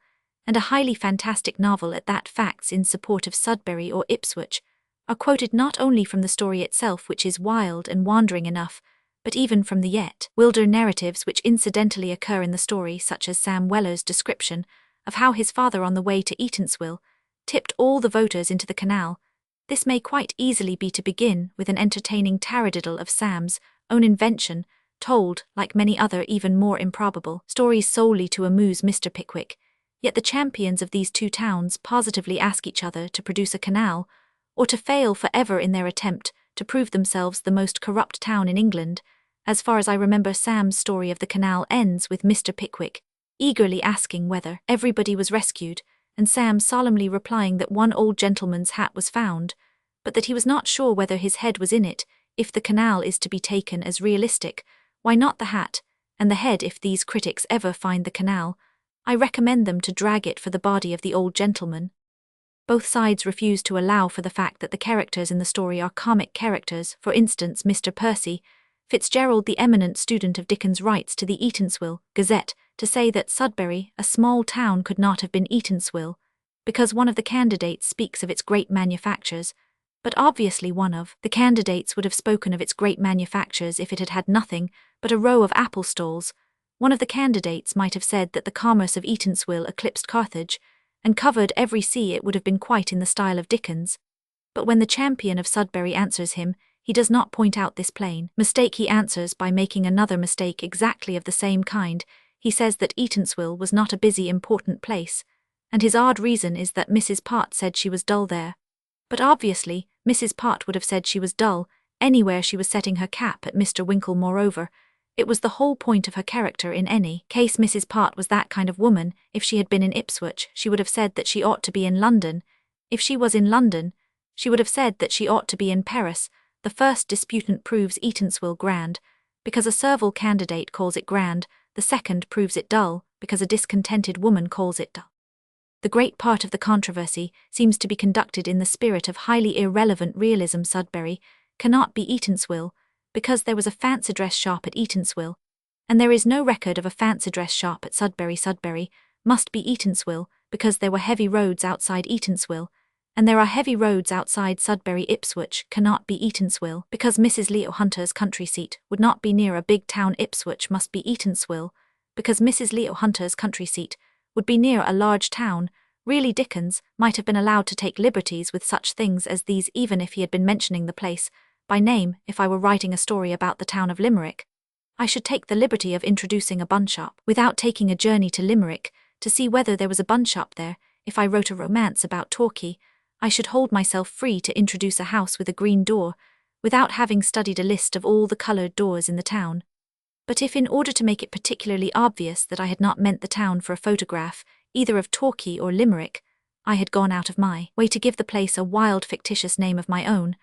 and a highly fantastic novel at that. Facts in support of Sudbury or Ipswich are quoted not only from the story itself, which is wild and wandering enough, but even from the yet wilder narratives which incidentally occur in the story, such as Sam Weller's description of how his father on the way to Eatanswill tipped all the voters into the canal. This may quite easily be to begin with an entertaining taradiddle of Sam's own invention, told, like many other even more improbable stories, solely to amuse Mr. Pickwick. Yet the champions of these two towns positively ask each other to produce a canal, or to fail forever in their attempt to prove themselves the most corrupt town in England. As far as I remember, Sam's story of the canal ends with Mr. Pickwick eagerly asking whether everybody was rescued, and Sam solemnly replying that one old gentleman's hat was found, but that he was not sure whether his head was in it. If the canal is to be taken as realistic, why not the hat and the head? If these critics ever find the canal, I recommend them to drag it for the body of the old gentleman. Both sides refuse to allow for the fact that the characters in the story are comic characters. For instance, Mr. Percy Fitzgerald, the eminent student of Dickens, writes to the Eatanswill Gazette to say that Sudbury, a small town, could not have been Eatanswill, because one of the candidates speaks of its great manufactures, but obviously one of the candidates would have spoken of its great manufactures if it had had nothing but a row of apple stalls. One of the candidates might have said that the commerce of Eatanswill eclipsed Carthage, and covered every sea. It would have been quite in the style of Dickens. But when the champion of Sudbury answers him, he does not point out this plain mistake. He answers by making another mistake exactly of the same kind. He says that Eatanswill was not a busy, important place, and his odd reason is that Mrs. Pott said she was dull there. But obviously, Mrs. Pott would have said she was dull anywhere she was setting her cap at Mr. Winkle. Moreover, it was the whole point of her character. In any case, Mrs. Pott was that kind of woman. If she had been in Ipswich, she would have said that she ought to be in London. If she was in London, she would have said that she ought to be in Paris. The first disputant proves Eatanswill grand, because a servile candidate calls it grand. The second proves it dull, because a discontented woman calls it dull. The great part of the controversy seems to be conducted in the spirit of highly irrelevant realism. Sudbury cannot be Eatanswill, because there was a fancy dress shop at Eatanswill, and there is no record of a fancy dress shop at Sudbury. Sudbury must be Eatanswill, because there were heavy roads outside Eatanswill, and there are heavy roads outside Sudbury. Ipswich cannot be Eatanswill, because Mrs. Leo Hunter's country seat would not be near a big town. Ipswich must be Eatanswill, because Mrs. Leo Hunter's country seat would be near a large town. Really, Dickens might have been allowed to take liberties with such things as these, even if he had been mentioning the place by name. If I were writing a story about the town of Limerick, I should take the liberty of introducing a bun shop without taking a journey to Limerick to see whether there was a bun shop there. If I wrote a romance about Torquay, I should hold myself free to introduce a house with a green door without having studied a list of all the coloured doors in the town. But if, in order to make it particularly obvious that I had not meant the town for a photograph either of Torquay or Limerick, I had gone out of my way to give the place a wild fictitious name of my own,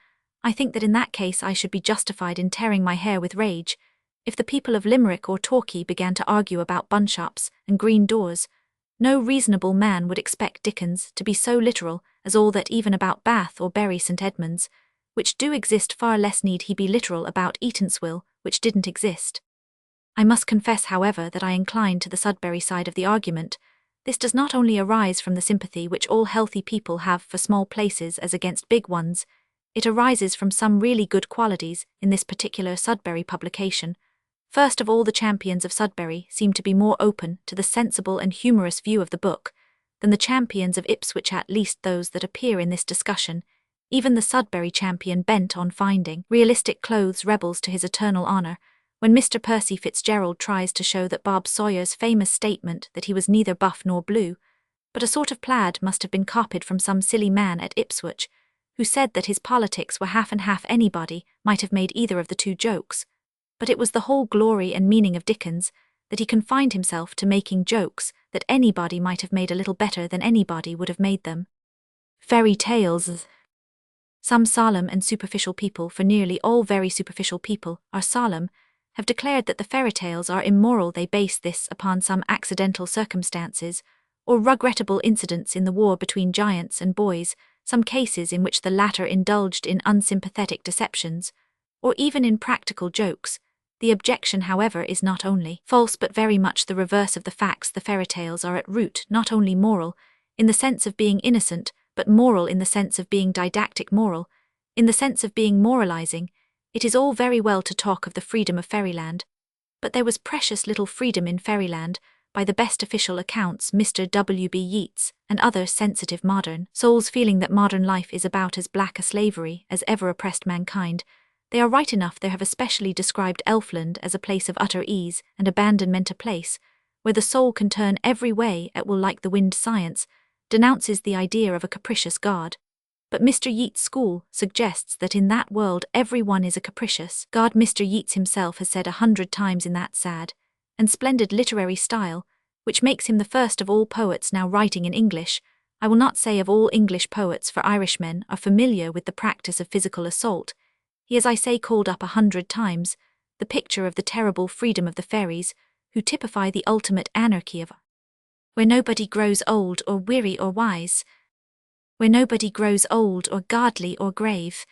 I think that in that case I should be justified in tearing my hair with rage. If the people of Limerick or Torquay began to argue about bun shops and green doors, no reasonable man would expect Dickens to be so literal as all that. Even about Bath or Bury St Edmunds, which do exist, far less need he be literal about Eatanswill, which didn't exist. I must confess, however, that I incline to the Sudbury side of the argument. This does not only arise from the sympathy which all healthy people have for small places as against big ones. It arises from some really good qualities in this particular Sudbury publication. First of all, the champions of Sudbury seem to be more open to the sensible and humorous view of the book than the champions of Ipswich, at least those that appear in this discussion. Even the Sudbury champion bent on finding realistic clothes rebels to his eternal honour, when Mr. Percy Fitzgerald tries to show that Bob Sawyer's famous statement that he was neither buff nor blue, but a sort of plaid must have been copied from some silly man at Ipswich, who said that his politics were half and half. Anybody might have made either of the two jokes, but it was the whole glory and meaning of Dickens that he confined himself to making jokes that anybody might have made a little better than anybody would have made them. Fairy tales. Some solemn and superficial people, for nearly all very superficial people are solemn, have declared that the fairy tales are immoral. They base this upon some accidental circumstances or regrettable incidents in the war between giants and boys, some cases in which the latter indulged in unsympathetic deceptions, or even in practical jokes. The objection, however, is not only false but very much the reverse of the facts. The fairy tales are at root not only moral, in the sense of being innocent, but moral in the sense of being didactic, moral, in the sense of being moralizing. It is all very well to talk of the freedom of fairyland, but there was precious little freedom in fairyland. By the best official accounts, Mr. W. B. Yeats and other sensitive modern souls feeling that modern life is about as black a slavery as ever oppressed mankind, they are right enough. They have especially described Elfland as a place of utter ease and abandonment, a place where the soul can turn every way at will, like the wind. Science denounces the idea of a capricious God, but Mr. Yeats' school suggests that in that world every one is a capricious God. Mr. Yeats himself has said 100 times in that sad and splendid literary style, which makes him the first of all poets now writing in English. I will not say of all English poets, for Irishmen are familiar with the practice of physical assault. He, as I say, called up 100 times the picture of the terrible freedom of the fairies, who typify the ultimate anarchy of where nobody grows old or weary or wise, where nobody grows old or godly or grave.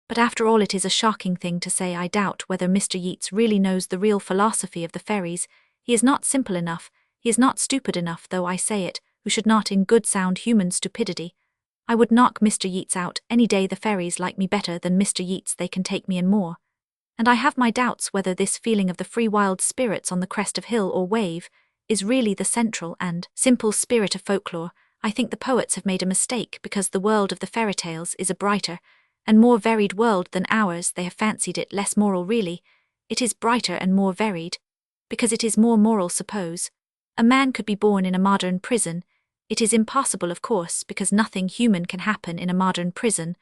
But after all, it is a shocking thing to say. I doubt whether Mr. Yeats really knows the real philosophy of the fairies. He is not simple enough, he is not stupid enough, though I say it, who should not in good sound human stupidity. I would knock Mr. Yeats out any day. The fairies like me better than Mr. Yeats, they can take me in more. And I have my doubts whether this feeling of the free wild spirits on the crest of hill or wave is really the central and simple spirit of folklore. I think the poets have made a mistake, because the world of the fairy tales is a brighter and more varied world than ours. They have fancied it less moral. Really, it is brighter and more varied, because it is more moral. Suppose a man could be born in a modern prison. It is impossible, of course, because nothing human can happen in a modern prison,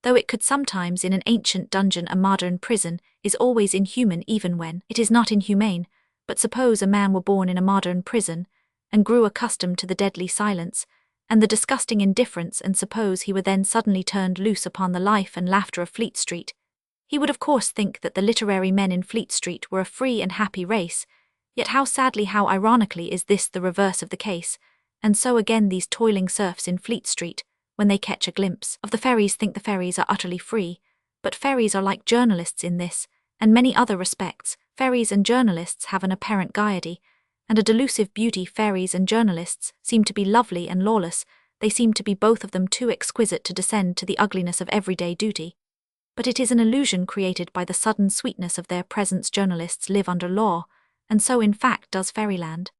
though it could sometimes in an ancient dungeon. A modern prison is always inhuman, even when it is not inhumane. But suppose a man were born in a modern prison, and grew accustomed to the deadly silence and the disgusting indifference, and suppose he were then suddenly turned loose upon the life and laughter of Fleet Street. He would of course think that the literary men in Fleet Street were a free and happy race, yet how sadly, how ironically is this the reverse of the case. And so again these toiling serfs in Fleet Street, when they catch a glimpse of the fairies, think the fairies are utterly free. But fairies are like journalists in this and many other respects. Fairies and journalists have an apparent gaiety and a delusive beauty. Fairies and journalists seem to be lovely and lawless. They seem to be both of them too exquisite to descend to the ugliness of everyday duty. But it is an illusion created by the sudden sweetness of their presence. Journalists live under law, and so in fact does fairyland.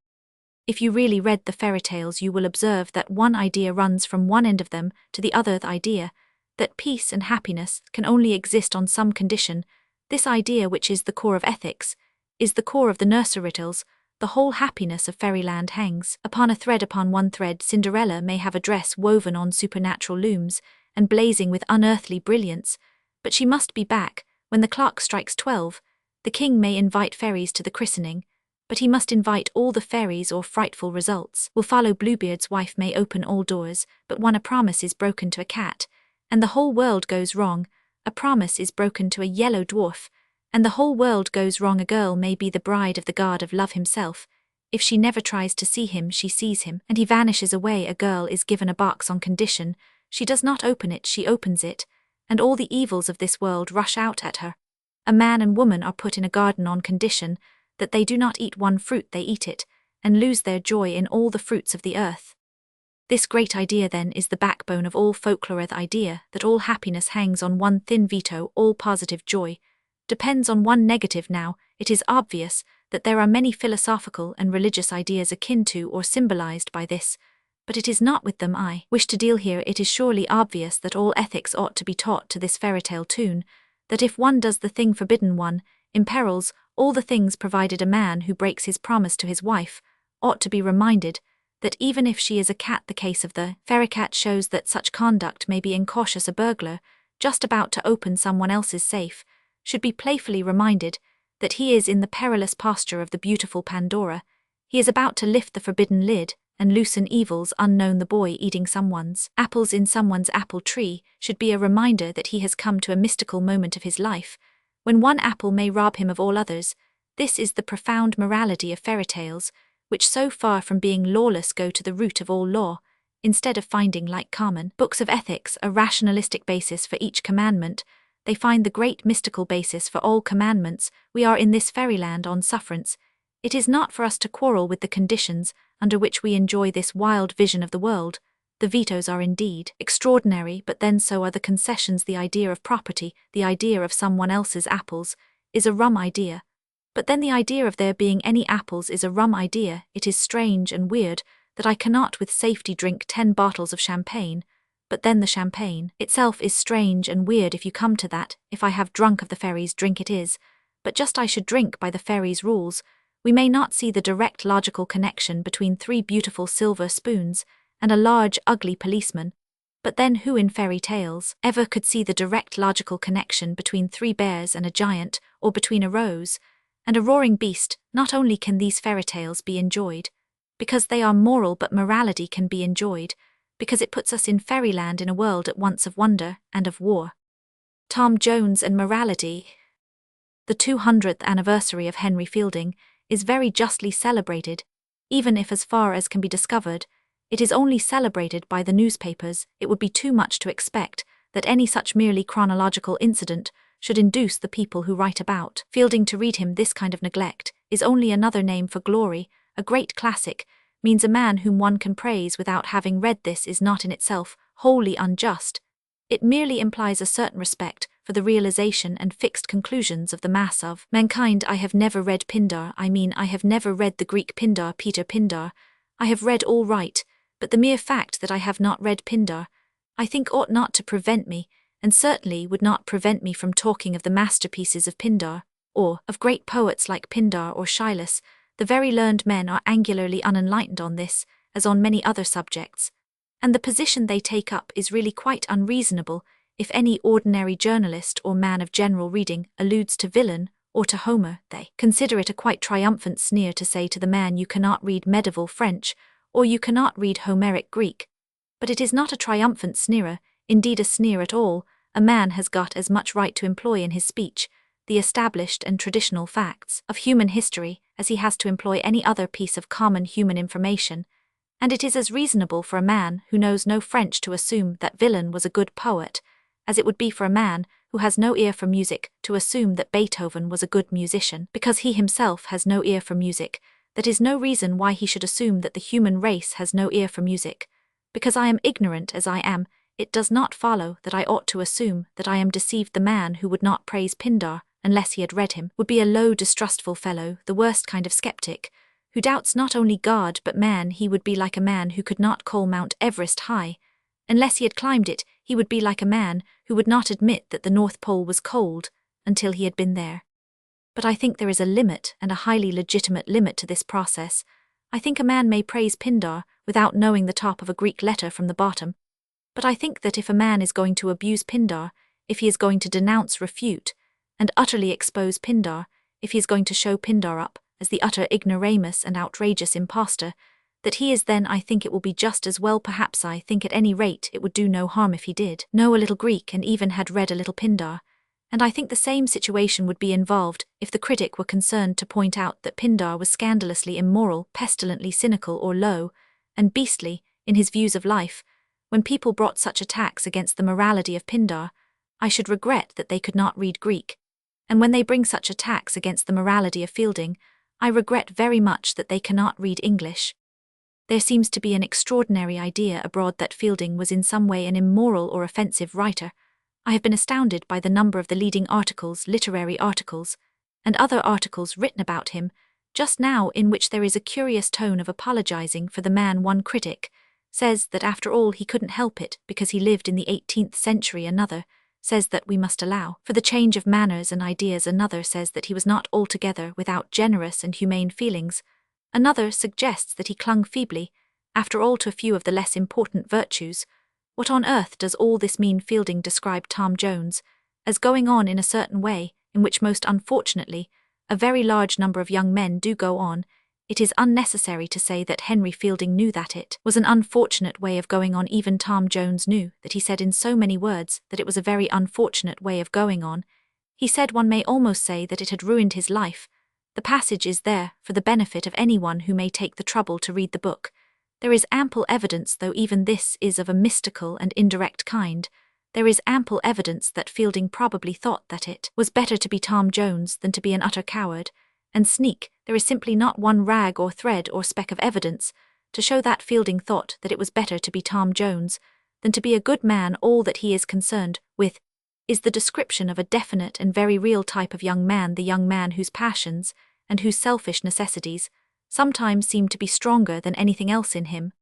If you really read the fairy tales, you will observe that one idea runs from one end of them to the other, the idea that peace and happiness can only exist on some condition. This idea, which is the core of ethics, is the core of the nursery tales. The whole happiness of fairyland hangs upon a thread. Upon one thread Cinderella may have a dress woven on supernatural looms and blazing with unearthly brilliance, but she must be back when the clock strikes 12. The king may invite fairies to the christening, but he must invite all the fairies or frightful results will follow. Bluebeard's wife may open all doors, but when a promise is broken to a cat, and the whole world goes wrong. A promise is broken to a yellow dwarf, and the whole world goes wrong. A girl may be the bride of the god of love himself. If she never tries to see him, she sees him, and he vanishes away. A girl is given a box on condition she does not open it, she opens it, and all the evils of this world rush out at her. A man and woman are put in a garden on condition that they do not eat one fruit, they eat it, and lose their joy in all the fruits of the earth. This great idea then is the backbone of all folklore. The idea that all happiness hangs on one thin veto, all positive joy depends on one negative. Now, it is obvious that there are many philosophical and religious ideas akin to or symbolized by this, but it is not with them I wish to deal here. It is surely obvious that all ethics ought to be taught to this fairy tale tune, that if one does the thing forbidden, one imperils all the things, provided a man who breaks his promise to his wife ought to be reminded that even if she is a cat, the case of the fairy cat shows that such conduct may be incautious. A burglar, just about to open someone else's safe, should be playfully reminded that he is in the perilous posture of the beautiful Pandora. He is about to lift the forbidden lid and loosen evils unknown. The boy eating someone's apples in someone's apple tree should be a reminder that he has come to a mystical moment of his life, when one apple may rob him of all others. This is the profound morality of fairy tales, which so far from being lawless go to the root of all law, instead of finding, like common books of ethics, a rationalistic basis for each commandment. They find the great mystical basis for all commandments. We are in this fairyland on sufferance. It is not for us to quarrel with the conditions under which we enjoy this wild vision of the world. The vetoes are indeed extraordinary, but then so are the concessions. The idea of property, the idea of someone else's apples, is a rum idea. But then the idea of there being any apples is a rum idea. It is strange and weird that I cannot with safety drink 10 bottles of champagne, but then the champagne itself is strange and weird if you come to that. If I have drunk of the fairies' drink it is, but just I should drink by the fairies' rules. We may not see the direct logical connection between 3 beautiful silver spoons and a large ugly policeman, but then who in fairy tales ever could see the direct logical connection between 3 bears and a giant, or between a rose and a roaring beast? Not only can these fairy tales be enjoyed because they are moral, but morality can be enjoyed because it puts us in fairyland, in a world at once of wonder and of war. Tom Jones and morality. The 200th anniversary of Henry Fielding is very justly celebrated, even if, as far as can be discovered, it is only celebrated by the newspapers. It would be too much to expect that any such merely chronological incident should induce the people who write about Fielding to read him. This kind of neglect is only another name for glory. A great classic means a man whom one can praise without having read. This is not in itself wholly unjust. It merely implies a certain respect for the realization and fixed conclusions of the mass of mankind. I have never read Pindar. I have never read the Greek Pindar, Peter Pindar. I have read all right, but the mere fact that I have not read Pindar, I think, ought not to prevent me, and certainly would not prevent me from talking of the masterpieces of Pindar, or of great poets like Pindar or Aeschylus. The very learned men are angularly unenlightened on this, as on many other subjects, and the position they take up is really quite unreasonable. If any ordinary journalist or man of general reading alludes to villain or to Homer, they consider it a quite triumphant sneer to say to the man, you cannot read medieval French, or you cannot read Homeric Greek. But it is not a triumphant sneer, indeed a sneer at all. A man has got as much right to employ in his speech the established and traditional facts of human history as he has to employ any other piece of common human information, and it is as reasonable for a man who knows no French to assume that Villain was a good poet as it would be for a man who has no ear for music to assume that Beethoven was a good musician. Because he himself has no ear for music, that is no reason why he should assume that the human race has no ear for music. Because I am ignorant as I am, it does not follow that I ought to assume that I am deceived. The man who would not praise Pindar unless he had read him would be a low, distrustful fellow, the worst kind of skeptic, who doubts not only God but man. He would be like a man who could not call Mount Everest high unless he had climbed it. He would be like a man who would not admit that the North Pole was cold until he had been there. But I think there is a limit, and a highly legitimate limit, to this process. I think a man may praise Pindar without knowing the top of a Greek letter from the bottom. But I think that if a man is going to abuse Pindar, if he is going to denounce, refute, and utterly expose Pindar, if he is going to show Pindar up as the utter ignoramus and outrageous impostor, that he is, then I think it will be just as well. Perhaps I think at any rate it would do no harm if he did know a little Greek and even had read a little Pindar, and I think the same situation would be involved if the critic were concerned to point out that Pindar was scandalously immoral, pestilently cynical, or low and beastly in his views of life. When people brought such attacks against the morality of Pindar, I should regret that they could not read Greek, and when they bring such attacks against the morality of Fielding, I regret very much that they cannot read English. There seems to be an extraordinary idea abroad that Fielding was in some way an immoral or offensive writer. I have been astounded by the number of the leading articles, literary articles, and other articles written about him, just now, in which there is a curious tone of apologizing for the man. One critic says that after all he couldn't help it because he lived in the 18th century. Another says that we must allow for the change of manners and ideas. Another says that he was not altogether without generous and humane feelings. Another suggests that he clung feebly, after all, to a few of the less important virtues. What on earth does all this mean? Fielding described Tom Jones as going on in a certain way, in which most unfortunately a very large number of young men do go on. It is unnecessary to say that Henry Fielding knew that it was an unfortunate way of going on. Even Tom Jones knew that. He said in so many words that it was a very unfortunate way of going on. He said one may almost say that it had ruined his life. The passage is there for the benefit of anyone who may take the trouble to read the book. There is ample evidence, though even this is of a mystical and indirect kind, there is ample evidence that Fielding probably thought that it was better to be Tom Jones than to be an utter coward and sneak. There is simply not one rag or thread or speck of evidence to show that Fielding thought that it was better to be Tom Jones than to be a good man. All that he is concerned with is the description of a definite and very real type of young man, the young man whose passions and whose selfish necessities sometimes seem to be stronger than anything else in him.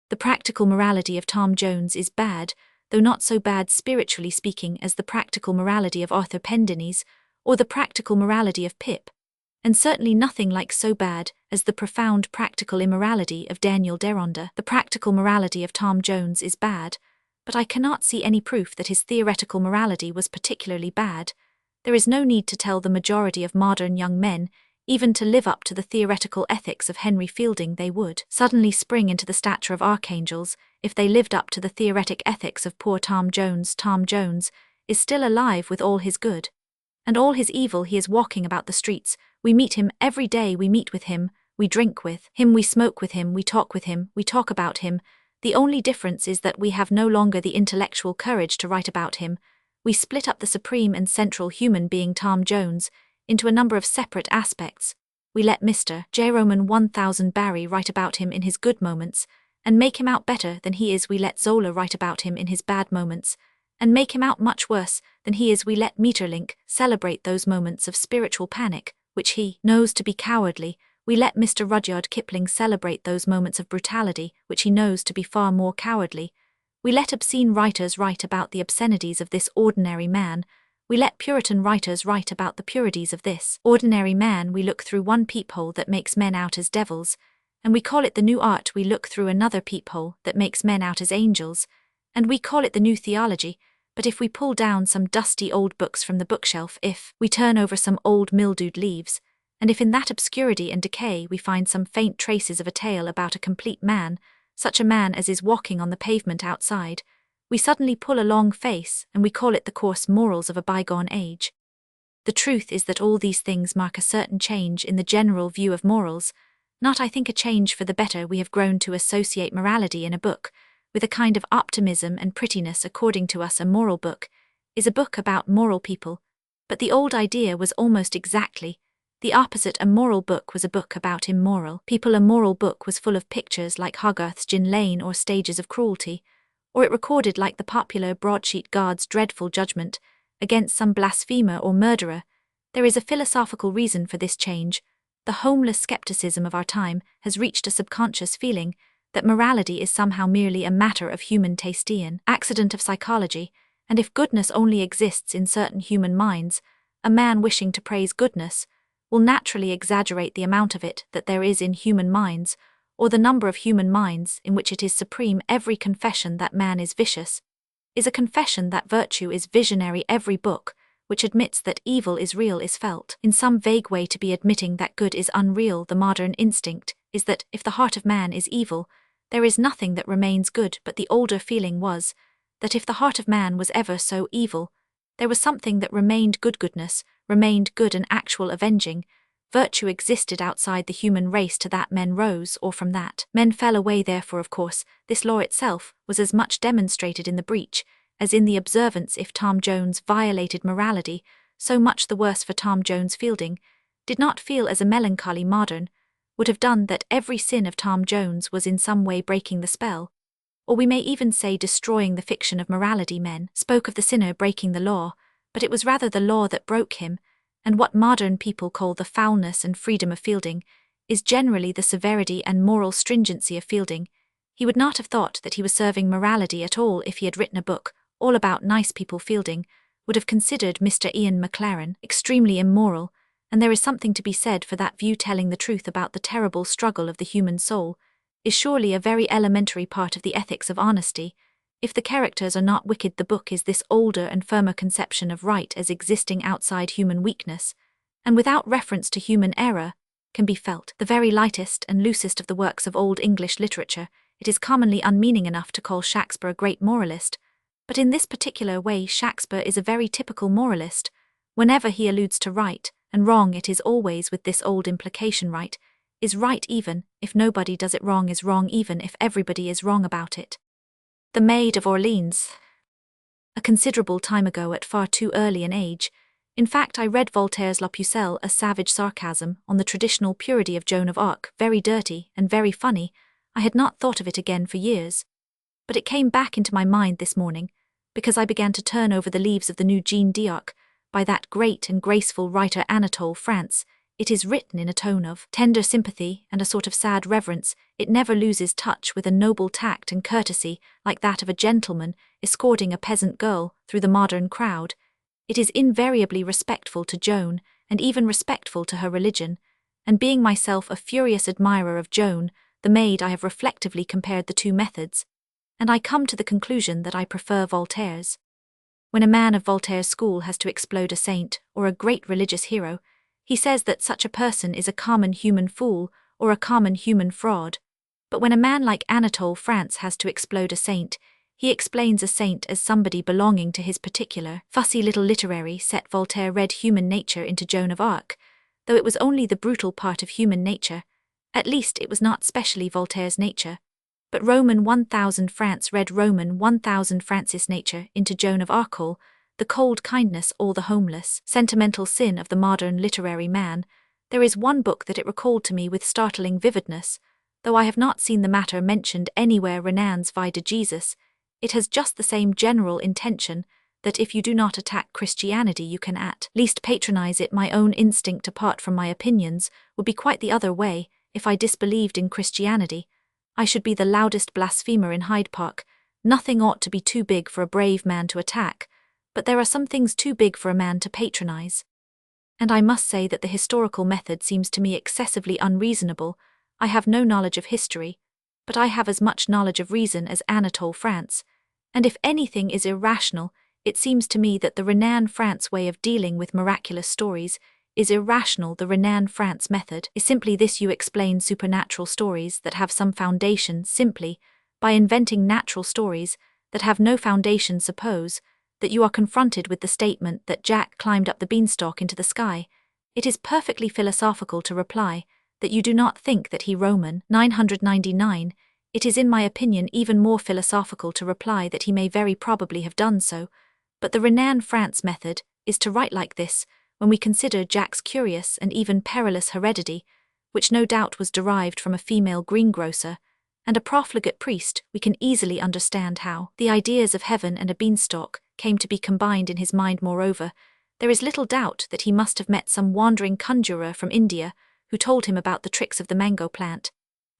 The practical morality of Tom Jones is bad, though not so bad spiritually speaking as the practical morality of Arthur Pendennis or the practical morality of Pip, and certainly nothing like so bad as the profound practical immorality of Daniel Deronda. The practical morality of Tom Jones is bad, but I cannot see any proof that his theoretical morality was particularly bad. There is no need to tell the majority of modern young men even to live up to the theoretical ethics of Henry Fielding. They would suddenly spring into the stature of archangels if they lived up to the theoretic ethics of poor Tom Jones. Tom Jones is still alive with all his good and all his evil. He is walking about the streets. We meet him every day. We meet with him, we drink with him, we smoke with him, we talk with him, we talk about him. The only difference is that we have no longer the intellectual courage to write about him. We split up the supreme and central human being Tom Jones into a number of separate aspects. We let Mr. J. Roman 1000 Barry write about him in his good moments and make him out better than he is. We let Zola write about him in his bad moments and make him out much worse than he is. We let Maeterlinck celebrate those moments of spiritual panic which he knows to be cowardly. We let Mr. Rudyard Kipling celebrate those moments of brutality which he knows to be far more cowardly. We let obscene writers write about the obscenities of this ordinary man. We let Puritan writers write about the purities of this ordinary man. We look through one peephole that makes men out as devils, and we call it the new art. We look through another peephole that makes men out as angels, and we call it the new theology. But if we pull down some dusty old books from the bookshelf, if we turn over some old mildewed leaves, and if in that obscurity and decay we find some faint traces of a tale about a complete man, such a man as is walking on the pavement outside, we suddenly pull a long face and we call it the coarse morals of a bygone age. The truth is that all these things mark a certain change in the general view of morals, not, I think, a change for the better. We have grown to associate morality in a book with a kind of optimism and prettiness. According to us, a moral book is a book about moral people, but the old idea was almost exactly the opposite. A moral book was a book about immoral people. A moral book was full of pictures like Hogarth's Gin Lane or Stages of Cruelty, or it recorded, like the popular broadsheet, God's dreadful judgment against some blasphemer or murderer. There is a philosophical reason for this change. The homeless skepticism of our time has reached a subconscious feeling that morality is somehow merely a matter of human taste, an accident of psychology, and if goodness only exists in certain human minds, a man wishing to praise goodness will naturally exaggerate the amount of it that there is in human minds, or the number of human minds in which it is supreme. Every confession that man is vicious is a confession that virtue is visionary. Every book which admits that evil is real is felt in some vague way to be admitting that good is unreal. The modern instinct is that if the heart of man is evil, there is nothing that remains good, but the older feeling was that if the heart of man was ever so evil, there was something that remained good. Goodness remained good, an actual avenging virtue existed outside the human race. To that men rose, or from that men fell away. Therefore, of course, this law itself was as much demonstrated in the breach as in the observance. If Tom Jones violated morality, so much the worse for Tom Jones. Fielding did not feel as a melancholy modern would have done that every sin of Tom Jones was in some way breaking the spell, or we may even say destroying the fiction of morality. Men spoke of the sinner breaking the law, but it was rather the law that broke him, and what modern people call the foulness and freedom of Fielding is generally the severity and moral stringency of Fielding. He would not have thought that he was serving morality at all if he had written a book all about nice people. Fielding would have considered Mr. Ian Maclaren extremely immoral, and there is something to be said for that view. Telling the truth about the terrible struggle of the human soul is surely a very elementary part of the ethics of honesty. If the characters are not wicked, the book is this older and firmer conception of right as existing outside human weakness, and without reference to human error, can be felt. The very lightest and loosest of the works of Old English literature, it is commonly unmeaning enough to call Shakespeare a great moralist, but in this particular way Shakespeare is a very typical moralist. Whenever he alludes to right and wrong, it is always with this old implication: right is right even if nobody does it, wrong is wrong even if everybody is wrong about it. The Maid of Orleans. A considerable time ago, at far too early an age, in fact, I read Voltaire's La Pucelle, a savage sarcasm on the traditional purity of Joan of Arc, very dirty and very funny. I had not thought of it again for years, but it came back into my mind this morning, because I began to turn over the leaves of the new Jeanne d'Arc, by that great and graceful writer Anatole France. It is written in a tone of tender sympathy and a sort of sad reverence. It never loses touch with a noble tact and courtesy like that of a gentleman escorting a peasant girl through the modern crowd. It is invariably respectful to Joan, and even respectful to her religion, and being myself a furious admirer of Joan, the maid, I have reflectively compared the two methods, and I come to the conclusion that I prefer Voltaire's. When a man of Voltaire's school has to explode a saint or a great religious hero, he says that such a person is a common human fool or a common human fraud. But when a man like Anatole France has to explode a saint, he explains a saint as somebody belonging to his particular, fussy little literary set. Voltaire read human nature into Joan of Arc, though it was only the brutal part of human nature. At least it was not specially Voltaire's nature. But Roman 1000 France read Roman 1000 Francis' nature into Joan of Arc, the cold kindness, all the homeless, sentimental sin of the modern literary man. There is one book that it recalled to me with startling vividness, though I have not seen the matter mentioned anywhere. Renan's Vie de Jesus. It has just the same general intention, that if you do not attack Christianity you can at least patronize it. My own instinct, apart from my opinions, would be quite the other way. If I disbelieved in Christianity, I should be the loudest blasphemer in Hyde Park. Nothing ought to be too big for a brave man to attack, but there are some things too big for a man to patronize. And I must say that the historical method seems to me excessively unreasonable. I have no knowledge of history, but I have as much knowledge of reason as Anatole France, and if anything is irrational, it seems to me that the Renan France way of dealing with miraculous stories is irrational. The Renan France method is simply this: you explain supernatural stories that have some foundation simply by inventing natural stories that have no foundation. Suppose that you are confronted with the statement that Jack climbed up the beanstalk into the sky. It is perfectly philosophical to reply that you do not think that he Roman 999. It is, in my opinion, even more philosophical to reply that he may very probably have done so. But the Renan France method is to write like this when we consider Jack's curious and even perilous heredity, which no doubt was derived from a female greengrocer and a profligate priest. We can easily understand how the ideas of heaven and a beanstalk came to be combined in his mind. Moreover, there is little doubt that he must have met some wandering conjurer from India who told him about the tricks of the mango plant,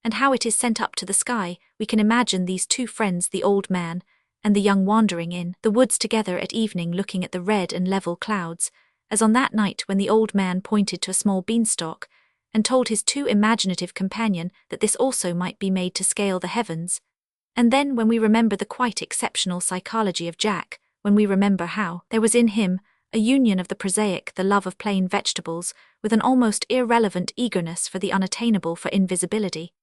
and how it is sent up to the sky. We can imagine these two friends, the old man and the young, wandering in the woods together at evening, looking at the red and level clouds, as on that night when the old man pointed to a small beanstalk and told his too imaginative companion that this also might be made to scale the heavens. And then, when we remember the quite exceptional psychology of Jack, when we remember how there was in him a union of the prosaic, the love of plain vegetables, with an almost irrelevant eagerness for the unattainable, for invisibility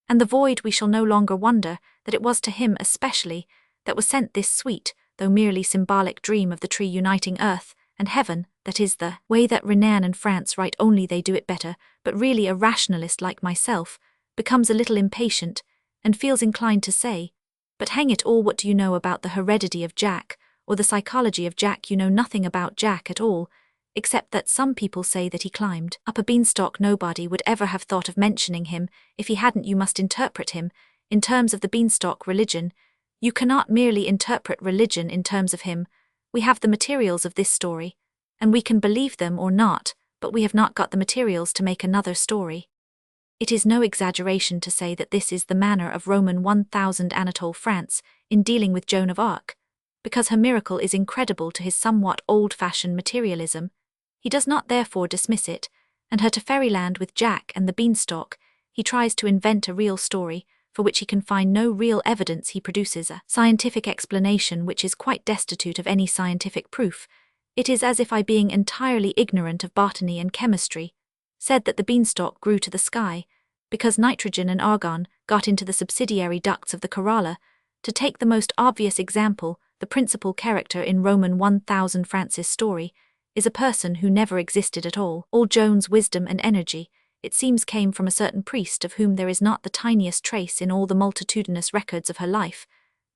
and the void, we shall no longer wonder that it was to him especially that was sent this sweet, though merely symbolic, dream of the tree uniting earth and heaven. That is the way that Renan and France write, only they do it better. But really a rationalist like myself becomes a little impatient and feels inclined to say, but hang it all, what do you know about the heredity of Jack or the psychology of Jack? You know nothing about Jack at all, except that some people say that he climbed up a beanstalk. Nobody would ever have thought of mentioning him if he hadn't. You must interpret him in terms of the beanstalk religion. You cannot merely interpret religion in terms of him. We have the materials of this story, and we can believe them or not, but we have not got the materials to make another story. It is no exaggeration to say that this is the manner of Roman 1000 Anatole France in dealing with Joan of Arc. Because her miracle is incredible to his somewhat old-fashioned materialism, he does not therefore dismiss it, and her to fairyland with Jack and the beanstalk, he tries to invent a real story, for which he can find no real evidence. He produces a scientific explanation which is quite destitute of any scientific proof. It is as if I, being entirely ignorant of botany and chemistry, said that the beanstalk grew to the sky, because nitrogen and argon got into the subsidiary ducts of the corolla. To take the most obvious example, the principal character in Roman 1000 France's story is a person who never existed at all. All Joan's wisdom and energy, it seems, came from a certain priest of whom there is not the tiniest trace in all the multitudinous records of her life.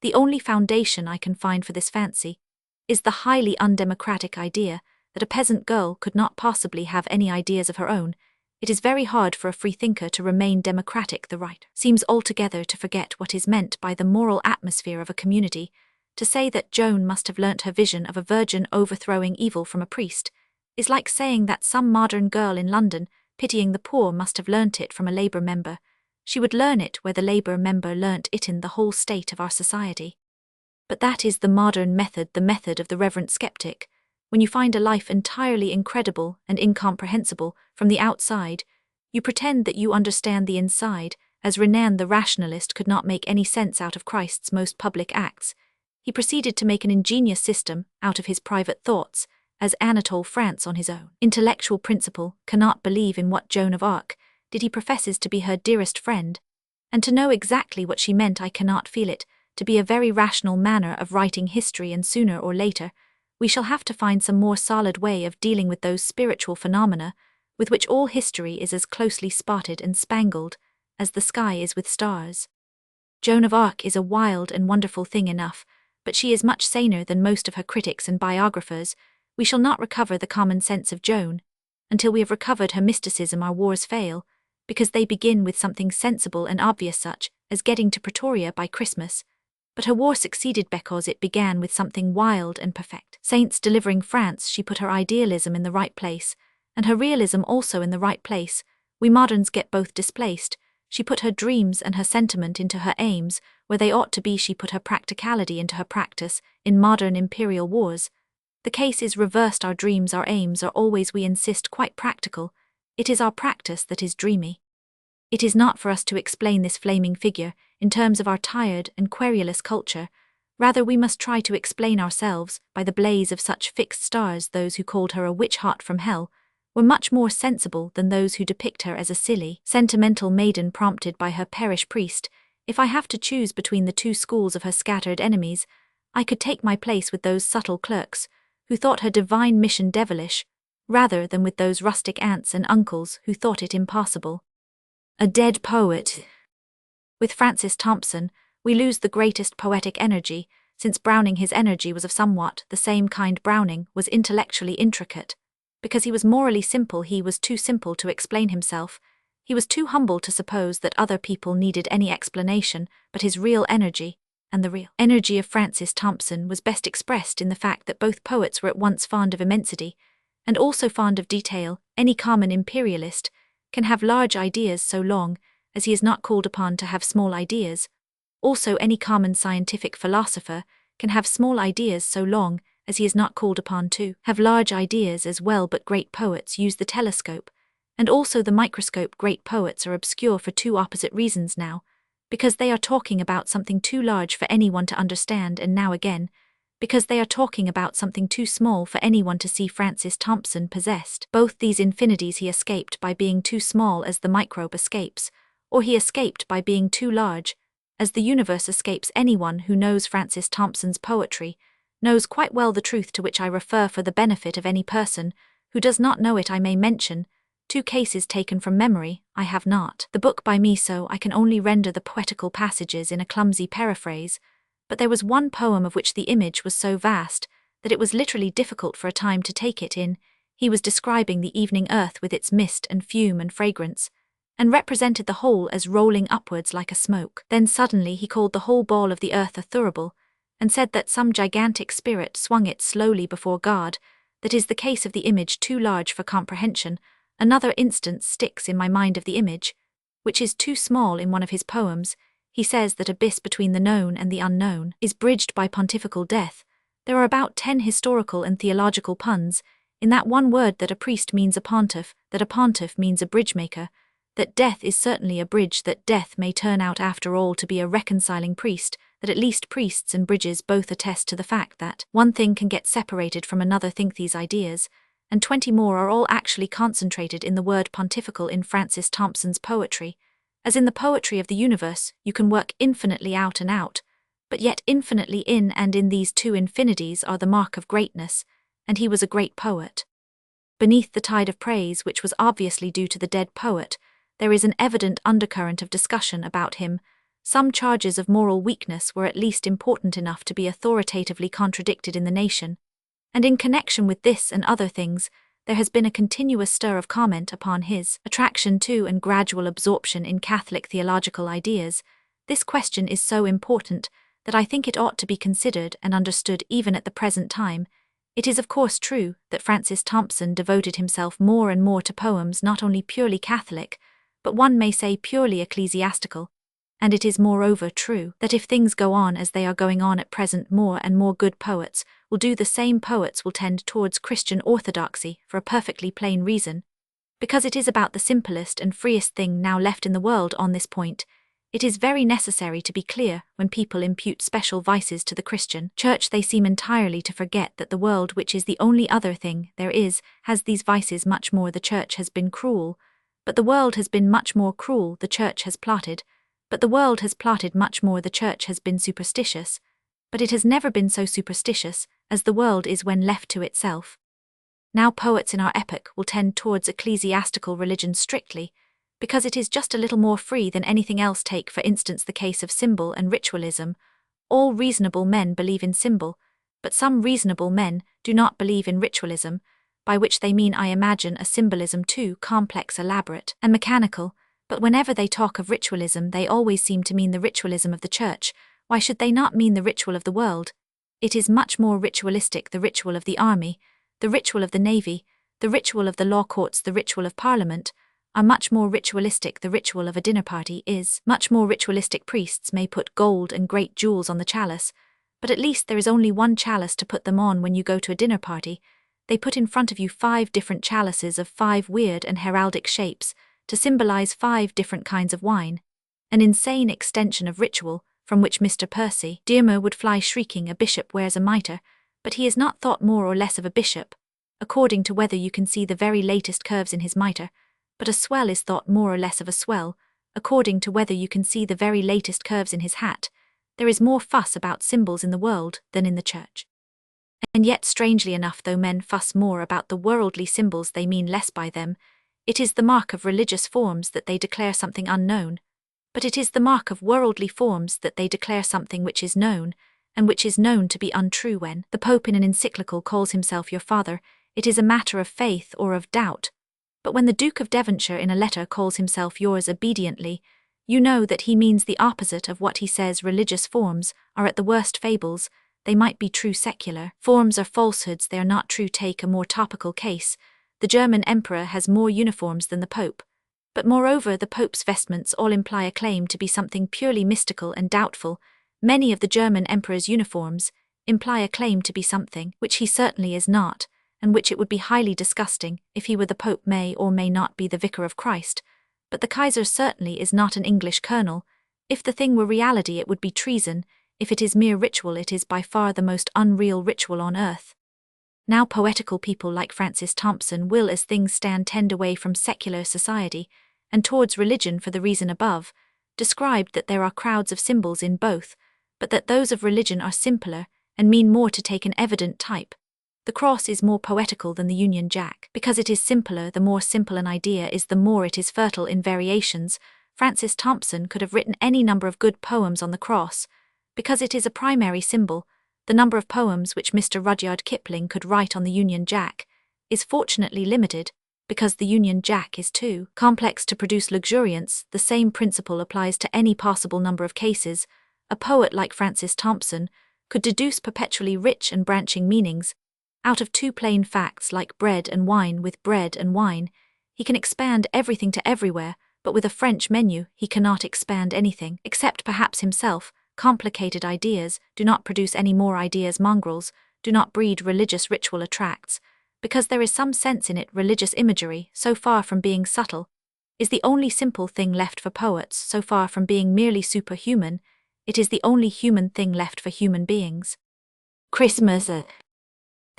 The only foundation I can find for this fancy is the highly undemocratic idea that a peasant girl could not possibly have any ideas of her own. It is very hard for a freethinker to remain democratic. The right seems altogether to forget what is meant by the moral atmosphere of a community. To say that Joan must have learnt her vision of a virgin overthrowing evil from a priest is like saying that some modern girl in London, pitying the poor, must have learnt it from a Labour member. She would learn it where the Labour member learnt it in the whole state of our society. But that is the modern method, the method of the reverent skeptic. When you find a life entirely incredible and incomprehensible from the outside, you pretend that you understand the inside, as Renan the rationalist could not make any sense out of Christ's most public acts. He proceeded to make an ingenious system out of his private thoughts, as Anatole France on his own intellectual principle cannot believe in what Joan of Arc did. He professes to be her dearest friend, and to know exactly what she meant. I cannot feel it to be a very rational manner of writing history, and sooner or later we shall have to find some more solid way of dealing with those spiritual phenomena with which all history is as closely spotted and spangled as the sky is with stars. Joan of Arc is a wild and wonderful thing enough, but she is much saner than most of her critics and biographers. We shall not recover the common sense of Joan until we have recovered her mysticism. Our wars fail because they begin with something sensible and obvious, such as getting to Pretoria by Christmas, but her war succeeded because it began with something wild and perfect. Saints delivering France, she put her idealism in the right place, and her realism also in the right place. We moderns get both displaced. She put her dreams and her sentiment into her aims, where they ought to be. She put her practicality into her practice. In modern imperial wars, the case is reversed. Our dreams, our aims are always, we insist, quite practical. It is our practice that is dreamy. It is not for us to explain this flaming figure in terms of our tired and querulous culture. Rather, we must try to explain ourselves by the blaze of such fixed stars. Those who called her a witch hot from hell were much more sensible than those who depict her as a silly, sentimental maiden prompted by her parish priest. If I have to choose between the two schools of her scattered enemies, I could take my place with those subtle clerks who thought her divine mission devilish, rather than with those rustic aunts and uncles who thought it impossible. A dead poet. With Francis Thompson, we lose the greatest poetic energy, since Browning, his energy was of somewhat the same kind. Browning was intellectually intricate. Because he was morally simple, he was too simple to explain himself. He was too humble to suppose that other people needed any explanation but his real energy, and the real energy of Francis Thompson was best expressed in the fact that both poets were at once fond of immensity and also fond of detail. Any common imperialist can have large ideas so long as he is not called upon to have small ideas. Also, any common scientific philosopher can have small ideas so long as he is not called upon to have large ideas as well. But great poets use the telescope and also the microscope. Great poets are obscure for two opposite reasons: now, because they are talking about something too large for anyone to understand, and now again, because they are talking about something too small for anyone to see. Francis Thompson possessed both these infinities. He escaped by being too small, as the microbe escapes, or he escaped by being too large, as the universe escapes. Anyone who knows Francis Thompson's poetry knows quite well the truth to which I refer. For the benefit of any person who does not know it, I may mention two cases taken from memory. I have not the book by me, so I can only render the poetical passages in a clumsy paraphrase, but there was one poem of which the image was so vast that it was literally difficult for a time to take it in. He was describing the evening earth with its mist and fume and fragrance, and represented the whole as rolling upwards like a smoke. Then suddenly he called the whole ball of the earth a thurible, and said that some gigantic spirit swung it slowly before God. That is the case of the image too large for comprehension. Another instance sticks in my mind of the image, which is too small. In one of his poems, he says that abyss between the known and the unknown is bridged by pontifical death. There are about 10 historical and theological puns in that one word, that a priest means a pontiff, that a pontiff means a bridge maker, that death is certainly a bridge, that death may turn out after all to be a reconciling priest, that at least priests and bridges both attest to the fact that one thing can get separated from another. Think these ideas, and 20 more are all actually concentrated in the word pontifical in Francis Thompson's poetry. As in the poetry of the universe, you can work infinitely out and out, but yet infinitely in, and in these two infinities are the mark of greatness, and he was a great poet. Beneath the tide of praise, which was obviously due to the dead poet, there is an evident undercurrent of discussion about him. Some charges of moral weakness were at least important enough to be authoritatively contradicted in the nation, and in connection with this and other things, there has been a continuous stir of comment upon his attraction to and gradual absorption in Catholic theological ideas. This question is so important that I think it ought to be considered and understood even at the present time. It is of course true that Francis Thompson devoted himself more and more to poems not only purely Catholic, but one may say purely ecclesiastical, and it is moreover true that if things go on as they are going on at present, more and more good poets will do the same. Poets will tend towards Christian orthodoxy for a perfectly plain reason, because it is about the simplest and freest thing now left in the world on this point. It is very necessary to be clear. When people impute special vices to the Christian Church, they seem entirely to forget that the world, which is the only other thing there is, has these vices much more. The Church has been cruel, but the world has been much more cruel. The Church has plotted, but the world has plotted much more. The Church has been superstitious, but it has never been so superstitious as the world is when left to itself. Now poets in our epoch will tend towards ecclesiastical religion strictly, because it is just a little more free than anything else. Take for instance the case of symbol and ritualism. All reasonable men believe in symbol, but some reasonable men do not believe in ritualism, by which they mean, I imagine, a symbolism too complex, elaborate, and mechanical. But whenever they talk of ritualism, they always seem to mean the ritualism of the Church. Why should they not mean the ritual of the world? It is much more ritualistic, the ritual of the army, the ritual of the navy, the ritual of the law courts, the ritual of Parliament, are much more ritualistic. The ritual of a dinner party is much more ritualistic. Priests may put gold and great jewels on the chalice, but at least there is only one chalice to put them on. When you go to a dinner party, they put in front of you 5 different chalices of 5 weird and heraldic shapes to symbolize 5 different kinds of wine. An insane extension of ritual, from which Mr. Percy Dearmer would fly shrieking. A bishop wears a mitre, but he is not thought more or less of a bishop, according to whether you can see the very latest curves in his mitre, but a swell is thought more or less of a swell, according to whether you can see the very latest curves in his hat. There is more fuss about symbols in the world than in the Church. And yet, strangely enough, though men fuss more about the worldly symbols, they mean less by them. It is the mark of religious forms that they declare something unknown, but it is the mark of worldly forms that they declare something which is known, and which is known to be untrue. When the Pope in an encyclical calls himself your father, it is a matter of faith or of doubt. But when the Duke of Devonshire in a letter calls himself yours obediently, you know that he means the opposite of what he says. Religious forms are at the worst fables. They might be true. Secular forms are falsehoods, they are not true. Take a more topical case. The German emperor has more uniforms than the Pope, but moreover the Pope's vestments all imply a claim to be something purely mystical and doubtful. Many of the German emperor's uniforms imply a claim to be something which he certainly is not, and which it would be highly disgusting if he were the Pope. May or may not be the Vicar of Christ, but the Kaiser certainly is not an English colonel. If the thing were reality, it would be treason. If it is mere ritual, it is by far the most unreal ritual on earth. Now poetical people like Francis Thompson will, as things stand, tend away from secular society and towards religion for the reason above described, that there are crowds of symbols in both, but that those of religion are simpler and mean more. To take an evident type, the cross is more poetical than the Union Jack, because it is simpler. The more simple an idea is, the more it is fertile in variations. Francis Thompson could have written any number of good poems on the cross, because it is a primary symbol. The number of poems which Mr. Rudyard Kipling could write on the Union Jack is fortunately limited, because the Union Jack is too complex to produce luxuriance. The same principle applies to any possible number of cases. A poet like Francis Thompson could deduce perpetually rich and branching meanings out of two plain facts like bread and wine. With bread and wine, he can expand everything to everywhere, but with a French menu he cannot expand anything, except perhaps himself. Complicated ideas do not produce any more ideas. Mongrels do not breed religious ritual attracts, because there is some sense in it. Religious imagery, so far from being subtle, is the only simple thing left for poets. So far from being merely superhuman, it is the only human thing left for human beings. Christmas.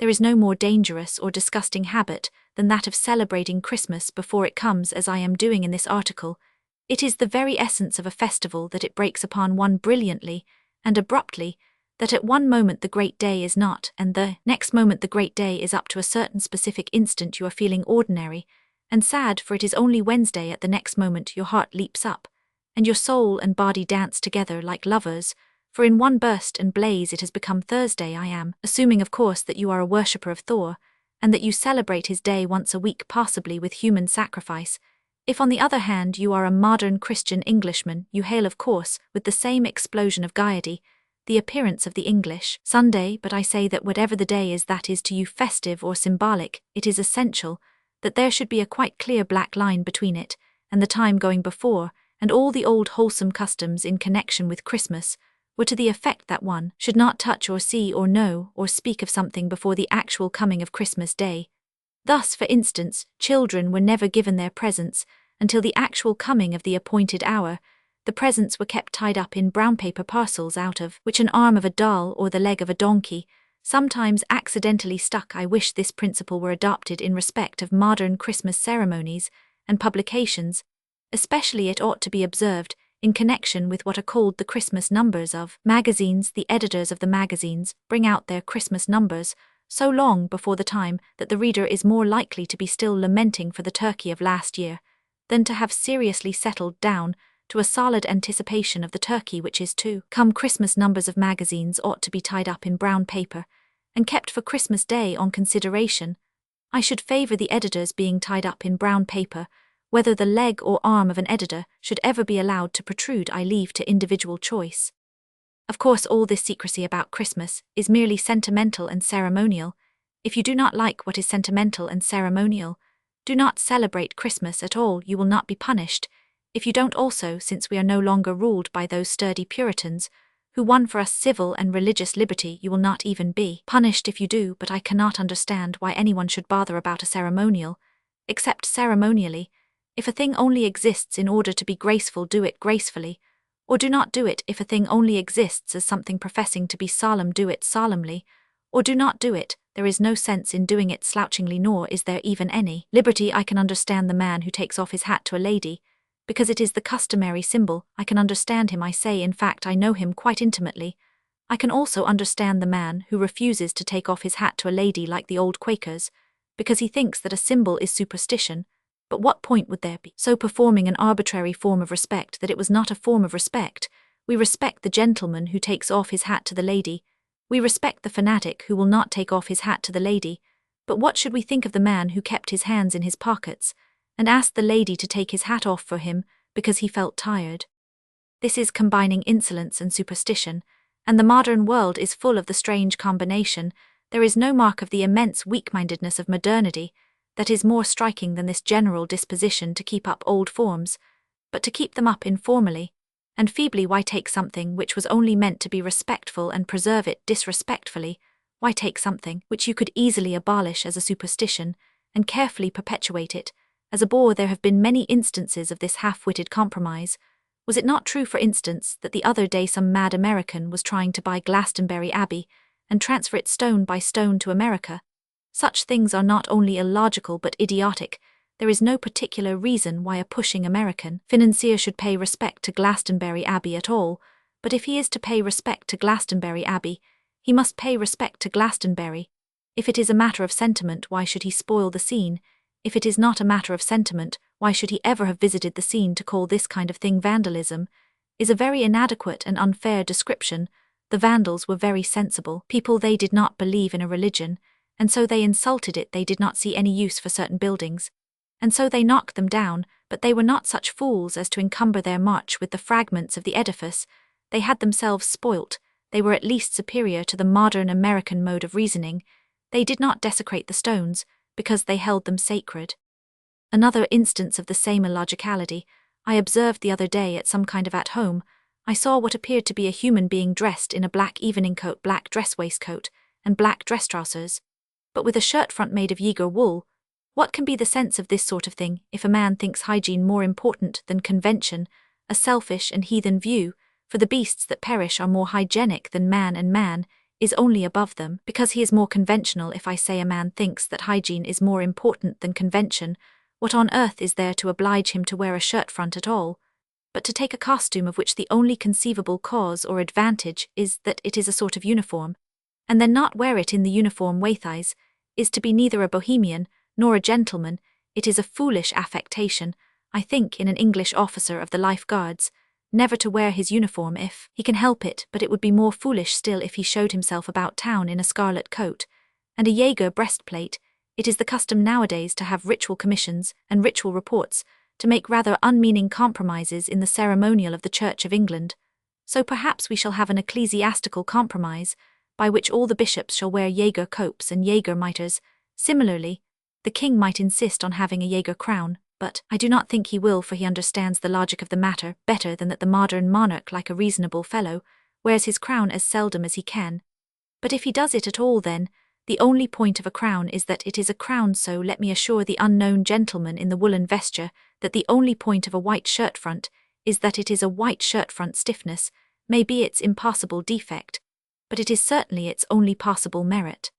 There is no more dangerous or disgusting habit than that of celebrating Christmas before it comes, as I am doing in this article. It is the very essence of a festival that it breaks upon one brilliantly and abruptly, that at one moment the great day is not, and the next moment the great day is. Up to a certain specific instant you are feeling ordinary and sad, for it is only Wednesday. At the next moment your heart leaps up, and your soul and body dance together like lovers, for in one burst and blaze it has become Thursday. I am assuming, of course, that you are a worshipper of Thor, and that you celebrate his day once a week, possibly with human sacrifice. If, on the other hand, you are a modern Christian Englishman, you hail, of course, with the same explosion of gaiety, the appearance of the English Sunday. But I say that whatever the day is that is to you festive or symbolic, it is essential that there should be a quite clear black line between it and the time going before, and all the old wholesome customs in connection with Christmas were to the effect that one should not touch or see or know or speak of something before the actual coming of Christmas Day. Thus, for instance, children were never given their presents until the actual coming of the appointed hour. The presents were kept tied up in brown paper parcels, out of which an arm of a doll or the leg of a donkey sometimes accidentally stuck. I wish this principle were adopted in respect of modern Christmas ceremonies and publications. Especially it ought to be observed in connection with what are called the Christmas numbers of magazines. The editors of the magazines bring out their Christmas numbers so long before the time that the reader is more likely to be still lamenting for the turkey of last year than to have seriously settled down to a solid anticipation of the turkey which is to come. Christmas numbers of magazines ought to be tied up in brown paper and kept for Christmas Day on consideration. I should favor the editors being tied up in brown paper. Whether the leg or arm of an editor should ever be allowed to protrude I leave to individual choice. Of course, all this secrecy about Christmas is merely sentimental and ceremonial. If you do not like what is sentimental and ceremonial, do not celebrate Christmas at all. You will not be punished. If you don't also, since we are no longer ruled by those sturdy Puritans who won for us civil and religious liberty, you will not even be punished if you do. But I cannot understand why anyone should bother about a ceremonial, except ceremonially. If a thing only exists in order to be graceful, do it gracefully, or do not do it. If a thing only exists as something professing to be solemn, do it solemnly, or do not do it. There is no sense in doing it slouchingly, nor is there even any liberty. I can understand the man who takes off his hat to a lady, because it is the customary symbol. I can understand him, I say. In fact, I know him quite intimately. I can also understand the man who refuses to take off his hat to a lady like the old Quakers, because he thinks that a symbol is superstition. But what point would there be so performing an arbitrary form of respect that it was not a form of respect? We respect the gentleman who takes off his hat to the lady. We respect the fanatic who will not take off his hat to the lady. But what should we think of the man who kept his hands in his pockets and asked the lady to take his hat off for him because he felt tired? This is combining insolence and superstition, and the modern world is full of the strange combination. There is no mark of the immense weak-mindedness of modernity that is more striking than this general disposition to keep up old forms, but to keep them up informally and feebly. Why take something which was only meant to be respectful and preserve it disrespectfully? Why take something which you could easily abolish as a superstition and carefully perpetuate it as a bore? There have been many instances of this half-witted compromise. Was it not true, for instance, that the other day some mad American was trying to buy Glastonbury Abbey and transfer it stone by stone to America? Such things are not only illogical but idiotic. There is no particular reason why a pushing American financier should pay respect to Glastonbury Abbey at all, but if he is to pay respect to Glastonbury Abbey, he must pay respect to Glastonbury. If it is a matter of sentiment, why should he spoil the scene? If it is not a matter of sentiment, why should he ever have visited the scene? To call this kind of thing vandalism is a very inadequate and unfair description. The Vandals were very sensible people. They did not believe in a religion, and so they insulted it. They did not see any use for certain buildings, and so they knocked them down, but they were not such fools as to encumber their march with the fragments of the edifice. They had themselves spoilt. They were at least superior to the modern American mode of reasoning. They did not desecrate the stones, because they held them sacred. Another instance of the same illogicality I observed the other day at some kind of at-home. I saw what appeared to be a human being dressed in a black evening coat, black dress waistcoat, and black dress trousers, but with a shirt front made of Yeager wool. What can be the sense of this sort of thing if a man thinks hygiene more important than convention, a selfish and heathen view, for the beasts that perish are more hygienic than man, and man is only above them because he is more conventional. If I say a man thinks that hygiene is more important than convention, what on earth is there to oblige him to wear a shirt front at all, but to take a costume of which the only conceivable cause or advantage is that it is a sort of uniform, and then not wear it in the uniform waithies, is to be neither a bohemian nor a gentleman. It is a foolish affectation, I think, in an English officer of the Life Guards, never to wear his uniform if he can help it, but it would be more foolish still if he showed himself about town in a scarlet coat and a Jaeger breastplate. It is the custom nowadays to have ritual commissions and ritual reports, to make rather unmeaning compromises in the ceremonial of the Church of England. So perhaps we shall have an ecclesiastical compromise, by which all the bishops shall wear Jaeger copes and Jaeger mitres. Similarly, the king might insist on having a Jaeger crown, but I do not think he will, for he understands the logic of the matter better than that the modern monarch, like a reasonable fellow, wears his crown as seldom as he can. But if he does it at all, then the only point of a crown is that it is a crown. So let me assure the unknown gentleman in the woolen vesture that the only point of a white shirt front is that it is a white shirt front. Stiffness may be its impossible defect, but it is certainly its only possible merit.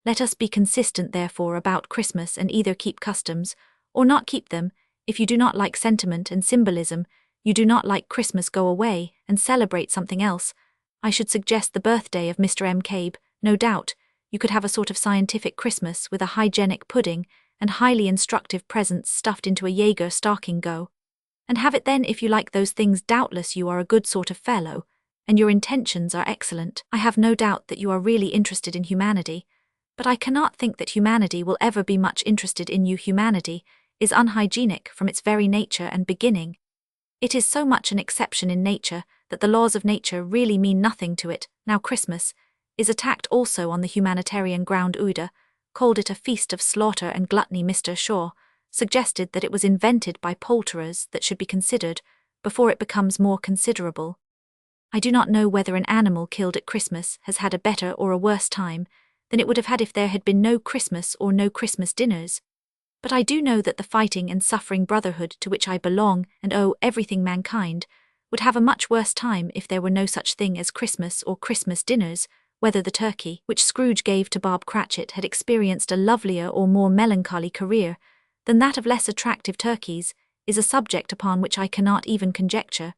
Let us be consistent, therefore, about Christmas, and either keep customs or not keep them. If you do not like sentiment and symbolism, you do not like Christmas, go away and celebrate something else. I should suggest the birthday of Mr. M. Cabe. No doubt, you could have a sort of scientific Christmas with a hygienic pudding and highly instructive presents stuffed into a Jaeger stocking. Go and have it then if you like those things. Doubtless you are a good sort of fellow, and your intentions are excellent. I have no doubt that you are really interested in humanity, but I cannot think that humanity will ever be much interested in you. Humanity is unhygienic from its very nature and beginning. It is so much an exception in nature that the laws of nature really mean nothing to it. Now Christmas is attacked also on the humanitarian ground. Ouida called it a feast of slaughter and gluttony. Mr. Shaw suggested that it was invented by poulterers, that should be considered before it becomes more considerable. I do not know whether an animal killed at Christmas has had a better or a worse time than it would have had if there had been no Christmas or no Christmas dinners. But I do know that the fighting and suffering brotherhood to which I belong, and everything mankind, would have a much worse time if there were no such thing as Christmas or Christmas dinners. Whether the turkey which Scrooge gave to Bob Cratchit had experienced a lovelier or more melancholy career than that of less attractive turkeys is a subject upon which I cannot even conjecture.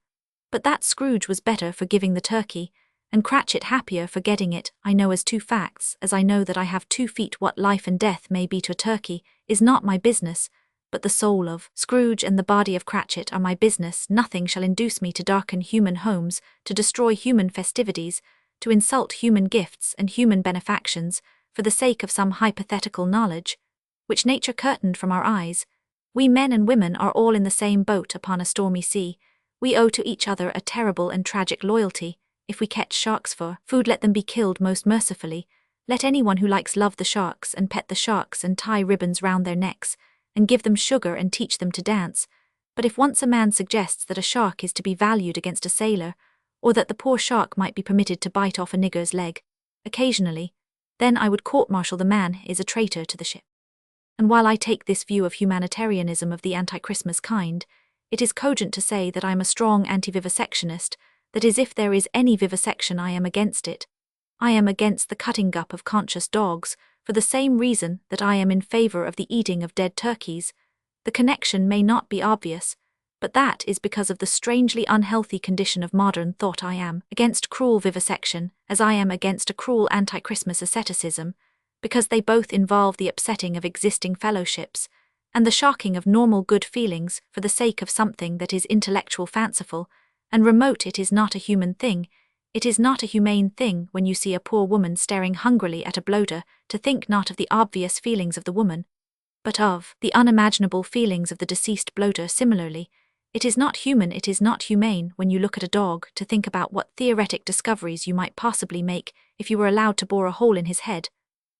But that Scrooge was better for giving the turkey, and Cratchit happier for getting it, I know as two facts, as I know that I have 2 feet. What life and death may be to a turkey is not my business, but the soul of Scrooge and the body of Cratchit are my business. Nothing shall induce me to darken human homes, to destroy human festivities, to insult human gifts and human benefactions, for the sake of some hypothetical knowledge, which nature curtained from our eyes. We men and women are all in the same boat upon a stormy sea. We owe to each other a terrible and tragic loyalty. If we catch sharks for food, let them be killed most mercifully. Let anyone who likes love the sharks and pet the sharks and tie ribbons round their necks and give them sugar and teach them to dance. But if once a man suggests that a shark is to be valued against a sailor, or that the poor shark might be permitted to bite off a nigger's leg occasionally, then I would court-martial the man is a traitor to the ship. And while I take this view of humanitarianism of the anti-Christmas kind, it is cogent to say that I am a strong anti-vivisectionist. That is, if there is any vivisection, I am against it. I am against the cutting up of conscious dogs, for the same reason that I am in favor of the eating of dead turkeys. The connection may not be obvious, but that is because of the strangely unhealthy condition of modern thought. I am against cruel vivisection, as I am against a cruel anti-Christmas asceticism, because they both involve the upsetting of existing fellowships, and the shocking of normal good feelings for the sake of something that is intellectual, fanciful, and remote. It is not a human thing. It is not a humane thing when you see a poor woman staring hungrily at a bloater to think not of the obvious feelings of the woman, but of the unimaginable feelings of the deceased bloater similarly. It is not human, it is not humane when you look at a dog to think about what theoretic discoveries you might possibly make if you were allowed to bore a hole in his head.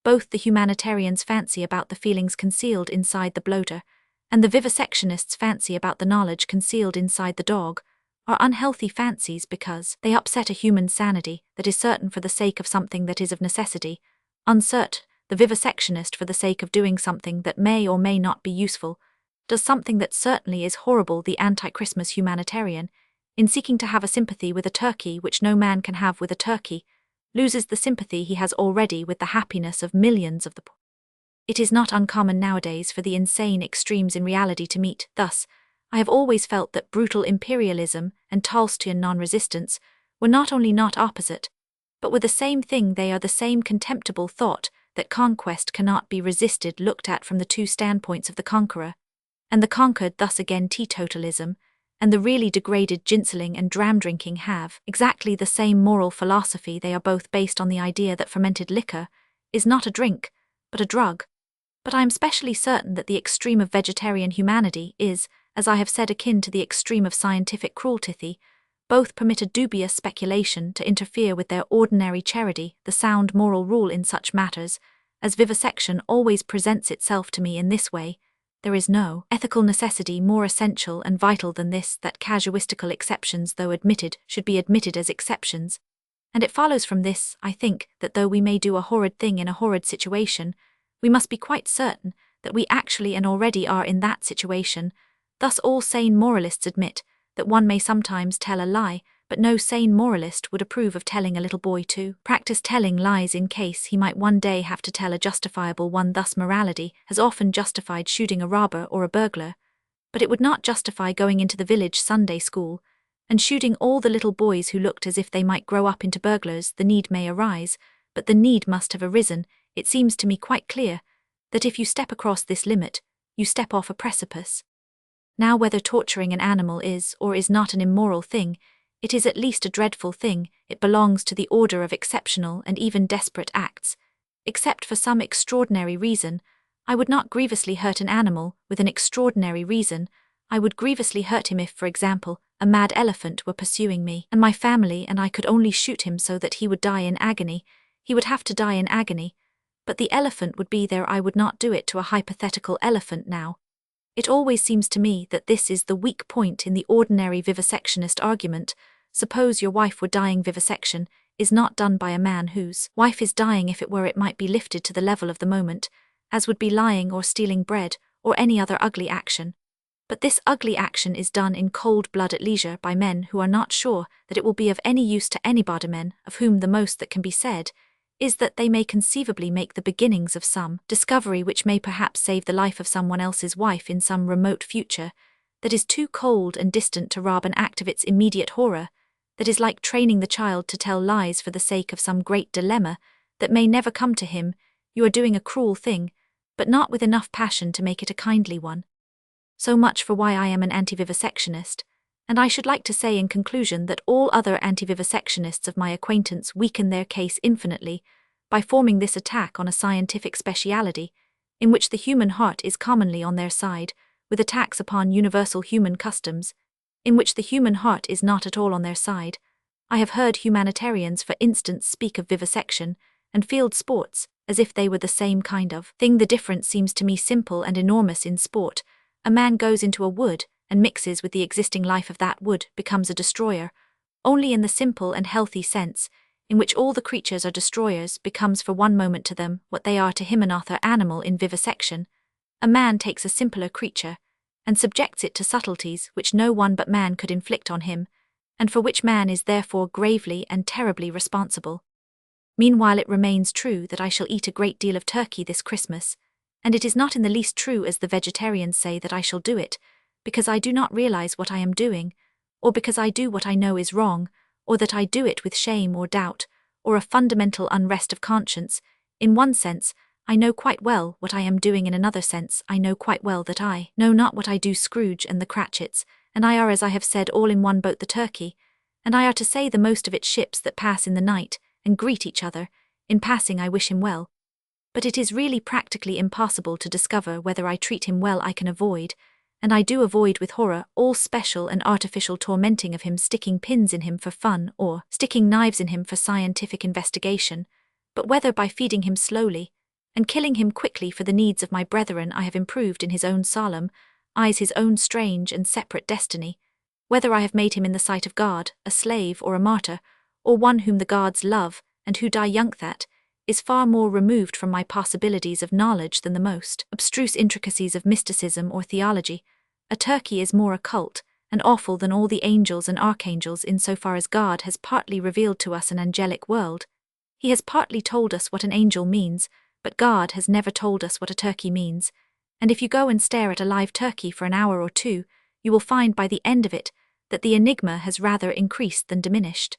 Both the humanitarian's fancy about the feelings concealed inside the bloater and the vivisectionist's fancy about the knowledge concealed inside the dog are unhealthy fancies because they upset a human sanity that is certain for the sake of something that is of necessity, uncertain, the vivisectionist for the sake of doing something that may or may not be useful, does something that certainly is horrible. The anti-Christmas humanitarian, in seeking to have a sympathy with a turkey which no man can have with a turkey, loses the sympathy he has already with the happiness of millions of the poor. It is not uncommon nowadays for the insane extremes in reality to meet. Thus, I have always felt that brutal imperialism and Tolstoyan non-resistance were not only not opposite, but were the same thing. They are the same contemptible thought that conquest cannot be resisted looked at from the two standpoints of the conqueror, and the conquered. Thus again teetotalism and the really degraded ginseling and dram-drinking have exactly the same moral philosophy. They are both based on the idea that fermented liquor is not a drink, but a drug. But I am specially certain that the extreme of vegetarian humanity is, as I have said, akin to the extreme of scientific cruelty. Both permit a dubious speculation to interfere with their ordinary charity. The sound moral rule in such matters, as vivisection always presents itself to me in this way, there is no ethical necessity more essential and vital than this, that casuistical exceptions, though admitted, should be admitted as exceptions. And it follows from this, I think, that though we may do a horrid thing in a horrid situation, we must be quite certain that we actually and already are in that situation. Thus all sane moralists admit that one may sometimes tell a lie, but no sane moralist would approve of telling a little boy to practice telling lies in case he might one day have to tell a justifiable one. Thus morality has often justified shooting a robber or a burglar, but it would not justify going into the village Sunday school and shooting all the little boys who looked as if they might grow up into burglars. The need may arise, but the need must have arisen. It seems to me quite clear that if you step across this limit, you step off a precipice. Now, whether torturing an animal is or is not an immoral thing, it is at least a dreadful thing. It belongs to the order of exceptional and even desperate acts. Except for some extraordinary reason, I would not grievously hurt an animal with an extraordinary reason. I would grievously hurt him if, for example, a mad elephant were pursuing me and my family and I could only shoot him so that he would die in agony. He would have to die in agony, but the elephant would be there. I would not do it to a hypothetical elephant now. It always seems to me that this is the weak point in the ordinary vivisectionist argument. Suppose your wife were dying. Vivisection is not done by a man whose wife is dying. If it were, it might be lifted to the level of the moment, as would be lying or stealing bread or any other ugly action. But this ugly action is done in cold blood at leisure by men who are not sure that it will be of any use to anybody, men of whom the most that can be said is that they may conceivably make the beginnings of some discovery which may perhaps save the life of someone else's wife in some remote future, that is too cold and distant to rob an act of its immediate horror, that is like training the child to tell lies for the sake of some great dilemma that may never come to him. You are doing a cruel thing, but not with enough passion to make it a kindly one. So much for why I am an anti-vivisectionist, and I should like to say in conclusion that all other anti-vivisectionists of my acquaintance weaken their case infinitely by forming this attack on a scientific speciality, in which the human heart is commonly on their side, with attacks upon universal human customs, in which the human heart is not at all on their side. I have heard humanitarians, for instance, speak of vivisection and field sports as if they were the same kind of thing. The difference seems to me simple and enormous. In sport, a man goes into a wood and mixes with the existing life of that wood, becomes a destroyer. Only in the simple and healthy sense, in which all the creatures are destroyers, becomes for one moment to them what they are to him, another animal. In vivisection, a man takes a simpler creature and subjects it to subtleties which no one but man could inflict on him, and for which man is therefore gravely and terribly responsible. Meanwhile, it remains true that I shall eat a great deal of turkey this Christmas, and it is not in the least true, as the vegetarians say, that I shall do it because I do not realize what I am doing, or because I do what I know is wrong, or that I do it with shame or doubt, or a fundamental unrest of conscience. In one sense, I know quite well what I am doing. In another sense, I know quite well that I know not what I do. Scrooge and the Cratchits and I are, as I have said, all in one boat. The turkey and I are to say the most of its ships that pass in the night, and greet each other. In passing I wish him well. But it is really practically impossible to discover whether I treat him well. I can avoid, and I do avoid with horror, all special and artificial tormenting of him, sticking pins in him for fun or sticking knives in him for scientific investigation, but whether by feeding him slowly and killing him quickly for the needs of my brethren I have improved in his own solemn eyes his own strange and separate destiny, whether I have made him in the sight of God a slave or a martyr, or one whom the gods love and who die young, that is far more removed from my possibilities of knowledge than the most abstruse intricacies of mysticism or theology. A turkey is more occult and awful than all the angels and archangels insofar as God has partly revealed to us an angelic world. He has partly told us what an angel means, but God has never told us what a turkey means, and if you go and stare at a live turkey for an hour or two, you will find by the end of it that the enigma has rather increased than diminished.